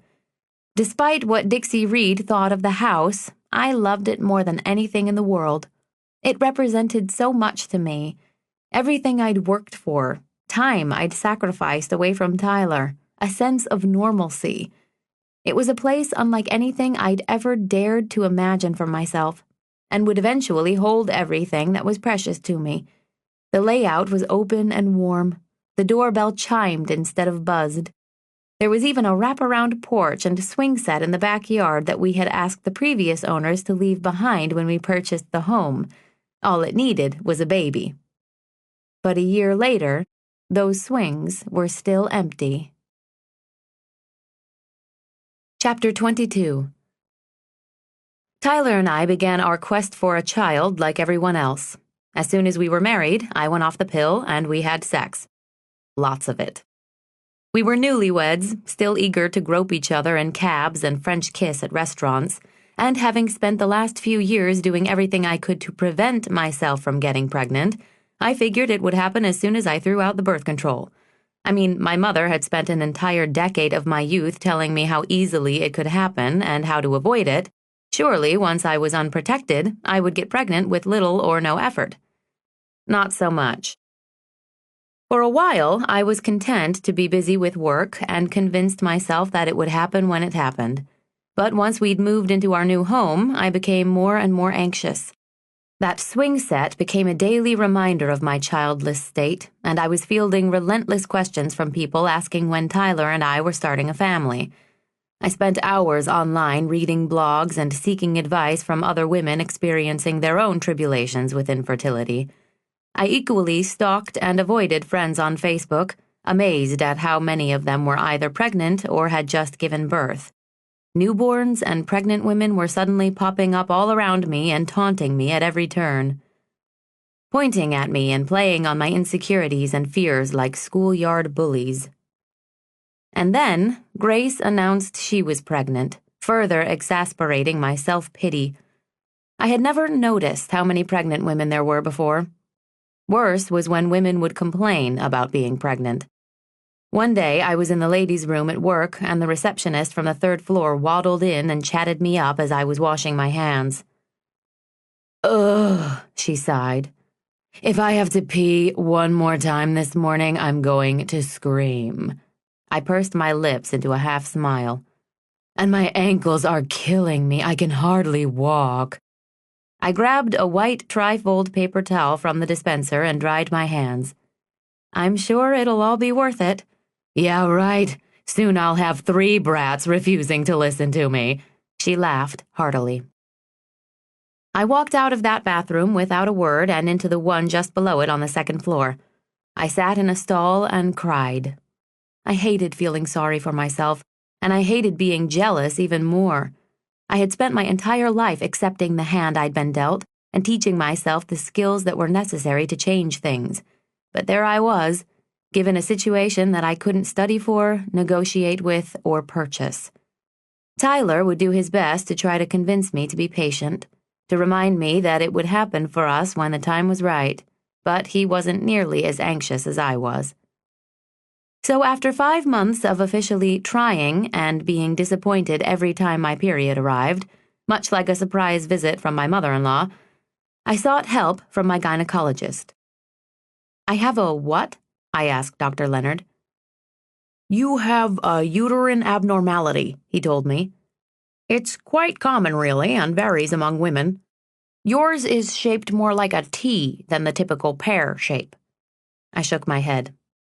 Despite what Dixie Reed thought of the house, I loved it more than anything in the world. It represented so much to me. Everything I'd worked for, time I'd sacrificed away from Tyler, a sense of normalcy. It was a place unlike anything I'd ever dared to imagine for myself, and would eventually hold everything that was precious to me. The layout was open and warm. The doorbell chimed instead of buzzed. There was even a wraparound porch and swing set in the backyard that we had asked the previous owners to leave behind when we purchased the home. All it needed was a baby. But a year later, those swings were still empty. Chapter 22. Tyler and I began our quest for a child like everyone else. As soon as we were married, I went off the pill and we had sex. Lots of it. We were newlyweds, still eager to grope each other in cabs and French kiss at restaurants, and having spent the last few years doing everything I could to prevent myself from getting pregnant, I figured it would happen as soon as I threw out the birth control. I mean, my mother had spent an entire decade of my youth telling me how easily it could happen and how to avoid it. Surely, once I was unprotected, I would get pregnant with little or no effort. Not so much. For a while, I was content to be busy with work and convinced myself that it would happen when it happened. But once we'd moved into our new home, I became more and more anxious. That swing set became a daily reminder of my childless state, and I was fielding relentless questions from people asking when Tyler and I were starting a family. I spent hours online reading blogs and seeking advice from other women experiencing their own tribulations with infertility. I equally stalked and avoided friends on Facebook, amazed at how many of them were either pregnant or had just given birth. Newborns and pregnant women were suddenly popping up all around me and taunting me at every turn, pointing at me and playing on my insecurities and fears like schoolyard bullies. And then Grace announced she was pregnant, further exasperating my self-pity. I had never noticed how many pregnant women there were before. Worse was when women would complain about being pregnant. One day, I was in the ladies' room at work, and the receptionist from the third floor waddled in and chatted me up as I was washing my hands. "Ugh," she sighed. "If I have to pee one more time this morning, I'm going to scream." I pursed my lips into a half smile. "And my ankles are killing me. I can hardly walk." I grabbed a white tri-fold paper towel from the dispenser and dried my hands. "I'm sure it'll all be worth it." "Yeah, right. Soon I'll have 3 brats refusing to listen to me." She laughed heartily. I walked out of that bathroom without a word and into the one just below it on the second floor. I sat in a stall and cried. I hated feeling sorry for myself, and I hated being jealous even more. I had spent my entire life accepting the hand I'd been dealt and teaching myself the skills that were necessary to change things. But there I was, given a situation that I couldn't study for, negotiate with, or purchase. Tyler would do his best to try to convince me to be patient, to remind me that it would happen for us when the time was right, but he wasn't nearly as anxious as I was. So after 5 months of officially trying and being disappointed every time my period arrived, much like a surprise visit from my mother-in-law, I sought help from my gynecologist. "I have a what?" I asked Dr. Leonard. "You have a uterine abnormality," he told me. "It's quite common, really, and varies among women. Yours is shaped more like a T than the typical pear shape." I shook my head.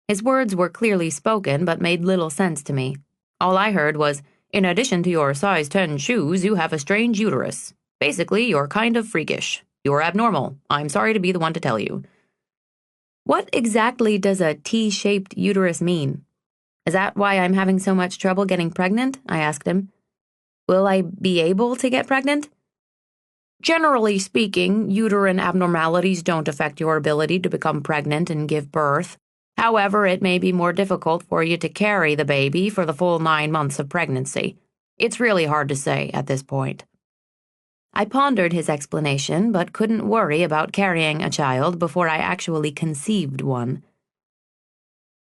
His words were clearly spoken, but made little sense to me. All I heard was, "In addition to your size 10 shoes, you have a strange uterus. Basically, you're kind of freakish. You're abnormal. I'm sorry to be the one to tell you." What exactly does a T-shaped uterus mean? Is that why I'm having so much trouble getting pregnant? I asked him. Will I be able to get pregnant? Generally speaking, uterine abnormalities don't affect your ability to become pregnant and give birth. However, it may be more difficult for you to carry the baby for the full 9 months of pregnancy. It's really hard to say at this point. I pondered his explanation, but couldn't worry about carrying a child before I actually conceived one.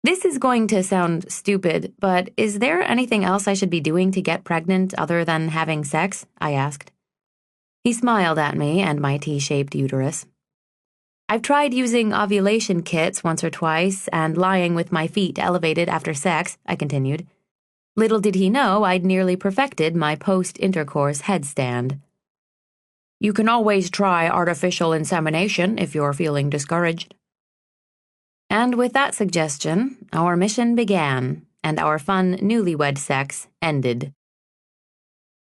This is going to sound stupid, but is there anything else I should be doing to get pregnant other than having sex? I asked. He smiled at me and my T-shaped uterus. I've tried using ovulation kits once or twice and lying with my feet elevated after sex, I continued. Little did he know I'd nearly perfected my post-intercourse headstand. You can always try artificial insemination if you're feeling discouraged. And with that suggestion, our mission began, and our fun newlywed sex ended.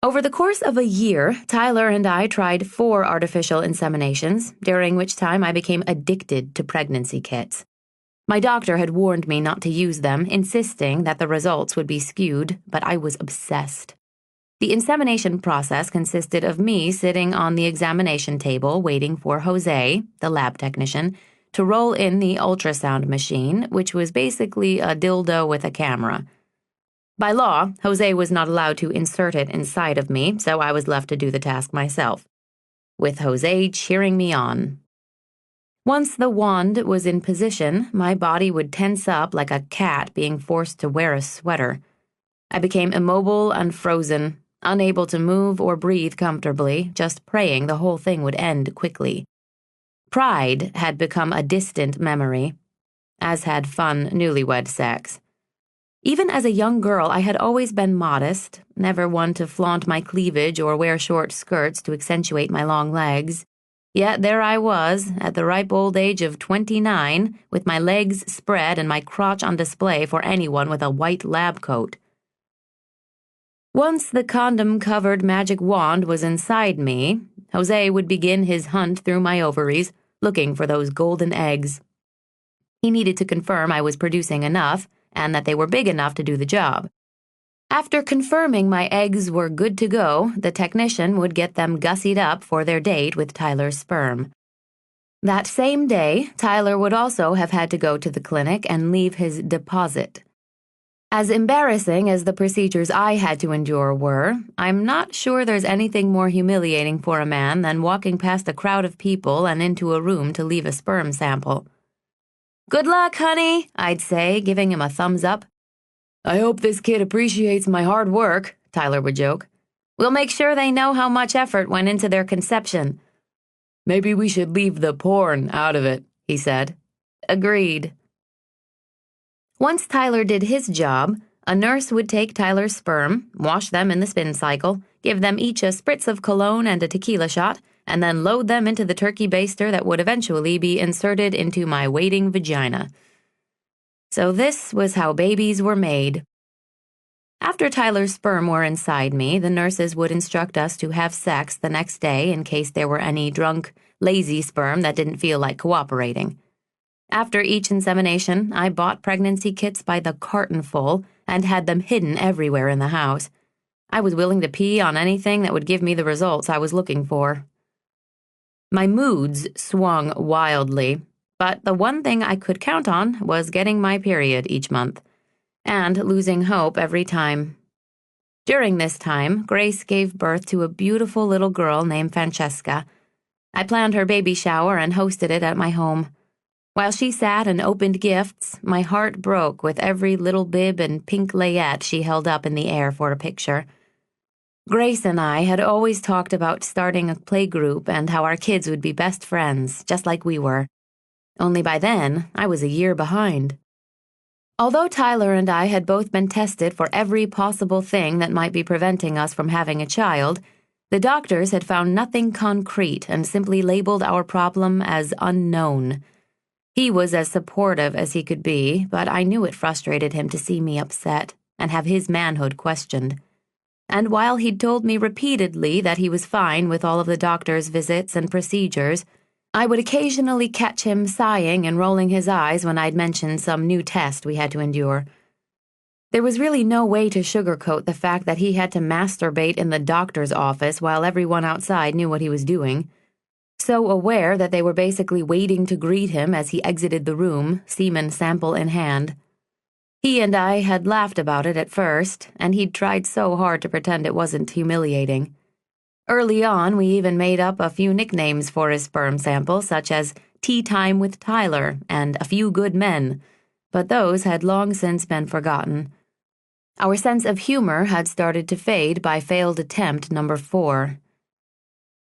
Over the course of a year, Tyler and I tried 4 artificial inseminations, during which time I became addicted to pregnancy kits. My doctor had warned me not to use them, insisting that the results would be skewed, but I was obsessed. The insemination process consisted of me sitting on the examination table waiting for Jose, the lab technician, to roll in the ultrasound machine, which was basically a dildo with a camera. By law, Jose was not allowed to insert it inside of me, so I was left to do the task myself, with Jose cheering me on. Once the wand was in position, my body would tense up like a cat being forced to wear a sweater. I became immobile and frozen, unable to move or breathe comfortably, just praying the whole thing would end quickly. Pride had become a distant memory, as had fun newlywed sex. Even as a young girl, I had always been modest, never one to flaunt my cleavage or wear short skirts to accentuate my long legs. Yet there I was, at the ripe old age of 29, with my legs spread and my crotch on display for anyone with a white lab coat. Once the condom-covered magic wand was inside me, Jose would begin his hunt through my ovaries, looking for those golden eggs. He needed to confirm I was producing enough, and that they were big enough to do the job. After confirming my eggs were good to go, the technician would get them gussied up for their date with Tyler's sperm. That same day, Tyler would also have had to go to the clinic and leave his deposit. As embarrassing as the procedures I had to endure were, I'm not sure there's anything more humiliating for a man than walking past a crowd of people and into a room to leave a sperm sample. "Good luck, honey," I'd say, giving him a thumbs up. I hope this kid appreciates my hard work, Tyler would joke. "We'll make sure they know how much effort went into their conception." Maybe we should leave the porn out of it, he said. Agreed. Once Tyler did his job, a nurse would take Tyler's sperm, wash them in the spin cycle, give them each a spritz of cologne and a tequila shot, and then load them into the turkey baster that would eventually be inserted into my waiting vagina. So this was how babies were made. After Tyler's sperm were inside me, the nurses would instruct us to have sex the next day in case there were any drunk, lazy sperm that didn't feel like cooperating. After each insemination, I bought pregnancy kits by the cartonful and had them hidden everywhere in the house. I was willing to pee on anything that would give me the results I was looking for. My moods swung wildly, but the one thing I could count on was getting my period each month, and losing hope every time. During this time, Grace gave birth to a beautiful little girl named Francesca. I planned her baby shower and hosted it at my home. While she sat and opened gifts, my heart broke with every little bib and pink layette she held up in the air for a picture. Grace and I had always talked about starting a playgroup and how our kids would be best friends, just like we were. Only by then, I was a year behind. Although Tyler and I had both been tested for every possible thing that might be preventing us from having a child, the doctors had found nothing concrete and simply labeled our problem as unknown. He was as supportive as he could be, but I knew it frustrated him to see me upset and have his manhood questioned. And while he'd told me repeatedly that he was fine with all of the doctor's visits and procedures, I would occasionally catch him sighing and rolling his eyes when I'd mention some new test we had to endure. There was really no way to sugarcoat the fact that he had to masturbate in the doctor's office while everyone outside knew what he was doing. So aware that they were basically waiting to greet him as he exited the room, semen sample in hand. He and I had laughed about it at first, and he'd tried so hard to pretend it wasn't humiliating. Early on, we even made up a few nicknames for his sperm sample, such as Tea Time with Tyler and A Few Good Men, but those had long since been forgotten. Our sense of humor had started to fade by failed attempt number 4.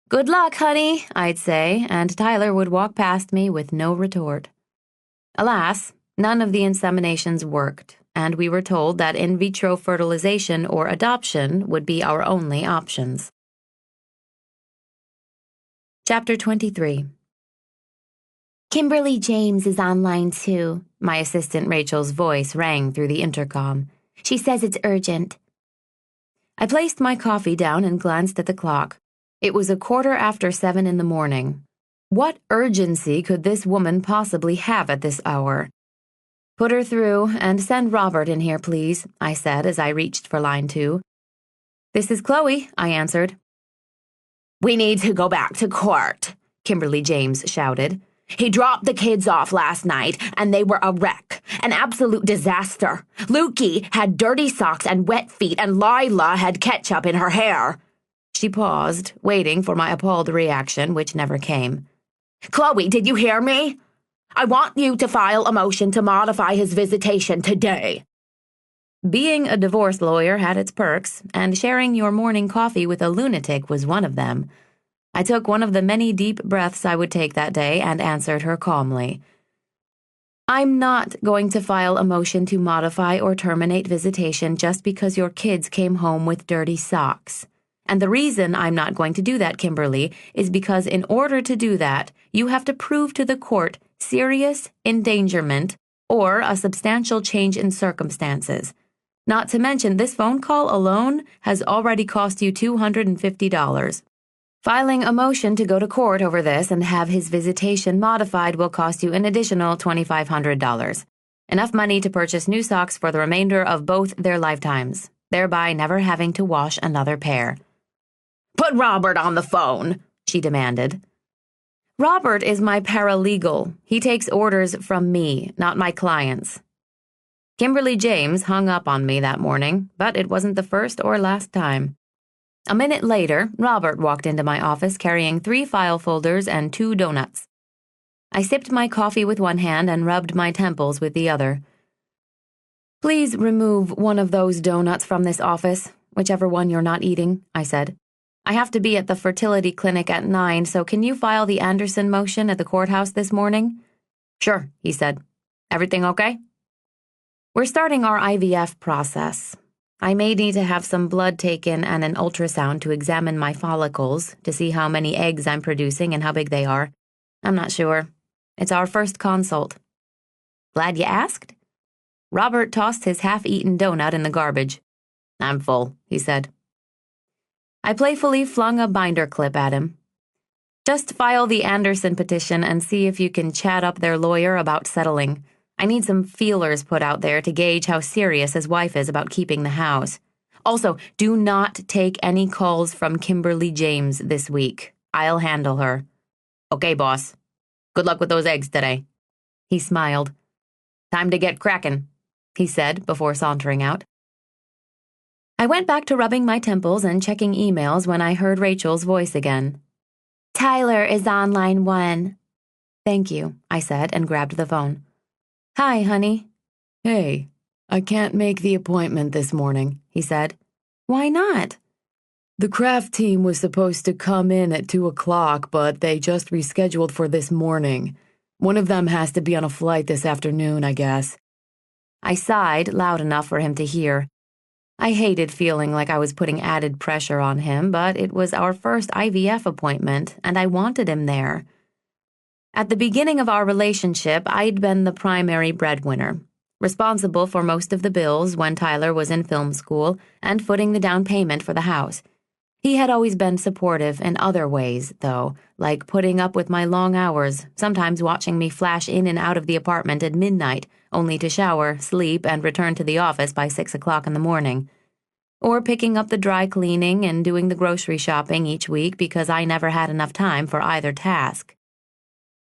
"Good luck, honey," I'd say, and Tyler would walk past me with no retort. Alas, none of the inseminations worked, and we were told that in vitro fertilization or adoption would be our only options. Chapter 23. "Kimberly James is online too," my assistant Rachel's voice rang through the intercom. "She says it's urgent." I placed my coffee down and glanced at the clock. It was 7:15 in the morning. What urgency could this woman possibly have at this hour? "Put her through, and send Robert in here, please," I said as I reached for line 2. "This is Chloe," I answered. "We need to go back to court," Kimberly James shouted. He dropped the kids off last night, and they were a wreck. An absolute disaster. Lukey had dirty socks and wet feet, and Lila had ketchup in her hair. She paused, waiting for my appalled reaction, which never came. Chloe, did you hear me? I want you to file a motion to modify his visitation today. Being a divorce lawyer had its perks, and sharing your morning coffee with a lunatic was one of them. I took one of the many deep breaths I would take that day and answered her calmly. I'm not going to file a motion to modify or terminate visitation just because your kids came home with dirty socks. And the reason I'm not going to do that, Kimberly, is because in order to do that, you have to prove to the court serious endangerment or a substantial change in circumstances. Not to mention, this phone call alone has already cost you $250. Filing a motion to go to court over this and have his visitation modified will cost you an additional $2,500. Enough money to purchase new socks for the remainder of both their lifetimes, thereby never having to wash another pair. Put Robert on the phone, she demanded. Robert is my paralegal. He takes orders from me, not my clients. Kimberly James hung up on me that morning, but it wasn't the first or last time. A minute later, Robert walked into my office carrying 3 file folders and 2 donuts. I sipped my coffee with one hand and rubbed my temples with the other. Please remove one of those donuts from this office, whichever one you're not eating, I said. I have to be at the fertility clinic at 9, so can you file the Anderson motion at the courthouse this morning? Sure, he said. Everything okay? We're starting our IVF process. I may need to have some blood taken and an ultrasound to examine my follicles to see how many eggs I'm producing and how big they are. I'm not sure. It's our first consult. Glad you asked? Robert tossed his half-eaten donut in the garbage. I'm full, he said. I playfully flung a binder clip at him. Just file the Anderson petition and see if you can chat up their lawyer about settling. I need some feelers put out there to gauge how serious his wife is about keeping the house. Also, do not take any calls from Kimberly James this week. I'll handle her. Okay, boss. Good luck with those eggs today. He smiled. Time to get crackin', he said before sauntering out. I went back to rubbing my temples and checking emails when I heard Rachel's voice again. Tyler is on line 1. Thank you, I said and grabbed the phone. Hi, honey. Hey, I can't make the appointment this morning, he said. Why not? The craft team was supposed to come in at 2 o'clock, but they just rescheduled for this morning. One of them has to be on a flight this afternoon, I guess. I sighed loud enough for him to hear. I hated feeling like I was putting added pressure on him, but it was our first IVF appointment, and I wanted him there. At the beginning of our relationship, I'd been the primary breadwinner, responsible for most of the bills when Tyler was in film school and footing the down payment for the house. He had always been supportive in other ways, though, like putting up with my long hours, sometimes watching me flash in and out of the apartment at midnight, only to shower, sleep, and return to the office by 6 o'clock in the morning. Or picking up the dry cleaning and doing the grocery shopping each week because I never had enough time for either task.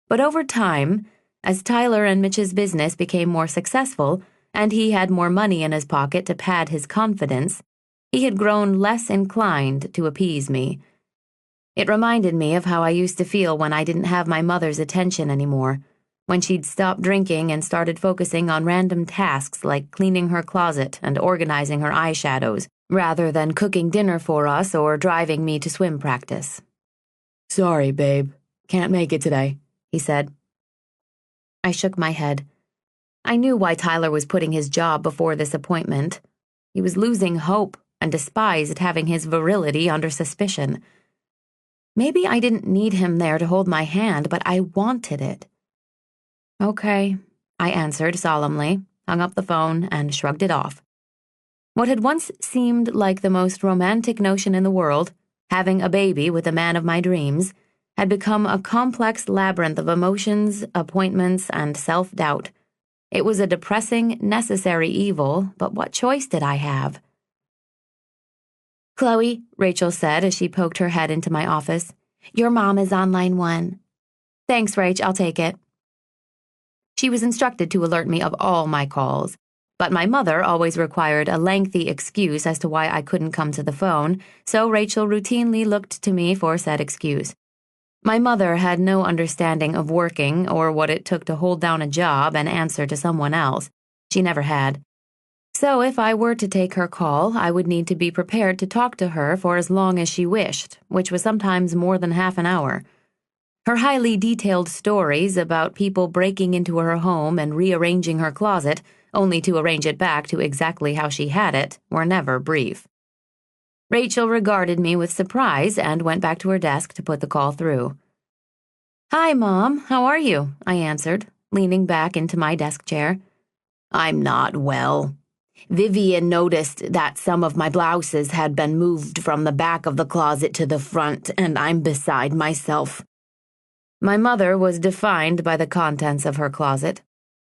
But over time, as Tyler and Mitch's business became more successful, and he had more money in his pocket to pad his confidence, he had grown less inclined to appease me. It reminded me of how I used to feel when I didn't have my mother's attention anymore, when she'd stopped drinking and started focusing on random tasks like cleaning her closet and organizing her eyeshadows, rather than cooking dinner for us or driving me to swim practice. Sorry, babe. Can't make it today, he said. I shook my head. I knew why Tyler was putting his job before this appointment. He was losing hope and despised having his virility under suspicion. Maybe I didn't need him there to hold my hand, but I wanted it. Okay, I answered solemnly, hung up the phone, and shrugged it off. What had once seemed like the most romantic notion in the world, having a baby with the man of my dreams, had become a complex labyrinth of emotions, appointments, and self-doubt. It was a depressing, necessary evil, but what choice did I have? Chloe, Rachel said as she poked her head into my office, your mom is on line 1. Thanks, Rach, I'll take it. She was instructed to alert me of all my calls, but my mother always required a lengthy excuse as to why I couldn't come to the phone, so Rachel routinely looked to me for said excuse. My mother had no understanding of working or what it took to hold down a job and answer to someone else. She never had. So if I were to take her call, I would need to be prepared to talk to her for as long as she wished, which was sometimes more than half an hour. Her highly detailed stories about people breaking into her home and rearranging her closet, only to arrange it back to exactly how she had it, were never brief. Rachel regarded me with surprise and went back to her desk to put the call through. "Hi, Mom. How are you?" I answered, leaning back into my desk chair. "I'm not well. Vivian noticed that some of my blouses had been moved from the back of the closet to the front, and I'm beside myself." My mother was defined by the contents of her closet.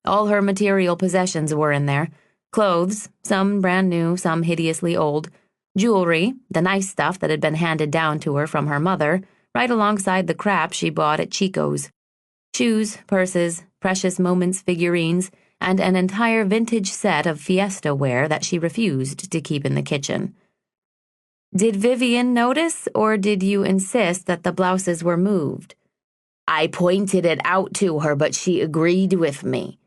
All her material possessions were in there. Clothes, some brand new, some hideously old. Jewelry, the nice stuff that had been handed down to her from her mother, right alongside the crap she bought at Chico's. Shoes, purses, precious moments figurines, and an entire vintage set of Fiesta wear that she refused to keep in the kitchen. "Did Vivian notice, or did you insist that the blouses were moved?" "I pointed it out to her, but she agreed with me."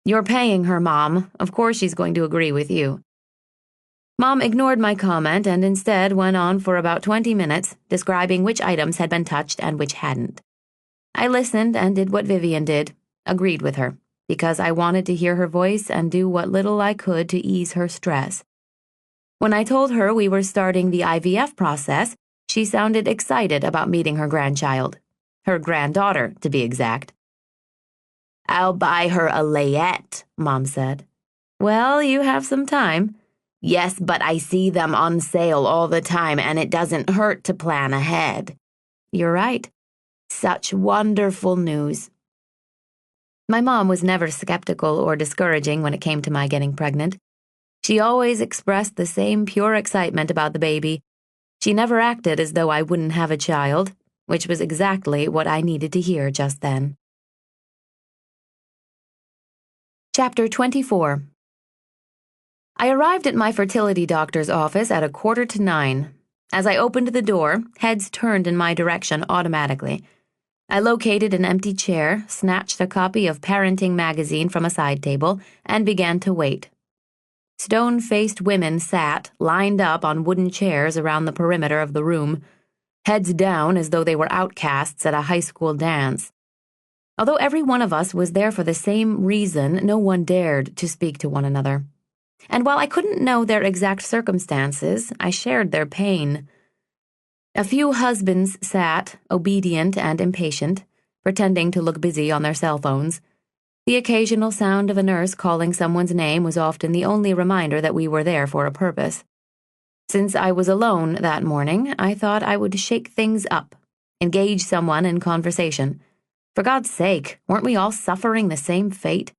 "You're paying her, Mom. Of course she's going to agree with you." Mom ignored my comment and instead went on for about 20 minutes, describing which items had been touched and which hadn't. I listened and did what Vivian did, agreed with her, because I wanted to hear her voice and do what little I could to ease her stress. When I told her we were starting the IVF process, she sounded excited about meeting her grandchild. Her granddaughter, to be exact. "I'll buy her a layette," Mom said. "Well, you have some time." "Yes, but I see them on sale all the time, and it doesn't hurt to plan ahead." "You're right." "Such wonderful news." My mom was never skeptical or discouraging when it came to my getting pregnant. She always expressed the same pure excitement about the baby. She never acted as though I wouldn't have a child, which was exactly what I needed to hear just then. Chapter 24. I arrived at my fertility doctor's office at 8:45. As I opened the door, heads turned in my direction automatically. I located an empty chair, snatched a copy of Parenting magazine from a side table, and began to wait. Stone-faced women sat, lined up on wooden chairs around the perimeter of the room, heads down as though they were outcasts at a high school dance. Although every one of us was there for the same reason, no one dared to speak to one another. And while I couldn't know their exact circumstances, I shared their pain. A few husbands sat, obedient and impatient, pretending to look busy on their cell phones. The occasional sound of a nurse calling someone's name was often the only reminder that we were there for a purpose. Since I was alone that morning, I thought I would shake things up, engage someone in conversation. For God's sake, weren't we all suffering the same fate?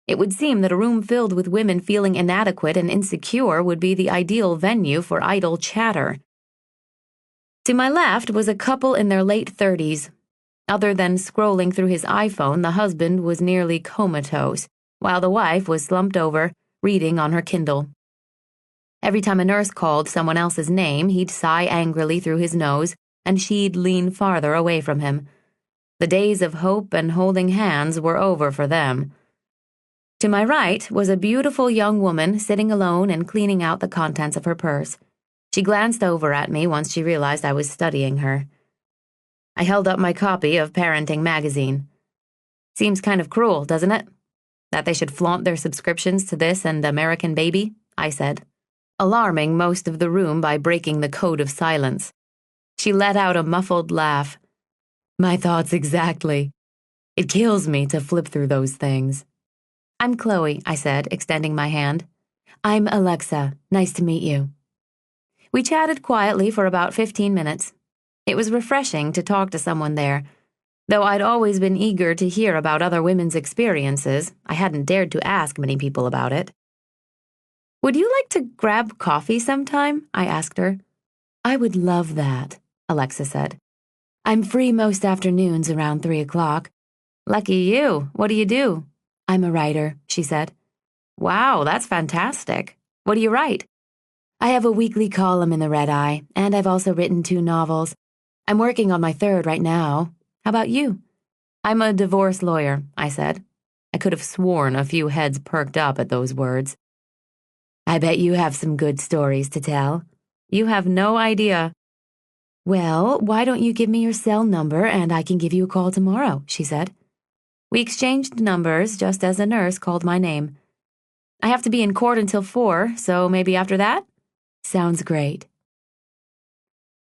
It would seem that a room filled with women feeling inadequate and insecure would be the ideal venue for idle chatter. To my left was a couple in their late 30s. Other than scrolling through his iPhone, the husband was nearly comatose, while the wife was slumped over, reading on her Kindle. Every time a nurse called someone else's name, he'd sigh angrily through his nose, and she'd lean farther away from him. The days of hope and holding hands were over for them. To my right was a beautiful young woman sitting alone and cleaning out the contents of her purse. She glanced over at me once she realized I was studying her. I held up my copy of Parenting magazine. "Seems kind of cruel, doesn't it? That they should flaunt their subscriptions to this and American Baby," I said, alarming most of the room by breaking the code of silence. She let out a muffled laugh. "My thoughts exactly. It kills me to flip through those things." "I'm Chloe," I said, extending my hand. "I'm Alexa. Nice to meet you." We chatted quietly for about 15 minutes. It was refreshing to talk to someone there. Though I'd always been eager to hear about other women's experiences, I hadn't dared to ask many people about it. "Would you like to grab coffee sometime?" I asked her. "I would love that," Alexa said. I'm free most afternoons around 3 o'clock. Lucky you. What do you do? I'm a writer, she said. Wow, that's fantastic. What do you write? I have a weekly column in the Red Eye, and I've also written 2 novels. I'm working on my 3rd right now. How about you? I'm a divorce lawyer, I said. I could have sworn a few heads perked up at those words. I bet you have some good stories to tell. You have no idea. Well, why don't you give me your cell number and I can give you a call tomorrow, she said. We exchanged numbers just as a nurse called my name. I have to be in court until 4, so maybe after that? Sounds great.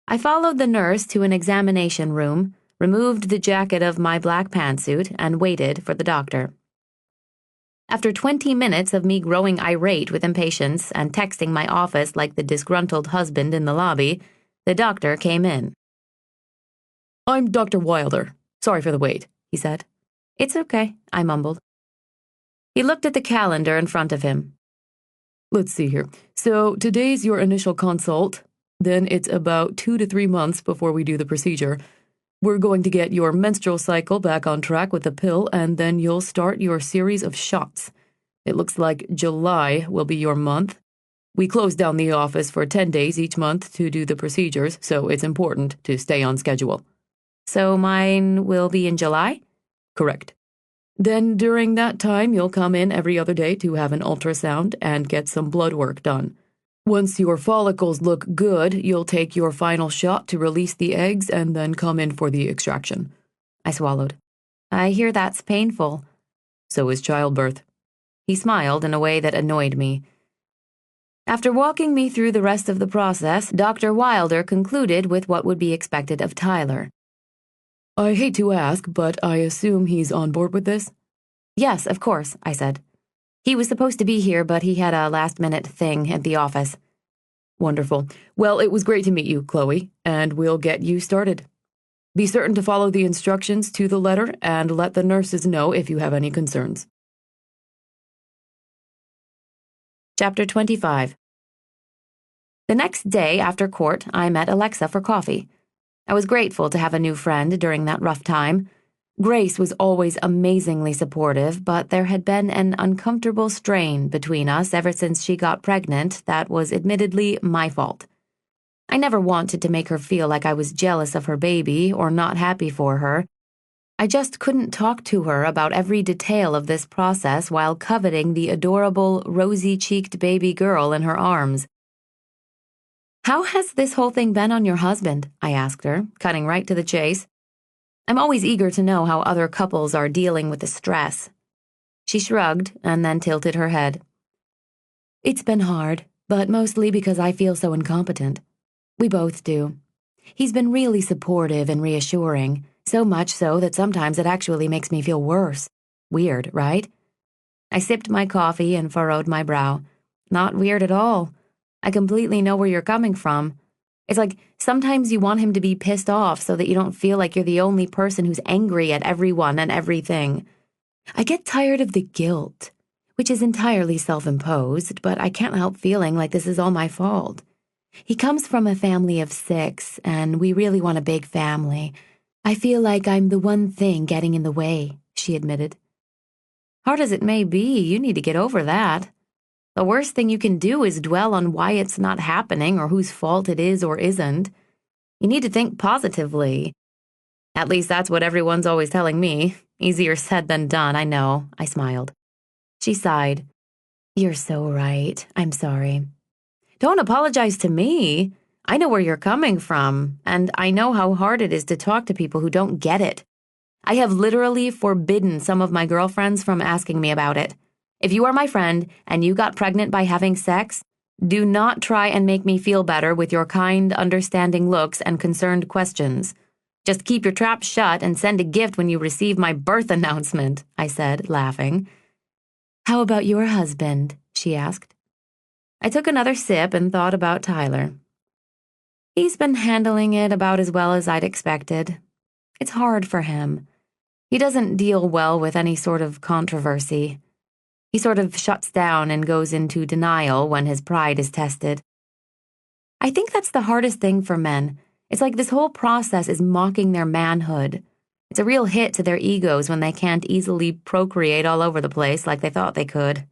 I followed the nurse to an examination room, removed the jacket of my black pantsuit, and waited for the doctor. After 20 minutes of me growing irate with impatience and texting my office like the disgruntled husband in the lobby, the doctor came in. I'm Dr. Wilder. Sorry for the wait, he said. It's okay, I mumbled. He looked at the calendar in front of him. Let's see here. So today's your initial consult. Then it's about 2 to 3 months before we do the procedure. We're going to get your menstrual cycle back on track with the pill, and then you'll start your series of shots. It looks like July will be your month. We close down the office for 10 days each month to do the procedures, so it's important to stay on schedule. So mine will be in July? Correct. Then during that time, you'll come in every other day to have an ultrasound and get some blood work done. Once your follicles look good, you'll take your final shot to release the eggs and then come in for the extraction. I swallowed. I hear that's painful. So is childbirth. He smiled in a way that annoyed me. After walking me through the rest of the process, Dr. Wilder concluded with what would be expected of Tyler. I hate to ask, but I assume he's on board with this? Yes, of course, I said. He was supposed to be here, but he had a last-minute thing at the office. Wonderful. Well, it was great to meet you, Chloe, and we'll get you started. Be certain to follow the instructions to the letter and let the nurses know if you have any concerns. Chapter 25. The next day after court, I met Alexa for coffee. I was grateful to have a new friend during that rough time. Grace was always amazingly supportive, but there had been an uncomfortable strain between us ever since she got pregnant that was admittedly my fault. I never wanted to make her feel like I was jealous of her baby or not happy for her. I just couldn't talk to her about every detail of this process while coveting the adorable, rosy-cheeked baby girl in her arms. "How has this whole thing been on your husband?" I asked her, cutting right to the chase. I'm always eager to know how other couples are dealing with the stress. She shrugged and then tilted her head. It's been hard, but mostly because I feel so incompetent. We both do. He's been really supportive and reassuring, so much so that sometimes it actually makes me feel worse. Weird, right? I sipped my coffee and furrowed my brow. Not weird at all. I completely know where you're coming from. It's like sometimes you want him to be pissed off so that you don't feel like you're the only person who's angry at everyone and everything. I get tired of the guilt, which is entirely self-imposed, but I can't help feeling like this is all my fault. He comes from a family of 6, and we really want a big family. I feel like I'm the one thing getting in the way, she admitted. Hard as it may be, you need to get over that. The worst thing you can do is dwell on why it's not happening or whose fault it is or isn't. You need to think positively. At least that's what everyone's always telling me. Easier said than done, I know. I smiled. She sighed. You're so right. I'm sorry. Don't apologize to me. I know where you're coming from, and I know how hard it is to talk to people who don't get it. I have literally forbidden some of my girlfriends from asking me about it. If you are my friend and you got pregnant by having sex, do not try and make me feel better with your kind, understanding looks and concerned questions. Just keep your trap shut and send a gift when you receive my birth announcement, I said, laughing. How about your husband? She asked. I took another sip and thought about Tyler. He's been handling it about as well as I'd expected. It's hard for him. He doesn't deal well with any sort of controversy. He sort of shuts down and goes into denial when his pride is tested. I think that's the hardest thing for men, It's like this whole process is mocking their manhood. It's a real hit to their egos when they can't easily procreate all over the place like they thought they could.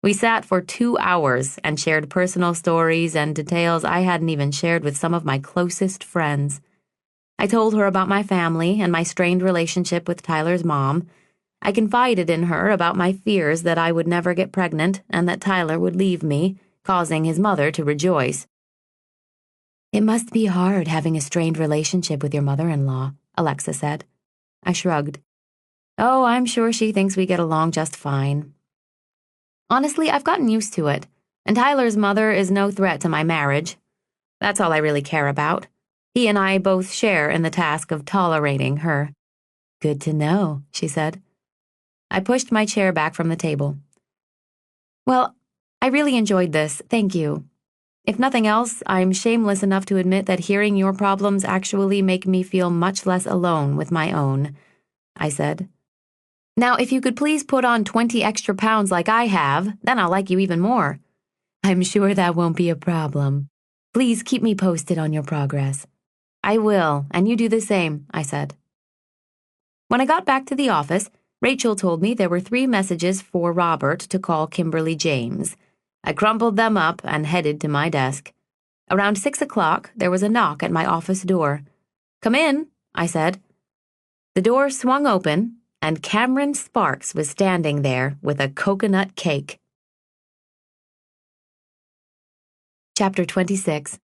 We sat for 2 hours and shared personal stories and details I hadn't even shared with some of my closest friends. I told her about my family and my strained relationship with Tyler's mom. I confided in her about my fears that I would never get pregnant and that Tyler would leave me, causing his mother to rejoice. "It must be hard having a strained relationship with your mother-in-law," Alexa said. I shrugged. "Oh, I'm sure she thinks we get along just fine. Honestly, I've gotten used to it, and Tyler's mother is no threat to my marriage. That's all I really care about. He and I both share in the task of tolerating her." "Good to know," she said. I pushed my chair back from the table. "Well, I really enjoyed this, thank you. If nothing else, I'm shameless enough to admit that hearing your problems actually make me feel much less alone with my own," I said. "Now, if you could please put on 20 extra pounds like I have, then I'll like you even more." "I'm sure that won't be a problem. Please keep me posted on your progress." "I will, and you do the same," I said. When I got back to the office, Rachel told me there were 3 messages for Robert to call Kimberly James. I crumpled them up and headed to my desk. Around 6 o'clock, there was a knock at my office door. "Come in," I said. The door swung open, and Cameron Sparks was standing there with a coconut cake. Chapter 26.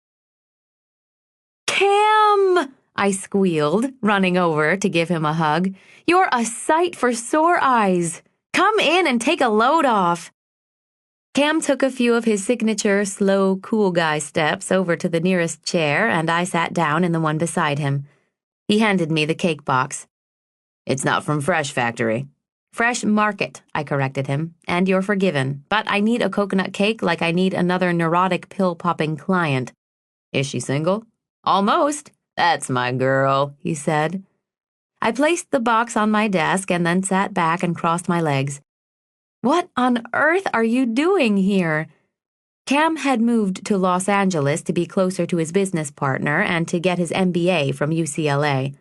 "Cam!" I squealed, running over to give him a hug. "You're a sight for sore eyes. Come in and take a load off." Cam took a few of his signature slow, cool guy steps over to the nearest chair, and I sat down in the one beside him. He handed me the cake box. "It's not from Fresh Factory." "Fresh Market," I corrected him, "and you're forgiven. But I need a coconut cake like I need another neurotic pill-popping client." "Is she single?" "Almost. That's my girl," he said. I placed the box on my desk and then sat back and crossed my legs. "What on earth are you doing here?" Cam had moved to Los Angeles to be closer to his business partner and to get his MBA from UCLA.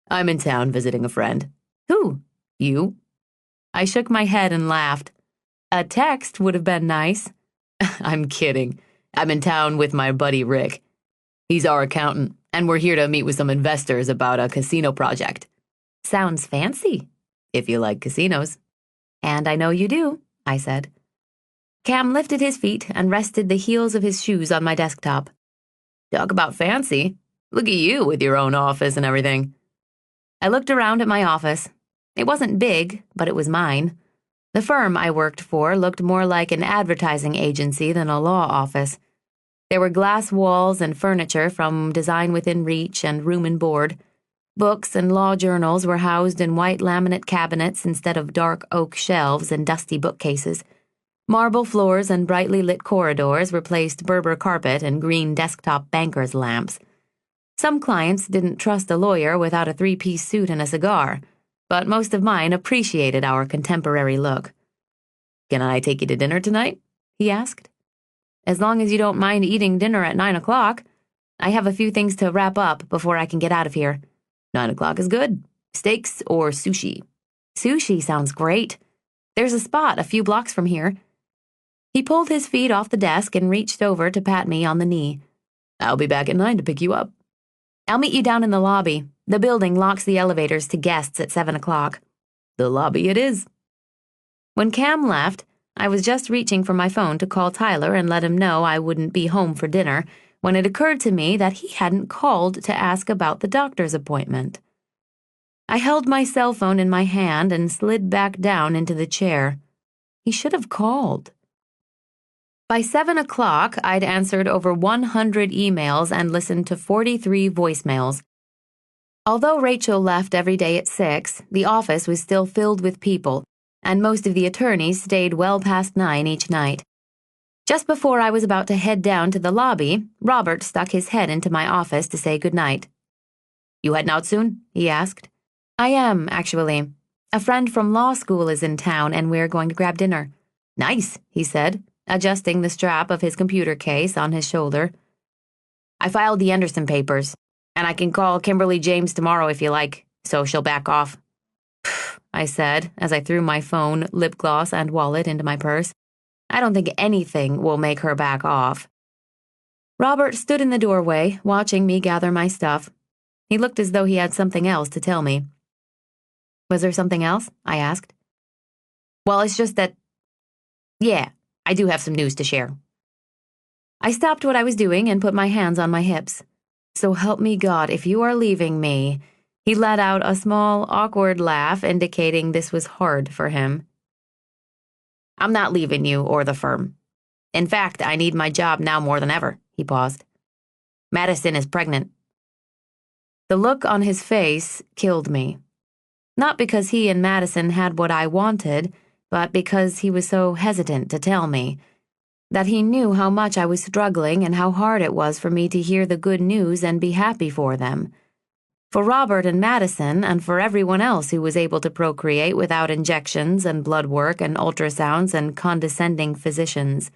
"I'm in town visiting a friend." "Who? You?" I shook my head and laughed. "A text would have been nice." "I'm kidding. I'm in town with my buddy Rick. He's our accountant, and we're here to meet with some investors about a casino project." "Sounds fancy." "If you like casinos." "And I know you do," I said. Cam lifted his feet and rested the heels of his shoes on my desktop. "Talk about fancy. Look at you with your own office and everything." I looked around at my office. It wasn't big, but it was mine. The firm I worked for looked more like an advertising agency than a law office. There were glass walls and furniture from Design Within Reach and Room and Board. Books and law journals were housed in white laminate cabinets instead of dark oak shelves and dusty bookcases. Marble floors and brightly lit corridors replaced Berber carpet and green desktop banker's lamps. Some clients didn't trust a lawyer without a 3-piece suit and a cigar, but most of mine appreciated our contemporary look. "Can I take you to dinner tonight?" he asked. "As long as you don't mind eating dinner at 9 o'clock. I have a few things to wrap up before I can get out of here." 9 o'clock is good. Steaks or sushi?" "Sushi sounds great. There's a spot a few blocks from here." He pulled his feet off the desk and reached over to pat me on the knee. "I'll be back at 9 to pick you up." "I'll meet you down in the lobby. The building locks the elevators to guests at 7 o'clock. "The lobby it is." When Cam left, I was just reaching for my phone to call Tyler and let him know I wouldn't be home for dinner when it occurred to me that he hadn't called to ask about the doctor's appointment. I held my cell phone in my hand and slid back down into the chair. He should have called. By 7 o'clock, I'd answered over 100 emails and listened to 43 voicemails. Although Rachel left every day at 6, the office was still filled with people, and most of the attorneys stayed well past 9 each night. Just before I was about to head down to the lobby, Robert stuck his head into my office to say goodnight. "You heading out soon?" he asked. "I am, actually. A friend from law school is in town, and we're going to grab dinner." "Nice," he said, adjusting the strap of his computer case on his shoulder. I filed the Anderson papers, and I can call Kimberly James tomorrow if you like, so she'll back off. I said as I threw my phone, lip gloss, and wallet into my purse. I don't think anything will make her back off. Robert stood in the doorway, watching me gather my stuff. He looked as though he had something else to tell me. Was there something else? I asked. Well, it's just that, yeah, I do have some news to share. I stopped what I was doing and put my hands on my hips. So help me God, if you are leaving me. He let out a small, awkward laugh, indicating this was hard for him. I'm not leaving you or the firm. In fact, I need my job now more than ever, he paused. Madison is pregnant. The look on his face killed me. Not because he and Madison had what I wanted, but because he was so hesitant to tell me. That he knew how much I was struggling and how hard it was for me to hear the good news and be happy for them. For Robert and Madison, and for everyone else who was able to procreate without injections and blood work and ultrasounds and condescending physicians.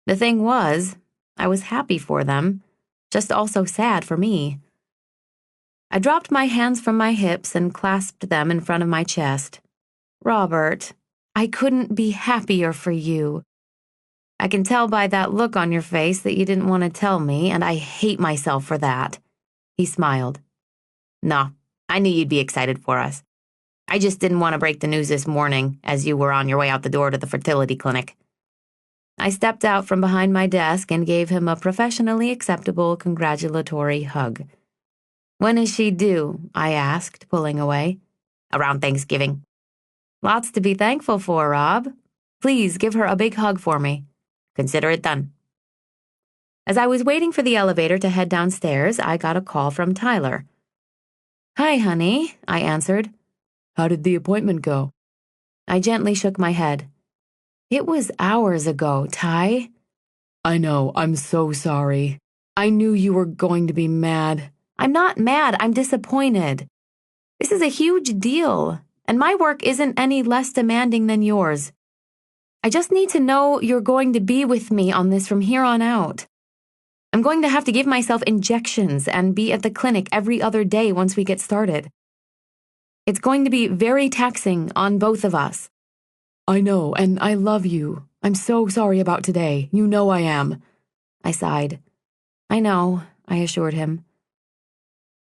The thing was, I was happy for them, just also sad for me. I dropped my hands from my hips and clasped them in front of my chest. Robert, I couldn't be happier for you. I can tell by that look on your face that you didn't want to tell me, and I hate myself for that. He smiled. No, I knew you'd be excited for us. I just didn't want to break the news this morning as you were on your way out the door to the fertility clinic. I stepped out from behind my desk and gave him a professionally acceptable congratulatory hug. When is she due? I asked, pulling away. Around Thanksgiving. Lots to be thankful for, Rob. Please give her a big hug for me. Consider it done. As I was waiting for the elevator to head downstairs, I got a call from Tyler. Hi, honey, I answered. How did the appointment go? I gently shook my head. It was hours ago, Ty. I know, I'm so sorry. I knew you were going to be mad. I'm not mad, I'm disappointed. This is a huge deal, and my work isn't any less demanding than yours. I just need to know you're going to be with me on this from here on out. I'm going to have to give myself injections and be at the clinic every other day once we get started. It's going to be very taxing on both of us. I know, and I love you. I'm so sorry about today. You know I am. I sighed. I know, I assured him.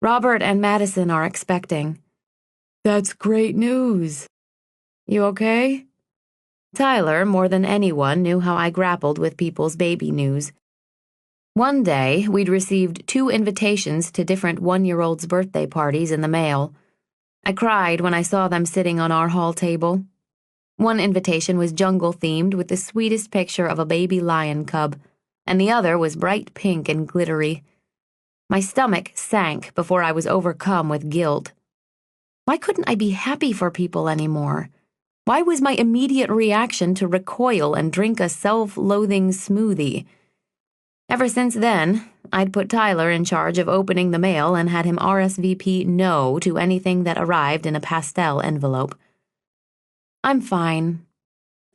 Robert and Madison are expecting. That's great news. You okay? Tyler, more than anyone, knew how I grappled with people's baby news. One day, we'd received 2 invitations to different 1-year-olds' birthday parties in the mail. I cried when I saw them sitting on our hall table. One invitation was jungle-themed with the sweetest picture of a baby lion cub, and the other was bright pink and glittery. My stomach sank before I was overcome with guilt. Why couldn't I be happy for people anymore? Why was my immediate reaction to recoil and drink a self-loathing smoothie? Ever since then, I'd put Tyler in charge of opening the mail and had him RSVP no to anything that arrived in a pastel envelope. I'm fine.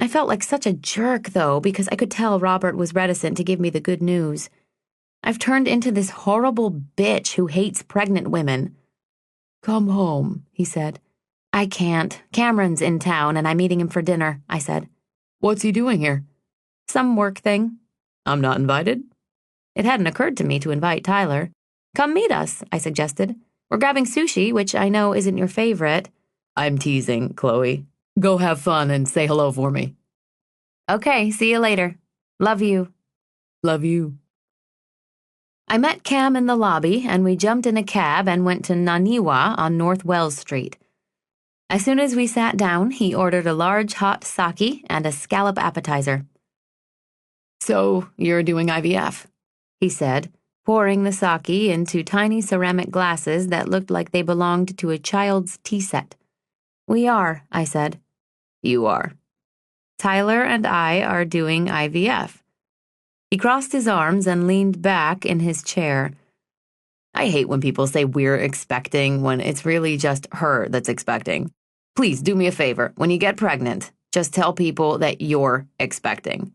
I felt like such a jerk, though, because I could tell Robert was reticent to give me the good news. I've turned into this horrible bitch who hates pregnant women. Come home, he said. I can't. Cameron's in town, and I'm meeting him for dinner, I said. What's he doing here? Some work thing. I'm not invited. It hadn't occurred to me to invite Tyler. Come meet us, I suggested. We're grabbing sushi, which I know isn't your favorite. I'm teasing, Chloe. Go have fun and say hello for me. Okay, see you later. Love you. Love you. I met Cam in the lobby, and we jumped in a cab and went to Naniwa on North Wells Street. As soon as we sat down, he ordered a large hot sake and a scallop appetizer. So, you're doing IVF, he said, pouring the sake into tiny ceramic glasses that looked like they belonged to a child's tea set. We are, I said. You are. Tyler and I are doing IVF. He crossed his arms and leaned back in his chair. I hate when people say we're expecting when it's really just her that's expecting. Please do me a favor. When you get pregnant, just tell people that you're expecting.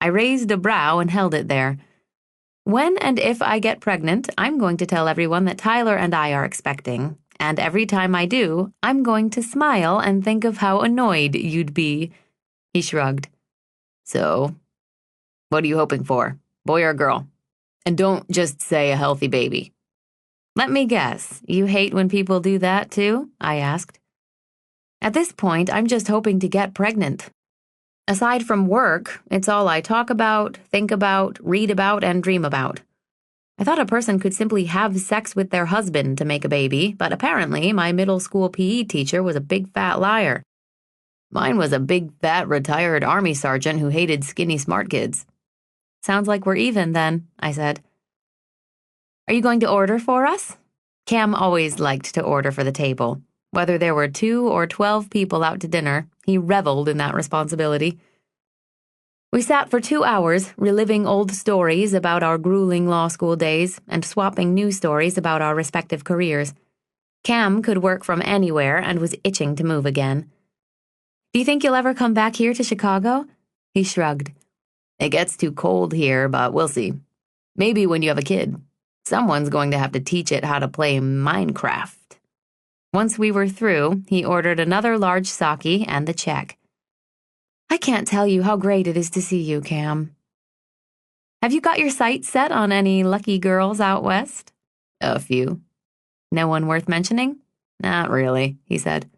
I raised a brow and held it there. When and if I get pregnant, I'm going to tell everyone that Tyler and I are expecting. And every time I do, I'm going to smile and think of how annoyed you'd be." He shrugged. "So, what are you hoping for? Boy or girl? And don't just say a healthy baby." "Let me guess, you hate when people do that too?" I asked. At this point, I'm just hoping to get pregnant. Aside from work, it's all I talk about, think about, read about, and dream about. I thought a person could simply have sex with their husband to make a baby, but apparently my middle school PE teacher was a big fat liar. Mine was a big fat retired army sergeant who hated skinny smart kids. "Sounds like we're even then," I said. "Are you going to order for us?" Cam always liked to order for the table. Whether there were 2 or 12 people out to dinner, he reveled in that responsibility. We sat for 2 hours, reliving old stories about our grueling law school days and swapping new stories about our respective careers. Cam could work from anywhere and was itching to move again. "Do you think you'll ever come back here to Chicago?" He shrugged. "It gets too cold here, but we'll see. Maybe when you have a kid. Someone's going to have to teach it how to play Minecraft." Once we were through, he ordered another large sake and the check. "I can't tell you how great it is to see you, Cam. Have you got your sights set on any lucky girls out west?" "A few." "No one worth mentioning?" "Not really," he said.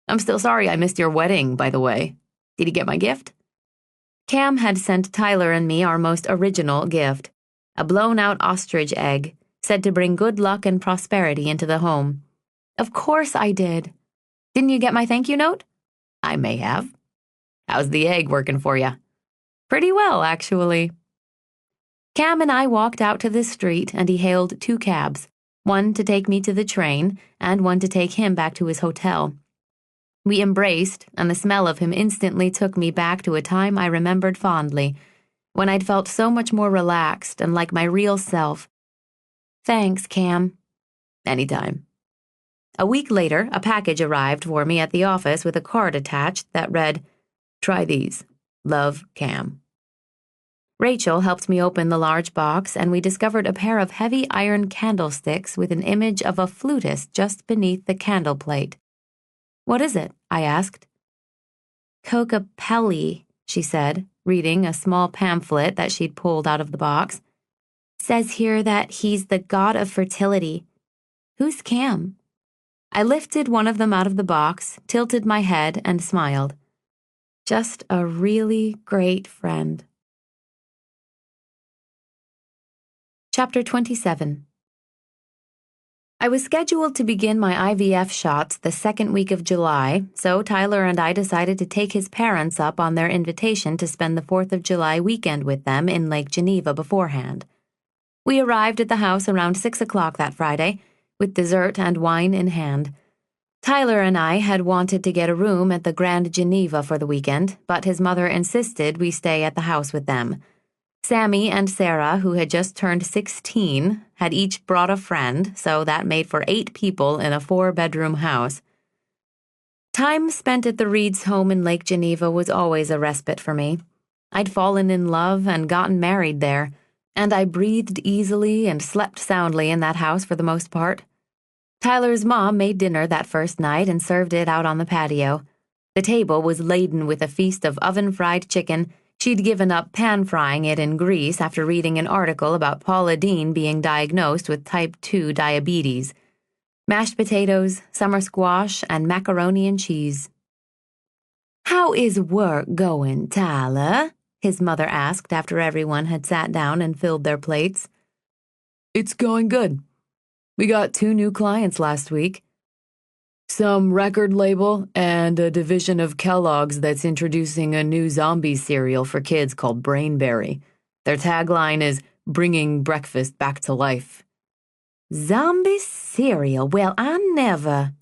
"I'm still sorry I missed your wedding, by the way. Did you get my gift?" Cam had sent Tyler and me our most original gift, a blown-out ostrich egg, said to bring good luck and prosperity into the home. Of course I did. Didn't you get my thank you note? "I may have. How's the egg working for you?" "Pretty well, actually." Cam and I walked out to the street and he hailed 2 cabs, one to take me to the train and one to take him back to his hotel. We embraced, and the smell of him instantly took me back to a time I remembered fondly, when I'd felt so much more relaxed and like my real self. "Thanks, Cam." "Anytime." A week later, a package arrived for me at the office with a card attached that read, "Try these. Love, Cam." Rachel helped me open the large box, and we discovered a pair of heavy iron candlesticks with an image of a flutist just beneath the candle plate. "What is it?" I asked. "Kokopelli," she said, reading a small pamphlet that she'd pulled out of the box. "Says here that he's the god of fertility. Who's Cam?" I lifted one of them out of the box, tilted my head, and smiled. Just a really great friend. Chapter 27. I was scheduled to begin my IVF shots the second week of July, so Tyler and I decided to take his parents up on their invitation to spend the 4th of July weekend with them in Lake Geneva beforehand. We arrived at the house around 6 o'clock that Friday, with dessert and wine in hand. Tyler and I had wanted to get a room at the Grand Geneva for the weekend, but his mother insisted we stay at the house with them. Sammy and Sarah, who had just turned 16, had each brought a friend, so that made for 8 people in a 4-bedroom house. Time spent at the Reeds' home in Lake Geneva was always a respite for me. I'd fallen in love and gotten married there, and I breathed easily and slept soundly in that house for the most part. Tyler's mom made dinner that first night and served it out on the patio. The table was laden with a feast of oven-fried chicken. She'd given up pan-frying it in grease after reading an article about Paula Deen being diagnosed with type 2 diabetes. Mashed potatoes, summer squash, and macaroni and cheese. "How is work going, Tyler?" his mother asked after everyone had sat down and filled their plates. "It's going good. We got 2 new clients last week. Some record label and a division of Kellogg's that's introducing a new zombie cereal for kids called Brainberry. Their tagline is, 'Bringing breakfast back to life.'" "Zombie cereal? Well, I never.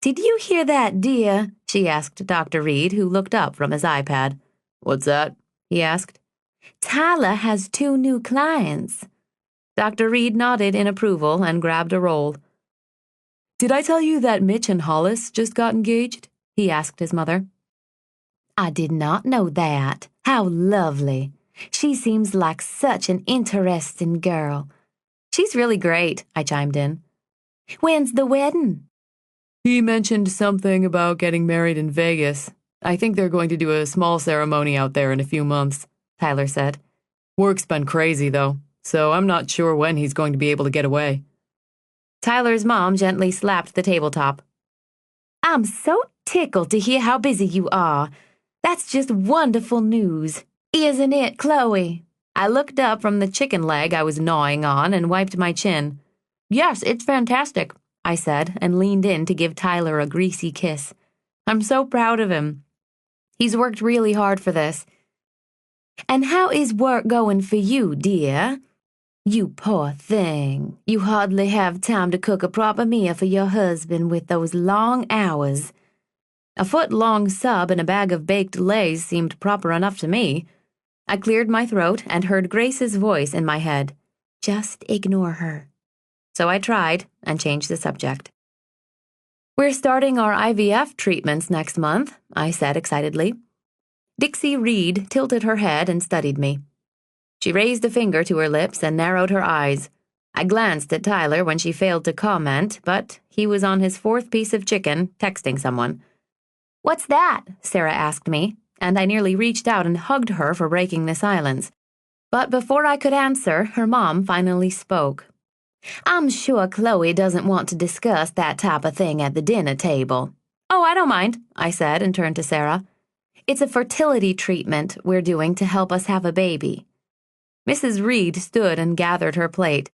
Did you hear that, dear?" she asked Dr. Reed, who looked up from his iPad. "What's that?" he asked. "Tyler has 2 new clients." Dr. Reed nodded in approval and grabbed a roll. "Did I tell you that Mitch and Hollis just got engaged?" he asked his mother. "I did not know that. How lovely. She seems like such an interesting girl. She's really great, I chimed in. When's the wedding? He mentioned something about getting married in Vegas. I think they're going to do a small ceremony out there in a few months, Tyler said. Work's been crazy, though, so I'm not sure when he's going to be able to get away. Tyler's mom gently slapped the tabletop. I'm so tickled to hear how busy you are. That's just wonderful news, isn't it, Chloe? I looked up from the chicken leg I was gnawing on and wiped my chin. Yes, it's fantastic, I said, and leaned in to give Tyler a greasy kiss. I'm so proud of him. He's worked really hard for this. And how is work going for you, dear? You poor thing. You hardly have time to cook a proper meal for your husband with those long hours. A foot-long sub and a bag of baked lays seemed proper enough to me. I cleared my throat and heard Grace's voice in my head. Just ignore her. So I tried and changed the subject. We're starting our IVF treatments next month, I said excitedly. Dixie Reed tilted her head and studied me. She raised a finger to her lips and narrowed her eyes. I glanced at Tyler when she failed to comment, but he was on his fourth piece of chicken, texting someone. What's that? Sarah asked me, and I nearly reached out and hugged her for breaking the silence. But before I could answer, her mom finally spoke. I'm sure Chloe doesn't want to discuss that type of thing at the dinner table. Oh, I don't mind, I said and turned to Sarah. It's a fertility treatment we're doing to help us have a baby. Mrs. Reed stood and gathered her plate.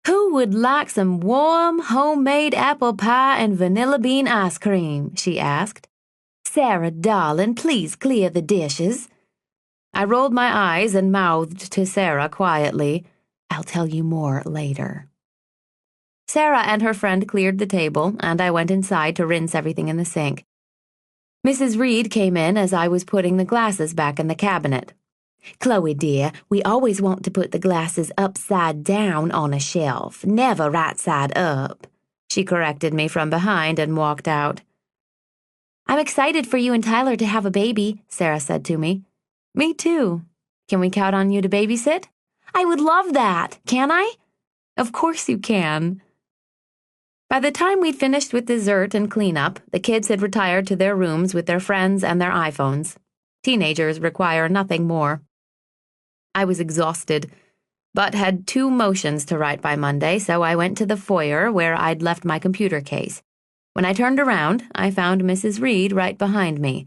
Who would like some warm, homemade apple pie and vanilla bean ice cream? She asked. Sarah, darling, please clear the dishes. I rolled my eyes and mouthed to Sarah quietly, I'll tell you more later. Sarah and her friend cleared the table, and I went inside to rinse everything in the sink. Mrs. Reed came in as I was putting the glasses back in the cabinet. Chloe, dear, we always want to put the glasses upside down on a shelf, never right side up. She corrected me from behind and walked out. I'm excited for you and Tyler to have a baby, Sarah said to me. Me too. Can we count on you to babysit? I would love that. Can I? Of course you can. By the time we'd finished with dessert and cleanup, the kids had retired to their rooms with their friends and their iPhones. Teenagers require nothing more. I was exhausted, but had 2 motions to write by Monday, so I went to the foyer where I'd left my computer case. When I turned around, I found Mrs. Reed right behind me.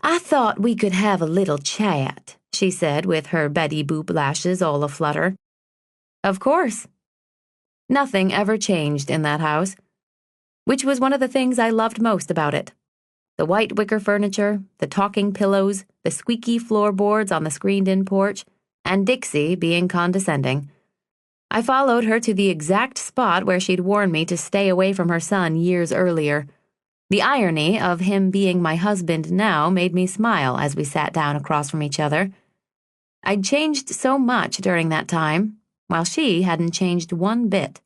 I thought we could have a little chat, she said with her Betty Boop lashes all aflutter. Of course. Nothing ever changed in that house, which was one of the things I loved most about it. The white wicker furniture, the talking pillows, the squeaky floorboards on the screened-in porch, and Dixie being condescending. I followed her to the exact spot where she'd warned me to stay away from her son years earlier. The irony of him being my husband now made me smile as we sat down across from each other. I'd changed so much during that time, while she hadn't changed one bit.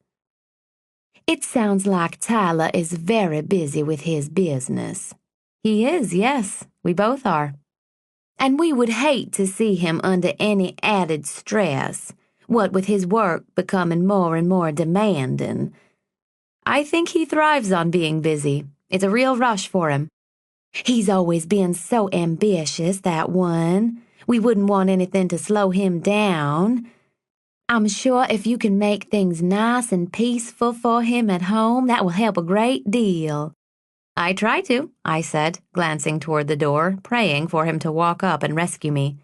It sounds like Tyler is very busy with his business. He is, yes. We both are. And we would hate to see him under any added stress, what with his work becoming more and more demanding. I think he thrives on being busy. It's a real rush for him. He's always been so ambitious, that one. We wouldn't want anything to slow him down. I'm sure if you can make things nice and peaceful for him at home, that will help a great deal. I try to, I said, glancing toward the door, praying for him to walk up and rescue me.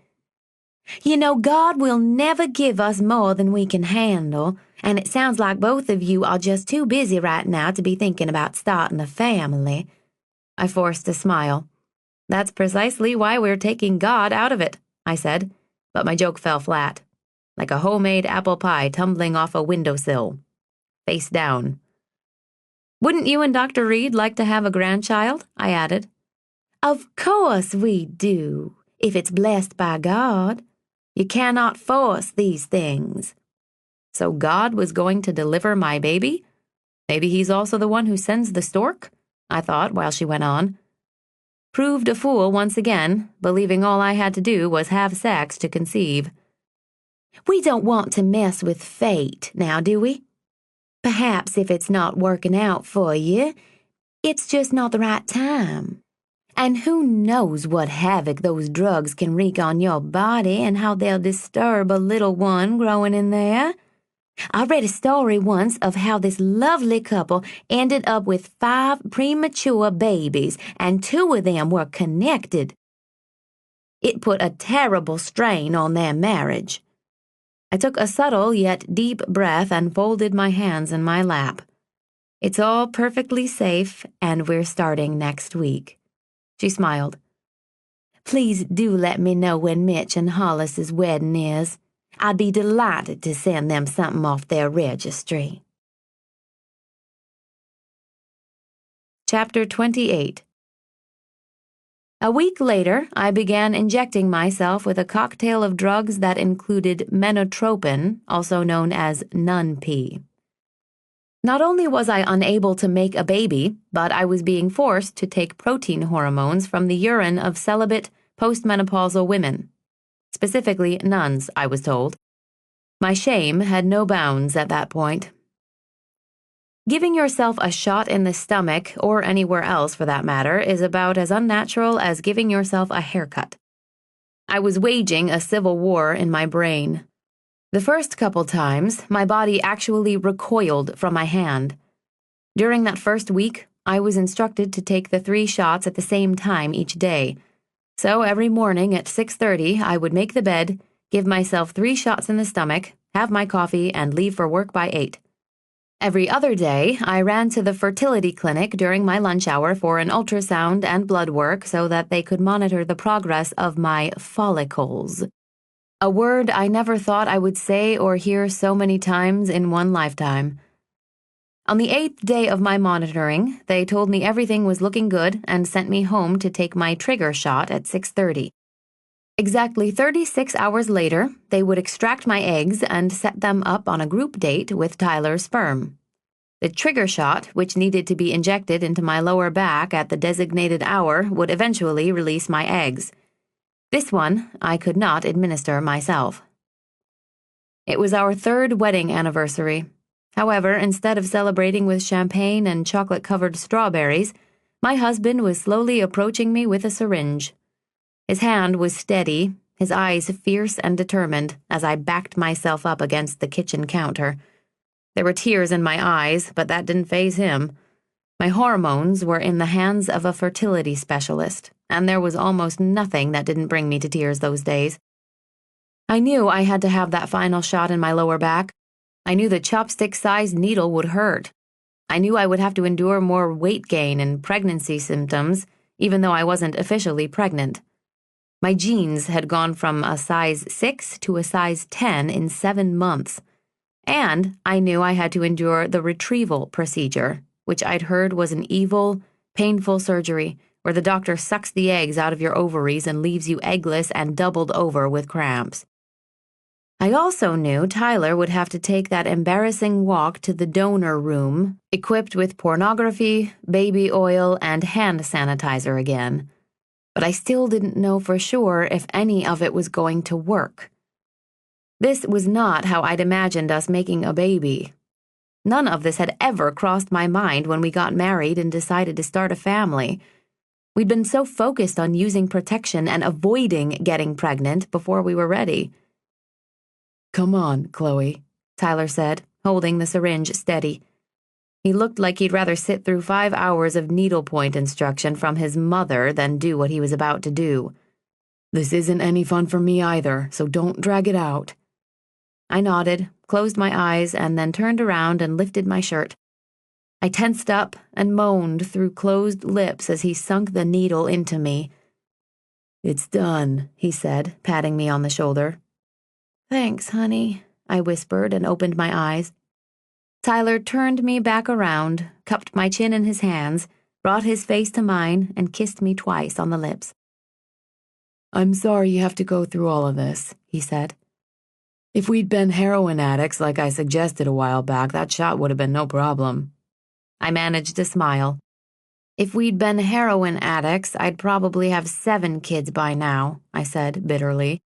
You know, God will never give us more than we can handle, and it sounds like both of you are just too busy right now to be thinking about starting a family. I forced a smile. That's precisely why we're taking God out of it, I said, but my joke fell flat, like a homemade apple pie tumbling off a windowsill, face down. Wouldn't you and Dr. Reed like to have a grandchild? I added. Of course we do, if it's blessed by God. You cannot force these things. So God was going to deliver my baby? Maybe he's also the one who sends the stork? I thought while she went on. Proved a fool once again, believing all I had to do was have sex to conceive. We don't want to mess with fate, now, do we? Perhaps if it's not working out for you, it's just not the right time. And who knows what havoc those drugs can wreak on your body and how they'll disturb a little one growing in there. I read a story once of how this lovely couple ended up with 5 premature babies, and 2 of them were connected. It put a terrible strain on their marriage. I took a subtle yet deep breath and folded my hands in my lap. It's all perfectly safe, and we're starting next week. She smiled. Please do let me know when Mitch and Hollis's wedding is. I'd be delighted to send them something off their registry. Chapter 28. A week later, I began injecting myself with a cocktail of drugs that included menotropin, also known as nun-pee. Not only was I unable to make a baby, but I was being forced to take protein hormones from the urine of celibate, postmenopausal women. Specifically, nuns, I was told. My shame had no bounds at that point. Giving yourself a shot in the stomach, or anywhere else for that matter, is about as unnatural as giving yourself a haircut. I was waging a civil war in my brain. The first couple times, my body actually recoiled from my hand. During that first week, I was instructed to take the 3 shots at the same time each day. So every morning at 6:30, I would make the bed, give myself 3 shots in the stomach, have my coffee, and leave for work by 8. Every other day, I ran to the fertility clinic during my lunch hour for an ultrasound and blood work so that they could monitor the progress of my follicles. A word I never thought I would say or hear so many times in one lifetime. On the 8th day of my monitoring, they told me everything was looking good and sent me home to take my trigger shot at 6:30. Exactly 36 hours later, they would extract my eggs and set them up on a group date with Tyler's sperm. The trigger shot, which needed to be injected into my lower back at the designated hour, would eventually release my eggs. This one I could not administer myself. It was our 3rd wedding anniversary. However, instead of celebrating with champagne and chocolate-covered strawberries, my husband was slowly approaching me with a syringe. His hand was steady, his eyes fierce and determined, as I backed myself up against the kitchen counter. There were tears in my eyes, but that didn't faze him. My hormones were in the hands of a fertility specialist, and there was almost nothing that didn't bring me to tears those days. I knew I had to have that final shot in my lower back. I knew the chopstick-sized needle would hurt. I knew I would have to endure more weight gain and pregnancy symptoms, even though I wasn't officially pregnant. My genes had gone from a size 6 to a size 10 in 7 months. And I knew I had to endure the retrieval procedure, which I'd heard was an evil, painful surgery where the doctor sucks the eggs out of your ovaries and leaves you eggless and doubled over with cramps. I also knew Tyler would have to take that embarrassing walk to the donor room, equipped with pornography, baby oil, and hand sanitizer again. But I still didn't know for sure if any of it was going to work. This was not how I'd imagined us making a baby. None of this had ever crossed my mind when we got married and decided to start a family. We'd been so focused on using protection and avoiding getting pregnant before we were ready. Come on, Chloe, Tyler said, holding the syringe steady. He looked like he'd rather sit through 5 hours of needlepoint instruction from his mother than do what he was about to do. This isn't any fun for me either, so don't drag it out. I nodded, closed my eyes, and then turned around and lifted my shirt. I tensed up and moaned through closed lips as he sunk the needle into me. It's done, he said, patting me on the shoulder. Thanks, honey, I whispered and opened my eyes. Tyler turned me back around, cupped my chin in his hands, brought his face to mine, and kissed me twice on the lips. I'm sorry you have to go through all of this, he said. If we'd been heroin addicts like I suggested a while back, that shot would have been no problem. I managed a smile. If we'd been heroin addicts, I'd probably have 7 kids by now, I said bitterly.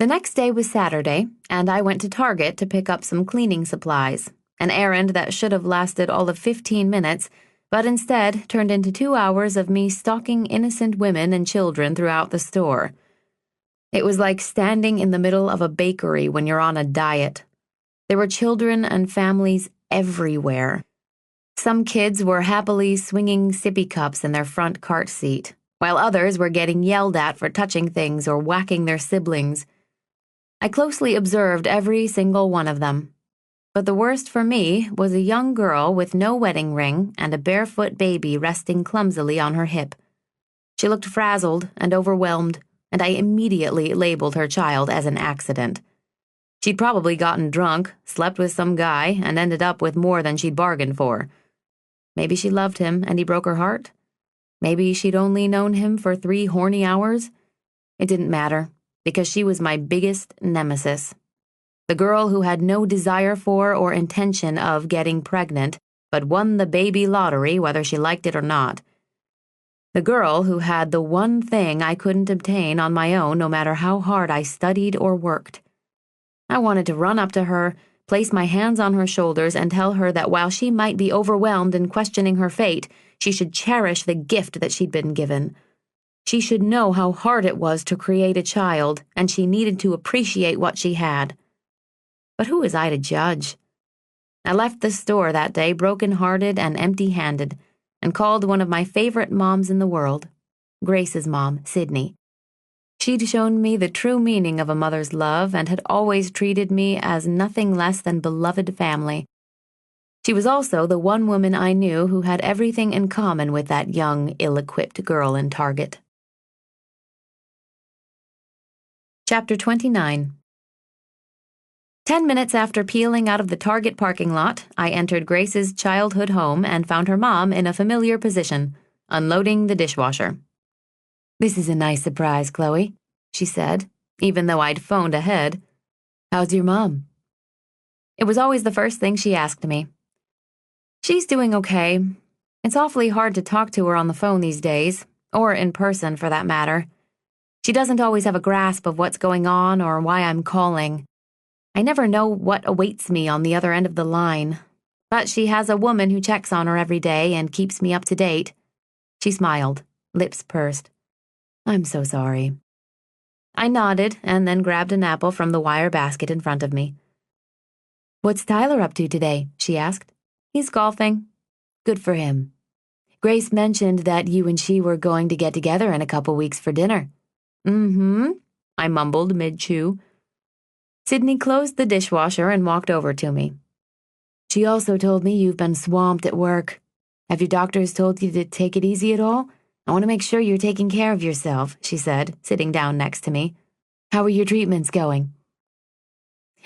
The next day was Saturday, and I went to Target to pick up some cleaning supplies, an errand that should have lasted all of 15 minutes, but instead turned into 2 hours of me stalking innocent women and children throughout the store. It was like standing in the middle of a bakery when you're on a diet. There were children and families everywhere. Some kids were happily swinging sippy cups in their front cart seat, while others were getting yelled at for touching things or whacking their siblings. I closely observed every single one of them. But the worst for me was a young girl with no wedding ring and a barefoot baby resting clumsily on her hip. She looked frazzled and overwhelmed, and I immediately labeled her child as an accident. She'd probably gotten drunk, slept with some guy, and ended up with more than she'd bargained for. Maybe she loved him and he broke her heart. Maybe she'd only known him for 3 horny hours. It didn't matter, because she was my biggest nemesis. The girl who had no desire for or intention of getting pregnant, but won the baby lottery whether she liked it or not. The girl who had the one thing I couldn't obtain on my own no matter how hard I studied or worked. I wanted to run up to her, place my hands on her shoulders, and tell her that while she might be overwhelmed and questioning her fate, she should cherish the gift that she'd been given. She should know how hard it was to create a child, and she needed to appreciate what she had. But who was I to judge? I left the store that day broken-hearted and empty-handed, and called one of my favorite moms in the world, Grace's mom, Sydney. She'd shown me the true meaning of a mother's love and had always treated me as nothing less than beloved family. She was also the one woman I knew who had everything in common with that young, ill-equipped girl in Target. Chapter 29. 10 minutes after peeling out of the Target parking lot, I entered Grace's childhood home and found her mom in a familiar position, unloading the dishwasher. "This is a nice surprise, Chloe," she said, even though I'd phoned ahead. "How's your mom?" It was always the first thing she asked me. "She's doing okay. It's awfully hard to talk to her on the phone these days, or in person for that matter. She doesn't always have a grasp of what's going on or why I'm calling. I never know what awaits me on the other end of the line, but she has a woman who checks on her every day and keeps me up to date." She smiled, lips pursed. "I'm so sorry." I nodded and then grabbed an apple from the wire basket in front of me. "What's Tyler up to today?" she asked. "He's golfing." "Good for him. Grace mentioned that you and she were going to get together in a couple weeks for dinner." "Mm-hmm," I mumbled mid-chew. Sydney closed the dishwasher and walked over to me. "She also told me you've been swamped at work. Have your doctors told you to take it easy at all? I want to make sure you're taking care of yourself," she said, sitting down next to me. "How are your treatments going?"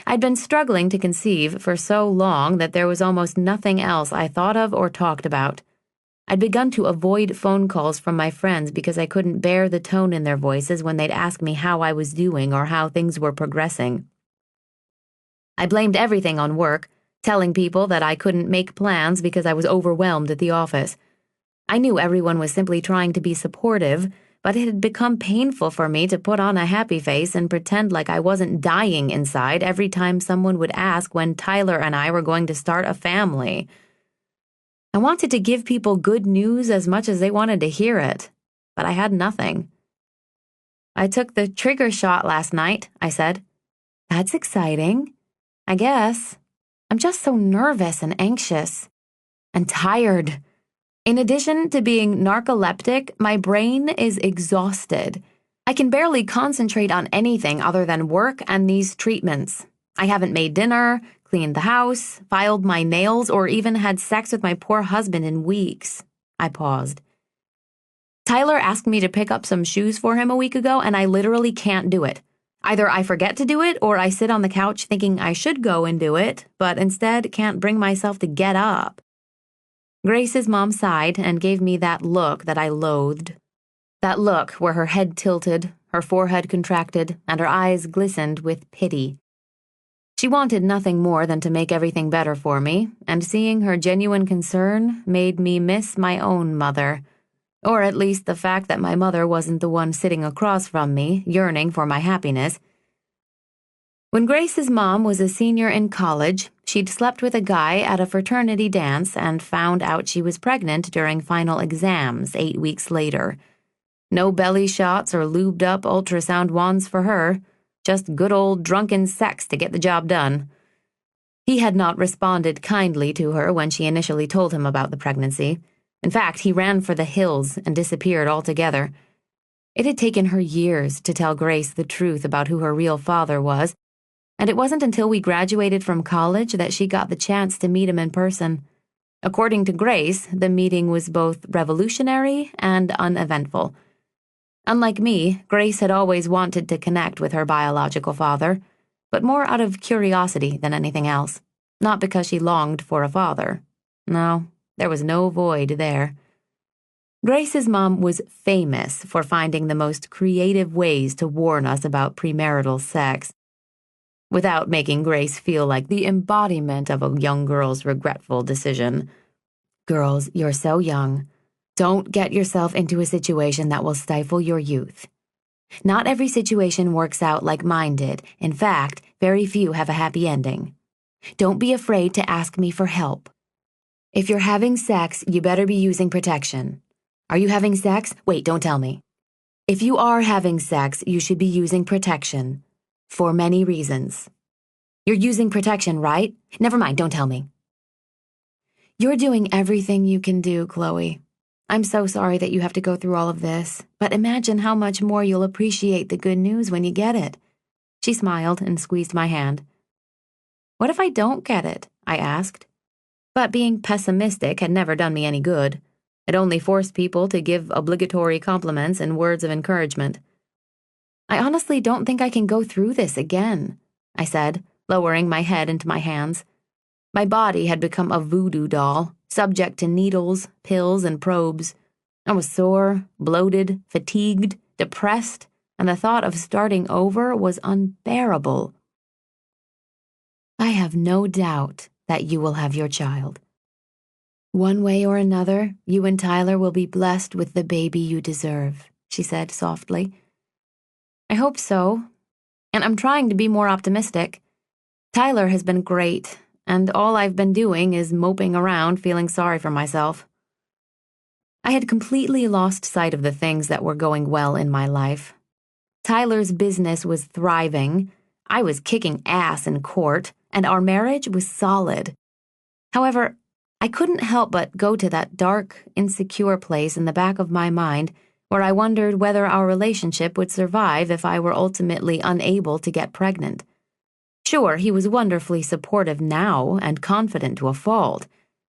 I'd been struggling to conceive for so long that there was almost nothing else I thought of or talked about. I'd begun to avoid phone calls from my friends because I couldn't bear the tone in their voices when they'd ask me how I was doing or how things were progressing. I blamed everything on work, telling people that I couldn't make plans because I was overwhelmed at the office. I knew everyone was simply trying to be supportive, but it had become painful for me to put on a happy face and pretend like I wasn't dying inside every time someone would ask when Tyler and I were going to start a family. I wanted to give people good news as much as they wanted to hear it, but I had nothing. "I took the trigger shot last night," I said. "That's exciting. I guess. I'm just so nervous and anxious. And tired. In addition to being narcoleptic, my brain is exhausted. I can barely concentrate on anything other than work and these treatments. I haven't made dinner, cleaned the house, filed my nails, or even had sex with my poor husband in weeks." I paused. "Tyler asked me to pick up some shoes for him a week ago, and I literally can't do it. Either I forget to do it, or I sit on the couch thinking I should go and do it, but instead can't bring myself to get up." Grace's mom sighed and gave me that look that I loathed. That look where her head tilted, her forehead contracted, and her eyes glistened with pity. She wanted nothing more than to make everything better for me, and seeing her genuine concern made me miss my own mother, or at least the fact that my mother wasn't the one sitting across from me, yearning for my happiness. When Grace's mom was a senior in college, she'd slept with a guy at a fraternity dance and found out she was pregnant during final exams 8 weeks later. No belly shots or lubed-up ultrasound wands for her, just good old drunken sex to get the job done. He had not responded kindly to her when she initially told him about the pregnancy. In fact, he ran for the hills and disappeared altogether. It had taken her years to tell Grace the truth about who her real father was, and it wasn't until we graduated from college that she got the chance to meet him in person. According to Grace, the meeting was both revolutionary and uneventful. Unlike me, Grace had always wanted to connect with her biological father, but more out of curiosity than anything else, not because she longed for a father. No, there was no void there. Grace's mom was famous for finding the most creative ways to warn us about premarital sex, without making Grace feel like the embodiment of a young girl's regretful decision. Girls, you're so young. Don't get yourself into a situation that will stifle your youth. Not every situation works out like mine did. In fact, very few have a happy ending. Don't be afraid to ask me for help. If you're having sex, you better be using protection. Are you having sex? Wait, don't tell me. If you are having sex, you should be using protection. For many reasons. You're using protection, right? Never mind, don't tell me. You're doing everything you can do, Chloe. I'm so sorry that you have to go through all of this, but imagine how much more you'll appreciate the good news when you get it. She smiled and squeezed my hand. What if I don't get it? I asked. But being pessimistic had never done me any good. It only forced people to give obligatory compliments and words of encouragement. I honestly don't think I can go through this again, I said, lowering my head into my hands. My body had become a voodoo doll, subject to needles, pills, and probes. I was sore, bloated, fatigued, depressed, and the thought of starting over was unbearable. I have no doubt that you will have your child. One way or another, you and Tyler will be blessed with the baby you deserve, she said softly. I hope so, and I'm trying to be more optimistic. Tyler has been great, and all I've been doing is moping around feeling sorry for myself. I had completely lost sight of the things that were going well in my life. Tyler's business was thriving, I was kicking ass in court, and our marriage was solid. However, I couldn't help but go to that dark, insecure place in the back of my mind where I wondered whether our relationship would survive if I were ultimately unable to get pregnant. Sure, he was wonderfully supportive now and confident to a fault,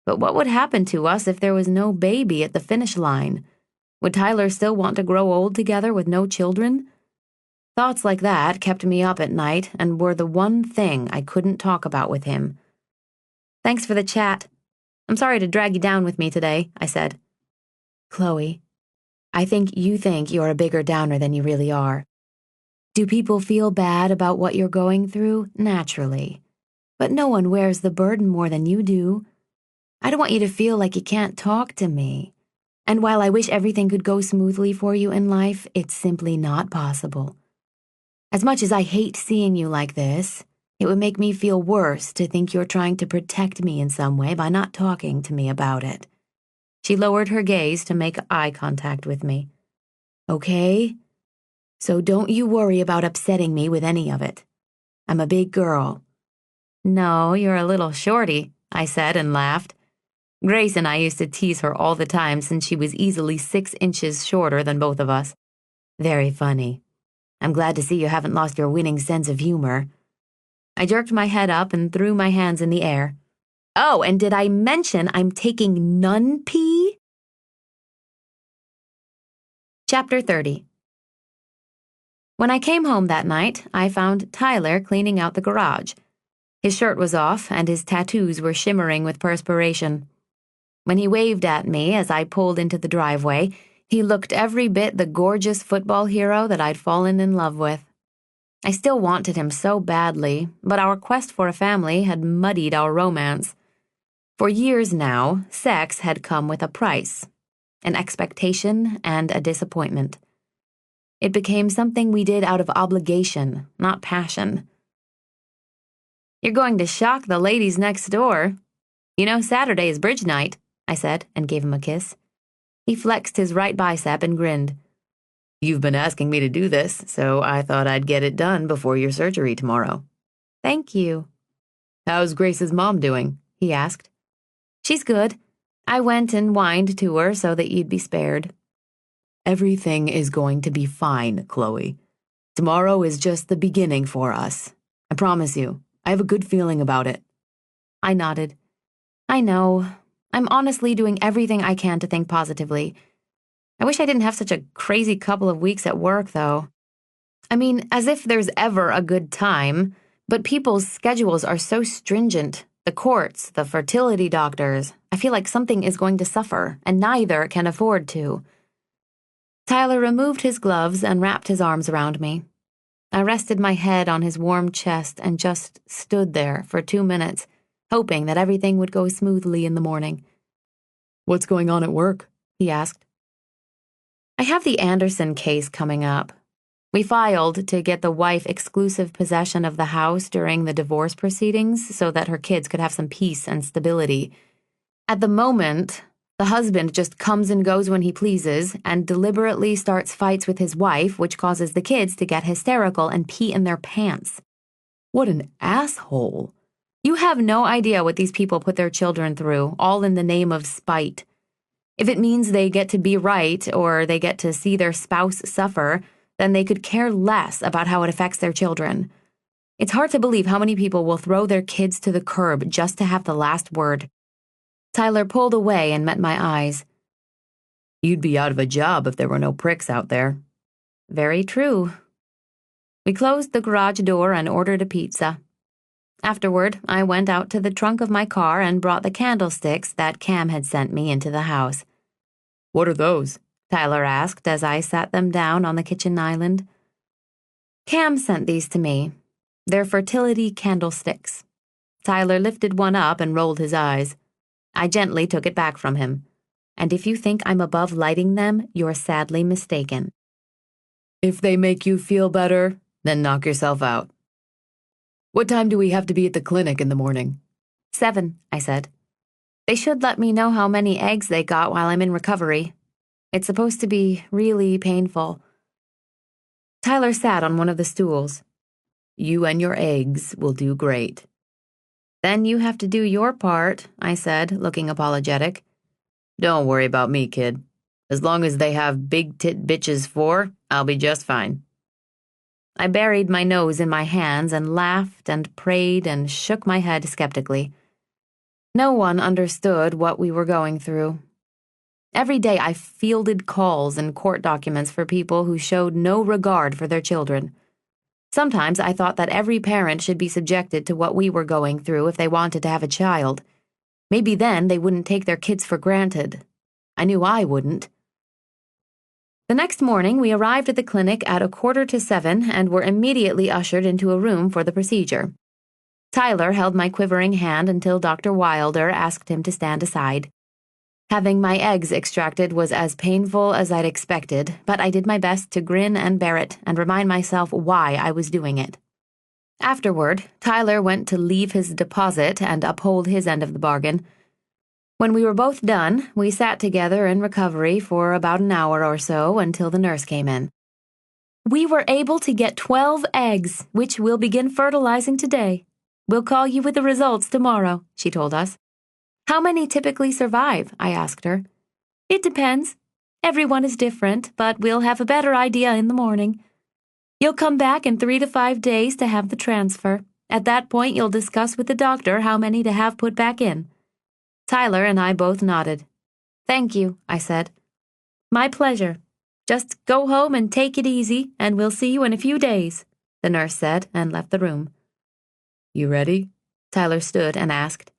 but what would happen to us if there was no baby at the finish line? Would Tyler still want to grow old together with no children? Thoughts like that kept me up at night and were the one thing I couldn't talk about with him. Thanks for the chat. I'm sorry to drag you down with me today, I said. Chloe, I think you're a bigger downer than you really are. Do people feel bad about what you're going through? Naturally. But no one wears the burden more than you do. I don't want you to feel like you can't talk to me. And while I wish everything could go smoothly for you in life, it's simply not possible. As much as I hate seeing you like this, it would make me feel worse to think you're trying to protect me in some way by not talking to me about it. She lowered her gaze to make eye contact with me. Okay? So don't you worry about upsetting me with any of it. I'm a big girl. No, you're a little shorty, I said and laughed. Grace and I used to tease her all the time since she was easily 6 inches shorter than both of us. Very funny. I'm glad to see you haven't lost your winning sense of humor. I jerked my head up and threw my hands in the air. Oh, and did I mention I'm taking nun pee? Chapter 30. When I came home that night, I found Tyler cleaning out the garage. His shirt was off, and his tattoos were shimmering with perspiration. When he waved at me as I pulled into the driveway, he looked every bit the gorgeous football hero that I'd fallen in love with. I still wanted him so badly, but our quest for a family had muddied our romance. For years now, sex had come with a price, an expectation and a disappointment. It became something we did out of obligation, not passion. "You're going to shock the ladies next door. You know Saturday is bridge night," I said, and gave him a kiss. He flexed his right bicep and grinned. "You've been asking me to do this, so I thought I'd get it done before your surgery tomorrow." "Thank you." "How's Grace's mom doing?" he asked. "She's good. I went and whined to her so that you'd be spared." "Everything is going to be fine, Chloe. Tomorrow is just the beginning for us. I promise you. I have a good feeling about it." I nodded. "I know. I'm honestly doing everything I can to think positively. I wish I didn't have such a crazy couple of weeks at work, though. I mean, as if there's ever a good time, but people's schedules are so stringent. The courts, the fertility doctors. I feel like something is going to suffer, and neither can afford to." Tyler removed his gloves and wrapped his arms around me. I rested my head on his warm chest and just stood there for 2 minutes, hoping that everything would go smoothly in the morning. "What's going on at work?" he asked. "I have the Anderson case coming up. We filed to get the wife exclusive possession of the house during the divorce proceedings so that her kids could have some peace and stability. At the moment, the husband just comes and goes when he pleases and deliberately starts fights with his wife, which causes the kids to get hysterical and pee in their pants." "What an asshole." You have no idea what these people put their children through, all in the name of spite. If it means they get to be right or they get to see their spouse suffer, then they could care less about how it affects their children. It's hard to believe how many people will throw their kids to the curb just to have the last word. Tyler pulled away and met my eyes. "You'd be out of a job if there were no pricks out there." "Very true." We closed the garage door and ordered a pizza. Afterward, I went out to the trunk of my car and brought the candlesticks that Cam had sent me into the house. "What are those?" Tyler asked as I sat them down on the kitchen island. "Cam sent these to me. They're fertility candlesticks." Tyler lifted one up and rolled his eyes. I gently took it back from him. "And if you think I'm above lighting them, you're sadly mistaken." "If they make you feel better, then knock yourself out." "What time do we have to be at the clinic in the morning?" 7, I said. "They should let me know how many eggs they got while I'm in recovery. It's supposed to be really painful." Tyler sat on one of the stools. "You and your eggs will do great." "Then you have to do your part," I said, looking apologetic. "Don't worry about me, kid. As long as they have big-tit bitches 4, I'll be just fine." I buried my nose in my hands and laughed and prayed and shook my head skeptically. No one understood what we were going through. Every day I fielded calls and court documents for people who showed no regard for their children. Sometimes I thought that every parent should be subjected to what we were going through if they wanted to have a child. Maybe then they wouldn't take their kids for granted. I knew I wouldn't. The next morning, we arrived at the clinic at 6:45 and were immediately ushered into a room for the procedure. Tyler held my quivering hand until Dr. Wilder asked him to stand aside. Having my eggs extracted was as painful as I'd expected, but I did my best to grin and bear it and remind myself why I was doing it. Afterward, Tyler went to leave his deposit and uphold his end of the bargain. When we were both done, we sat together in recovery for about an hour or so until the nurse came in. "We were able to get 12 eggs, which we'll begin fertilizing today. We'll call you with the results tomorrow," she told us. "How many typically survive?" I asked her. "It depends. Everyone is different, but we'll have a better idea in the morning. You'll come back in 3 to 5 days to have the transfer. At that point, you'll discuss with the doctor how many to have put back in." Tyler and I both nodded. "Thank you," I said. "My pleasure. Just go home and take it easy, and we'll see you in a few days," the nurse said and left the room. "You ready?" Tyler stood and asked.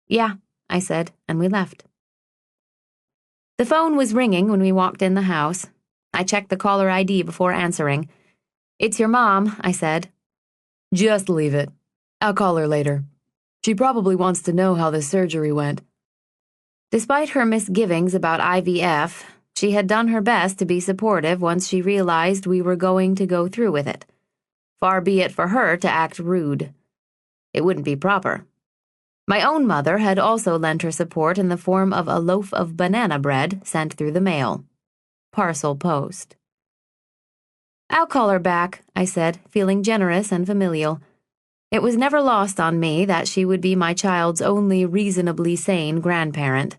"Yeah," I said, and we left. The phone was ringing when we walked in the house. I checked the caller ID before answering. "It's your mom," I said. Just leave it. I'll call her later. She probably wants to know how the surgery went. Despite her misgivings about IVF, she had done her best to be supportive once she realized we were going to go through with it. Far be it for her to act rude. It wouldn't be proper. My own mother had also lent her support in the form of a loaf of banana bread sent through the mail. Parcel post. I'll call her back, I said, feeling generous and familial. It was never lost on me that she would be my child's only reasonably sane grandparent.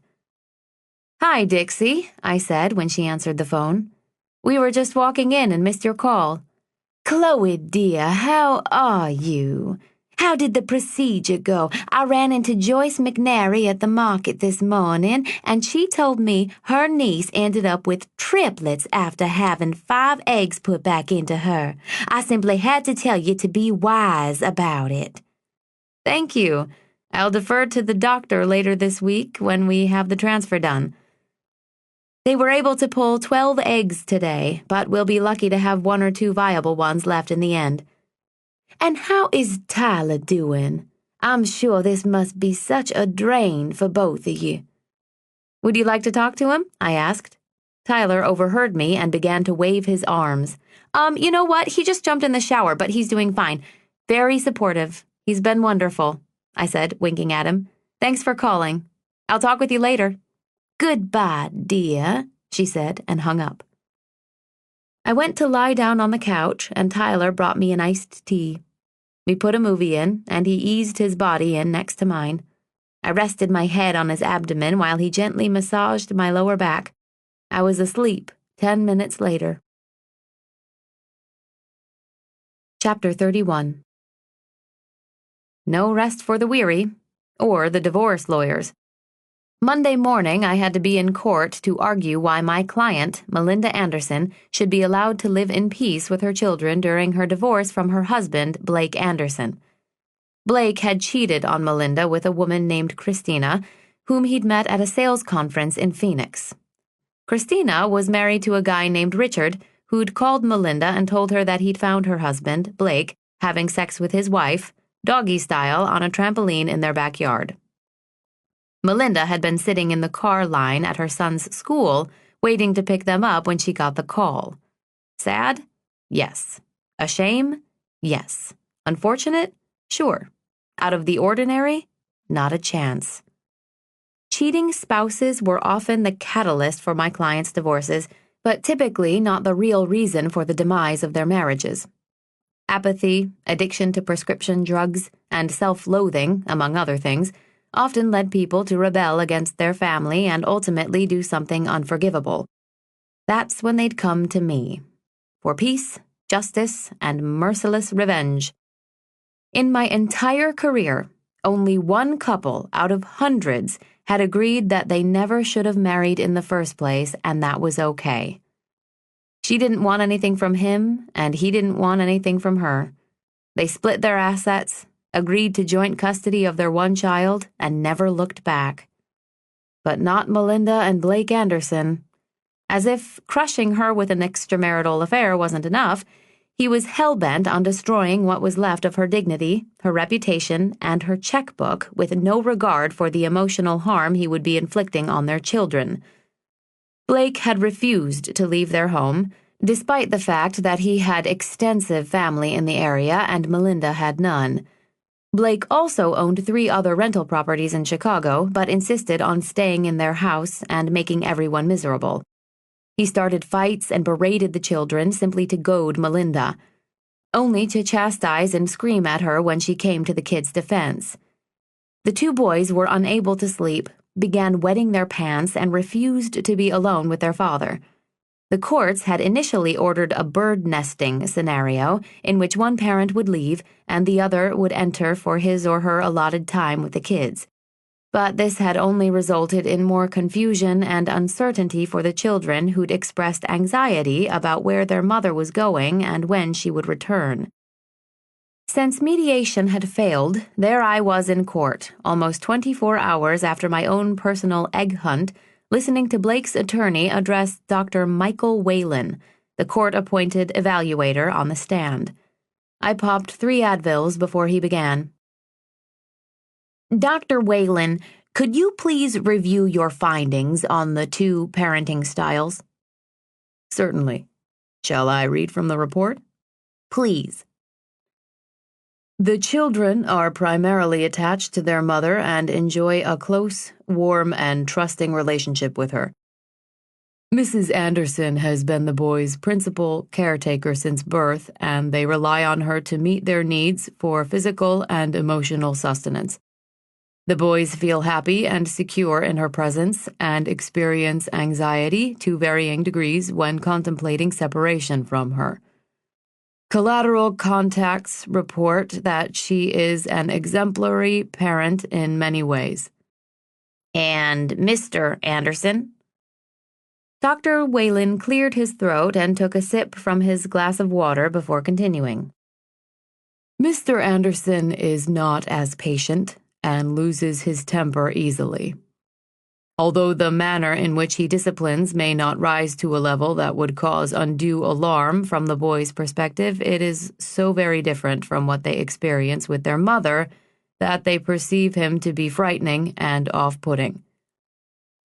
Hi, Dixie, I said when she answered the phone. We were just walking in and missed your call. Chloe, dear, how are you? How did the procedure go? I ran into Joyce McNary at the market this morning, and she told me her niece ended up with triplets after having 5 eggs put back into her. I simply had to tell you to be wise about it. Thank you. I'll defer to the doctor later this week when we have the transfer done. They were able to pull 12 eggs today, but we'll be lucky to have 1 or 2 viable ones left in the end. And how is Tyler doing? I'm sure this must be such a drain for both of you. Would you like to talk to him? I asked. Tyler overheard me and began to wave his arms. You know what? He just jumped in the shower, but he's doing fine. Very supportive. He's been wonderful, I said, winking at him. Thanks for calling. I'll talk with you later. Goodbye, dear, she said and hung up. I went to lie down on the couch, and Tyler brought me an iced tea. We put a movie in, and he eased his body in next to mine. I rested my head on his abdomen while he gently massaged my lower back. I was asleep 10 minutes later. Chapter 31. No rest for the weary, or the divorce lawyers. Monday morning, I had to be in court to argue why my client, Melinda Anderson, should be allowed to live in peace with her children during her divorce from her husband, Blake Anderson. Blake had cheated on Melinda with a woman named Christina, whom he'd met at a sales conference in Phoenix. Christina was married to a guy named Richard, who'd called Melinda and told her that he'd found her husband, Blake, having sex with his wife, doggy style, on a trampoline in their backyard. Melinda had been sitting in the car line at her son's school, waiting to pick them up when she got the call. Sad? Yes. A shame? Yes. Unfortunate? Sure. Out of the ordinary? Not a chance. Cheating spouses were often the catalyst for my clients' divorces, but typically not the real reason for the demise of their marriages. Apathy, addiction to prescription drugs, and self-loathing, among other things, often led people to rebel against their family and ultimately do something unforgivable. That's when they'd come to me, for peace, justice, and merciless revenge. In my entire career, only one couple out of hundreds had agreed that they never should have married in the first place, and that was okay. She didn't want anything from him, and he didn't want anything from her. They split their assets, agreed to joint custody of their one child, and never looked back. But not Melinda and Blake Anderson. As if crushing her with an extramarital affair wasn't enough, he was hell-bent on destroying what was left of her dignity, her reputation, and her checkbook with no regard for the emotional harm he would be inflicting on their children. Blake had refused to leave their home, despite the fact that he had extensive family in the area and Melinda had none. Blake also owned 3 other rental properties in Chicago, but insisted on staying in their house and making everyone miserable. He started fights and berated the children simply to goad Melinda, only to chastise and scream at her when she came to the kids' defense. The 2 boys were unable to sleep, began wetting their pants, and refused to be alone with their father. The courts had initially ordered a bird nesting scenario in which one parent would leave and the other would enter for his or her allotted time with the kids. But this had only resulted in more confusion and uncertainty for the children who'd expressed anxiety about where their mother was going and when she would return. Since mediation had failed, there I was in court, almost 24 hours after my own personal egg hunt, listening to Blake's attorney address Dr. Michael Whalen, the court-appointed evaluator, on the stand. I popped 3 Advils before he began. Dr. Whalen, could you please review your findings on the 2 parenting styles? Certainly. Shall I read from the report? Please. The children are primarily attached to their mother and enjoy a close, warm, and trusting relationship with her. Mrs. Anderson has been the boys' principal caretaker since birth, and they rely on her to meet their needs for physical and emotional sustenance. The boys feel happy and secure in her presence and experience anxiety to varying degrees when contemplating separation from her. Collateral contacts report that she is an exemplary parent in many ways. And Mr. Anderson? Dr. Whalen cleared his throat and took a sip from his glass of water before continuing. Mr. Anderson is not as patient and loses his temper easily. Although the manner in which he disciplines may not rise to a level that would cause undue alarm from the boys' perspective, it is so very different from what they experience with their mother that they perceive him to be frightening and off-putting.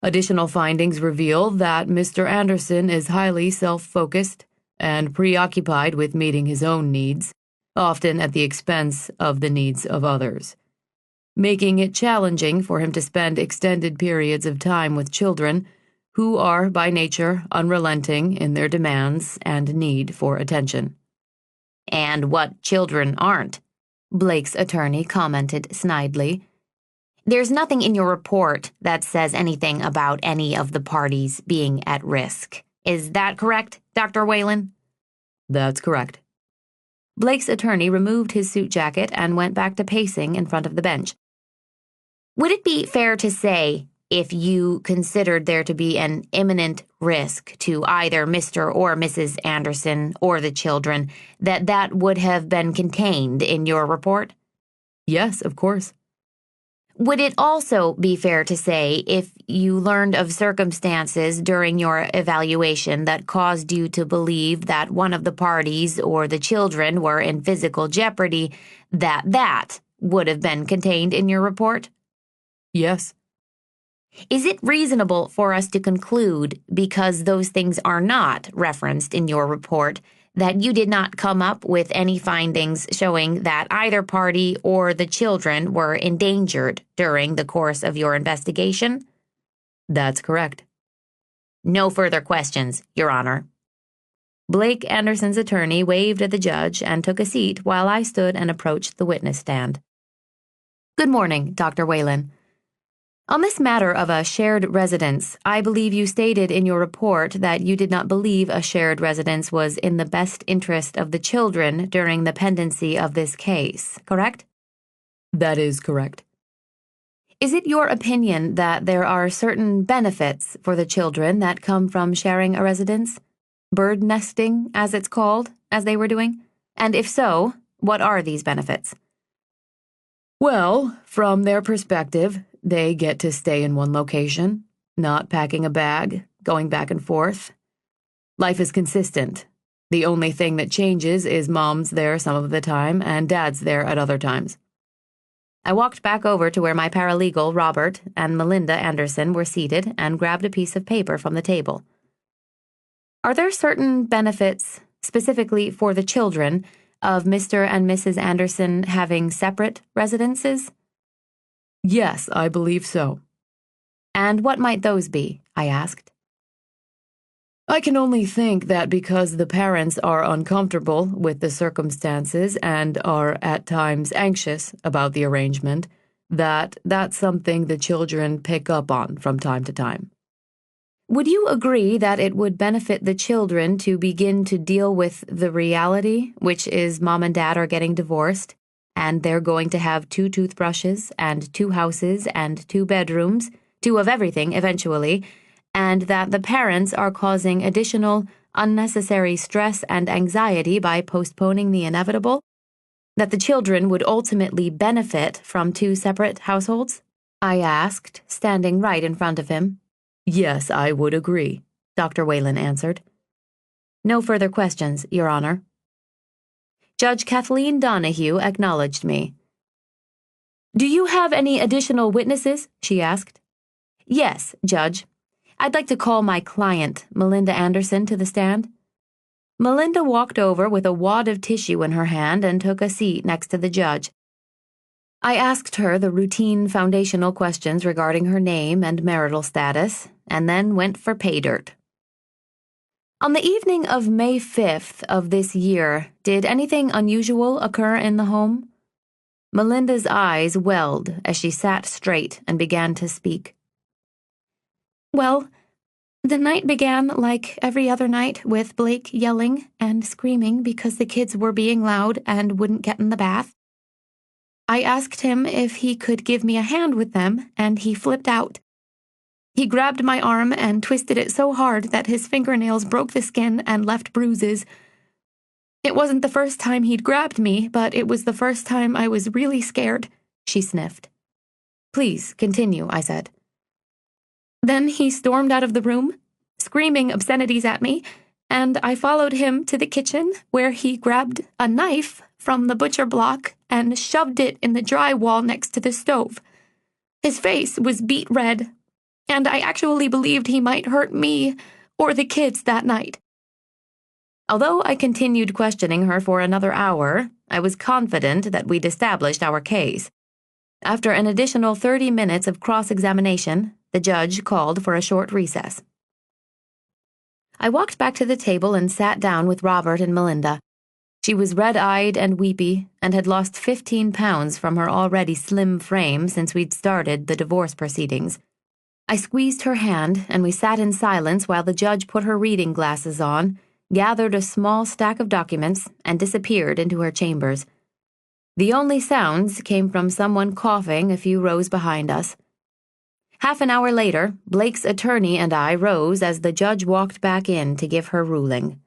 Additional findings reveal that Mr. Anderson is highly self-focused and preoccupied with meeting his own needs, often at the expense of the needs of others, making it challenging for him to spend extended periods of time with children who are, by nature, unrelenting in their demands and need for attention. And what children aren't? Blake's attorney commented snidely. There's nothing in your report that says anything about any of the parties being at risk. Is that correct, Dr. Whalen? That's correct. Blake's attorney removed his suit jacket and went back to pacing in front of the bench. Would it be fair to say, if you considered there to be an imminent risk to either Mr. or Mrs. Anderson or the children, that that would have been contained in your report? Yes, of course. Would it also be fair to say, if you learned of circumstances during your evaluation that caused you to believe that one of the parties or the children were in physical jeopardy, that that would have been contained in your report? Yes. Is it reasonable for us to conclude, because those things are not referenced in your report, that you did not come up with any findings showing that either party or the children were endangered during the course of your investigation? That's correct. No further questions, Your Honor. Blake Anderson's attorney waved at the judge and took a seat while I stood and approached the witness stand. Good morning, Dr. Whalen. On this matter of a shared residence, I believe you stated in your report that you did not believe a shared residence was in the best interest of the children during the pendency of this case, correct? That is correct. Is it your opinion that there are certain benefits for the children that come from sharing a residence? Bird nesting, as it's called, as they were doing? And if so, what are these benefits? Well, from their perspective, they get to stay in one location, not packing a bag, going back and forth. Life is consistent. The only thing that changes is Mom's there some of the time and Dad's there at other times. I walked back over to where my paralegal, Robert, and Melinda Anderson were seated and grabbed a piece of paper from the table. Are there certain benefits, specifically for the children, of Mr. and Mrs. Anderson having separate residences? Yes, I believe so. And what might those be? I asked. I can only think that because the parents are uncomfortable with the circumstances and are at times anxious about the arrangement, that's something the children pick up on from time to time. Would you agree that it would benefit the children to begin to deal with the reality, which is Mom and Dad are getting divorced, and they're going to have 2 toothbrushes and 2 houses and 2 bedrooms, 2 of everything eventually, and that the parents are causing additional, unnecessary stress and anxiety by postponing the inevitable? That the children would ultimately benefit from 2 separate households? I asked, standing right in front of him. Yes, I would agree, Dr. Whalen answered. No further questions, Your Honor. Judge Kathleen Donahue acknowledged me. "Do you have any additional witnesses?" she asked. "Yes, Judge. I'd like to call my client, Melinda Anderson, to the stand." Melinda walked over with a wad of tissue in her hand and took a seat next to the judge. I asked her the routine foundational questions regarding her name and marital status, and then went for pay dirt. On the evening of May 5th of this year, did anything unusual occur in the home? Melinda's eyes welled as she sat straight and began to speak. Well, the night began like every other night with Blake yelling and screaming because the kids were being loud and wouldn't get in the bath. I asked him if he could give me a hand with them, and he flipped out. He grabbed my arm and twisted it so hard that his fingernails broke the skin and left bruises. It wasn't the first time he'd grabbed me, but it was the first time I was really scared, she sniffed. "Please, continue," I said. Then he stormed out of the room, screaming obscenities at me, and I followed him to the kitchen, where he grabbed a knife from the butcher block and shoved it in the drywall next to the stove. His face was beet red, and I actually believed he might hurt me or the kids that night. Although I continued questioning her for another hour, I was confident that we'd established our case. After an additional 30 minutes of cross-examination, the judge called for a short recess. I walked back to the table and sat down with Robert and Melinda. She was red-eyed and weepy and had lost 15 pounds from her already slim frame since we'd started the divorce proceedings. I squeezed her hand, and we sat in silence while the judge put her reading glasses on, gathered a small stack of documents, and disappeared into her chambers. The only sounds came from someone coughing a few rows behind us. Half an hour later, Blake's attorney and I rose as the judge walked back in to give her ruling.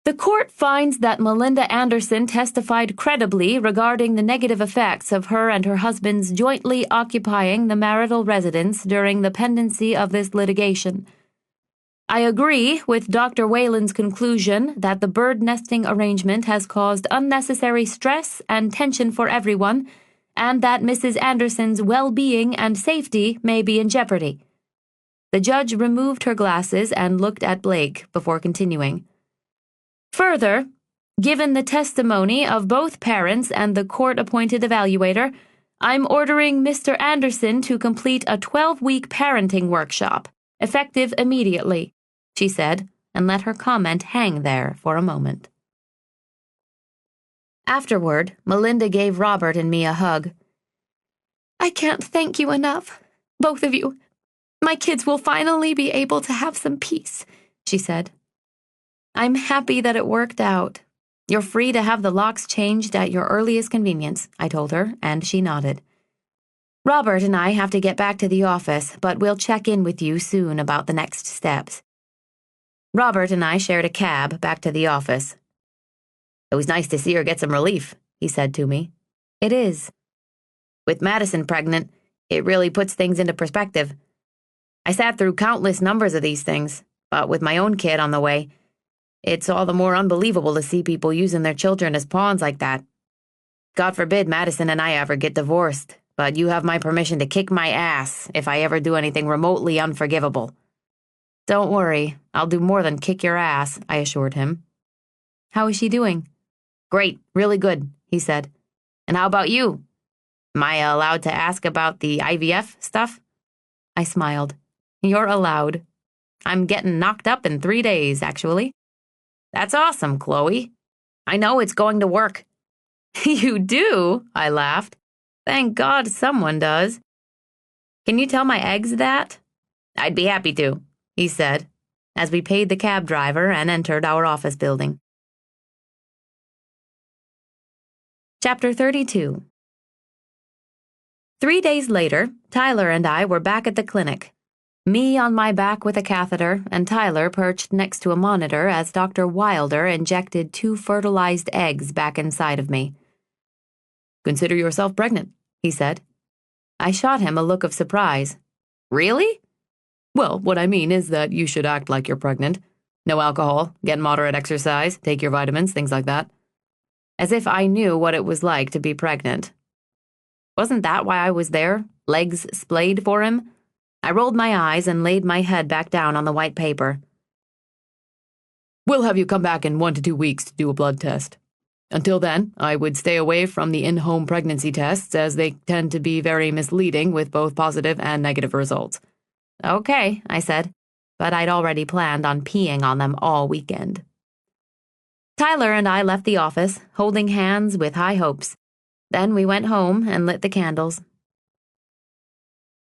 The court finds that Melinda Anderson testified credibly regarding the negative effects of her and her husband's jointly occupying the marital residence during the pendency of this litigation. I agree with Dr. Whalen's conclusion that the bird nesting arrangement has caused unnecessary stress and tension for everyone, and that Mrs. Anderson's well-being and safety may be in jeopardy. The judge removed her glasses and looked at Blake before continuing. Further, given the testimony of both parents and the court-appointed evaluator, I'm ordering Mr. Anderson to complete a 12-week parenting workshop, effective immediately, she said, and let her comment hang there for a moment. Afterward, Melinda gave Robert and me a hug. I can't thank you enough, both of you. My kids will finally be able to have some peace, she said. I'm happy that it worked out. You're free to have the locks changed at your earliest convenience, I told her, and she nodded. Robert and I have to get back to the office, but we'll check in with you soon about the next steps. Robert and I shared a cab back to the office. It was nice to see her get some relief, he said to me. It is. With Madison pregnant, it really puts things into perspective. I sat through countless numbers of these things, but with my own kid on the way, it's all the more unbelievable to see people using their children as pawns like that. God forbid Madison and I ever get divorced, but you have my permission to kick my ass if I ever do anything remotely unforgivable. Don't worry, I'll do more than kick your ass, I assured him. How is she doing? Great, really good, he said. And how about you? Am I allowed to ask about the IVF stuff? I smiled. You're allowed. I'm getting knocked up in 3 days, actually. That's awesome, Chloe. I know it's going to work. You do? I laughed. Thank God someone does. Can you tell my eggs that? I'd be happy to, he said, as we paid the cab driver and entered our office building. Chapter 32. 3 days later, Tyler and I were back at the clinic. Me on my back with a catheter, and Tyler perched next to a monitor as Dr. Wilder injected 2 fertilized eggs back inside of me. Consider yourself pregnant, he said. I shot him a look of surprise. Really? Well, what I mean is that you should act like you're pregnant. No alcohol, get moderate exercise, take your vitamins, things like that. as if I knew what it was like to be pregnant. Wasn't that why I was there, legs splayed for him? I rolled my eyes and laid my head back down on the white paper. We'll have you come back in 1 to 2 weeks to do a blood test. Until then, I would stay away from the in-home pregnancy tests, as they tend to be very misleading with both positive and negative results. Okay, I said, but I'd already planned on peeing on them all weekend. Tyler and I left the office, holding hands with high hopes. Then we went home and lit the candles.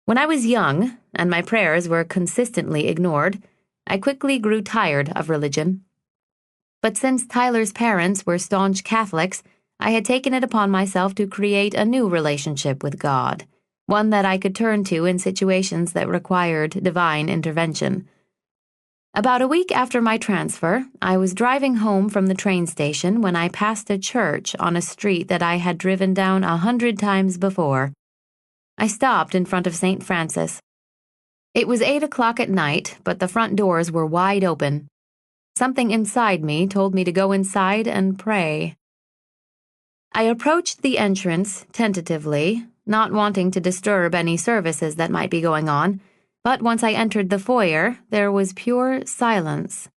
When I was young, and my prayers were consistently ignored, I quickly grew tired of religion. But since Tyler's parents were staunch Catholics, I had taken it upon myself to create a new relationship with God, one that I could turn to in situations that required divine intervention. About a week after my transfer, I was driving home from the train station when I passed a church on a street that I had driven down 100 times before. I stopped in front of St. Francis. It was 8 o'clock at night, but the front doors were wide open. Something inside me told me to go inside and pray. I approached the entrance tentatively, not wanting to disturb any services that might be going on, but once I entered the foyer, there was pure silence.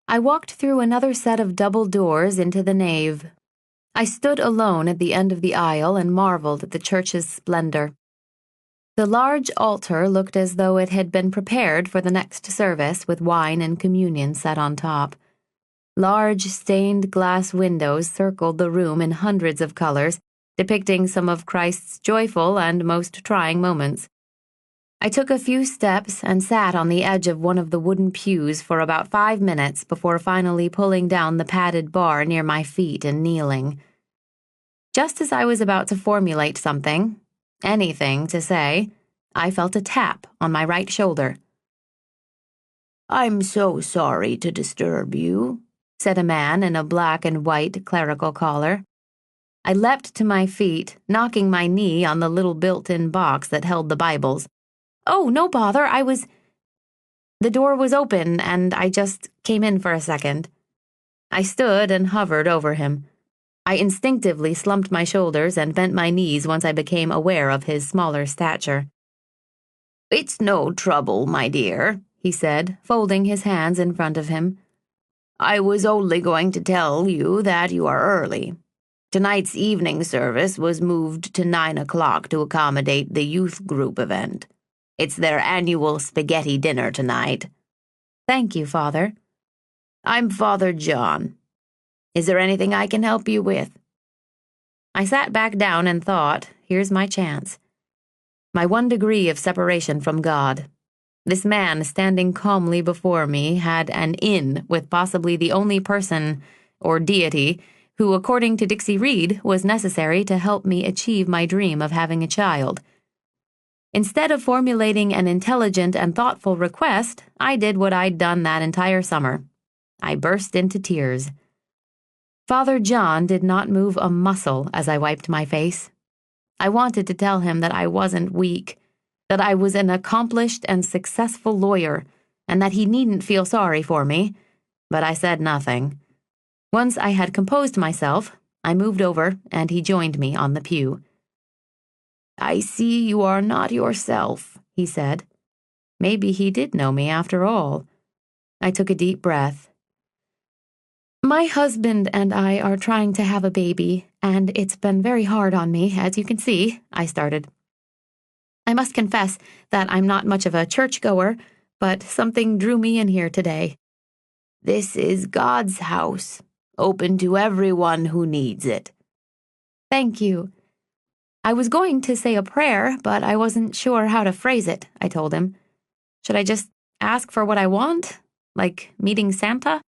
I walked through another set of double doors into the nave. I stood alone at the end of the aisle and marveled at the church's splendor. The large altar looked as though it had been prepared for the next service with wine and communion set on top. Large stained glass windows circled the room in hundreds of colors, depicting some of Christ's joyful and most trying moments. I took a few steps and sat on the edge of one of the wooden pews for about 5 minutes before finally pulling down the padded bar near my feet and kneeling. Just as I was about to formulate something, anything to say, I felt a tap on my right shoulder. "I'm so sorry to disturb you," said a man in a black and white clerical collar. I leapt to my feet, knocking my knee on the little built-in box that held the Bibles. "Oh, no bother, The door was open, and I just came in for a second." I stood and hovered over him. I instinctively slumped my shoulders and bent my knees once I became aware of his smaller stature. "It's no trouble, my dear," he said, folding his hands in front of him. "I was only going to tell you that you are early. Tonight's evening service was moved to 9 o'clock to accommodate the youth group event. It's their annual spaghetti dinner tonight." "Thank you, Father." "I'm Father John. Is there anything I can help you with?" I sat back down and thought, here's my chance. My 1 degree of separation from God. This man standing calmly before me had an in with possibly the only person, or deity, who, according to Dixie Reed, was necessary to help me achieve my dream of having a child. Instead of formulating an intelligent and thoughtful request, I did what I'd done that entire summer. I burst into tears. Father John did not move a muscle as I wiped my face. I wanted to tell him that I wasn't weak, that I was an accomplished and successful lawyer, and that he needn't feel sorry for me, but I said nothing. Once I had composed myself, I moved over, and he joined me on the pew. "I see you are not yourself," he said. Maybe he did know me after all. I took a deep breath. "My husband and I are trying to have a baby, and it's been very hard on me, as you can see," I started. "I must confess that I'm not much of a churchgoer, but something drew me in here today." "This is God's house, open to everyone who needs it." "Thank you. I was going to say a prayer, but I wasn't sure how to phrase it," I told him. "Should I just ask for what I want? Like meeting Santa?"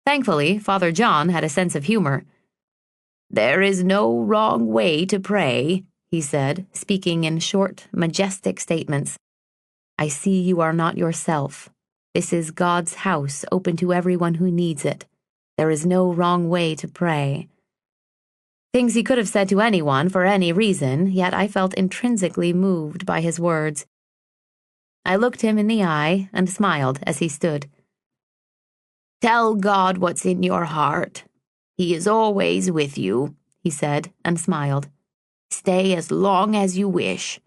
Thankfully, Father John had a sense of humor. "There is no wrong way to pray," he said, speaking in short, majestic statements. "I see you are not yourself. This is God's house, open to everyone who needs it. There is no wrong way to pray." Things he could have said to anyone for any reason, yet I felt intrinsically moved by his words. I looked him in the eye and smiled as he stood. "Tell God what's in your heart. He is always with you," he said and smiled. "Stay as long as you wish."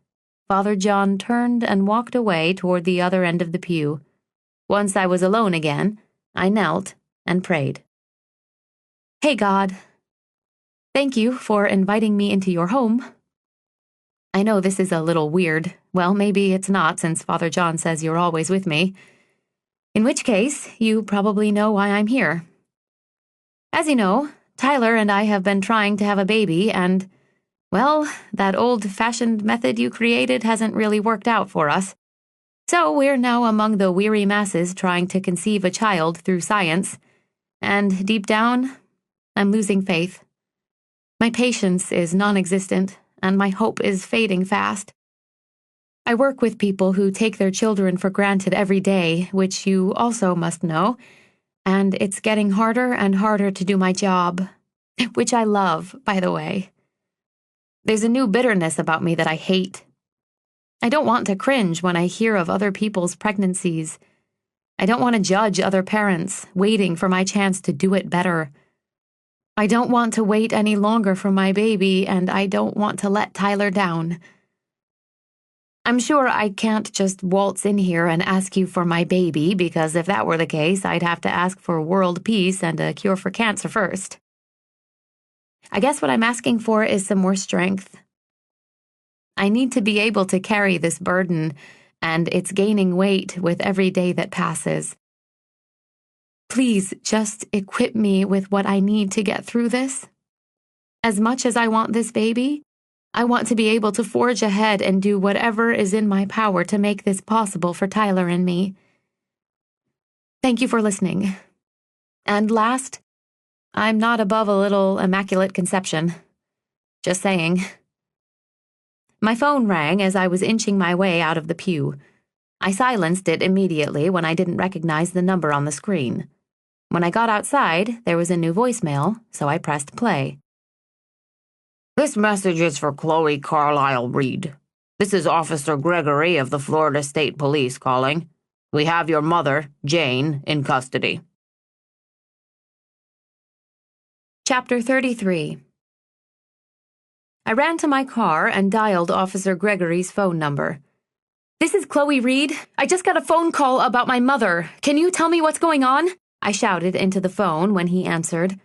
Father John turned and walked away toward the other end of the pew. Once I was alone again, I knelt and prayed. Hey God, thank you for inviting me into your home. I know this is a little weird. Well, maybe it's not, since Father John says you're always with me. In which case, you probably know why I'm here. As you know, Tyler and I have been trying to have a baby, and, well, that old-fashioned method you created hasn't really worked out for us. So we're now among the weary masses trying to conceive a child through science, and deep down, I'm losing faith. My patience is non-existent, and my hope is fading fast. I work with people who take their children for granted every day, which you also must know, and it's getting harder and harder to do my job, which I love, by the way. There's a new bitterness about me that I hate. I don't want to cringe when I hear of other people's pregnancies. I don't want to judge other parents, waiting for my chance to do it better. I don't want to wait any longer for my baby, and I don't want to let Tyler down. I'm sure I can't just waltz in here and ask you for my baby, because if that were the case, I'd have to ask for world peace and a cure for cancer first. I guess what I'm asking for is some more strength. I need to be able to carry this burden, and it's gaining weight with every day that passes. Please just equip me with what I need to get through this. As much as I want this baby, I want to be able to forge ahead and do whatever is in my power to make this possible for Tyler and me. Thank you for listening. And last, I'm not above a little immaculate conception. Just saying. My phone rang as I was inching my way out of the pew. I silenced it immediately when I didn't recognize the number on the screen. When I got outside, there was a new voicemail, so I pressed play. "This message is for Chloe Carlisle Reed. This is Officer Gregory of the Florida State Police calling. We have your mother, Jane, in custody." Chapter 33. I ran to my car and dialed Officer Gregory's phone number. "This is Chloe Reed. I just got a phone call about my mother. Can you tell me what's going on?" I shouted into the phone when he answered.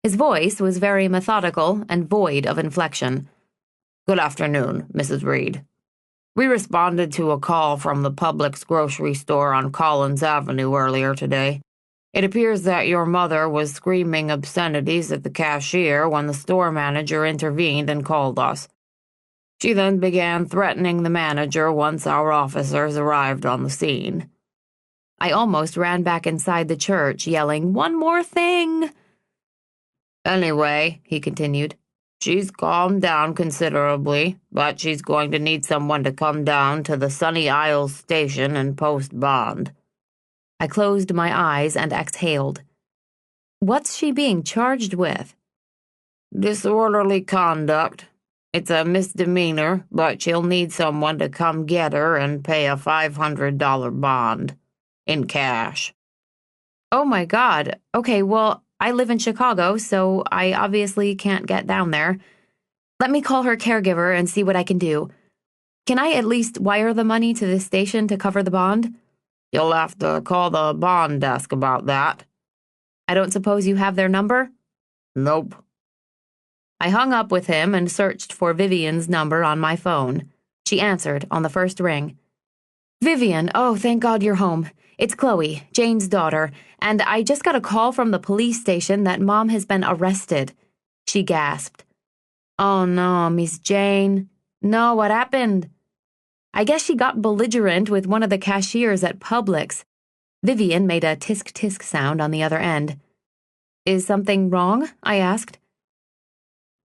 His voice was very methodical and void of inflection. "Good afternoon, Mrs. Reed. We responded to a call from the Publix grocery store on Collins Avenue earlier today. It appears that your mother was screaming obscenities at the cashier when the store manager intervened and called us. She then began threatening the manager once our officers arrived on the scene." I almost ran back inside the church, yelling, "One more thing!" "Anyway," he continued, "she's calmed down considerably, but she's going to need someone to come down to the Sunny Isles station and post bond." I closed my eyes and exhaled. What's she being charged with? "Disorderly conduct. It's a misdemeanor, but she'll need someone to come get her and pay a $500 bond. In cash." Oh my God. Okay, well, I live in Chicago, so I obviously can't get down there. Let me call her caregiver and see what I can do. Can I at least wire the money to the station to cover the bond? "You'll have to call the bond desk about that." I don't suppose you have their number? "Nope." I hung up with him and searched for Vivian's number on my phone. She answered on the first ring. "Vivian, oh, thank God you're home. It's Chloe, Jane's daughter, and I just got a call from the police station that Mom has been arrested." She gasped. "Oh no, Miss Jane. No, what happened?" "I guess she got belligerent with one of the cashiers at Publix." Vivian made a tisk-tisk sound on the other end. "Is something wrong?" I asked.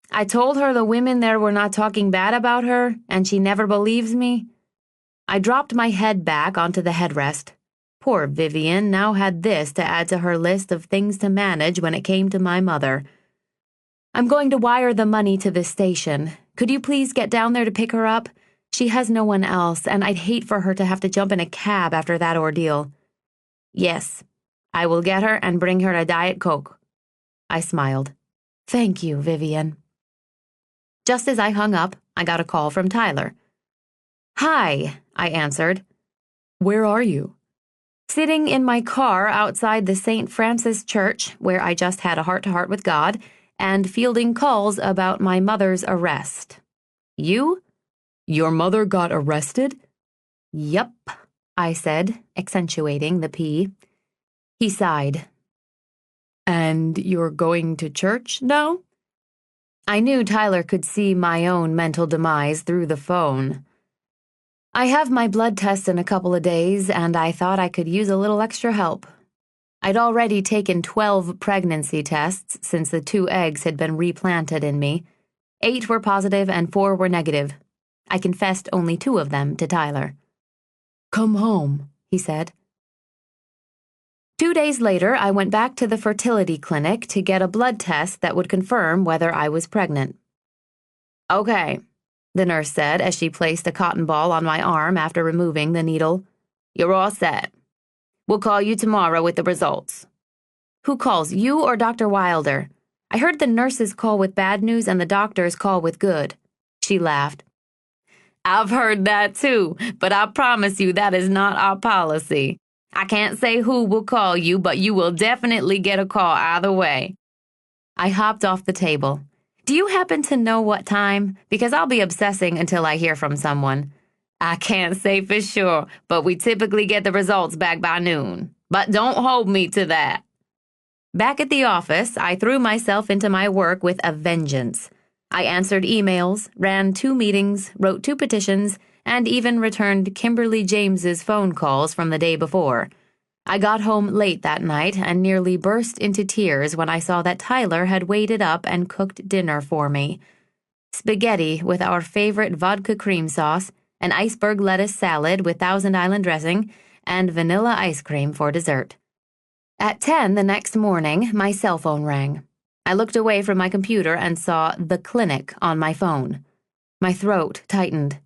"I told her the women there were not talking bad about her, and she never believes me." I dropped my head back onto the headrest. Poor Vivian now had this to add to her list of things to manage when it came to my mother. "I'm going to wire the money to the station. Could you please get down there to pick her up? She has no one else, and I'd hate for her to have to jump in a cab after that ordeal." "Yes, I will get her and bring her a Diet Coke." I smiled. Thank you, Vivian. Just as I hung up, I got a call from Tyler. Hi, I answered. Where are you? Sitting in my car outside the St. Francis Church, where I just had a heart-to-heart with God, and fielding calls about my mother's arrest. You? Your mother got arrested? Yup, I said, accentuating the P. He sighed. And you're going to church now? I knew Tyler could see my own mental demise through the phone. I have my blood test in a couple of days, and I thought I could use a little extra help. I'd already taken 12 pregnancy tests since the 2 eggs had been replanted in me. 8 were positive and 4 were negative. I confessed only 2 of them to Tyler. Come home, he said. 2 days later, I went back to the fertility clinic to get a blood test that would confirm whether I was pregnant. Okay, the nurse said as she placed a cotton ball on my arm after removing the needle. You're all set. We'll call you tomorrow with the results. Who calls, you or Dr. Wilder? I heard the nurses call with bad news and the doctors call with good. She laughed. I've heard that too, but I promise you that is not our policy. I can't say who will call you, but you will definitely get a call either way. I hopped off the table. Do you happen to know what time? Because I'll be obsessing until I hear from someone. I can't say for sure, but we typically get the results back by noon. But don't hold me to that. Back at the office, I threw myself into my work with a vengeance. I answered emails, ran 2 meetings, wrote 2 petitions, and even returned Kimberly James's phone calls from the day before. I got home late that night and nearly burst into tears when I saw that Tyler had waited up and cooked dinner for me. Spaghetti with our favorite vodka cream sauce, an iceberg lettuce salad with Thousand Island dressing, and vanilla ice cream for dessert. At 10 the next morning, my cell phone rang. I looked away from my computer and saw the clinic on my phone. My throat tightened.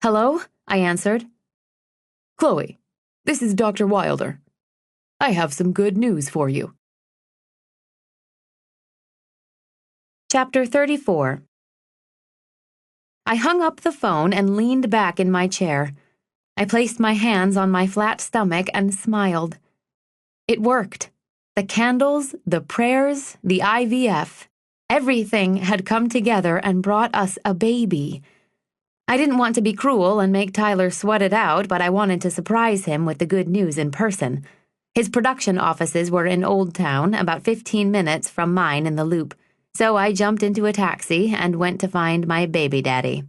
Hello? I answered. Chloe, this is Dr. Wilder. I have some good news for you. Chapter 34. I hung up the phone and leaned back in my chair. I placed my hands on my flat stomach and smiled. It worked. The candles, the prayers, the IVF, everything had come together and brought us a baby. I didn't want to be cruel and make Tyler sweat it out, but I wanted to surprise him with the good news in person. His production offices were in Old Town, about 15 minutes from mine in the Loop, so I jumped into a taxi and went to find my baby daddy.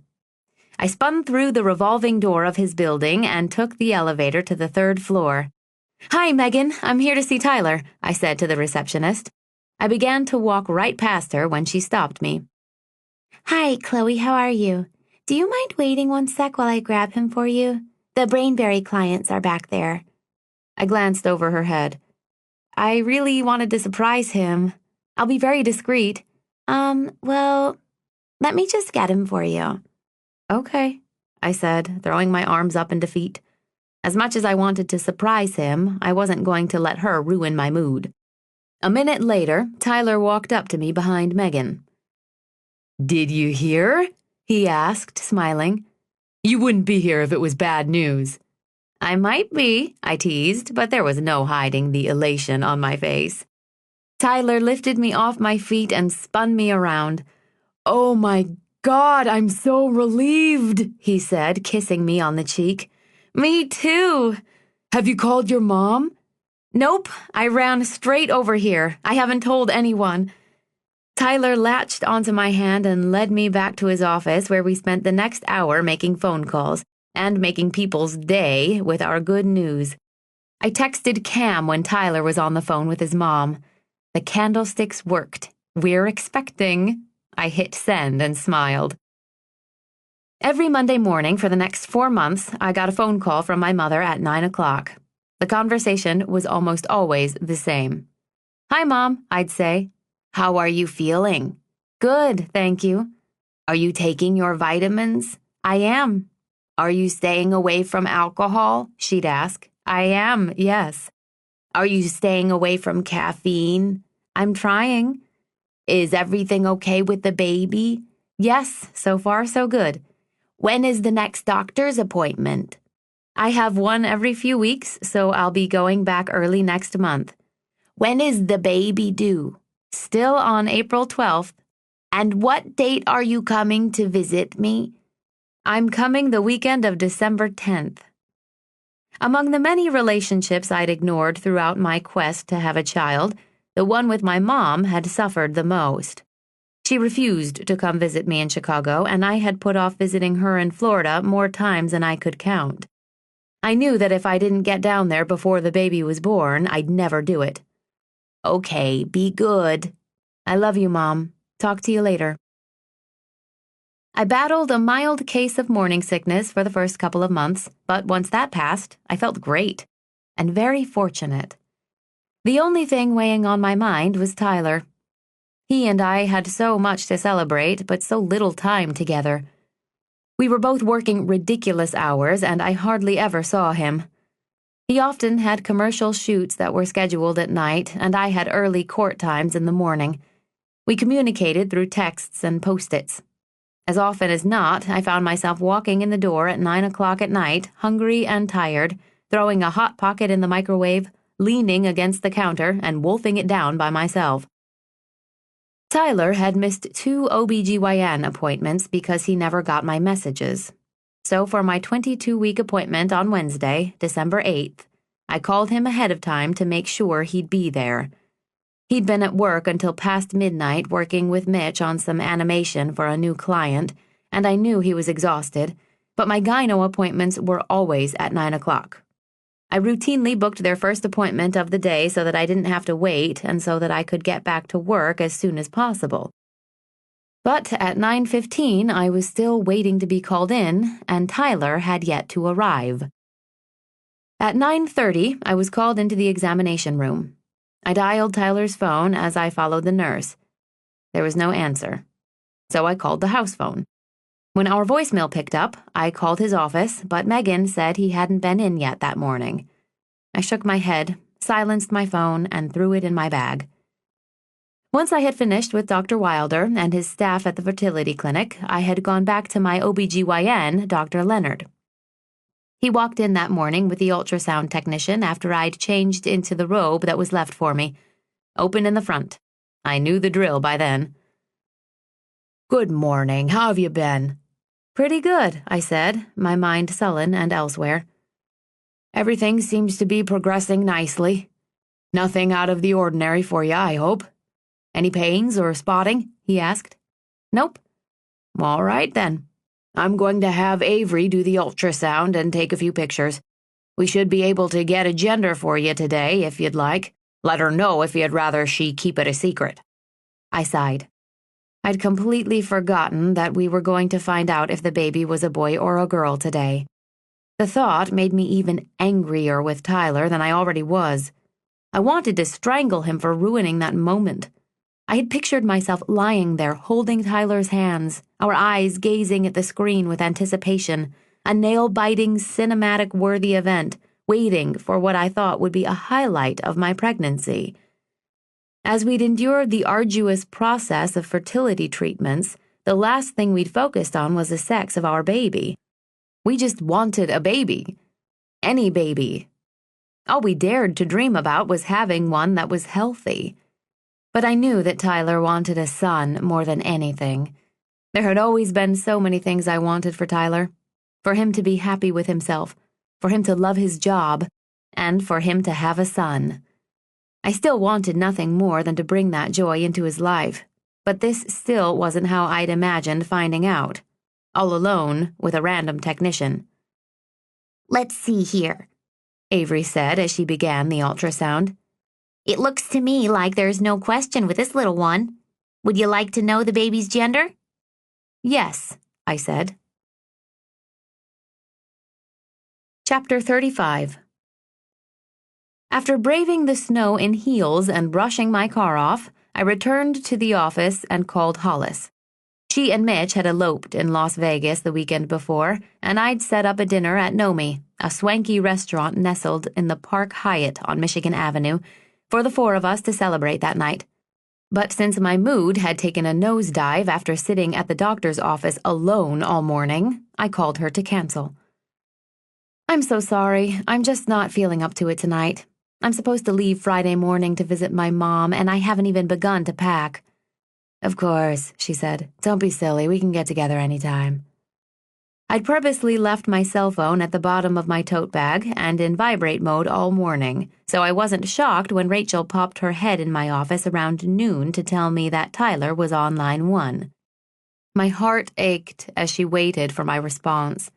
I spun through the revolving door of his building and took the elevator to the 3rd floor. Hi, Megan. I'm here to see Tyler, I said to the receptionist. I began to walk right past her when she stopped me. Hi, Chloe, how are you? Do you mind waiting 1 sec while I grab him for you? The Brainberry clients are back there. I glanced over her head. I really wanted to surprise him. I'll be very discreet. Well, let me just get him for you. Okay, I said, throwing my arms up in defeat. As much as I wanted to surprise him, I wasn't going to let her ruin my mood. A minute later, Tyler walked up to me behind Megan. Did you hear? He asked, smiling. You wouldn't be here if it was bad news. I might be, I teased, but there was no hiding the elation on my face. Tyler lifted me off my feet and spun me around. Oh my God, I'm so relieved, he said, kissing me on the cheek. Me too. Have you called your mom? Nope, I ran straight over here. I haven't told anyone. Tyler latched onto my hand and led me back to his office where we spent the next hour making phone calls and making people's day with our good news. I texted Cam when Tyler was on the phone with his mom. The candlesticks worked. We're expecting. I hit send and smiled. Every Monday morning for the next 4 months, I got a phone call from my mother at 9 o'clock. The conversation was almost always the same. Hi, Mom, I'd say. How are you feeling? Good, thank you. Are you taking your vitamins? I am. Are you staying away from alcohol? She'd ask. I am, yes. Are you staying away from caffeine? I'm trying. Is everything okay with the baby? Yes, so far so good. When is the next doctor's appointment? I have one every few weeks, so I'll be going back early next month. When is the baby due? Still on April 12th. And what date are you coming to visit me? I'm coming the weekend of December 10th. Among the many relationships I'd ignored throughout my quest to have a child, the one with my mom had suffered the most. She refused to come visit me in Chicago, and I had put off visiting her in Florida more times than I could count. I knew that if I didn't get down there before the baby was born, I'd never do it. Okay, be good. I love you, Mom. Talk to you later. I battled a mild case of morning sickness for the first couple of months, but once that passed, I felt great and very fortunate. The only thing weighing on my mind was Tyler. He and I had so much to celebrate, but so little time together. We were both working ridiculous hours, and I hardly ever saw him. He often had commercial shoots that were scheduled at night, and I had early court times in the morning. We communicated through texts and post-its. As often as not, I found myself walking in the door at 9 o'clock at night, hungry and tired, throwing a Hot Pocket in the microwave, leaning against the counter, and wolfing it down by myself. Tyler had missed 2 OBGYN appointments because he never got my messages. So for my 22-week appointment on Wednesday, December 8th, I called him ahead of time to make sure he'd be there. He'd been at work until past midnight working with Mitch on some animation for a new client, and I knew he was exhausted, but my gyno appointments were always at 9 o'clock. I routinely booked their first appointment of the day so that I didn't have to wait and so that I could get back to work as soon as possible. But at 9:15, I was still waiting to be called in, and Tyler had yet to arrive. At 9:30, I was called into the examination room. I dialed Tyler's phone as I followed the nurse. There was no answer, so I called the house phone. When our voicemail picked up, I called his office, but Megan said he hadn't been in yet that morning. I shook my head, silenced my phone, and threw it in my bag. Once I had finished with Dr. Wilder and his staff at the fertility clinic, I had gone back to my OBGYN, Dr. Leonard. He walked in that morning with the ultrasound technician after I'd changed into the robe that was left for me. Open in the front. I knew the drill by then. Good morning. How have you been? Pretty good, I said, my mind sullen and elsewhere. Everything seems to be progressing nicely. Nothing out of the ordinary for you, I hope. Any pains or spotting? He asked. Nope. All right, then. I'm going to have Avery do the ultrasound and take a few pictures. We should be able to get a gender for you today, if you'd like. Let her know if you'd rather she keep it a secret. I sighed. I'd completely forgotten that we were going to find out if the baby was a boy or a girl today. The thought made me even angrier with Tyler than I already was. I wanted to strangle him for ruining that moment. I had pictured myself lying there holding Tyler's hands, our eyes gazing at the screen with anticipation, a nail-biting, cinematic-worthy event, waiting for what I thought would be a highlight of my pregnancy. As we'd endured the arduous process of fertility treatments, the last thing we'd focused on was the sex of our baby. We just wanted a baby. Any baby. All we dared to dream about was having one that was healthy. But I knew that Tyler wanted a son more than anything. There had always been so many things I wanted for Tyler. For him to be happy with himself, for him to love his job, and for him to have a son. I still wanted nothing more than to bring that joy into his life, but this still wasn't how I'd imagined finding out. All alone with a random technician. Let's see here, Avery said as she began the ultrasound. It looks to me like there's no question with this little one. Would you like to know the baby's gender? Yes, I said. Chapter 35. After braving the snow in heels and brushing my car off, I returned to the office and called Hollis. She and Mitch had eloped in Las Vegas the weekend before, and I'd set up a dinner at Nomi, a swanky restaurant nestled in the Park Hyatt on Michigan Avenue, for the 4 of us to celebrate that night. But since my mood had taken a nosedive after sitting at the doctor's office alone all morning, I called her to cancel. "I'm so sorry. I'm just not feeling up to it tonight. I'm supposed to leave Friday morning to visit my mom, and I haven't even begun to pack." "Of course," she said. "Don't be silly. We can get together anytime." I'd purposely left my cell phone at the bottom of my tote bag and in vibrate mode all morning, so I wasn't shocked when Rachel popped her head in my office around noon to tell me that Tyler was on line 1. My heart ached as she waited for my response.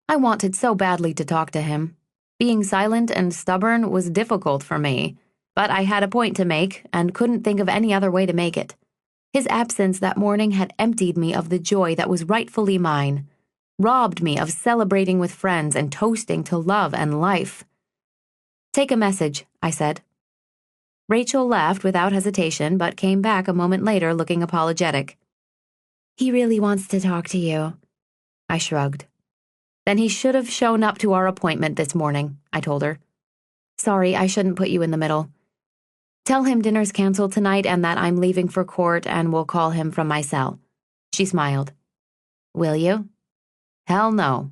I wanted so badly to talk to him. Being silent and stubborn was difficult for me, but I had a point to make and couldn't think of any other way to make it. His absence that morning had emptied me of the joy that was rightfully mine, robbed me of celebrating with friends and toasting to love and life. "Take a message," I said. Rachel left without hesitation, but came back a moment later looking apologetic. "He really wants to talk to you." I shrugged. "Then he should have shown up to our appointment this morning," I told her. "Sorry, I shouldn't put you in the middle. Tell him dinner's canceled tonight and that I'm leaving for court and will call him from my cell." She smiled. "Will you?" "Hell no."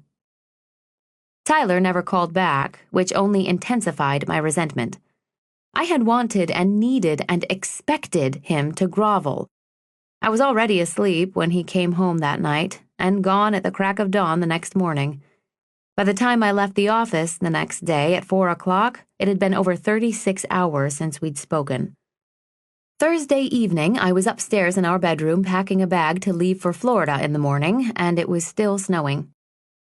Tyler never called back, which only intensified my resentment. I had wanted and needed and expected him to grovel. I was already asleep when he came home that night, and gone at the crack of dawn the next morning. By the time I left the office the next day at 4 o'clock, it had been over 36 hours since we'd spoken. Thursday evening, I was upstairs in our bedroom packing a bag to leave for Florida in the morning, and it was still snowing.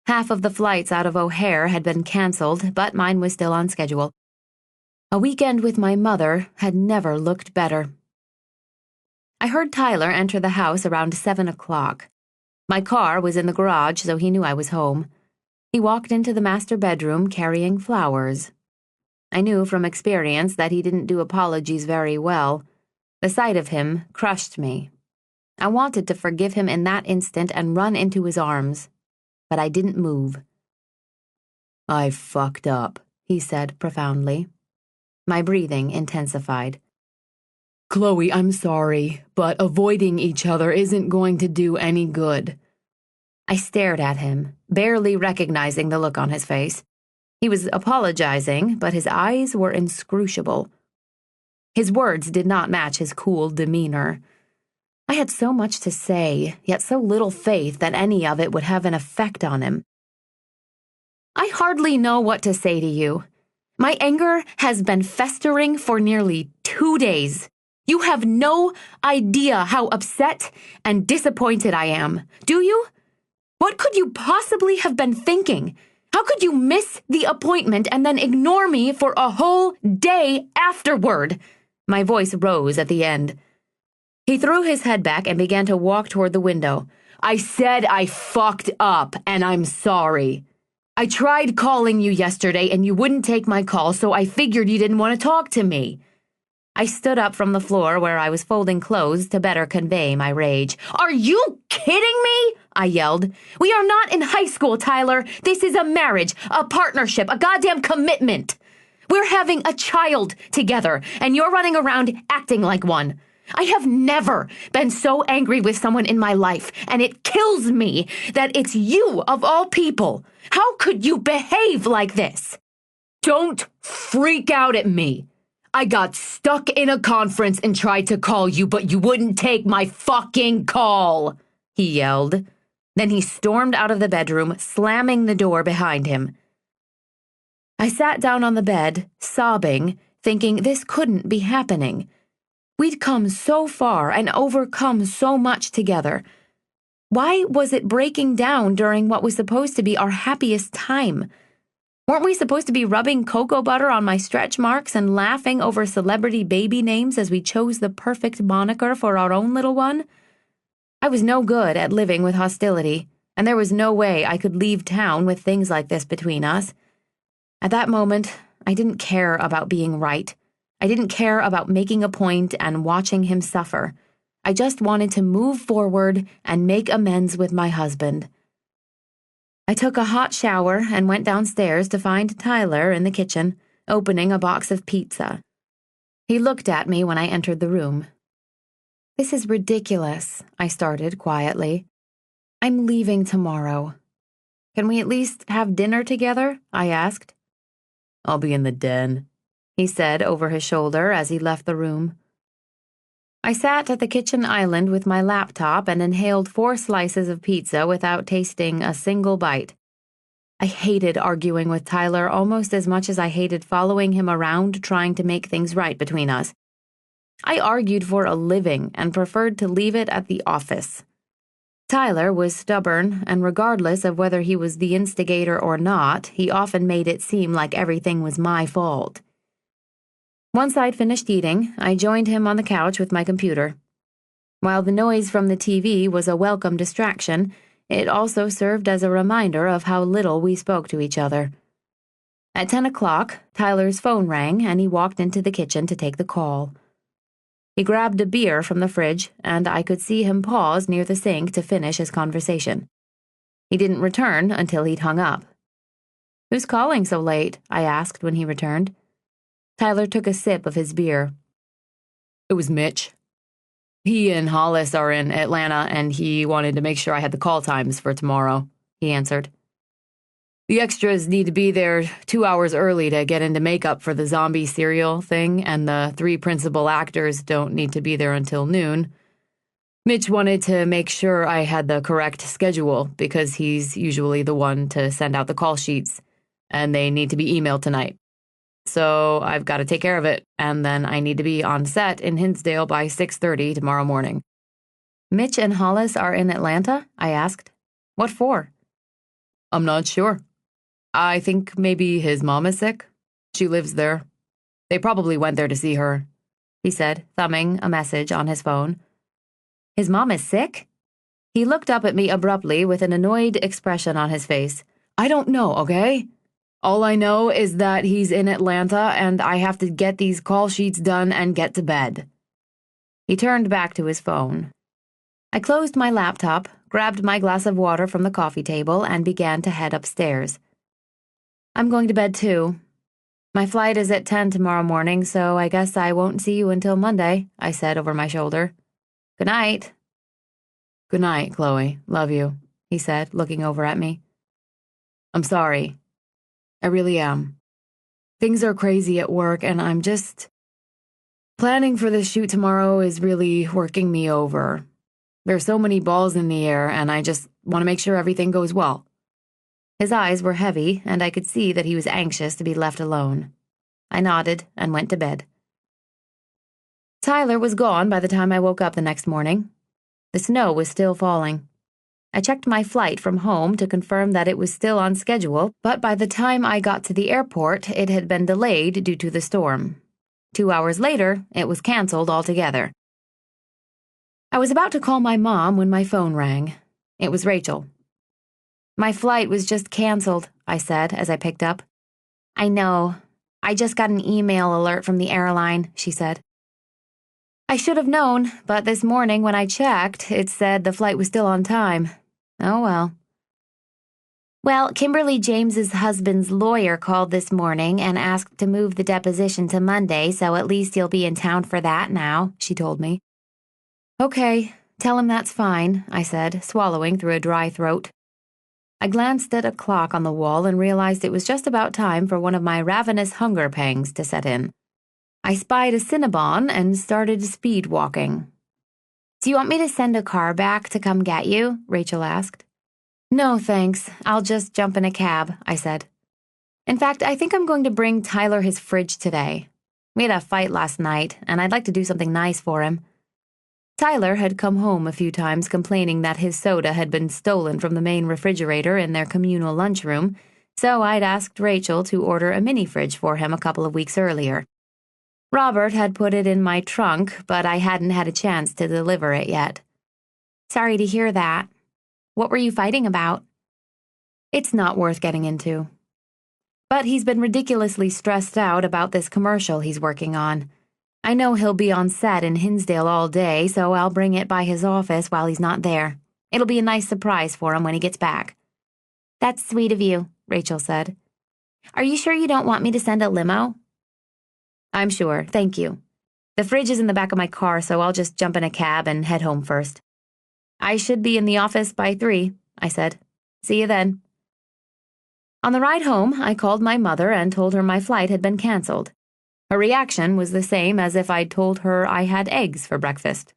Half of the flights out of O'Hare had been canceled, but mine was still on schedule. A weekend with my mother had never looked better. I heard Tyler enter the house around 7 o'clock. My car was in the garage, so he knew I was home. He walked into the master bedroom carrying flowers. I knew from experience that he didn't do apologies very well. The sight of him crushed me. I wanted to forgive him in that instant and run into his arms, but I didn't move. "I fucked up," he said profoundly. My breathing intensified. "Chloe, I'm sorry, but avoiding each other isn't going to do any good." I stared at him, barely recognizing the look on his face. He was apologizing, but his eyes were inscrutable. His words did not match his cool demeanor. I had so much to say, yet so little faith that any of it would have an effect on him. "I hardly know what to say to you. My anger has been festering for nearly 2 days. You have no idea how upset and disappointed I am, do you? What could you possibly have been thinking? How could you miss the appointment and then ignore me for a whole day afterward?" My voice rose at the end. He threw his head back and began to walk toward the window. "I said I fucked up, and I'm sorry. I tried calling you yesterday, and you wouldn't take my call, so I figured you didn't want to talk to me." I stood up from the floor where I was folding clothes to better convey my rage. "Are you kidding me?" I yelled. "We are not in high school, Tyler. This is a marriage, a partnership, a goddamn commitment. We're having a child together, and you're running around acting like one. I have never been so angry with someone in my life, and it kills me that it's you of all people. How could you behave like this?" "Don't freak out at me. I got stuck in a conference and tried to call you, but you wouldn't take my fucking call," he yelled. Then he stormed out of the bedroom, slamming the door behind him. I sat down on the bed, sobbing, thinking this couldn't be happening. We'd come so far and overcome so much together. Why was it breaking down during what was supposed to be our happiest time? Weren't we supposed to be rubbing cocoa butter on my stretch marks and laughing over celebrity baby names as we chose the perfect moniker for our own little one? I was no good at living with hostility, and there was no way I could leave town with things like this between us. At that moment, I didn't care about being right. I didn't care about making a point and watching him suffer. I just wanted to move forward and make amends with my husband. I took a hot shower and went downstairs to find Tyler in the kitchen, opening a box of pizza. He looked at me when I entered the room. This is ridiculous, I started quietly. I'm leaving tomorrow. Can we at least have dinner together? I asked. I'll be in the den, he said over his shoulder as he left the room. I sat at the kitchen island with my laptop and inhaled 4 slices of pizza without tasting a single bite. I hated arguing with Tyler almost as much as I hated following him around trying to make things right between us. I argued for a living and preferred to leave it at the office. Tyler was stubborn, and regardless of whether he was the instigator or not, he often made it seem like everything was my fault. Once I'd finished eating, I joined him on the couch with my computer. While the noise from the TV was a welcome distraction, it also served as a reminder of how little we spoke to each other. At 10 o'clock, Tyler's phone rang, and he walked into the kitchen to take the call. He grabbed a beer from the fridge, and I could see him pause near the sink to finish his conversation. He didn't return until he'd hung up. "Who's calling so late?" I asked when he returned. Tyler took a sip of his beer. "It was Mitch. He and Hollis are in Atlanta, and he wanted to make sure I had the call times for tomorrow," he answered. "The extras need to be there 2 hours early to get into makeup for the zombie serial thing, and the 3 principal actors don't need to be there until noon. Mitch wanted to make sure I had the correct schedule because he's usually the one to send out the call sheets, and they need to be emailed tonight. So I've got to take care of it, and then I need to be on set in Hinsdale by 6:30 tomorrow morning." "Mitch and Hollis are in Atlanta?" I asked. "What for?" "I'm not sure. I think maybe his mom is sick. She lives there. They probably went there to see her," he said, thumbing a message on his phone. "His mom is sick?" He looked up at me abruptly with an annoyed expression on his face. "I don't know, okay? All I know is that he's in Atlanta, and I have to get these call sheets done and get to bed." He turned back to his phone. I closed my laptop, grabbed my glass of water from the coffee table, and began to head upstairs. "I'm going to bed too. My flight is at 10 tomorrow morning, so I guess I won't see you until Monday," I said over my shoulder. "Good night." "Good night, Chloe. Love you," he said, looking over at me. "I'm sorry. I really am. Things are crazy at work, and I'm just... Planning for this shoot tomorrow is really working me over. There's so many balls in the air, and I just want to make sure everything goes well." His eyes were heavy, and I could see that he was anxious to be left alone. I nodded and went to bed. Tyler was gone by the time I woke up the next morning. The snow was still falling. I checked my flight from home to confirm that it was still on schedule, but by the time I got to the airport, it had been delayed due to the storm. 2 hours later, it was canceled altogether. I was about to call my mom when my phone rang. It was Rachel. "My flight was just canceled," I said as I picked up. "I know. I just got an email alert from the airline," she said. "I should have known, but this morning when I checked, it said the flight was still on time. Oh well." "Well, Kimberly James's husband's lawyer called this morning and asked to move the deposition to Monday, so at least he'll be in town for that now," she told me. "Okay, tell him that's fine," I said, swallowing through a dry throat. I glanced at a clock on the wall and realized it was just about time for one of my ravenous hunger pangs to set in. I spied a Cinnabon and started speed walking. "Do you want me to send a car back to come get you?" Rachel asked. "No, thanks. I'll just jump in a cab," I said. "In fact, I think I'm going to bring Tyler his fridge today. We had a fight last night, and I'd like to do something nice for him." Tyler had come home a few times complaining that his soda had been stolen from the main refrigerator in their communal lunchroom, so I'd asked Rachel to order a mini fridge for him a couple of weeks earlier. Robert had put it in my trunk, but I hadn't had a chance to deliver it yet. "Sorry to hear that. What were you fighting about?" "It's not worth getting into. But he's been ridiculously stressed out about this commercial he's working on. I know he'll be on set in Hinsdale all day, so I'll bring it by his office while he's not there. It'll be a nice surprise for him when he gets back." "That's sweet of you," Rachel said. "Are you sure you don't want me to send a limo?" "I'm sure, thank you." The fridge is in the back of my car, so I'll just jump in a cab and head home first. I should be in the office by 3, I said. See you then. On the ride home, I called my mother and told her my flight had been canceled. Her reaction was the same as if I'd told her I had eggs for breakfast.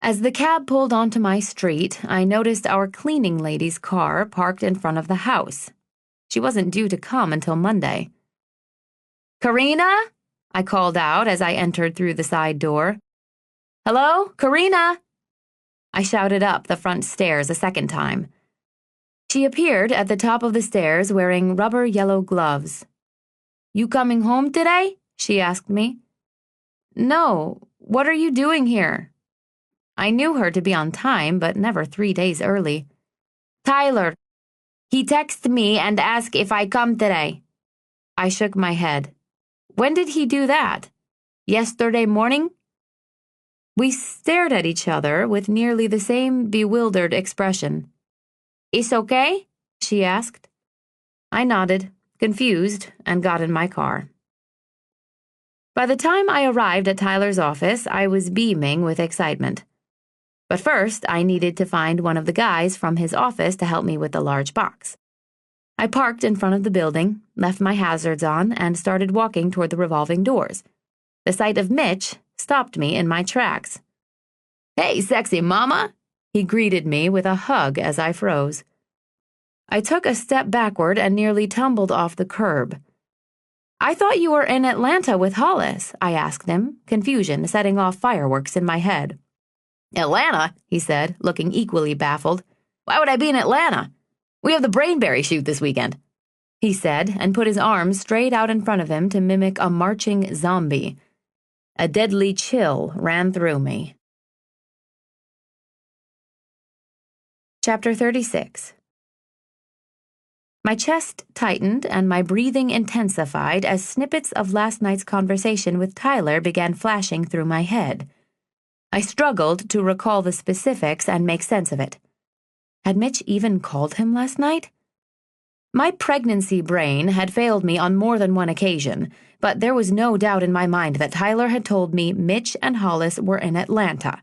As the cab pulled onto my street, I noticed our cleaning lady's car parked in front of the house. She wasn't due to come until Monday. "Karina?" I called out as I entered through the side door. "Hello, Karina?" I shouted up the front stairs a second time. She appeared at the top of the stairs wearing rubber yellow gloves. "You coming home today?" she asked me. "No, what are you doing here?" I knew her to be on time, but never 3 days early. "Tyler, he texted me and asked if I come today." I shook my head. "When did he do that? Yesterday morning?" We stared at each other with nearly the same bewildered expression. "It's okay?" she asked. I nodded, confused, and got in my car. By the time I arrived at Tyler's office, I was beaming with excitement. But first, I needed to find one of the guys from his office to help me with the large box. I parked in front of the building, left my hazards on, and started walking toward the revolving doors. The sight of Mitch stopped me in my tracks. "Hey, sexy mama!" He greeted me with a hug as I froze. I took a step backward and nearly tumbled off the curb. "I thought you were in Atlanta with Hollis," I asked him, confusion setting off fireworks in my head. "Atlanta?" he said, looking equally baffled. "Why would I be in Atlanta? We have the Brainberry shoot this weekend," he said, and put his arms straight out in front of him to mimic a marching zombie. A deadly chill ran through me. Chapter 36. My chest tightened and my breathing intensified as snippets of last night's conversation with Tyler began flashing through my head. I struggled to recall the specifics and make sense of it. Had Mitch even called him last night? My pregnancy brain had failed me on more than one occasion, but there was no doubt in my mind that Tyler had told me Mitch and Hollis were in Atlanta.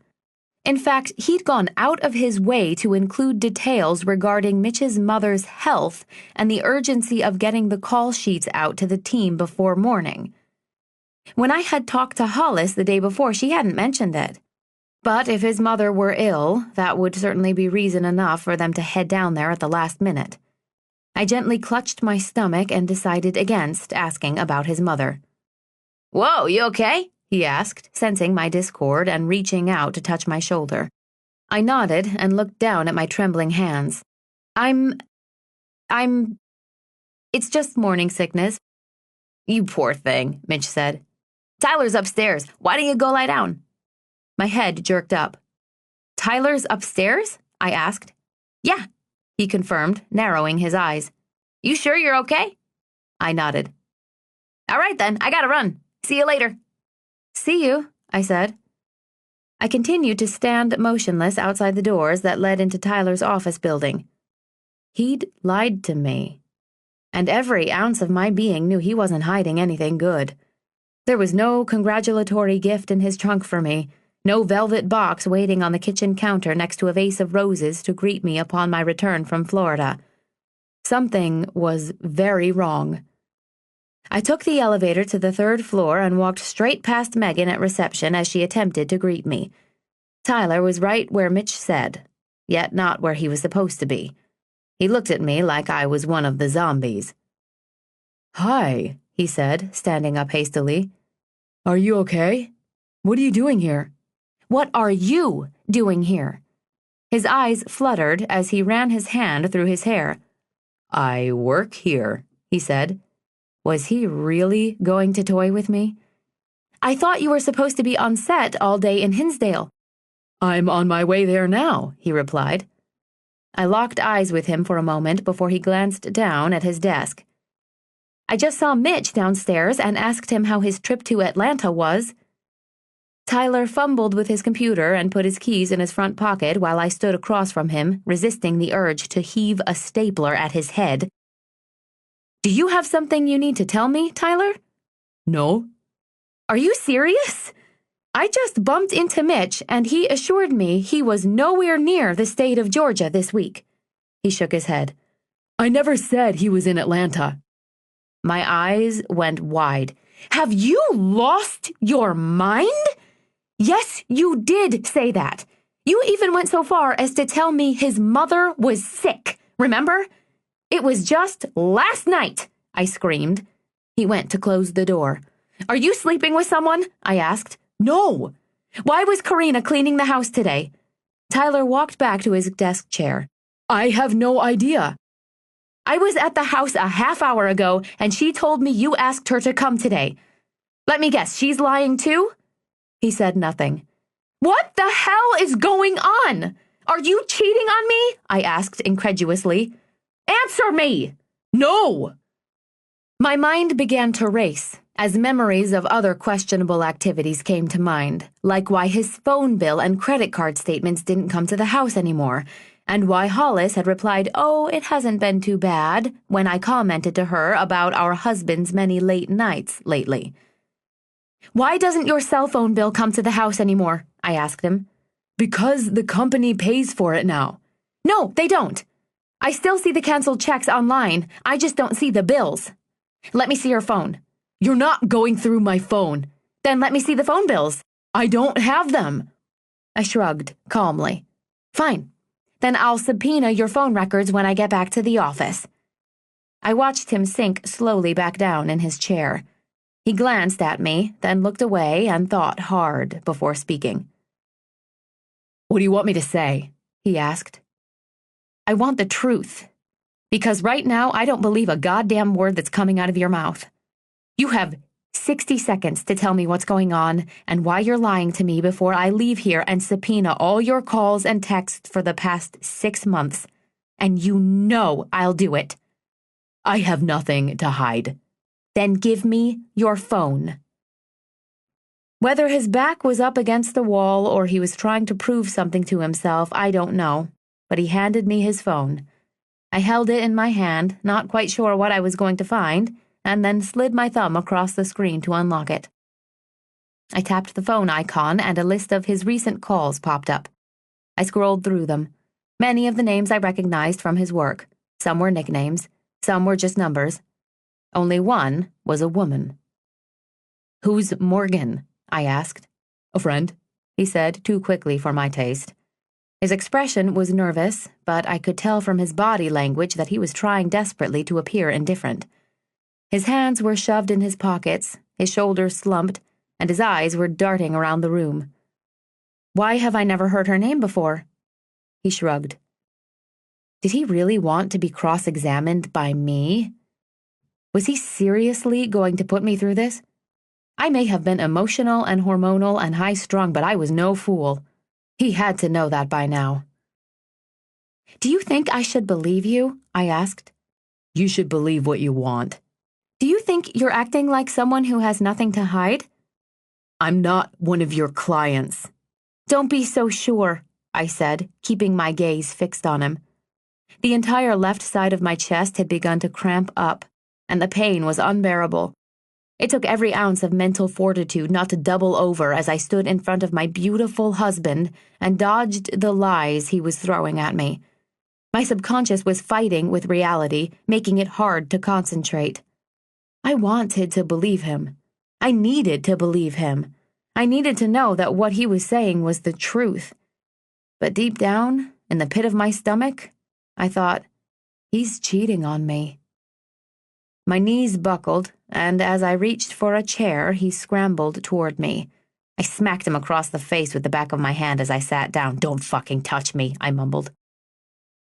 In fact, he'd gone out of his way to include details regarding Mitch's mother's health and the urgency of getting the call sheets out to the team before morning. When I had talked to Hollis the day before, she hadn't mentioned it. But if his mother were ill, that would certainly be reason enough for them to head down there at the last minute. I gently clutched my stomach and decided against asking about his mother. "Whoa, you okay?" he asked, sensing my discord and reaching out to touch my shoulder. I nodded and looked down at my trembling hands. It's just morning sickness." "You poor thing," Mitch said. "Tyler's upstairs. Why don't you go lie down?" My head jerked up. "Tyler's upstairs?" I asked. "Yeah," he confirmed, narrowing his eyes. "You sure you're okay?" I nodded. "All right then, I gotta run. See you later." "See you," I said. I continued to stand motionless outside the doors that led into Tyler's office building. He'd lied to me, and every ounce of my being knew he wasn't hiding anything good. There was no congratulatory gift in his trunk for me, no velvet box waiting on the kitchen counter next to a vase of roses to greet me upon my return from Florida. Something was very wrong. I took the elevator to the 3rd floor and walked straight past Megan at reception as she attempted to greet me. Tyler was right where Mitch said, yet not where he was supposed to be. He looked at me like I was one of the zombies. "Hi," he said, standing up hastily. "Are you okay? What are you doing here?" "What are you doing here?" His eyes fluttered as he ran his hand through his hair. "I work here," he said. Was he really going to toy with me? "I thought you were supposed to be on set all day in Hinsdale." "I'm on my way there now," he replied. I locked eyes with him for a moment before he glanced down at his desk. "I just saw Mitch downstairs and asked him how his trip to Atlanta was." Tyler fumbled with his computer and put his keys in his front pocket while I stood across from him, resisting the urge to heave a stapler at his head. "Do you have something you need to tell me, Tyler?" "No." "Are you serious?" I just bumped into Mitch, and he assured me he was nowhere near the state of Georgia this week. He shook his head. I never said he was in Atlanta. My eyes went wide. Have you lost your mind? Yes, you did say that. You even went so far as to tell me his mother was sick, remember? It was just last night, I screamed. He went to close the door. Are you sleeping with someone? I asked. No. Why was Karina cleaning the house today? Tyler walked back to his desk chair. I have no idea. I was at the house a half hour ago, and she told me you asked her to come today. Let me guess, she's lying too? He said nothing. What the hell is going on? Are you cheating on me? I asked incredulously. Answer me! No! My mind began to race as memories of other questionable activities came to mind, like why his phone bill and credit card statements didn't come to the house anymore, and why Hollis had replied, "Oh, it hasn't been too bad," when I commented to her about our husband's many late nights lately. Why doesn't your cell phone bill come to the house anymore? I asked him. Because the company pays for it now. No, they don't. I still see the canceled checks online. I just don't see the bills. Let me see your phone. You're not going through my phone. Then let me see the phone bills. I don't have them. I shrugged calmly. Fine. Then I'll subpoena your phone records when I get back to the office. I watched him sink slowly back down in his chair. He glanced at me, then looked away and thought hard before speaking. What do you want me to say? He asked. I want the truth. Because right now I don't believe a goddamn word that's coming out of your mouth. You have 60 seconds to tell me what's going on and why you're lying to me before I leave here and subpoena all your calls and texts for the past 6 months. And you know I'll do it. I have nothing to hide. Then give me your phone. Whether his back was up against the wall or he was trying to prove something to himself, I don't know. But he handed me his phone. I held it in my hand, not quite sure what I was going to find, and then slid my thumb across the screen to unlock it. I tapped the phone icon and a list of his recent calls popped up. I scrolled through them. Many of the names I recognized from his work. Some were nicknames, some were just numbers. Only one was a woman. Who's Morgan? I asked. A friend, he said, too quickly for my taste. His expression was nervous, but I could tell from his body language that he was trying desperately to appear indifferent. His hands were shoved in his pockets, his shoulders slumped, and his eyes were darting around the room. Why have I never heard her name before? He shrugged. Did he really want to be cross-examined by me? Was he seriously going to put me through this? I may have been emotional and hormonal and high-strung, but I was no fool. He had to know that by now. Do you think I should believe you? I asked. You should believe what you want. Do you think you're acting like someone who has nothing to hide? I'm not one of your clients. Don't be so sure, I said, keeping my gaze fixed on him. The entire left side of my chest had begun to cramp up, and the pain was unbearable. It took every ounce of mental fortitude not to double over as I stood in front of my beautiful husband and dodged the lies he was throwing at me. My subconscious was fighting with reality, making it hard to concentrate. I wanted to believe him. I needed to believe him. I needed to know that what he was saying was the truth. But deep down, in the pit of my stomach, I thought, he's cheating on me. My knees buckled, and as I reached for a chair, he scrambled toward me. I smacked him across the face with the back of my hand as I sat down. "Don't fucking touch me," I mumbled.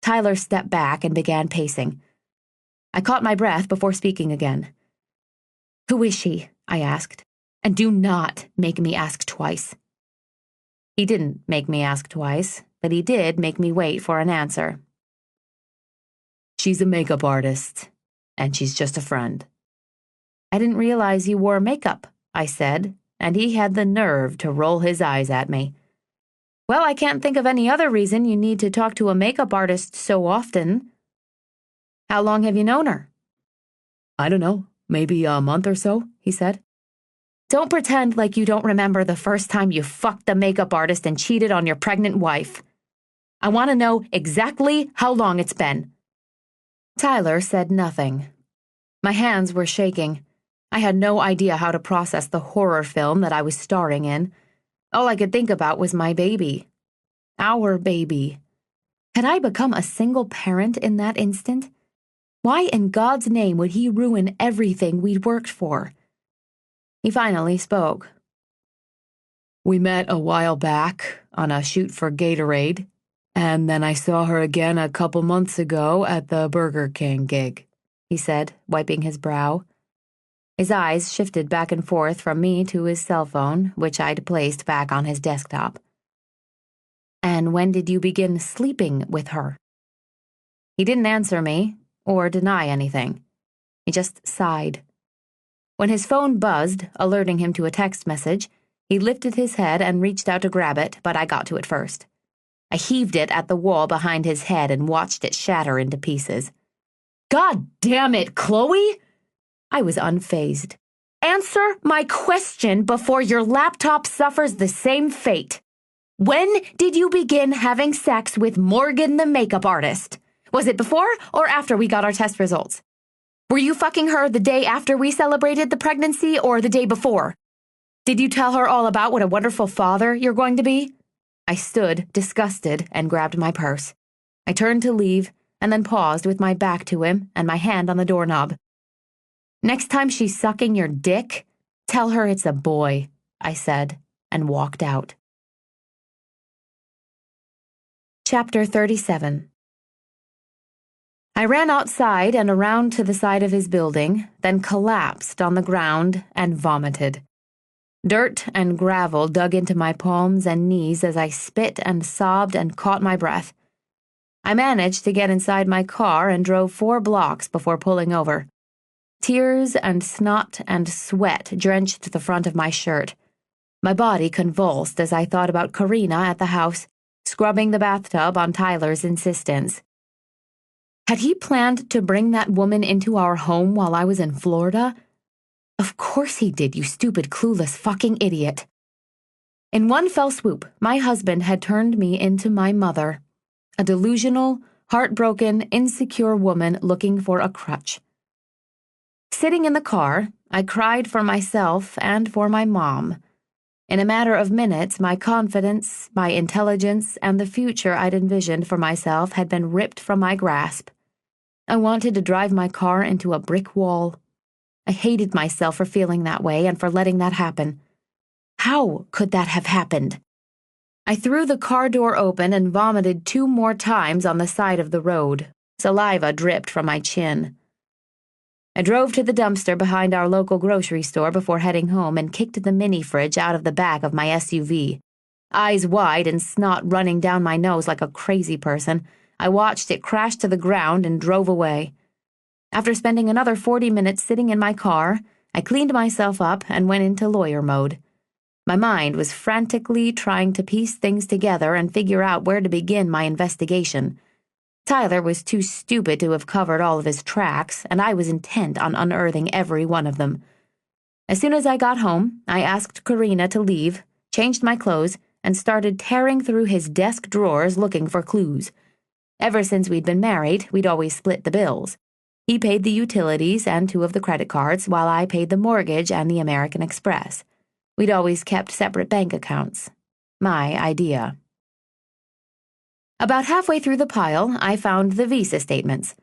Tyler stepped back and began pacing. I caught my breath before speaking again. "Who is she?" I asked. "And do not make me ask twice." He didn't make me ask twice, but he did make me wait for an answer. She's a makeup artist, and she's just a friend. I didn't realize you wore makeup, I said, and he had the nerve to roll his eyes at me. Well, I can't think of any other reason you need to talk to a makeup artist so often. How long have you known her? I don't know, maybe a month or so, he said. Don't pretend like you don't remember the first time you fucked the makeup artist and cheated on your pregnant wife. I want to know exactly how long it's been." Tyler said nothing. My hands were shaking. I had no idea how to process the horror film that I was starring in. All I could think about was my baby. Our baby. Had I become a single parent in that instant? Why in God's name would he ruin everything we'd worked for? He finally spoke. "We met a while back on a shoot for Gatorade, and then I saw her again a couple months ago at the Burger King gig," he said, wiping his brow. His eyes shifted back and forth from me to his cell phone, which I'd placed back on his desktop. "And when did you begin sleeping with her?" He didn't answer me or deny anything. He just sighed. When his phone buzzed, alerting him to a text message, he lifted his head and reached out to grab it, but I got to it first. I heaved it at the wall behind his head and watched it shatter into pieces. God damn it, Chloe! I was unfazed. "Answer my question before your laptop suffers the same fate. When did you begin having sex with Morgan the makeup artist? Was it before or after we got our test results? Were you fucking her the day after we celebrated the pregnancy or the day before? Did you tell her all about what a wonderful father you're going to be?" I stood, disgusted, and grabbed my purse. I turned to leave, and then paused with my back to him and my hand on the doorknob. "Next time she's sucking your dick, tell her it's a boy," I said, and walked out. Chapter 37. I ran outside and around to the side of his building, then collapsed on the ground and vomited. Dirt and gravel dug into my palms and knees as I spit and sobbed and caught my breath. I managed to get inside my car and drove 4 blocks before pulling over. Tears and snot and sweat drenched the front of my shirt. My body convulsed as I thought about Karina at the house, scrubbing the bathtub on Tyler's insistence. Had he planned to bring that woman into our home while I was in Florida? Of course he did, you stupid, clueless fucking idiot. In one fell swoop, my husband had turned me into my mother, a delusional, heartbroken, insecure woman looking for a crutch. Sitting in the car, I cried for myself and for my mom. In a matter of minutes, my confidence, my intelligence, and the future I'd envisioned for myself had been ripped from my grasp. I wanted to drive my car into a brick wall. I hated myself for feeling that way and for letting that happen. How could that have happened? I threw the car door open and vomited 2 more times on the side of the road. Saliva dripped from my chin. I drove to the dumpster behind our local grocery store before heading home and kicked the mini fridge out of the back of my SUV. Eyes wide and snot running down my nose like a crazy person, I watched it crash to the ground and drove away. After spending another 40 minutes sitting in my car, I cleaned myself up and went into lawyer mode. My mind was frantically trying to piece things together and figure out where to begin my investigation. Tyler was too stupid to have covered all of his tracks, and I was intent on unearthing every one of them. As soon as I got home, I asked Karina to leave, changed my clothes, and started tearing through his desk drawers looking for clues. Ever since we'd been married, we'd always split the bills. He paid the utilities and 2 of the credit cards, while I paid the mortgage and the American Express. We'd always kept separate bank accounts. My idea. About halfway through the pile, I found the visa statements.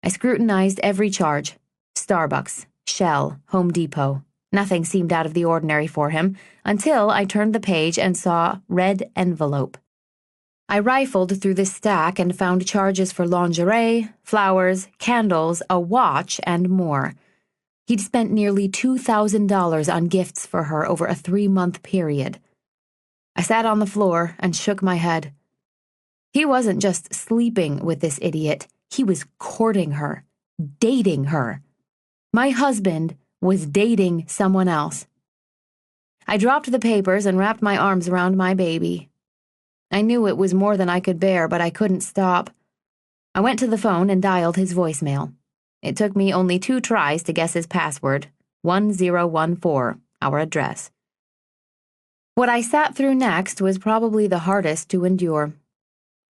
I scrutinized every charge. Starbucks, Shell, Home Depot. Nothing seemed out of the ordinary for him, until I turned the page and saw red envelope. I rifled through the stack and found charges for lingerie, flowers, candles, a watch, and more. He'd spent nearly $2,000 on gifts for her over a 3-month period. I sat on the floor and shook my head. He wasn't just sleeping with this idiot, he was courting her, dating her. My husband was dating someone else. I dropped the papers and wrapped my arms around my baby. I knew it was more than I could bear, but I couldn't stop. I went to the phone and dialed his voicemail. It took me only 2 tries to guess his password, 1014. our address. What I sat through next was probably the hardest to endure.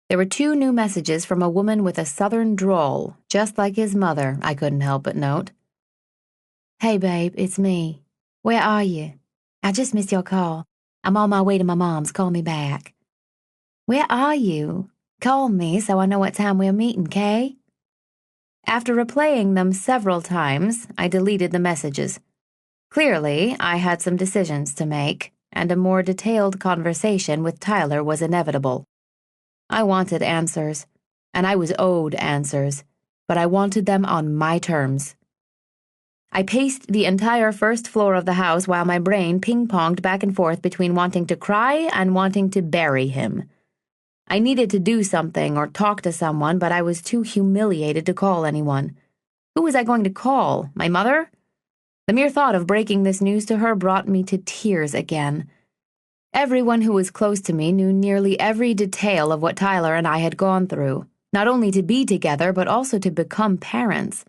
There were 2 new messages from a woman with a southern drawl, just like his mother, I couldn't help but note. "Hey, babe, it's me. Where are you? I just missed your call. I'm on my way to my mom's. Call me back." "Where are you? Call me so I know what time we're meeting, Kay?" After replaying them several times, I deleted the messages. Clearly, I had some decisions to make, and a more detailed conversation with Tyler was inevitable. I wanted answers, and I was owed answers, but I wanted them on my terms. I paced the entire first floor of the house while my brain ping-ponged back and forth between wanting to cry and wanting to bury him. I needed to do something or talk to someone, but I was too humiliated to call anyone. Who was I going to call? My mother? The mere thought of breaking this news to her brought me to tears again. Everyone who was close to me knew nearly every detail of what Tyler and I had gone through, not only to be together, but also to become parents.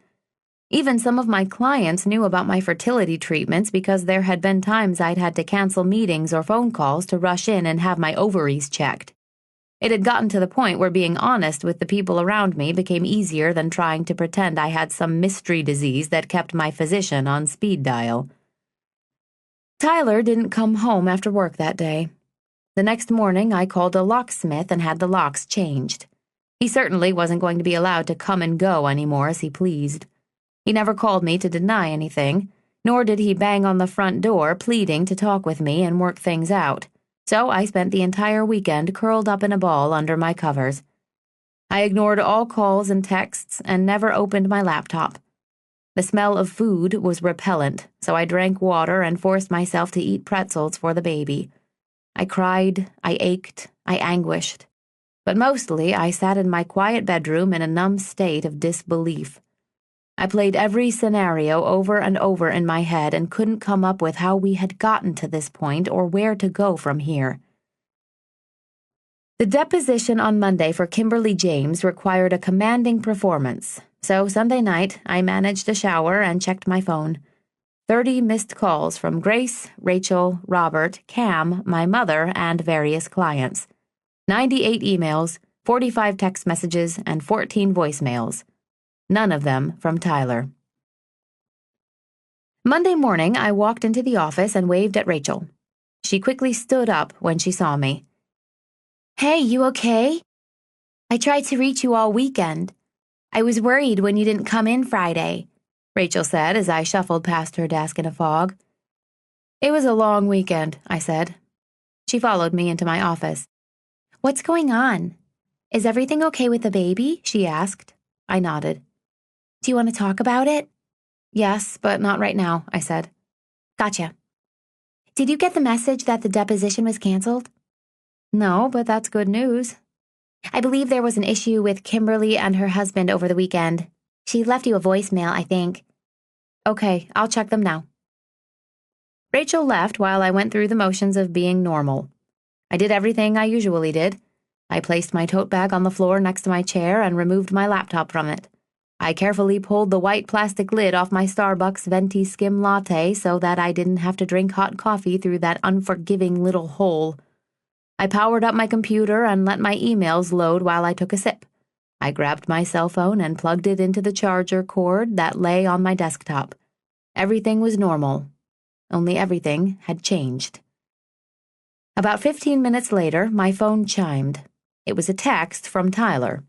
Even some of my clients knew about my fertility treatments because there had been times I'd had to cancel meetings or phone calls to rush in and have my ovaries checked. It had gotten to the point where being honest with the people around me became easier than trying to pretend I had some mystery disease that kept my physician on speed dial. Tyler didn't come home after work that day. The next morning, I called a locksmith and had the locks changed. He certainly wasn't going to be allowed to come and go anymore as he pleased. He never called me to deny anything, nor did he bang on the front door pleading to talk with me and work things out. So I spent the entire weekend curled up in a ball under my covers. I ignored all calls and texts and never opened my laptop. The smell of food was repellent, so I drank water and forced myself to eat pretzels for the baby. I cried, I ached, I anguished. But mostly I sat in my quiet bedroom in a numb state of disbelief. I played every scenario over and over in my head and couldn't come up with how we had gotten to this point or where to go from here. The deposition on Monday for Kimberly James required a commanding performance, so Sunday night I managed a shower and checked my phone. 30 missed calls from Grace, Rachel, Robert, Cam, my mother, and various clients. 98 emails, 45 text messages, and 14 voicemails. None of them from Tyler. Monday morning, I walked into the office and waved at Rachel. She quickly stood up when she saw me. "Hey, you okay? I tried to reach you all weekend. I was worried when you didn't come in Friday," Rachel said as I shuffled past her desk in a fog. "It was a long weekend," I said. She followed me into my office. "What's going on? Is everything okay with the baby?" she asked. I nodded. "Do you want to talk about it?" "Yes, but not right now," I said. "Gotcha. Did you get the message that the deposition was canceled?" "No, but that's good news." "I believe there was an issue with Kimberly and her husband over the weekend. She left you a voicemail, I think." "Okay, I'll check them now." Rachel left while I went through the motions of being normal. I did everything I usually did. I placed my tote bag on the floor next to my chair and removed my laptop from it. I carefully pulled the white plastic lid off my Starbucks venti skim latte so that I didn't have to drink hot coffee through that unforgiving little hole. I powered up my computer and let my emails load while I took a sip. I grabbed my cell phone and plugged it into the charger cord that lay on my desktop. Everything was normal, only everything had changed. About 15 minutes later, my phone chimed. It was a text from Tyler.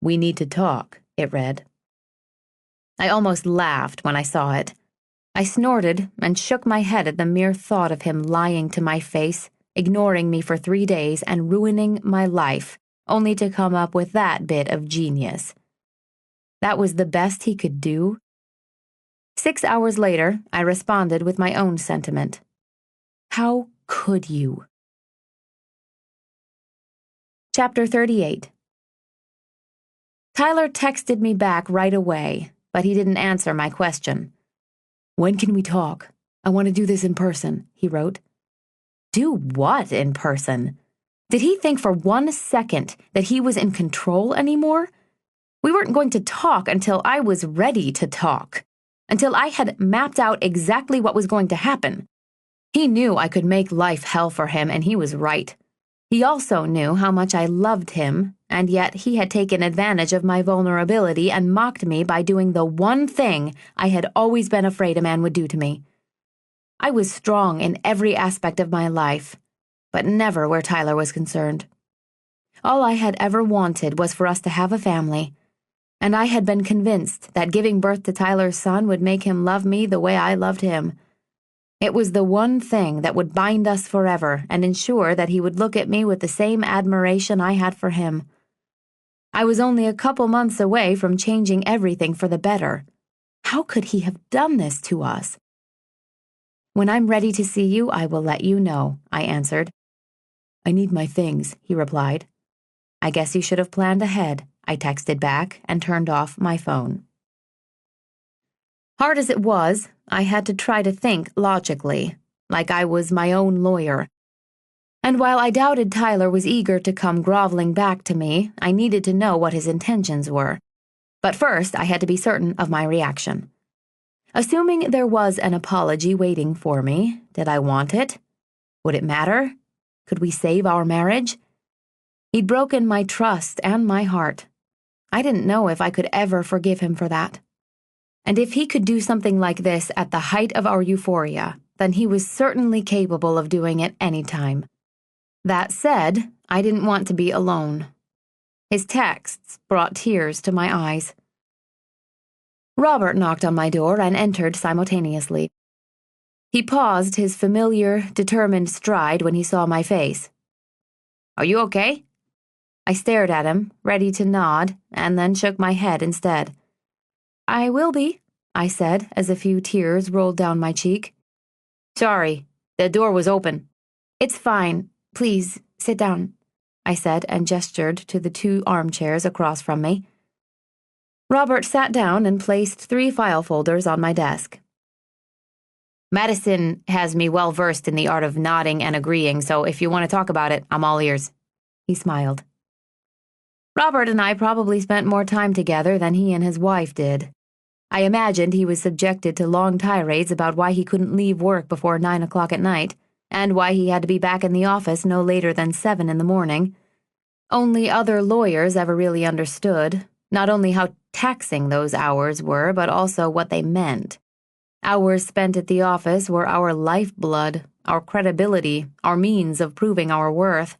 "We need to talk," it read. I almost laughed when I saw it. I snorted and shook my head at the mere thought of him lying to my face, ignoring me for 3 days and ruining my life, only to come up with that bit of genius. That was the best he could do? 6 hours later, I responded with my own sentiment. How could you? Chapter 38. Tyler texted me back right away, but he didn't answer my question. "When can we talk? I want to do this in person," he wrote. Do what in person? Did he think for 1 second that he was in control anymore? We weren't going to talk until I was ready to talk, until I had mapped out exactly what was going to happen, He knew I could make life hell for him, and he was right. He also knew how much I loved him, and yet he had taken advantage of my vulnerability and mocked me by doing the one thing I had always been afraid a man would do to me. I was strong in every aspect of my life, but never where Tyler was concerned. All I had ever wanted was for us to have a family, and I had been convinced that giving birth to Tyler's son would make him love me the way I loved him. It was the one thing that would bind us forever and ensure that he would look at me with the same admiration I had for him. I was only a couple months away from changing everything for the better. How could he have done this to us? "When I'm ready to see you, I will let you know," I answered. "I need my things," he replied. "I guess you should have planned ahead," I texted back and turned off my phone. Hard as it was, I had to try to think logically, like I was my own lawyer. And while I doubted Tyler was eager to come groveling back to me, I needed to know what his intentions were. But first, I had to be certain of my reaction. Assuming there was an apology waiting for me, did I want it? Would it matter? Could we save our marriage? He'd broken my trust and my heart. I didn't know if I could ever forgive him for that. And if he could do something like this at the height of our euphoria, then he was certainly capable of doing it any time. That said, I didn't want to be alone. His texts brought tears to my eyes. Robert knocked on my door and entered simultaneously. He paused his familiar, determined stride when he saw my face. "Are you okay?" I stared at him, ready to nod, and then shook my head instead. "I will be," I said as a few tears rolled down my cheek. "Sorry, the door was open." "It's fine. Please, sit down," I said and gestured to the 2 armchairs across from me. Robert sat down and placed 3 file folders on my desk. "Madison has me well versed in the art of nodding and agreeing, so if you want to talk about it, I'm all ears." He smiled. Robert and I probably spent more time together than he and his wife did. I imagined he was subjected to long tirades about why he couldn't leave work before 9 o'clock at night, and why he had to be back in the office no later than 7 in the morning. Only other lawyers ever really understood, not only how taxing those hours were, but also what they meant. Hours spent at the office were our lifeblood, our credibility, our means of proving our worth.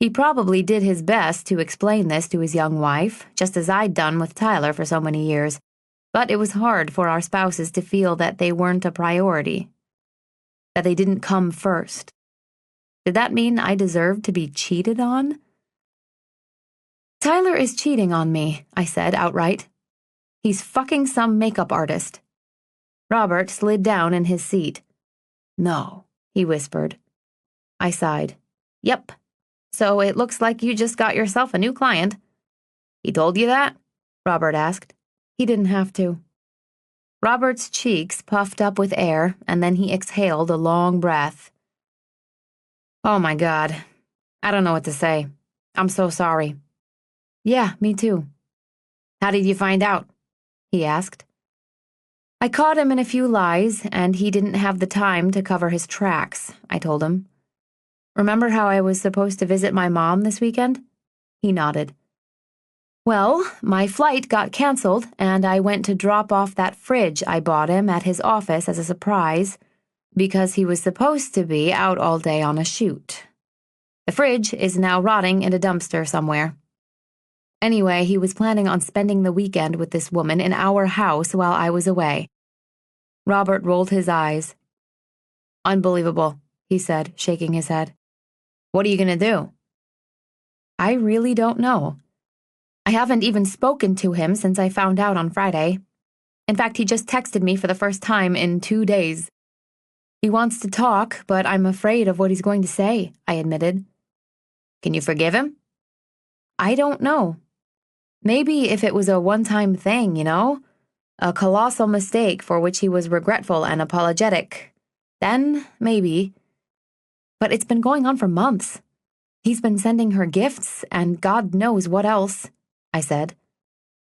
He probably did his best to explain this to his young wife, just as I'd done with Tyler for so many years, but it was hard for our spouses to feel that they weren't a priority, that they didn't come first. Did that mean I deserved to be cheated on? "Tyler is cheating on me," I said outright. "He's fucking some makeup artist." Robert slid down in his seat. "No," he whispered. I sighed. "Yep. So it looks like you just got yourself a new client." "He told you that?" Robert asked. He didn't have to. Robert's cheeks puffed up with air, and then he exhaled a long breath. "Oh my God. I don't know what to say. I'm so sorry." "Yeah, me too." "How did you find out?" he asked. I caught him in a few lies, and he didn't have the time to cover his tracks, I told him. "Remember how I was supposed to visit my mom this weekend?" He nodded. "Well, my flight got canceled, and I went to drop off that fridge I bought him at his office as a surprise, because he was supposed to be out all day on a shoot. The fridge is now rotting in a dumpster somewhere. Anyway, he was planning on spending the weekend with this woman in our house while I was away." Robert rolled his eyes. "Unbelievable," he said, shaking his head. "What are you going to do?" "I really don't know. I haven't even spoken to him since I found out on Friday. In fact, he just texted me for the first time in 2 days. He wants to talk, but I'm afraid of what he's going to say," I admitted. "Can you forgive him?" "I don't know. Maybe if it was a one-time thing, you know? A colossal mistake for which he was regretful and apologetic. Then, maybe. But it's been going on for months. He's been sending her gifts, and God knows what else," I said.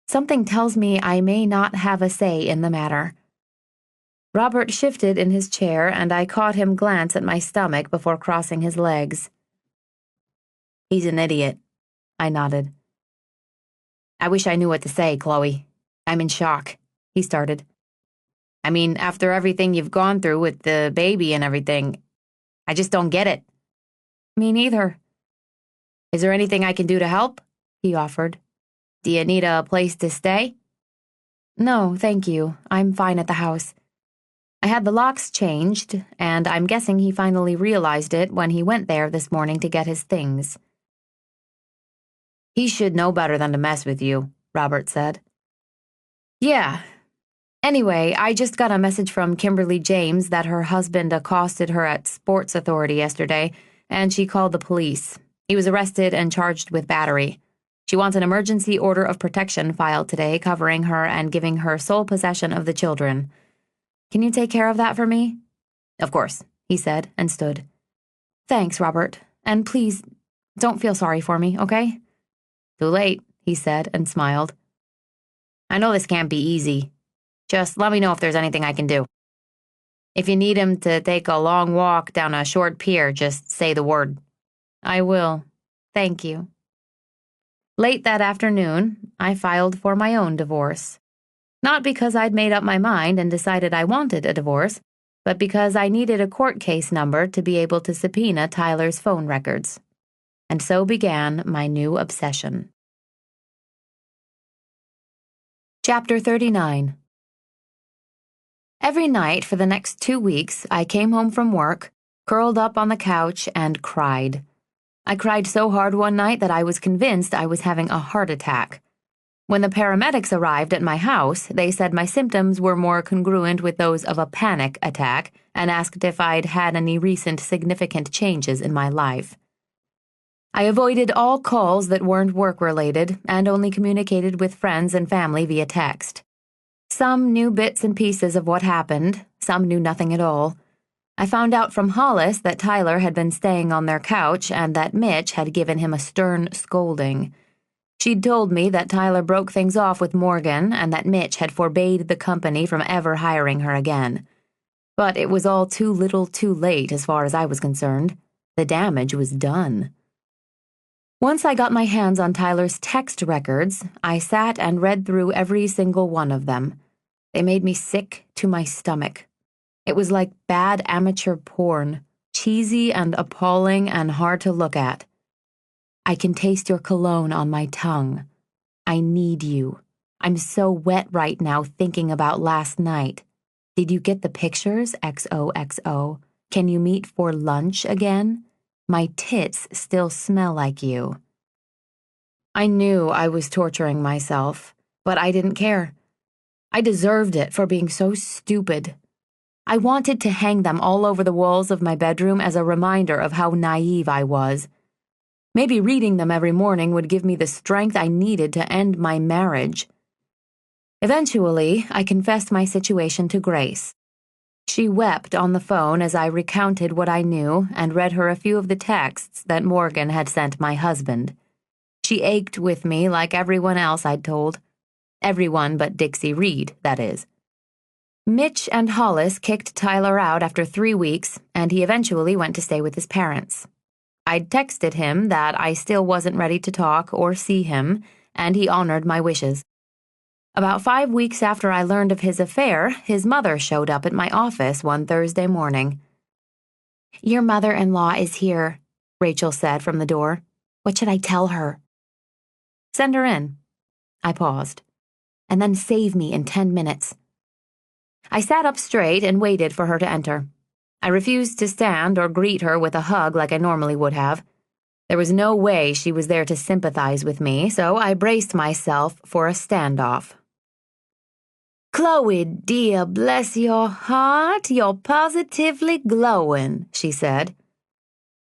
"Something tells me I may not have a say in the matter." Robert shifted in his chair, and I caught him glance at my stomach before crossing his legs. "He's an idiot," I nodded. "I wish I knew what to say, Chloe. I'm in shock," he started. "I mean, after everything you've gone through with the baby and everything, I just don't get it." "Me neither." "Is there anything I can do to help?" he offered. "Do you need a place to stay?" "No, thank you. I'm fine at the house. I had the locks changed, and I'm guessing he finally realized it when he went there this morning to get his things." "He should know better than to mess with you," Robert said. "Yeah. Anyway, I just got a message from Kimberly James that her husband accosted her at Sports Authority yesterday, and she called the police. He was arrested and charged with battery. She wants an emergency order of protection filed today covering her and giving her sole possession of the children. Can you take care of that for me?" "Of course," he said and stood. "Thanks, Robert. And please, don't feel sorry for me, okay?" "Too late," he said and smiled. "I know this can't be easy. Just let me know if there's anything I can do. If you need him to take a long walk down a short pier, just say the word." "I will. Thank you." Late that afternoon, I filed for my own divorce. Not because I'd made up my mind and decided I wanted a divorce, but because I needed a court case number to be able to subpoena Tyler's phone records. And so began my new obsession. Chapter 39. Every night for the next 2 weeks, I came home from work, curled up on the couch, and cried. I cried so hard one night that I was convinced I was having a heart attack. When the paramedics arrived at my house, they said my symptoms were more congruent with those of a panic attack and asked if I'd had any recent significant changes in my life. I avoided all calls that weren't work-related and only communicated with friends and family via text. Some knew bits and pieces of what happened, some knew nothing at all. I found out from Hollis that Tyler had been staying on their couch and that Mitch had given him a stern scolding. She'd told me that Tyler broke things off with Morgan and that Mitch had forbade the company from ever hiring her again. But it was all too little too late as far as I was concerned. The damage was done. Once I got my hands on Tyler's text records, I sat and read through every single one of them. They made me sick to my stomach. It was like bad amateur porn, cheesy and appalling and hard to look at. "I can taste your cologne on my tongue. I need you. I'm so wet right now thinking about last night. Did you get the pictures? XOXO. Can you meet for lunch again? My tits still smell like you." I knew I was torturing myself, but I didn't care. I deserved it for being so stupid. I wanted to hang them all over the walls of my bedroom as a reminder of how naive I was. Maybe reading them every morning would give me the strength I needed to end my marriage. Eventually, I confessed my situation to Grace. She wept on the phone as I recounted what I knew and read her a few of the texts that Morgan had sent my husband. She ached with me like everyone else I'd told. Everyone but Dixie Reed, that is. Mitch and Hollis kicked Tyler out after 3 weeks, and he eventually went to stay with his parents. I'd texted him that I still wasn't ready to talk or see him, and he honored my wishes. About 5 weeks after I learned of his affair, his mother showed up at my office one Thursday morning. "Your mother-in-law is here," Rachel said from the door. "What should I tell her?" "Send her in." I paused. "And then save me in 10 minutes. I sat up straight and waited for her to enter. I refused to stand or greet her with a hug like I normally would have. There was no way she was there to sympathize with me, so I braced myself for a standoff. "Chloe, dear, bless your heart, you're positively glowing," she said.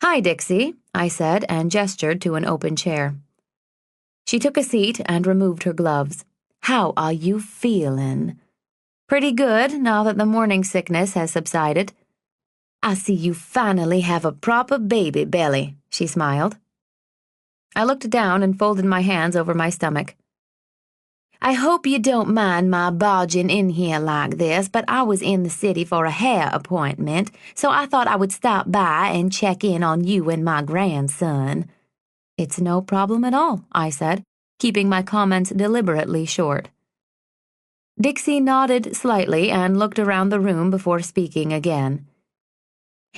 "Hi, Dixie," I said and gestured to an open chair. She took a seat and removed her gloves. "How are you feeling?" "Pretty good, now that the morning sickness has subsided." "I see you finally have a proper baby belly," she smiled. I looked down and folded my hands over my stomach. I hope you don't mind my barging in here like this, but I was in the city for a hair appointment, so I thought I would stop by and check in on you and my grandson." "It's no problem at all," I said, keeping my comments deliberately short. Dixie nodded slightly and looked around the room before speaking again.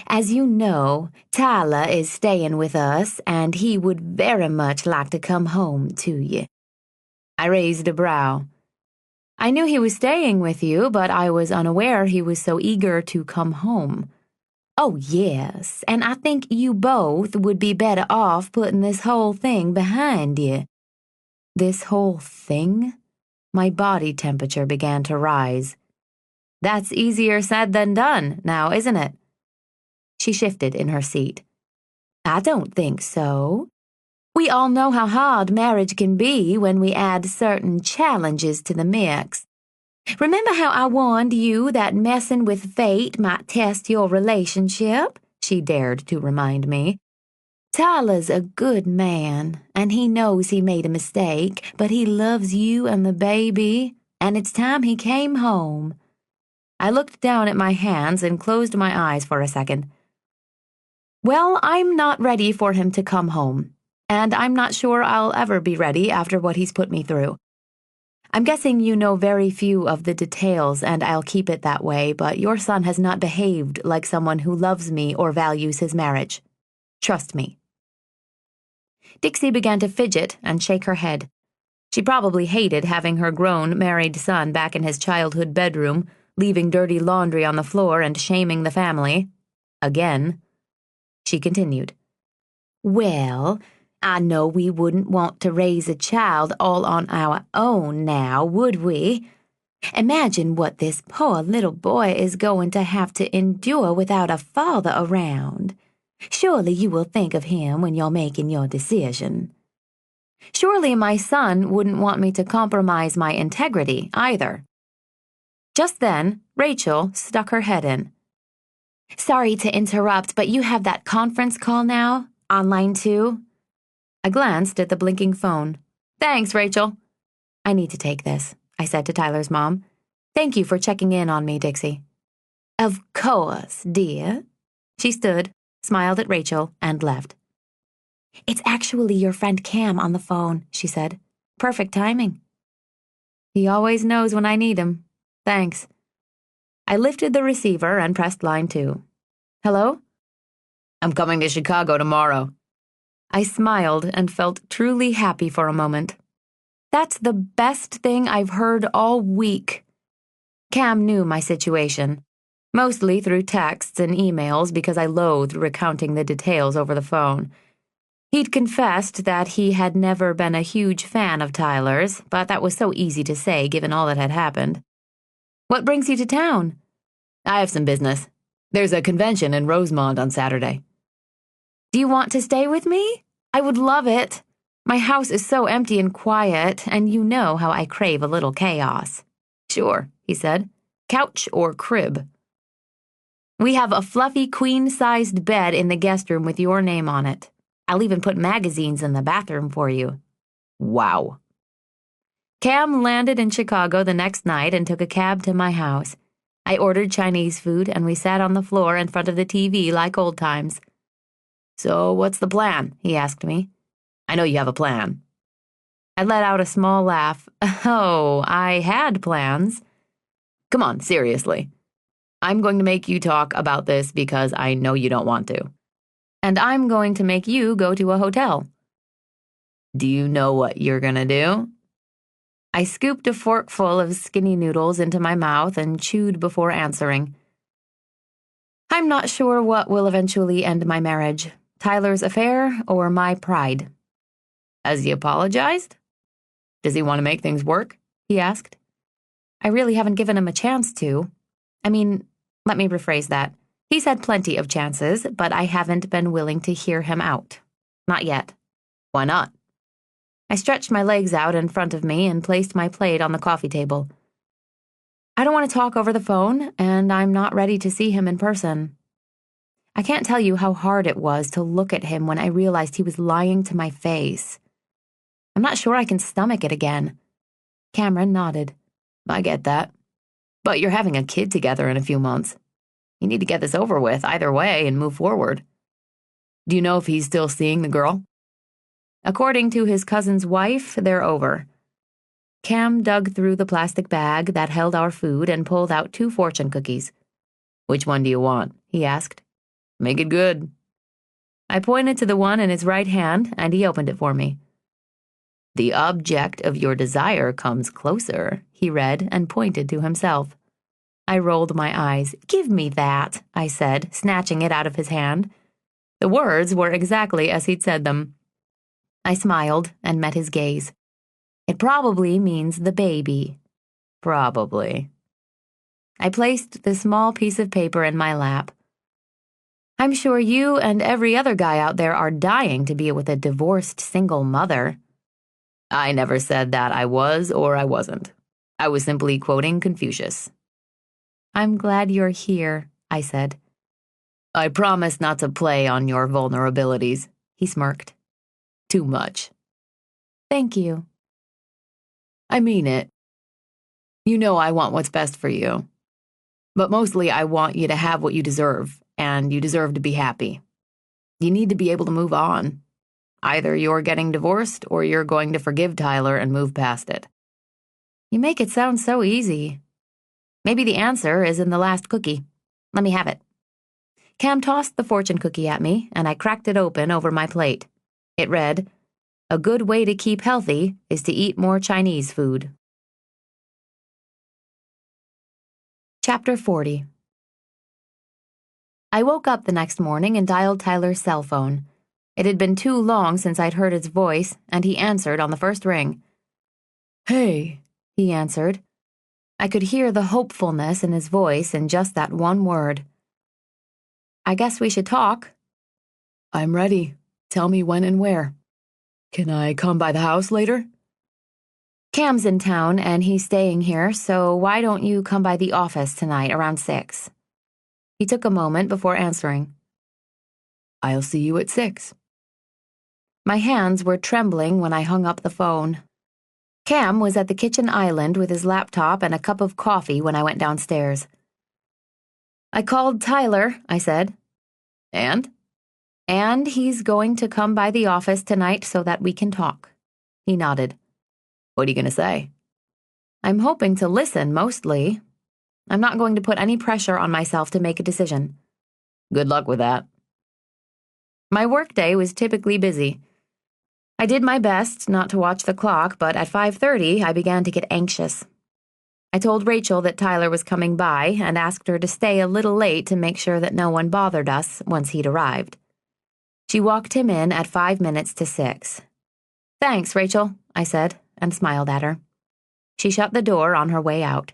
"As you know, Tyler is staying with us, and he would very much like to come home to you." I raised a brow. "I knew he was staying with you, but I was unaware he was so eager to come home." "Oh, yes, and I think you both would be better off putting this whole thing behind you." This whole thing? My body temperature began to rise. "That's easier said than done, now, isn't it?" She shifted in her seat. "I don't think so. We all know how hard marriage can be when we add certain challenges to the mix. Remember how I warned you that messing with fate might test your relationship?" she dared to remind me. "Tyler's a good man, and he knows he made a mistake, but he loves you and the baby, and it's time he came home." I looked down at my hands and closed my eyes for a second. "Well, I'm not ready for him to come home. And I'm not sure I'll ever be ready after what he's put me through. I'm guessing you know very few of the details, and I'll keep it that way, but your son has not behaved like someone who loves me or values his marriage. Trust me." Dixie began to fidget and shake her head. She probably hated having her grown, married son back in his childhood bedroom, leaving dirty laundry on the floor and shaming the family. Again. She continued. "Well, I know we wouldn't want to raise a child all on our own now, would we? Imagine what this poor little boy is going to have to endure without a father around. Surely you will think of him when you're making your decision." "Surely my son wouldn't want me to compromise my integrity, either." Just then, Rachel stuck her head in. "Sorry to interrupt, but you have that conference call now? Online too?" I glanced at the blinking phone. "Thanks, Rachel." "I need to take this," I said to Tyler's mom. "Thank you for checking in on me, Dixie." "Of course, dear." She stood, smiled at Rachel, and left. "It's actually your friend Cam on the phone," she said. "Perfect timing." He always knows when I need him. Thanks. I lifted the receiver and pressed line 2. "Hello?" "I'm coming to Chicago tomorrow." I smiled and felt truly happy for a moment. That's the best thing I've heard all week. Cam knew my situation, mostly through texts and emails because I loathed recounting the details over the phone. He'd confessed that he had never been a huge fan of Tyler's, but that was so easy to say given all that had happened. "What brings you to town?" "I have some business. There's a convention in Rosemont on Saturday." "Do you want to stay with me? I would love it. My house is so empty and quiet, and you know how I crave a little chaos." "Sure," he said. "Couch or crib?" "We have a fluffy queen-sized bed in the guest room with your name on it. I'll even put magazines in the bathroom for you." Wow. Cam landed in Chicago the next night and took a cab to my house. I ordered Chinese food, and we sat on the floor in front of the TV like old times. "So what's the plan?" he asked me. "I know you have a plan." I let out a small laugh. Oh, I had plans. "Come on, seriously. I'm going to make you talk about this because I know you don't want to." "And I'm going to make you go to a hotel." "Do you know what you're gonna do?" I scooped a forkful of skinny noodles into my mouth and chewed before answering. "I'm not sure what will eventually end my marriage, Tyler's affair or my pride." "Has he apologized? Does he want to make things work?" he asked. "I really haven't given him a chance to. I mean, let me rephrase that. He's had plenty of chances, but I haven't been willing to hear him out. Not yet." "Why not?" I stretched my legs out in front of me and placed my plate on the coffee table. "I don't want to talk over the phone, and I'm not ready to see him in person. I can't tell you how hard it was to look at him when I realized he was lying to my face. I'm not sure I can stomach it again. Cameron nodded. I get that. But you're having a kid together in a few months. You need to get this over with either way and move forward. Do you know if he's still seeing the girl? According to his cousin's wife, they're over. Cam dug through the plastic bag that held our food and pulled out 2 fortune cookies. Which one do you want? He asked. Make it good. I pointed to the one in his right hand, and he opened it for me. The object of your desire comes closer, he read and pointed to himself. I rolled my eyes. Give me that, I said, snatching it out of his hand. The words were exactly as he'd said them. I smiled and met his gaze. It probably means the baby. Probably. I placed the small piece of paper in my lap. I'm sure you and every other guy out there are dying to be with a divorced single mother. I never said that I was or I wasn't. I was simply quoting Confucius. I'm glad you're here, I said. I promise not to play on your vulnerabilities, he smirked. Too much. Thank you. I mean it. You know I want what's best for you. But mostly I want you to have what you deserve, and you deserve to be happy. You need to be able to move on. Either you're getting divorced or you're going to forgive Tyler and move past it. You make it sound so easy. Maybe the answer is in the last cookie. Let me have it. Cam tossed the fortune cookie at me, and I cracked it open over my plate. It read, "A good way to keep healthy is to eat more Chinese food." Chapter 40. I woke up the next morning and dialed Tyler's cell phone. It had been too long since I'd heard his voice, and he answered on the first ring. Hey, he answered. I could hear the hopefulness in his voice in just that one word. I guess we should talk. I'm ready. Tell me when and where. Can I come by the house later? Cam's in town, and he's staying here, so why don't you come by the office tonight around 6? He took a moment before answering. I'll see you at 6. My hands were trembling when I hung up the phone. Cam was at the kitchen island with his laptop and a cup of coffee when I went downstairs. I called Tyler, I said. And? And he's going to come by the office tonight so that we can talk. He nodded. What are you going to say? I'm hoping to listen, mostly. I'm not going to put any pressure on myself to make a decision. Good luck with that. My workday was typically busy. I did my best not to watch the clock, but at 5:30 I began to get anxious. I told Rachel that Tyler was coming by and asked her to stay a little late to make sure that no one bothered us once he'd arrived. She walked him in at 5 minutes to 6. Thanks, Rachel, I said, and smiled at her. She shut the door on her way out.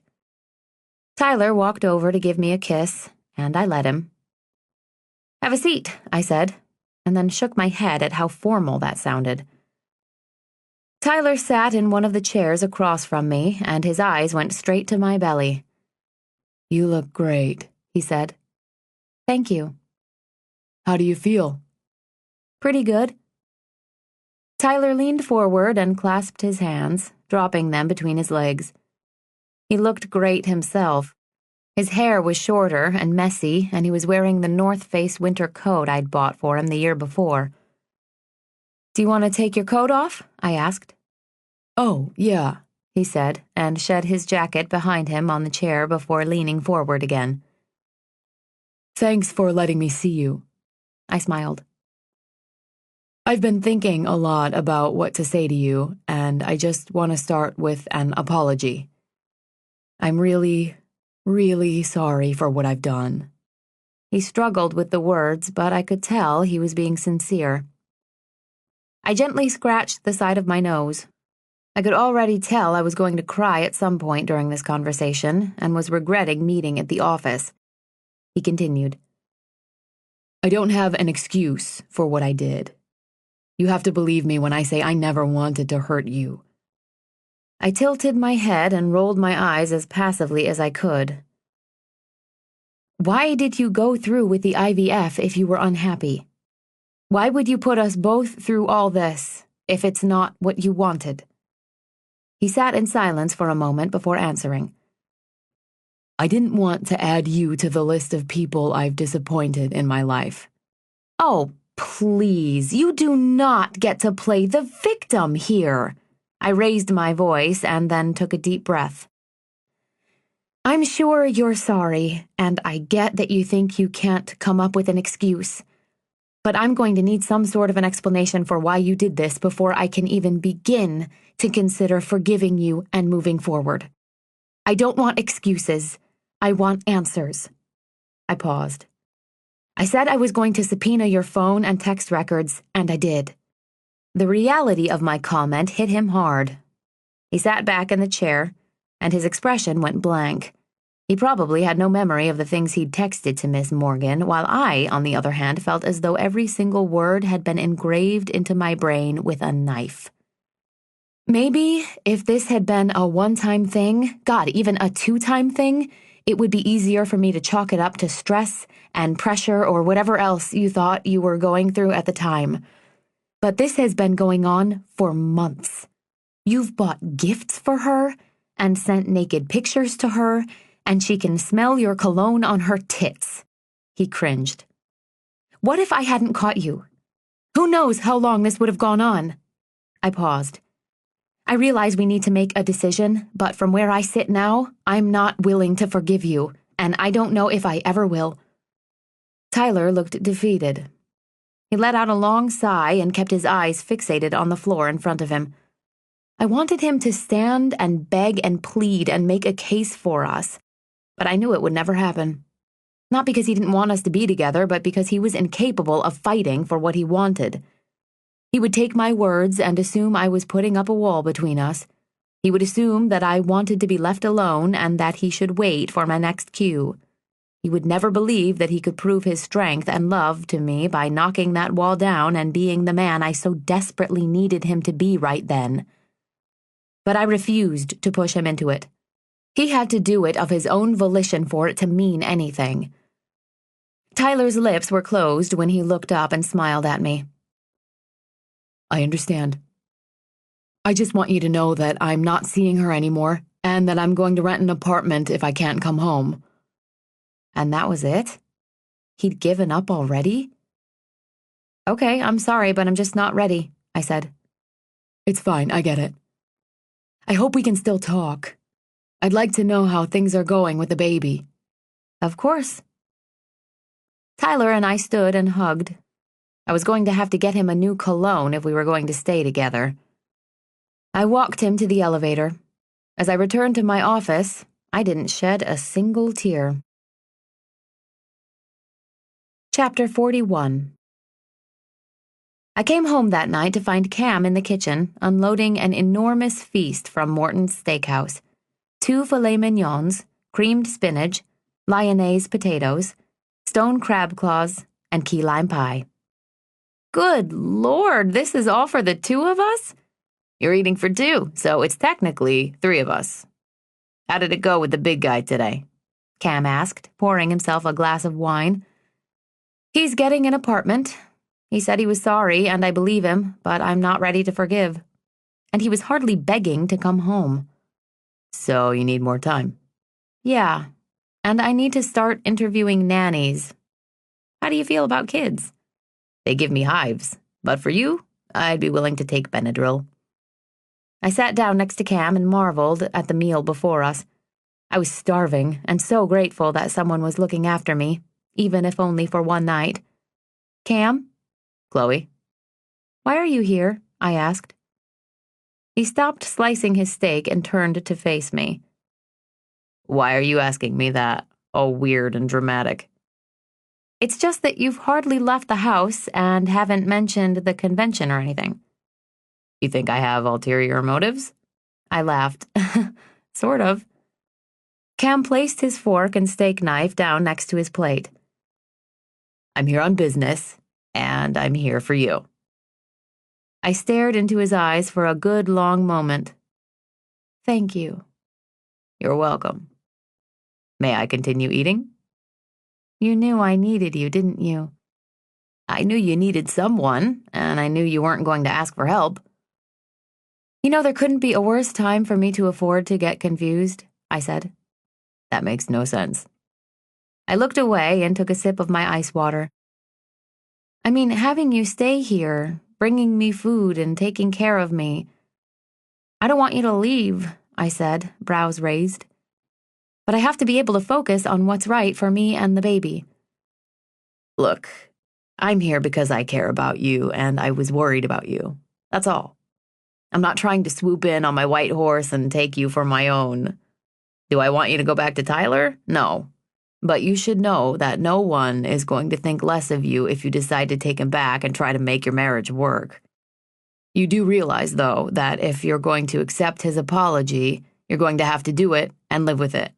Tyler walked over to give me a kiss, and I let him. Have a seat, I said, and then shook my head at how formal that sounded. Tyler sat in one of the chairs across from me, and his eyes went straight to my belly. You look great, he said. Thank you. How do you feel? Pretty good. Tyler leaned forward and clasped his hands, dropping them between his legs. He looked great himself. His hair was shorter and messy, and he was wearing the North Face winter coat I'd bought for him the year before. Do you want to take your coat off? I asked. Oh, yeah, he said, and shed his jacket behind him on the chair before leaning forward again. Thanks for letting me see you. I smiled. I've been thinking a lot about what to say to you, and I just want to start with an apology. I'm really sorry for what I've done. He struggled with the words, but I could tell he was being sincere. I gently scratched the side of my nose. I could already tell I was going to cry at some point during this conversation and was regretting meeting at the office. He continued. I don't have an excuse for what I did. You have to believe me when I say I never wanted to hurt you. I tilted my head and rolled my eyes as passively as I could. Why did you go through with the IVF if you were unhappy? Why would you put us both through all this if it's not what you wanted? He sat in silence for a moment before answering. I didn't want to add you to the list of people I've disappointed in my life. Oh, please, you do not get to play the victim here. I raised my voice and then took a deep breath. I'm sure you're sorry, and I get that you think you can't come up with an excuse. But I'm going to need some sort of an explanation for why you did this before I can even begin to consider forgiving you and moving forward. I don't want excuses. I want answers. I paused. I said I was going to subpoena your phone and text records, and I did. The reality of my comment hit him hard. He sat back in the chair, and his expression went blank. He probably had no memory of the things he'd texted to Miss Morgan, while I, on the other hand, felt as though every single word had been engraved into my brain with a knife. Maybe if this had been a one-time thing, God, even a two-time thing, it would be easier for me to chalk it up to stress and pressure or whatever else you thought you were going through at the time. But this has been going on for months. You've bought gifts for her and sent naked pictures to her, and she can smell your cologne on her tits. He cringed. What if I hadn't caught you? Who knows how long this would have gone on? I paused. I realize we need to make a decision, but from where I sit now, I'm not willing to forgive you, and I don't know if I ever will. Tyler looked defeated. He let out a long sigh and kept his eyes fixated on the floor in front of him. I wanted him to stand and beg and plead and make a case for us, but I knew it would never happen. Not because he didn't want us to be together, but because he was incapable of fighting for what he wanted. He would take my words and assume I was putting up a wall between us. He would assume that I wanted to be left alone and that he should wait for my next cue. He would never believe that he could prove his strength and love to me by knocking that wall down and being the man I so desperately needed him to be right then. But I refused to push him into it. He had to do it of his own volition for it to mean anything. Tyler's lips were closed when he looked up and smiled at me. I understand. I just want you to know that I'm not seeing her anymore and that I'm going to rent an apartment if I can't come home. And that was it? He'd given up already? Okay, I'm sorry, but I'm just not ready, I said. It's fine, I get it. I hope we can still talk. I'd like to know how things are going with the baby. Of course. Tyler and I stood and hugged. I was going to have to get him a new cologne if we were going to stay together. I walked him to the elevator. As I returned to my office, I didn't shed a single tear. Chapter 41. I came home that night to find Cam in the kitchen, unloading an enormous feast from Morton's Steakhouse. 2 filet mignons, creamed spinach, lyonnaise potatoes, stone crab claws, and key lime pie. Good Lord, this is all for the 2 of us? You're eating for 2, so it's technically 3 of us. How did it go with the big guy today? Cam asked, pouring himself a glass of wine. He's getting an apartment. He said he was sorry, and I believe him, but I'm not ready to forgive. And he was hardly begging to come home. So you need more time? Yeah, and I need to start interviewing nannies. How do you feel about kids? They give me hives, but for you, I'd be willing to take Benadryl. I sat down next to Cam and marveled at the meal before us. I was starving and so grateful that someone was looking after me, even if only for one night. Cam? Chloe? Why are you here? I asked. He stopped slicing his steak and turned to face me. Why are you asking me that? All weird and dramatic. It's just that you've hardly left the house and haven't mentioned the convention or anything. You think I have ulterior motives? I laughed. Sort of. Cam placed his fork and steak knife down next to his plate. I'm here on business, and I'm here for you. I stared into his eyes for a good long moment. Thank you. You're welcome. May I continue eating? You knew I needed you, didn't you? I knew you needed someone, and I knew you weren't going to ask for help. You know, there couldn't be a worse time for me to afford to get confused, I said. That makes no sense. I looked away and took a sip of my ice water. I mean, having you stay here, bringing me food and taking care of me. I don't want you to leave, I said, brows raised. But I have to be able to focus on what's right for me and the baby. Look, I'm here because I care about you and I was worried about you. That's all. I'm not trying to swoop in on my white horse and take you for my own. Do I want you to go back to Tyler? No. But you should know that no one is going to think less of you if you decide to take him back and try to make your marriage work. You do realize, though, that if you're going to accept his apology, you're going to have to do it and live with it.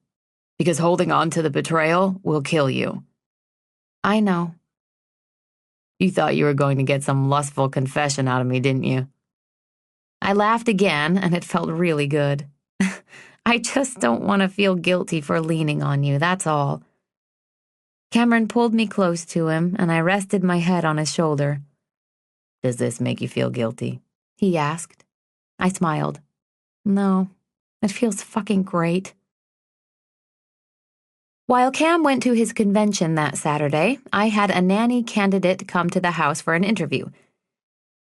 Because holding on to the betrayal will kill you. I know. You thought you were going to get some lustful confession out of me, didn't you? I laughed again, and it felt really good. I just don't want to feel guilty for leaning on you, that's all. Cameron pulled me close to him, and I rested my head on his shoulder. Does this make you feel guilty? He asked. I smiled. No, it feels fucking great. While Cam went to his convention that Saturday, I had a nanny candidate come to the house for an interview.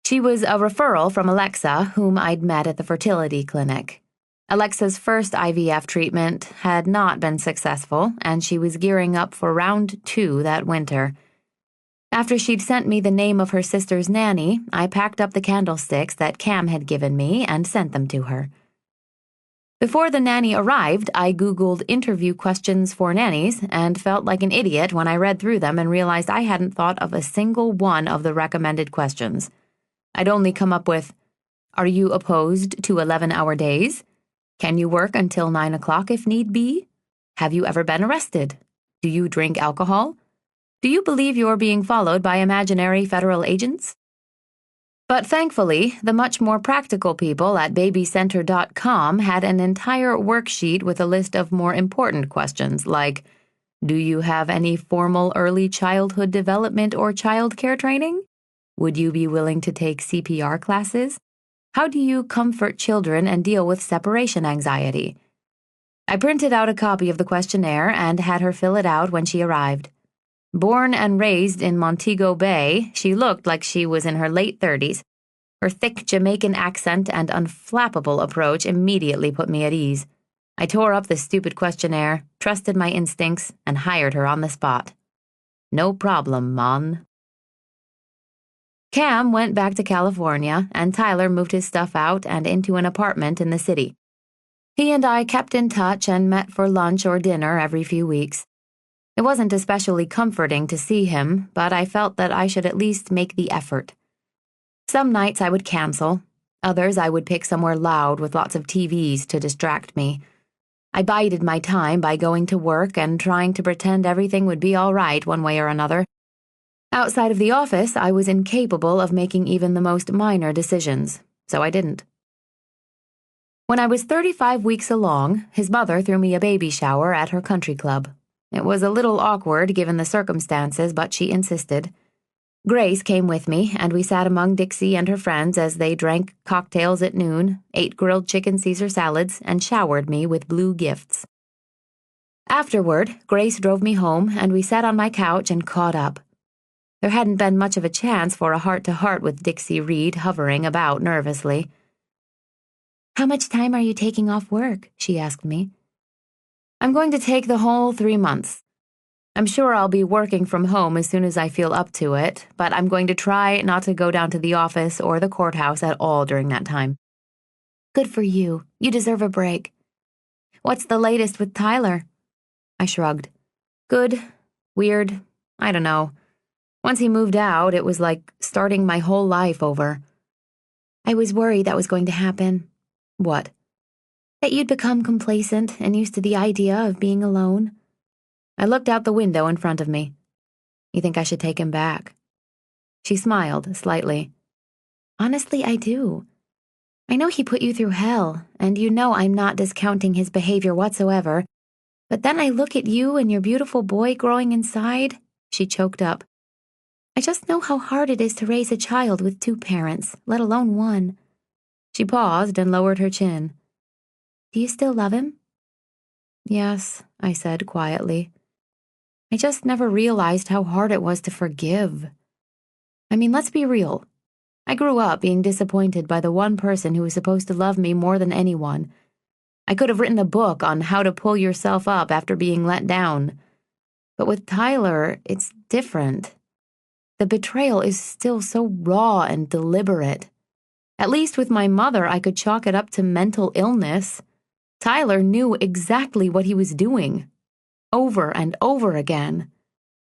She was a referral from Alexa, whom I'd met at the fertility clinic. Alexa's first IVF treatment had not been successful, and she was gearing up for round 2 that winter. After she'd sent me the name of her sister's nanny, I packed up the candlesticks that Cam had given me and sent them to her. Before the nanny arrived, I Googled interview questions for nannies and felt like an idiot when I read through them and realized I hadn't thought of a single one of the recommended questions. I'd only come up with, are you opposed to 11-hour days? Can you work until 9 o'clock if need be? Have you ever been arrested? Do you drink alcohol? Do you believe you're being followed by imaginary federal agents? But thankfully, the much more practical people at babycenter.com had an entire worksheet with a list of more important questions like, do you have any formal early childhood development or childcare training? Would you be willing to take CPR classes? How do you comfort children and deal with separation anxiety? I printed out a copy of the questionnaire and had her fill it out when she arrived. Born and raised in Montego Bay, she looked like she was in her late 30s. Her thick Jamaican accent and unflappable approach immediately put me at ease. I tore up the stupid questionnaire, trusted my instincts, and hired her on the spot. No problem, Mon. Cam went back to California, and Tyler moved his stuff out and into an apartment in the city. He and I kept in touch and met for lunch or dinner every few weeks. It wasn't especially comforting to see him, but I felt that I should at least make the effort. Some nights I would cancel. Others I would pick somewhere loud with lots of TVs to distract me. I bided my time by going to work and trying to pretend everything would be all right one way or another. Outside of the office, I was incapable of making even the most minor decisions, so I didn't. When I was 35 weeks along, his mother threw me a baby shower at her country club. It was a little awkward given the circumstances, but she insisted. Grace came with me, and we sat among Dixie and her friends as they drank cocktails at noon, ate grilled chicken Caesar salads, and showered me with blue gifts. Afterward, Grace drove me home, and we sat on my couch and caught up. There hadn't been much of a chance for a heart-to-heart with Dixie Reed hovering about nervously. How much time are you taking off work? She asked me. I'm going to take the whole 3 months. I'm sure I'll be working from home as soon as I feel up to it, but I'm going to try not to go down to the office or the courthouse at all during that time. Good for you. You deserve a break. What's the latest with Tyler? I shrugged. Good. Weird. I don't know. Once he moved out, it was like starting my whole life over. I was worried that was going to happen. What? That you'd become complacent and used to the idea of being alone. I looked out the window in front of me. You think I should take him back? She smiled slightly. Honestly, I do. I know he put you through hell, and you know I'm not discounting his behavior whatsoever. But then I look at you and your beautiful boy growing inside. She choked up. I just know how hard it is to raise a child with 2 parents, let alone 1. She paused and lowered her chin. Do you still love him? Yes, I said quietly. I just never realized how hard it was to forgive. I mean, let's be real. I grew up being disappointed by the one person who was supposed to love me more than anyone. I could have written a book on how to pull yourself up after being let down. But with Tyler, it's different. The betrayal is still so raw and deliberate. At least with my mother, I could chalk it up to mental illness. Tyler knew exactly what he was doing. Over and over again.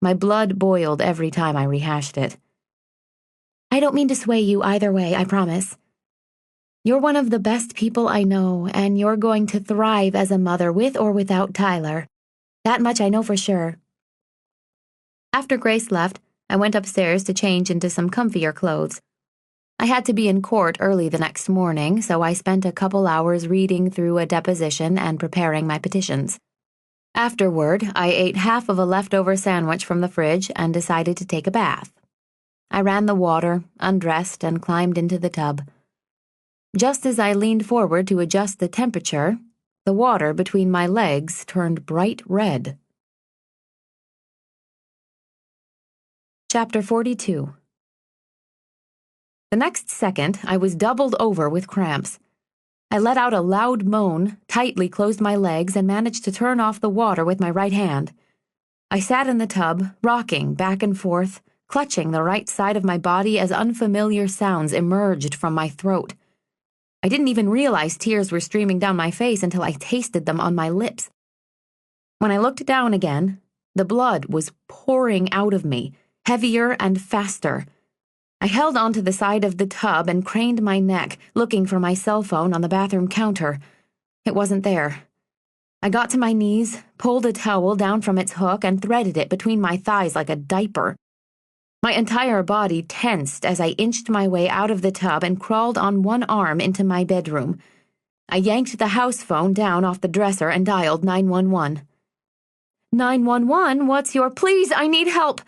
My blood boiled every time I rehashed it. I don't mean to sway you either way, I promise. You're one of the best people I know, and you're going to thrive as a mother with or without Tyler. That much I know for sure. After Grace left, I went upstairs to change into some comfier clothes. I had to be in court early the next morning, so I spent a couple hours reading through a deposition and preparing my petitions. Afterward, I ate half of a leftover sandwich from the fridge and decided to take a bath. I ran the water, undressed, and climbed into the tub. Just as I leaned forward to adjust the temperature, the water between my legs turned bright red. Chapter 42. The next second, I was doubled over with cramps. I let out a loud moan, tightly closed my legs, and managed to turn off the water with my right hand. I sat in the tub, rocking back and forth, clutching the right side of my body as unfamiliar sounds emerged from my throat. I didn't even realize tears were streaming down my face until I tasted them on my lips. When I looked down again, the blood was pouring out of me, heavier and faster. I held onto the side of the tub and craned my neck, looking for my cell phone on the bathroom counter. It wasn't there. I got to my knees, pulled a towel down from its hook, and threaded it between my thighs like a diaper. My entire body tensed as I inched my way out of the tub and crawled on one arm into my bedroom. I yanked the house phone down off the dresser and dialed 911. 911, what's your... Please, I need help.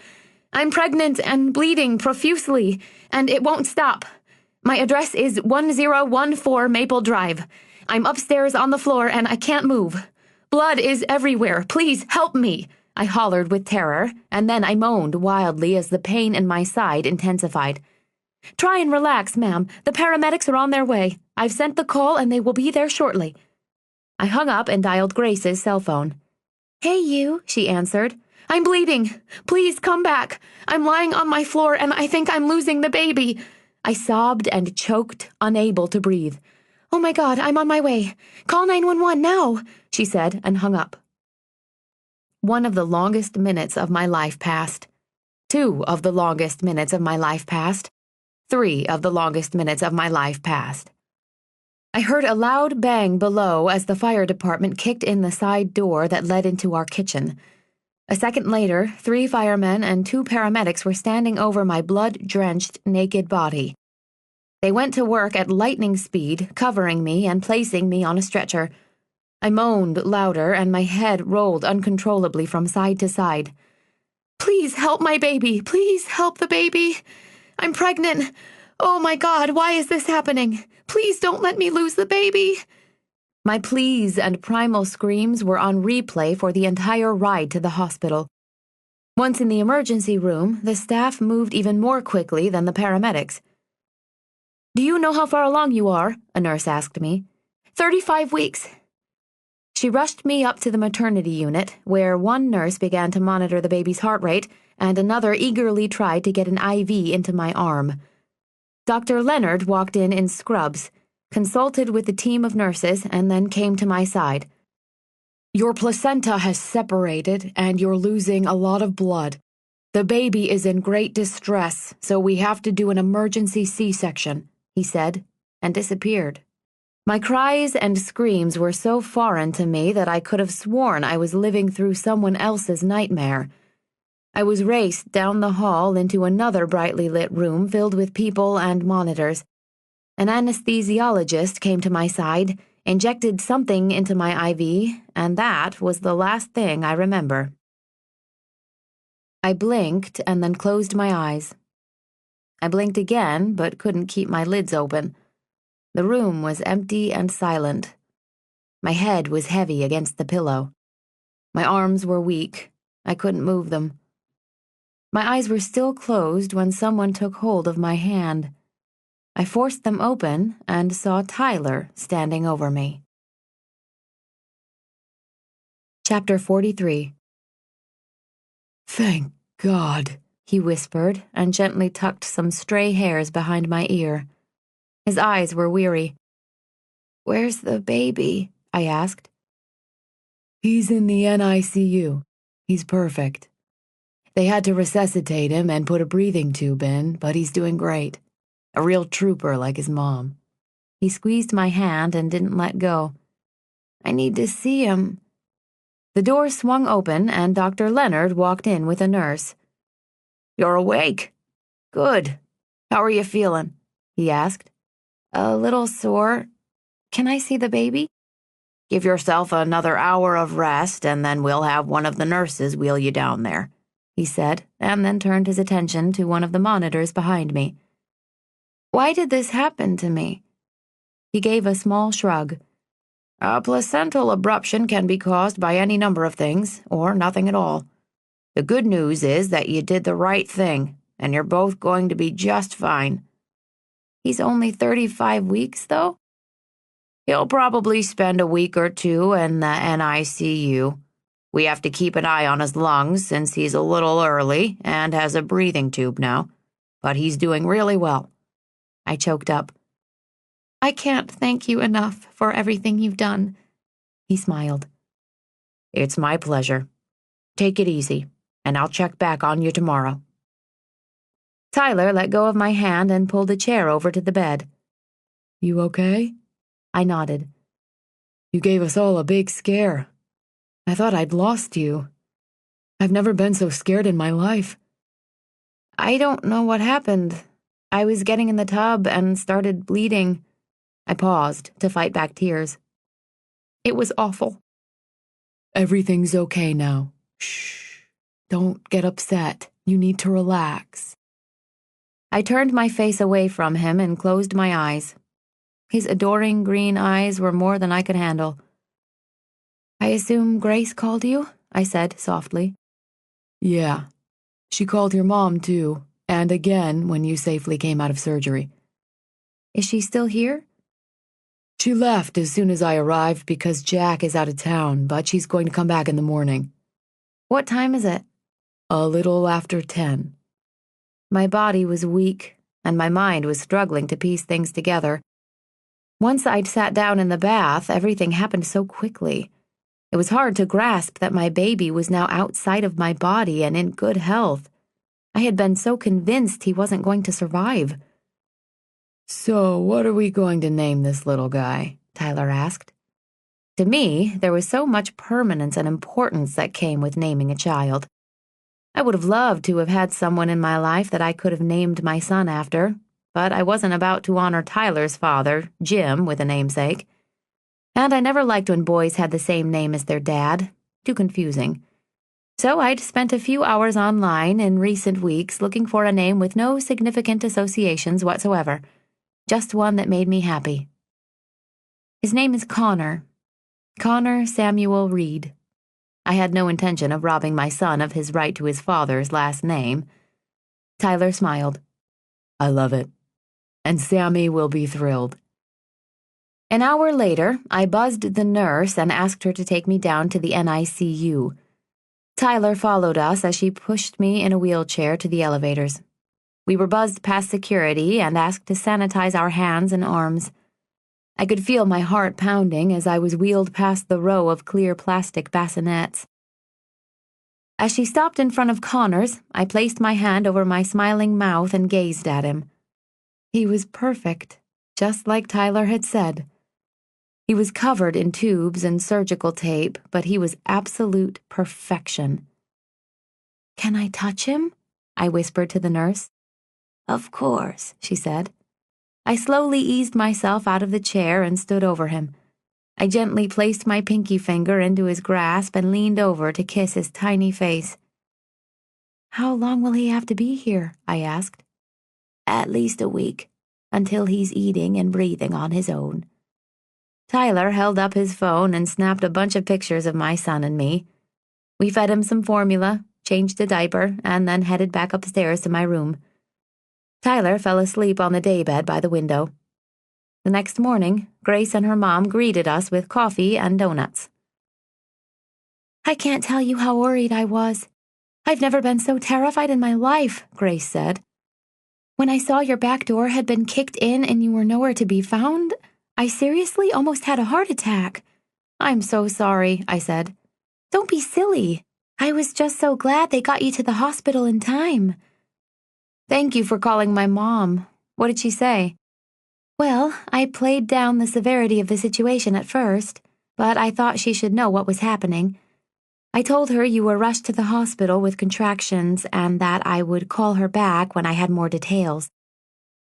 I'm pregnant and bleeding profusely, and it won't stop. My address is 1014 Maple Drive. I'm upstairs on the floor and I can't move. Blood is everywhere. Please help me. I hollered with terror, and then I moaned wildly as the pain in my side intensified. Try and relax, ma'am. The paramedics are on their way. I've sent the call and they will be there shortly. I hung up and dialed Grace's cell phone. Hey, you, she answered. I'm bleeding. Please come back. I'm lying on my floor and I think I'm losing the baby. I sobbed and choked, unable to breathe. Oh my God, I'm on my way. Call 911 now, she said and hung up. One of the longest minutes of my life passed. 2 of the longest minutes of my life passed. 3 of the longest minutes of my life passed. I heard a loud bang below as the fire department kicked in the side door that led into our kitchen. A second later, 3 firemen and 2 paramedics were standing over my blood-drenched, naked body. They went to work at lightning speed, covering me and placing me on a stretcher. I moaned louder, and my head rolled uncontrollably from side to side. Please help my baby. Please help the baby. I'm pregnant. Oh my God, why is this happening? Please don't let me lose the baby. My pleas and primal screams were on replay for the entire ride to the hospital. Once in the emergency room, the staff moved even more quickly than the paramedics. Do you know how far along you are? A nurse asked me. 35 weeks. She rushed me up to the maternity unit, where one nurse began to monitor the baby's heart rate, and another eagerly tried to get an IV into my arm. Dr. Leonard walked in scrubs, consulted with the team of nurses, and then came to my side. Your placenta has separated, and you're losing a lot of blood. The baby is in great distress, so we have to do an emergency C-section, he said, and disappeared. My cries and screams were so foreign to me that I could have sworn I was living through someone else's nightmare. I was raced down the hall into another brightly lit room filled with people and monitors. An anesthesiologist came to my side, injected something into my IV, and that was the last thing I remember. I blinked and then closed my eyes. I blinked again, but couldn't keep my lids open. The room was empty and silent. My head was heavy against the pillow. My arms were weak. I couldn't move them. My eyes were still closed when someone took hold of my hand. I forced them open and saw Tyler standing over me. Chapter 43. Thank God, he whispered and gently tucked some stray hairs behind my ear. His eyes were weary. "Where's the baby?" I asked. He's in the NICU. He's perfect. They had to resuscitate him and put a breathing tube in, but he's doing great. A real trooper like his mom. He squeezed my hand and didn't let go. "I need to see him." The door swung open and Dr. Leonard walked in with a nurse. "You're awake? Good. How are you feeling?" he asked. "A little sore. Can I see the baby?" "Give yourself another hour of rest and then we'll have one of the nurses wheel you down there," he said, and then turned his attention to one of the monitors behind me. "Why did this happen to me?" He gave a small shrug. "A placental abruption can be caused by any number of things, or nothing at all. The good news is that you did the right thing, and you're both going to be just fine." "He's only 35 weeks, though?" "He'll probably spend a week or two in the NICU. We have to keep an eye on his lungs since he's a little early and has a breathing tube now, but he's doing really well." I choked up. "I can't thank you enough for everything you've done." He smiled. "It's my pleasure. Take it easy, and I'll check back on you tomorrow." Tyler let go of my hand and pulled a chair over to the bed. You okay? I nodded. You gave us all a big scare. I thought I'd lost you. I've never been so scared in my life. I don't know what happened. I was getting in the tub and started bleeding. I paused to fight back tears. It was awful. Everything's okay now. Shh. Don't get upset. You need to relax. I turned my face away from him and closed my eyes. His adoring green eyes were more than I could handle. "I assume Grace called you?" I said softly. Yeah. She called your mom, too, and again when you safely came out of surgery. Is she still here? She left as soon as I arrived because Jack is out of town, but she's going to come back in the morning. What time is it? A little after 10. My body was weak, and my mind was struggling to piece things together. Once I'd sat down in the bath, everything happened so quickly. It was hard to grasp that my baby was now outside of my body and in good health. I had been so convinced he wasn't going to survive. So, what are we going to name this little guy? Tyler asked. To me, there was so much permanence and importance that came with naming a child. I would have loved to have had someone in my life that I could have named my son after, but I wasn't about to honor Tyler's father, Jim, with a namesake. And I never liked when boys had the same name as their dad. Too confusing. So I'd spent a few hours online in recent weeks looking for a name with no significant associations whatsoever. Just one that made me happy. His name is Connor. Connor Samuel Reed. I had no intention of robbing my son of his right to his father's last name. Tyler smiled. I love it. And Sammy will be thrilled. An hour later, I buzzed the nurse and asked her to take me down to the NICU. Tyler followed us as she pushed me in a wheelchair to the elevators. We were buzzed past security and asked to sanitize our hands and arms. I could feel my heart pounding as I was wheeled past the row of clear plastic bassinets. As she stopped in front of Connor's, I placed my hand over my smiling mouth and gazed at him. He was perfect, just like Tyler had said. He was covered in tubes and surgical tape, but he was absolute perfection. "Can I touch him?" I whispered to the nurse. "Of course," she said. I slowly eased myself out of the chair and stood over him. I gently placed my pinky finger into his grasp and leaned over to kiss his tiny face. "How long will he have to be here?" I asked. "At least a week. until he's eating and breathing on his own." Tyler held up his phone and snapped a bunch of pictures of my son and me. We fed him some formula, changed a diaper, and then headed back upstairs to my room. Tyler fell asleep on the daybed by the window. The next morning, Grace and her mom greeted us with coffee and donuts. "I can't tell you how worried I was. I've never been so terrified in my life," Grace said. "When I saw your back door had been kicked in and you were nowhere to be found, I seriously almost had a heart attack." "I'm so sorry," I said. "Don't be silly. I was just so glad they got you to the hospital in time." "Thank you for calling my mom. What did she say?" "Well, I played down the severity of the situation at first, but I thought she should know what was happening. I told her you were rushed to the hospital with contractions and that I would call her back when I had more details.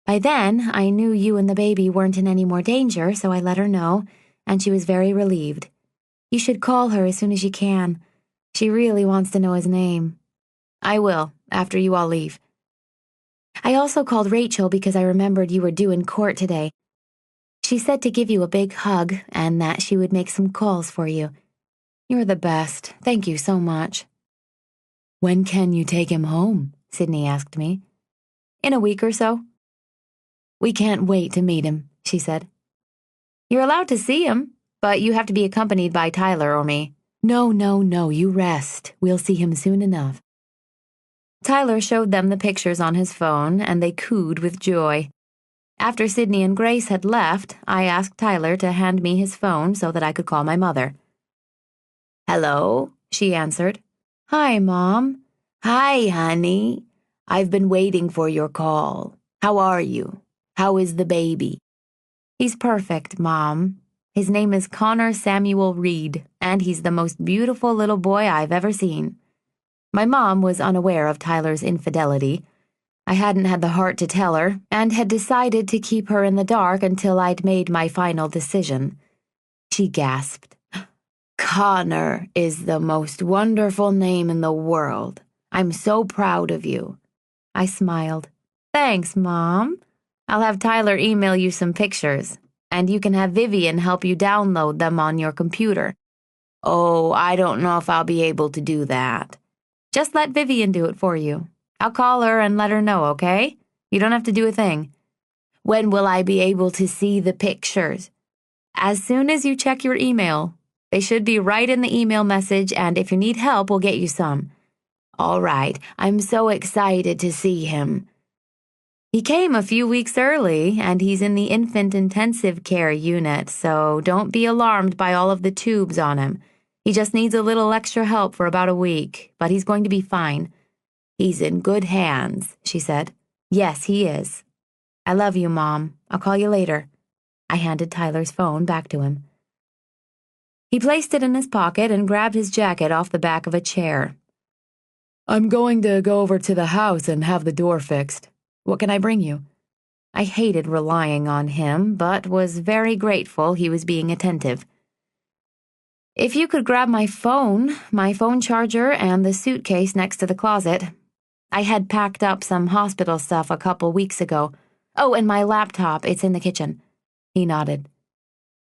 By then, I knew you and the baby weren't in any more danger, so I let her know, and she was very relieved. You should call her as soon as you can. She really wants to know his name." "I will, after you all leave." "I also called Rachel because I remembered you were due in court today. She said to give you a big hug and that she would make some calls for you." "You're the best. Thank you so much." "When can you take him home?" Sydney asked me. "In a week or so." "We can't wait to meet him," she said. "You're allowed to see him, but you have to be accompanied by Tyler or me." No, you rest. We'll see him soon enough." Tyler showed them the pictures on his phone, and they cooed with joy. After Sydney and Grace had left, I asked Tyler to hand me his phone so that I could call my mother. "Hello," she answered. "Hi, Mom." "Hi, honey. I've been waiting for your call. How are you? How is the baby?" "He's perfect, Mom. His name is Connor Samuel Reed, and he's the most beautiful little boy I've ever seen." My mom was unaware of Tyler's infidelity. I hadn't had the heart to tell her, and had decided to keep her in the dark until I'd made my final decision. She gasped. "Connor is the most wonderful name in the world. I'm so proud of you." I smiled. "Thanks, Mom. I'll have Tyler email you some pictures, and you can have Vivian help you download them on your computer." "Oh, I don't know if I'll be able to do that." "Just let Vivian do it for you. I'll call her and let her know, okay? You don't have to do a thing." "When will I be able to see the pictures?" "As soon as you check your email. They should be right in the email message, and if you need help, we'll get you some." "All right, I'm so excited to see him." "He came a few weeks early, and he's in the infant intensive care unit, so don't be alarmed by all of the tubes on him. He just needs a little extra help for about a week, but he's going to be fine." "He's in good hands," she said. "Yes, he is. I love you, Mom. I'll call you later." I handed Tyler's phone back to him. He placed it in his pocket and grabbed his jacket off the back of a chair. "I'm going to go over to the house and have the door fixed. What can I bring you?" I hated relying on him, but was very grateful he was being attentive. "If you could grab my phone charger, and the suitcase next to the closet. I had packed up some hospital stuff a couple weeks ago. Oh, and my laptop, it's in the kitchen." He nodded.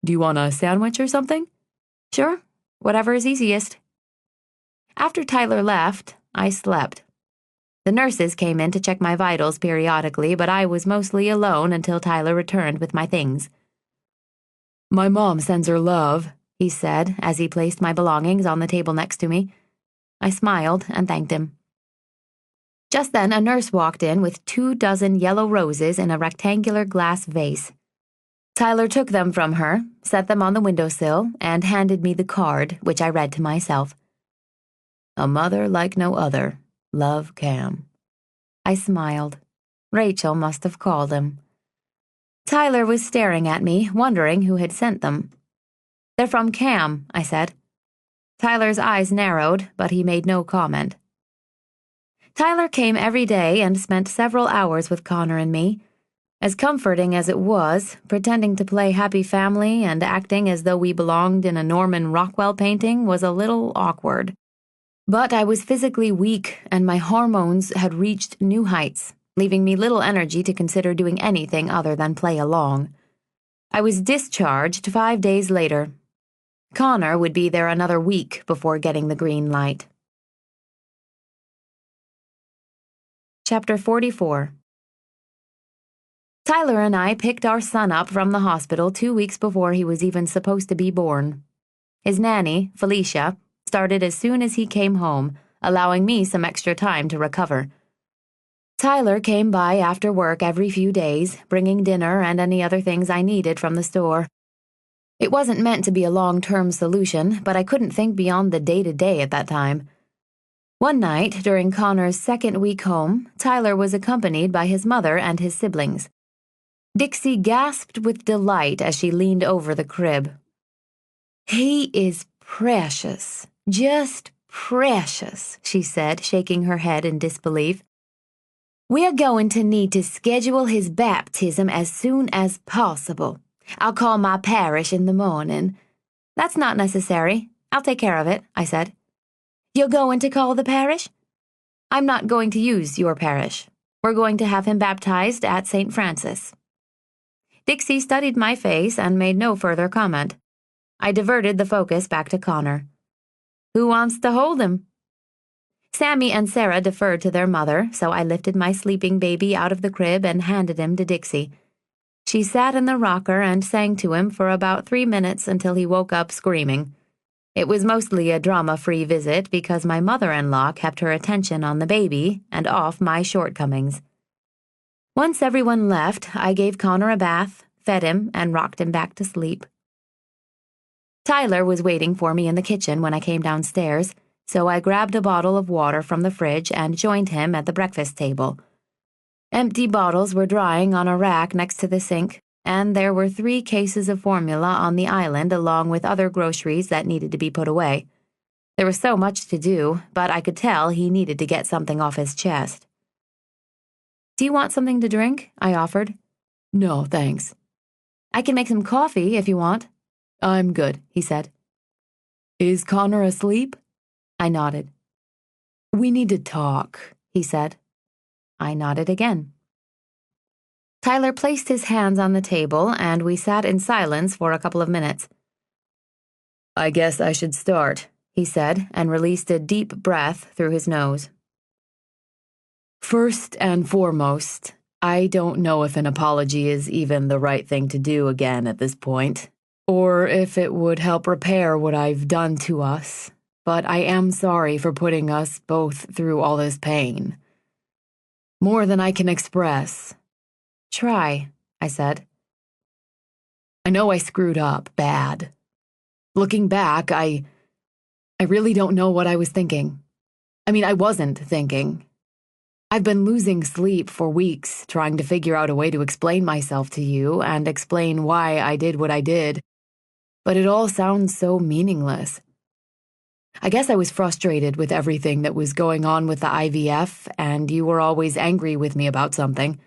"Do you want a sandwich or something?" "Sure, whatever is easiest." After Tyler left, I slept. The nurses came in to check my vitals periodically, but I was mostly alone until Tyler returned with my things. "My mom sends her love," he said as he placed my belongings on the table next to me. I smiled and thanked him. Just then, a nurse walked in with 24 yellow roses in a rectangular glass vase. Tyler took them from her, set them on the windowsill, and handed me the card, which I read to myself. "A mother like no other. Love, Cam." I smiled. Rachel must have called him. Tyler was staring at me, wondering who had sent them. "They're from Cam," I said. Tyler's eyes narrowed, but he made no comment. Tyler came every day and spent several hours with Connor and me. As comforting as it was, pretending to play happy family and acting as though we belonged in a Norman Rockwell painting was a little awkward. But I was physically weak, and my hormones had reached new heights. leaving me little energy to consider doing anything other than play along. I was discharged 5 days later. Connor would be there another week before getting the green light. Chapter 44. Tyler and I picked our son up from the hospital 2 weeks before he was even supposed to be born. His nanny, Felicia, started as soon as he came home, allowing me some extra time to recover. Tyler came by after work every few days, bringing dinner and any other things I needed from the store. It wasn't meant to be a long-term solution, but I couldn't think beyond the day-to-day at that time. One night, during Connor's second week home, Tyler was accompanied by his mother and his siblings. Dixie gasped with delight as she leaned over the crib. "He is precious, just precious," she said, shaking her head in disbelief. "We're going to need to schedule his baptism as soon as possible. I'll call my parish in the morning." "That's not necessary. I'll take care of it," I said. "You're going to call the parish?" "I'm not going to use your parish. We're going to have him baptized at St. Francis." Dixie studied my face and made no further comment. I diverted the focus back to Connor. "Who wants to hold him?" Sammy and Sarah deferred to their mother, so I lifted my sleeping baby out of the crib and handed him to Dixie. She sat in the rocker and sang to him for about 3 minutes until he woke up screaming. It was mostly a drama-free visit because my mother-in-law kept her attention on the baby and off my shortcomings. Once everyone left, I gave Connor a bath, fed him, and rocked him back to sleep. Tyler was waiting for me in the kitchen when I came downstairs, so I grabbed a bottle of water from the fridge and joined him at the breakfast table. Empty bottles were drying on a rack next to the sink, and there were 3 cases of formula on the island along with other groceries that needed to be put away. There was so much to do, but I could tell he needed to get something off his chest. "Do you want something to drink?" I offered. "No, thanks." "I can make some coffee if you want." "I'm good," he said. "Is Connor asleep?" I nodded. "We need to talk," he said. I nodded again. Tyler placed his hands on the table, and we sat in silence for a couple of minutes. "I guess I should start," he said, and released a deep breath through his nose. "First and foremost, I don't know if an apology is even the right thing to do again at this point, or if it would help repair what I've done to us, but I am sorry for putting us both through all this pain. More than I can express." "Try," I said. "I know I screwed up bad. Looking back, I really don't know what I was thinking. I mean, I wasn't thinking. I've been losing sleep for weeks trying to figure out a way to explain myself to you and explain why I did what I did, but it all sounds so meaningless. I guess I was frustrated with everything that was going on with the IVF, and you were always angry with me about something.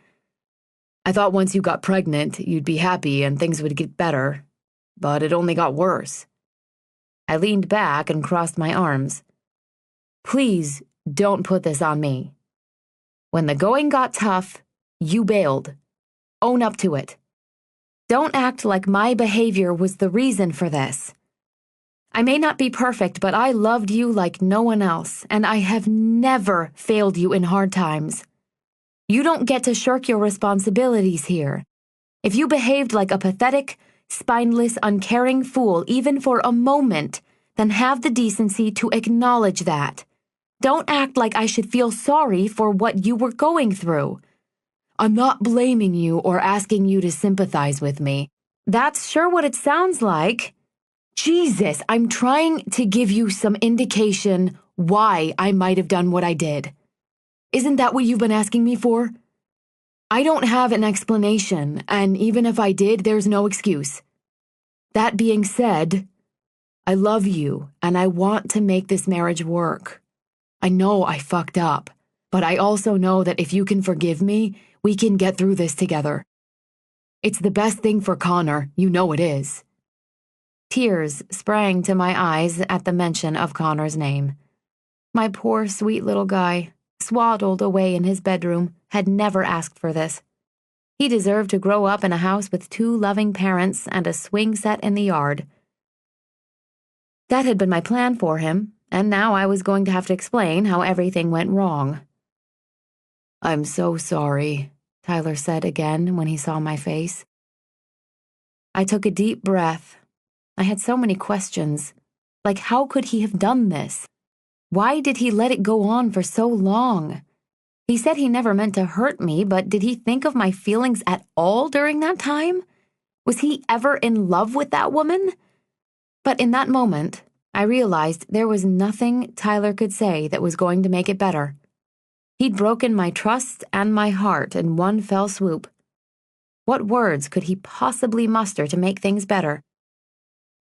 I thought once you got pregnant, you'd be happy and things would get better, but it only got worse." I leaned back and crossed my arms. "Please don't put this on me. When the going got tough, you bailed. Own up to it. Don't act like my behavior was the reason for this. I may not be perfect, but I loved you like no one else, and I have never failed you in hard times. You don't get to shirk your responsibilities here. If you behaved like a pathetic, spineless, uncaring fool even for a moment, then have the decency to acknowledge that. Don't act like I should feel sorry for what you were going through. I'm not blaming you or asking you to sympathize with me. That's sure what it sounds like. Jesus, I'm trying to give you some indication why I might have done what I did. Isn't that what you've been asking me for? I don't have an explanation, and even if I did, there's no excuse. That being said, I love you, and I want to make this marriage work. I know I fucked up, but I also know that if you can forgive me, we can get through this together. It's the best thing for Connor, you know it is." Tears sprang to my eyes at the mention of Connor's name. My poor, sweet little guy. swaddled away in his bedroom, had never asked for this. He deserved to grow up in a house with 2 loving parents and a swing set in the yard. That had been my plan for him, and now I was going to have to explain how everything went wrong. "I'm so sorry," Tyler said again when he saw my face. I took a deep breath. I had so many questions. Like, how could he have done this? Why did he let it go on for so long? He said he never meant to hurt me, but did he think of my feelings at all during that time? Was he ever in love with that woman? But in that moment, I realized there was nothing Tyler could say that was going to make it better. He'd broken my trust and my heart in one fell swoop. What words could he possibly muster to make things better?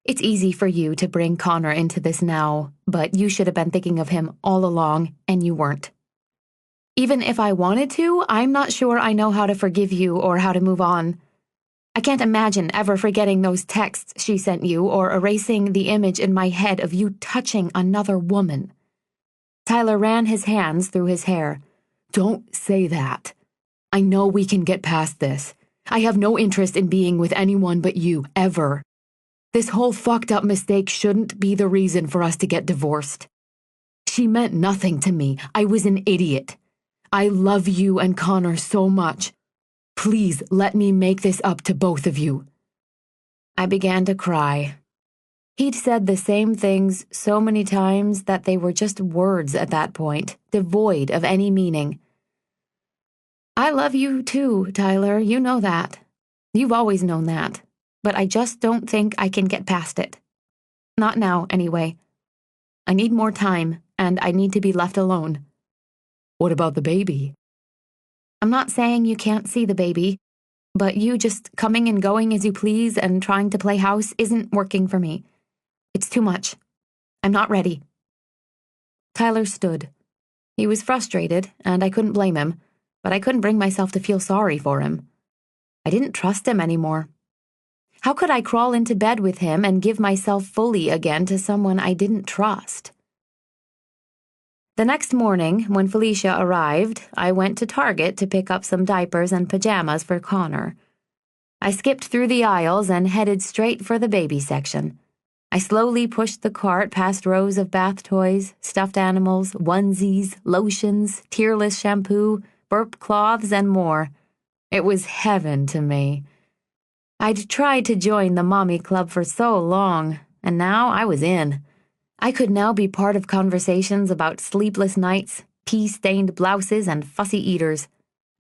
It's easy for you to bring Connor into this now, but you should have been thinking of him all along, and you weren't. Even if I wanted to, I'm not sure I know how to forgive you or how to move on. I can't imagine ever forgetting those texts she sent you or erasing the image in my head of you touching another woman. Tyler ran his hands through his hair. "Don't say that. I know we can get past this. I have no interest in being with anyone but you, ever. This whole fucked up mistake shouldn't be the reason for us to get divorced. She meant nothing to me. I was an idiot. I love you and Connor so much. Please let me make this up to both of you." I began to cry. He'd said the same things so many times that they were just words at that point, devoid of any meaning. I love you too, Tyler, you know that. You've always known that. But I just don't think I can get past it. Not now, anyway. I need more time, and I need to be left alone. "What about the baby?" I'm not saying you can't see the baby, but you just coming and going as you please and trying to play house isn't working for me. It's too much. I'm not ready. Tyler stood. He was frustrated, and I couldn't blame him, but I couldn't bring myself to feel sorry for him. I didn't trust him anymore. How could I crawl into bed with him and give myself fully again to someone I didn't trust? The next morning, when Felicia arrived, I went to Target to pick up some diapers and pajamas for Connor. I skipped through the aisles and headed straight for the baby section. I slowly pushed the cart past rows of bath toys, stuffed animals, onesies, lotions, tearless shampoo, burp cloths, and more. It was heaven to me. I'd tried to join the mommy club for so long, and now I was in. I could now be part of conversations about sleepless nights, pea-stained blouses, and fussy eaters.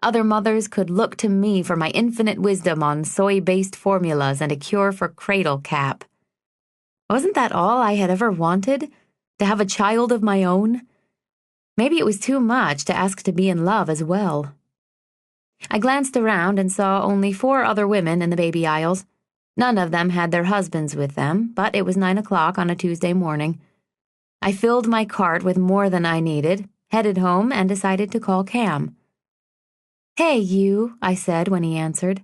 Other mothers could look to me for my infinite wisdom on soy-based formulas and a cure for cradle cap. Wasn't that all I had ever wanted? To have a child of my own? Maybe it was too much to ask to be in love as well. I glanced around and saw only 4 other women in the baby aisles. None of them had their husbands with them, but it was 9 o'clock on a Tuesday morning. I filled my cart with more than I needed, headed home, and decided to call Cam. "Hey, you," I said when he answered.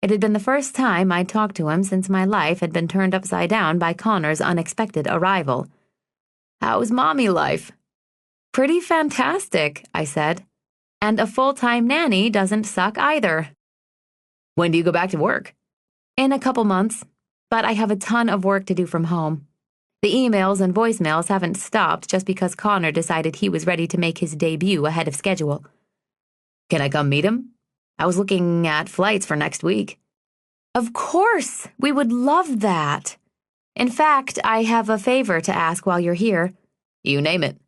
It had been the first time I'd talked to him since my life had been turned upside down by Connor's unexpected arrival. "How's mommy life?" "Pretty fantastic," I said. "And a full-time nanny doesn't suck either." "When do you go back to work?" "In a couple months, but I have a ton of work to do from home. The emails and voicemails haven't stopped just because Connor decided he was ready to make his debut ahead of schedule." "Can I come meet him? I was looking at flights for next week." "Of course! We would love that. In fact, I have a favor to ask while you're here." "You name it."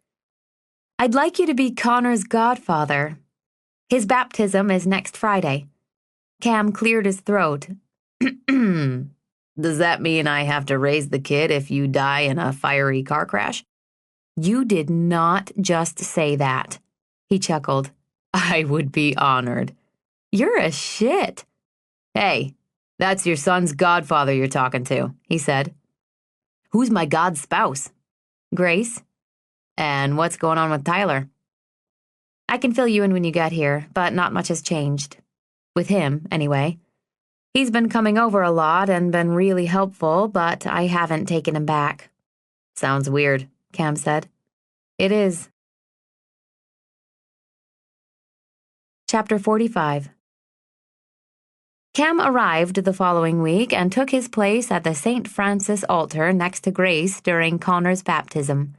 "I'd like you to be Connor's godfather. His baptism is next Friday." Cam cleared his throat. "Does that mean I have to raise the kid if you die in a fiery car crash?" "You did not just say that," he chuckled. "I would be honored." "You're a shit." "Hey, that's your son's godfather you're talking to," he said. "Who's my god spouse?" "Grace." "And what's going on with Tyler?" "I can fill you in when you get here, but not much has changed. With him, anyway. He's been coming over a lot and been really helpful, but I haven't taken him back." "Sounds weird," Cam said. "It is. Chapter 45. Cam arrived the following week and took his place at the St. Francis altar next to Grace during Connor's baptism.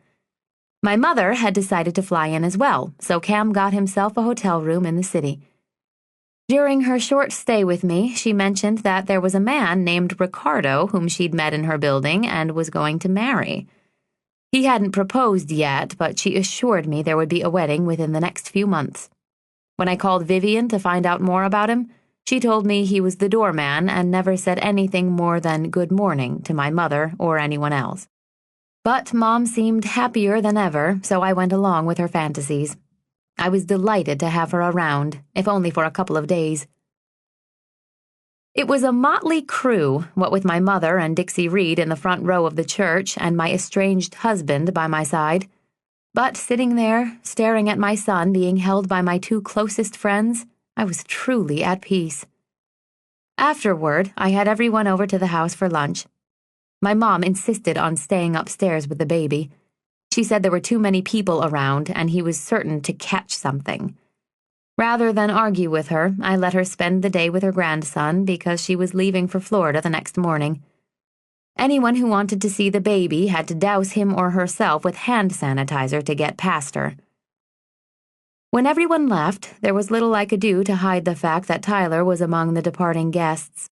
My mother had decided to fly in as well, so Cam got himself a hotel room in the city. During her short stay with me, she mentioned that there was a man named Ricardo whom she'd met in her building and was going to marry. He hadn't proposed yet, but she assured me there would be a wedding within the next few months. When I called Vivian to find out more about him, she told me he was the doorman and never said anything more than good morning to my mother or anyone else. But Mom seemed happier than ever, so I went along with her fantasies. I was delighted to have her around, if only for a couple of days. It was a motley crew, what with my mother and Dixie Reed in the front row of the church and my estranged husband by my side. But sitting there, staring at my son being held by my two closest friends, I was truly at peace. Afterward, I had everyone over to the house for lunch. My mom insisted on staying upstairs with the baby. She said there were too many people around and he was certain to catch something. Rather than argue with her, I let her spend the day with her grandson because she was leaving for Florida the next morning. Anyone who wanted to see the baby had to douse him or herself with hand sanitizer to get past her. When everyone left, there was little I could do to hide the fact that Tyler was among the departing guests.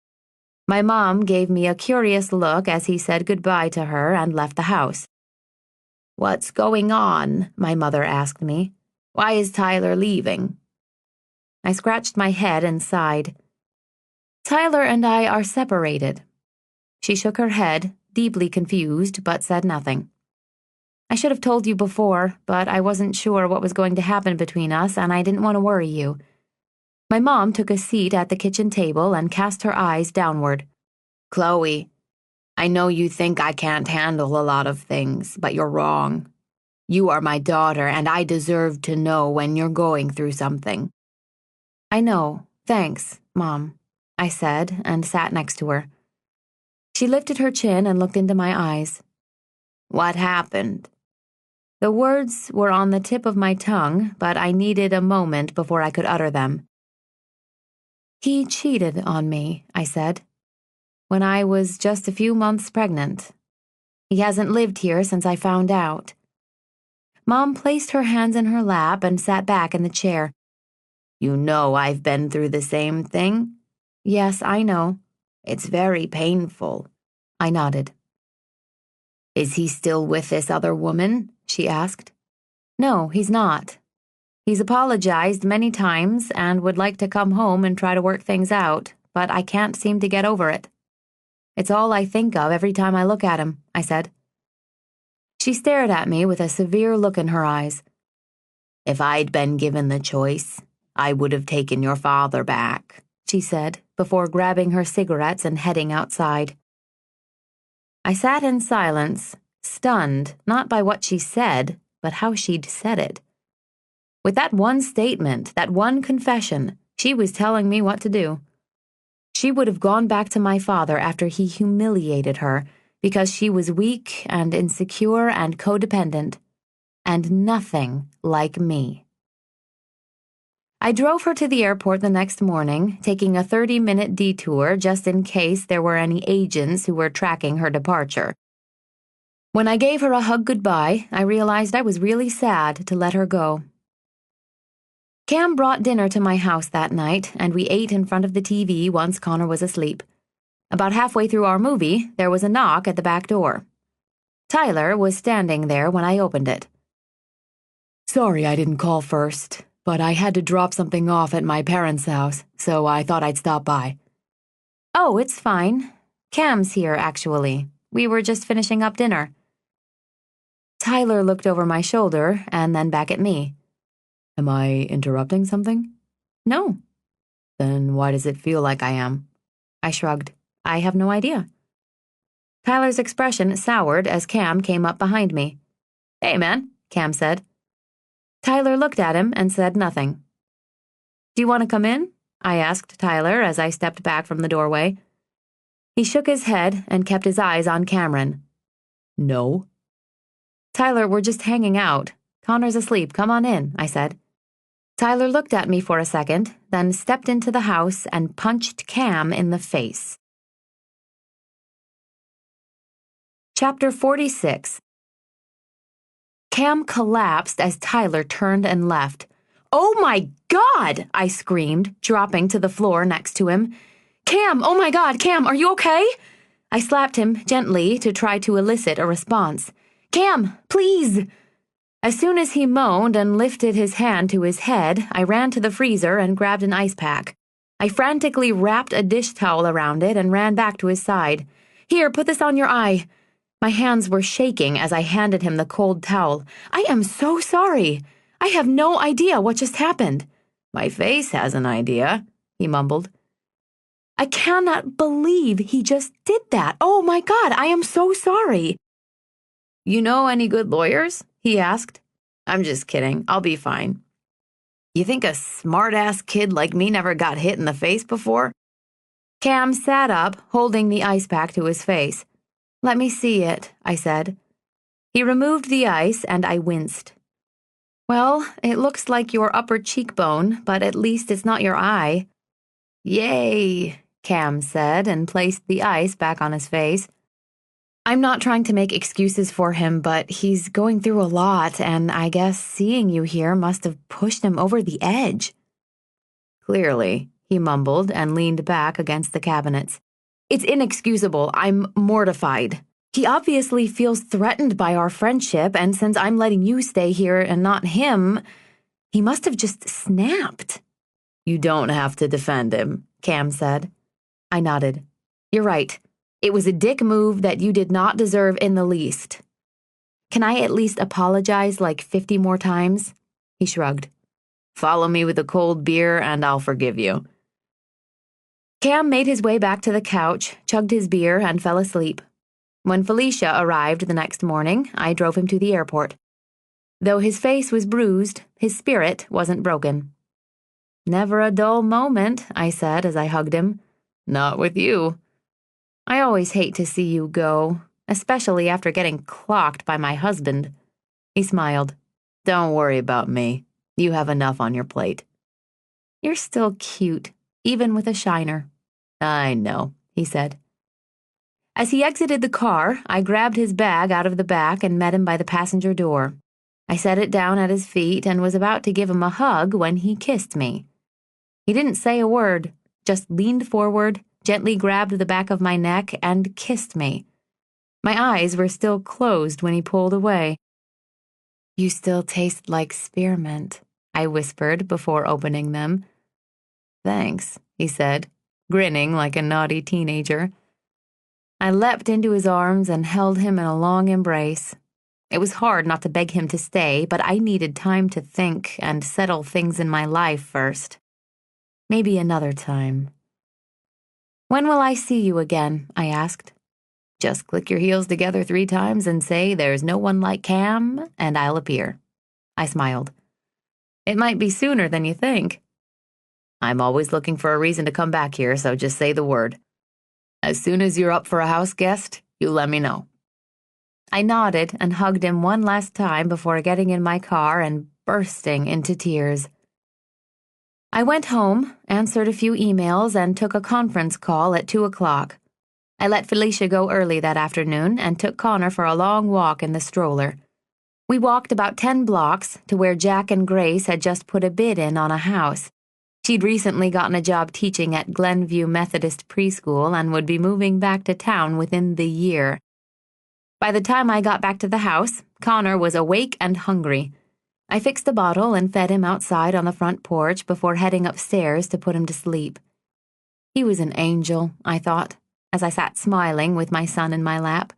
My mom gave me a curious look as he said goodbye to her and left the house. "What's going on?" my mother asked me. "Why is Tyler leaving?" I scratched my head and sighed. "Tyler and I are separated." She shook her head, deeply confused, but said nothing. "I should have told you before, but I wasn't sure what was going to happen between us, and I didn't want to worry you." My mom took a seat at the kitchen table and cast her eyes downward. "Chloe, I know you think I can't handle a lot of things, but you're wrong. You are my daughter, and I deserve to know when you're going through something." "I know. Thanks, Mom," I said, and sat next to her. She lifted her chin and looked into my eyes. "What happened?" The words were on the tip of my tongue, but I needed a moment before I could utter them. "He cheated on me," I said, "when I was just a few months pregnant. He hasn't lived here since I found out." Mom placed her hands in her lap and sat back in the chair. "You know I've been through the same thing?" "Yes, I know." "It's very painful." I nodded. "Is he still with this other woman?" she asked. "No, he's not. He's apologized many times and would like to come home and try to work things out, but I can't seem to get over it. It's all I think of every time I look at him," I said. She stared at me with a severe look in her eyes. "If I'd been given the choice, I would have taken your father back," she said, before grabbing her cigarettes and heading outside. I sat in silence, stunned not by what she said, but how she'd said it. With that one statement, that one confession, she was telling me what to do. She would have gone back to my father after he humiliated her because she was weak and insecure and codependent, and nothing like me. I drove her to the airport the next morning, taking a 30-minute detour just in case there were any agents who were tracking her departure. When I gave her a hug goodbye, I realized I was really sad to let her go. Cam brought dinner to my house that night, and we ate in front of the TV once Connor was asleep. About halfway through our movie, there was a knock at the back door. Tyler was standing there when I opened it. "Sorry I didn't call first, but I had to drop something off at my parents' house, so I thought I'd stop by." "Oh, it's fine. Cam's here, actually. We were just finishing up dinner." Tyler looked over my shoulder and then back at me. "Am I interrupting something?" "No." "Then why does it feel like I am?" I shrugged. I have no idea. Tyler's expression soured as Cam came up behind me. "Hey, man," Cam said. Tyler looked at him and said nothing. "Do you want to come in?" I asked Tyler as I stepped back from the doorway. He shook his head and kept his eyes on Cameron. "No." "Tyler, we're just hanging out. Connor's asleep. Come on in," I said. Tyler looked at me for a second, then stepped into the house and punched Cam in the face. Chapter 46. Cam collapsed as Tyler turned and left. "Oh my God!" I screamed, dropping to the floor next to him. "Cam, oh my God, Cam, are you okay?" I slapped him gently to try to elicit a response. "Cam, please!" As soon as he moaned and lifted his hand to his head, I ran to the freezer and grabbed an ice pack. I frantically wrapped a dish towel around it and ran back to his side. "Here, put this on your eye." My hands were shaking as I handed him the cold towel. "I am so sorry. I have no idea what just happened." "My face has an idea," he mumbled. "I cannot believe he just did that. Oh my God, I am so sorry." "You know any good lawyers?" he asked. "I'm just kidding. I'll be fine." "You think a smart-ass kid like me never got hit in the face before?" Cam sat up, holding the ice pack to his face. "Let me see it," I said. He removed the ice, and I winced. "Well, it looks like your upper cheekbone, but at least it's not your eye." "Yay," Cam said and placed the ice back on his face. "I'm not trying to make excuses for him, but he's going through a lot, and I guess seeing you here must have pushed him over the edge." "Clearly," he mumbled and leaned back against the cabinets. "It's inexcusable. I'm mortified. He obviously feels threatened by our friendship, and since I'm letting you stay here and not him, he must have just snapped." "You don't have to defend him," Cam said. I nodded. "You're right. It was a dick move that you did not deserve in the least. Can I at least apologize like 50 more times?" He shrugged. "Follow me with a cold beer and I'll forgive you." Cam made his way back to the couch, chugged his beer, and fell asleep. When Felicia arrived the next morning, I drove him to the airport. Though his face was bruised, his spirit wasn't broken. "Never a dull moment," I said as I hugged him. "Not with you." "I always hate to see you go, especially after getting clocked by my husband." He smiled. "Don't worry about me. You have enough on your plate." "You're still cute, even with a shiner." "I know," he said. As he exited the car, I grabbed his bag out of the back and met him by the passenger door. I set it down at his feet and was about to give him a hug when he kissed me. He didn't say a word, just leaned forward, gently grabbed the back of my neck, and kissed me. My eyes were still closed when he pulled away. "You still taste like spearmint," I whispered before opening them. "Thanks," he said, grinning like a naughty teenager. I leapt into his arms and held him in a long embrace. It was hard not to beg him to stay, but I needed time to think and settle things in my life first. Maybe another time. "When will I see you again?" I asked. "Just click your heels together 3 times and say, 'There's no one like Cam,' and I'll appear." I smiled. "It might be sooner than you think." "I'm always looking for a reason to come back here, so just say the word. As soon as you're up for a house guest, you let me know." I nodded and hugged him one last time before getting in my car and bursting into tears. I went home, answered a few emails, and took a conference call at 2 o'clock. I let Felicia go early that afternoon and took Connor for a long walk in the stroller. We walked about 10 blocks to where Jack and Grace had just put a bid in on a house. She'd recently gotten a job teaching at Glenview Methodist Preschool and would be moving back to town within the year. By the time I got back to the house, Connor was awake and hungry. I fixed a bottle and fed him outside on the front porch before heading upstairs to put him to sleep. He was an angel, I thought, as I sat smiling with my son in my lap.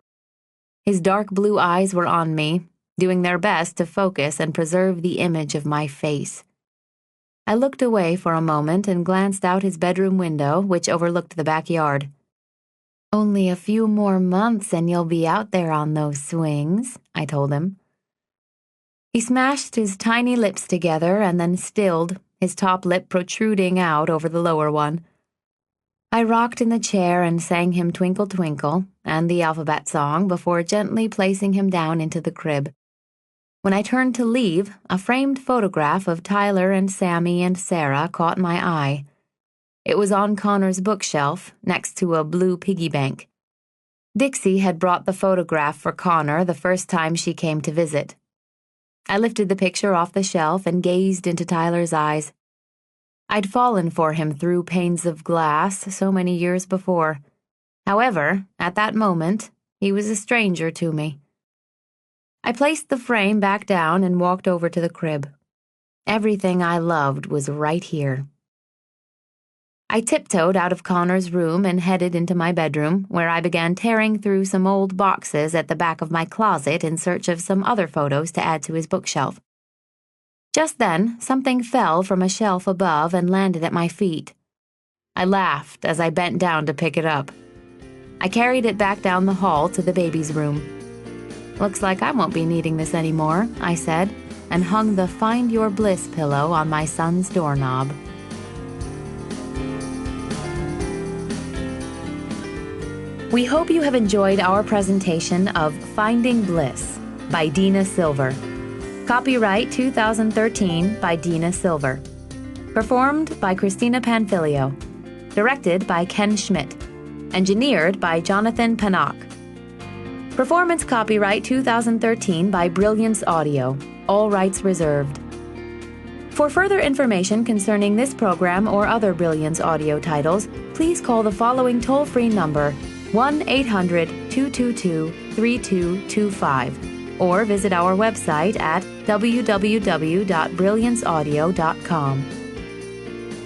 His dark blue eyes were on me, doing their best to focus and preserve the image of my face. I looked away for a moment and glanced out his bedroom window, which overlooked the backyard. "Only a few more months and you'll be out there on those swings," I told him. He smashed his tiny lips together and then stilled, his top lip protruding out over the lower one. I rocked in the chair and sang him Twinkle Twinkle and the alphabet song before gently placing him down into the crib. When I turned to leave, a framed photograph of Tyler and Sammy and Sarah caught my eye. It was on Connor's bookshelf, next to a blue piggy bank. Dixie had brought the photograph for Connor the first time she came to visit. I lifted the picture off the shelf and gazed into Tyler's eyes. I'd fallen for him through panes of glass so many years before. However, at that moment, he was a stranger to me. I placed the frame back down and walked over to the crib. Everything I loved was right here. I tiptoed out of Connor's room and headed into my bedroom, where I began tearing through some old boxes at the back of my closet in search of some other photos to add to his bookshelf. Just then, something fell from a shelf above and landed at my feet. I laughed as I bent down to pick it up. I carried it back down the hall to the baby's room. "Looks like I won't be needing this anymore," I said, and hung the Find Your Bliss pillow on my son's doorknob. We hope you have enjoyed our presentation of Finding Bliss by Dina Silver. Copyright 2013 by Dina Silver. Performed by Christina Panfilio. Directed by Ken Schmidt. Engineered by Jonathan Pannock. Performance copyright 2013 by Brilliance Audio. All rights reserved. For further information concerning this program or other Brilliance Audio titles, please call the following toll-free number 1-800-222-3225 or visit our website at www.brillianceaudio.com.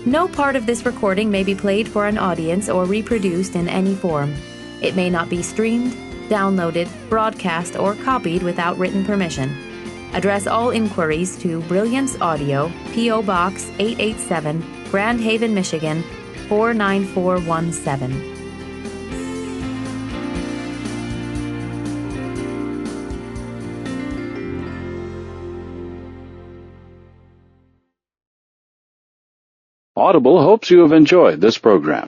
No part of this recording may be played for an audience or reproduced in any form. It may not be streamed, downloaded, broadcast, or copied without written permission. Address all inquiries to Brilliance Audio, P.O. Box 887, Grand Haven, Michigan 49417. Audible hopes you have enjoyed this program.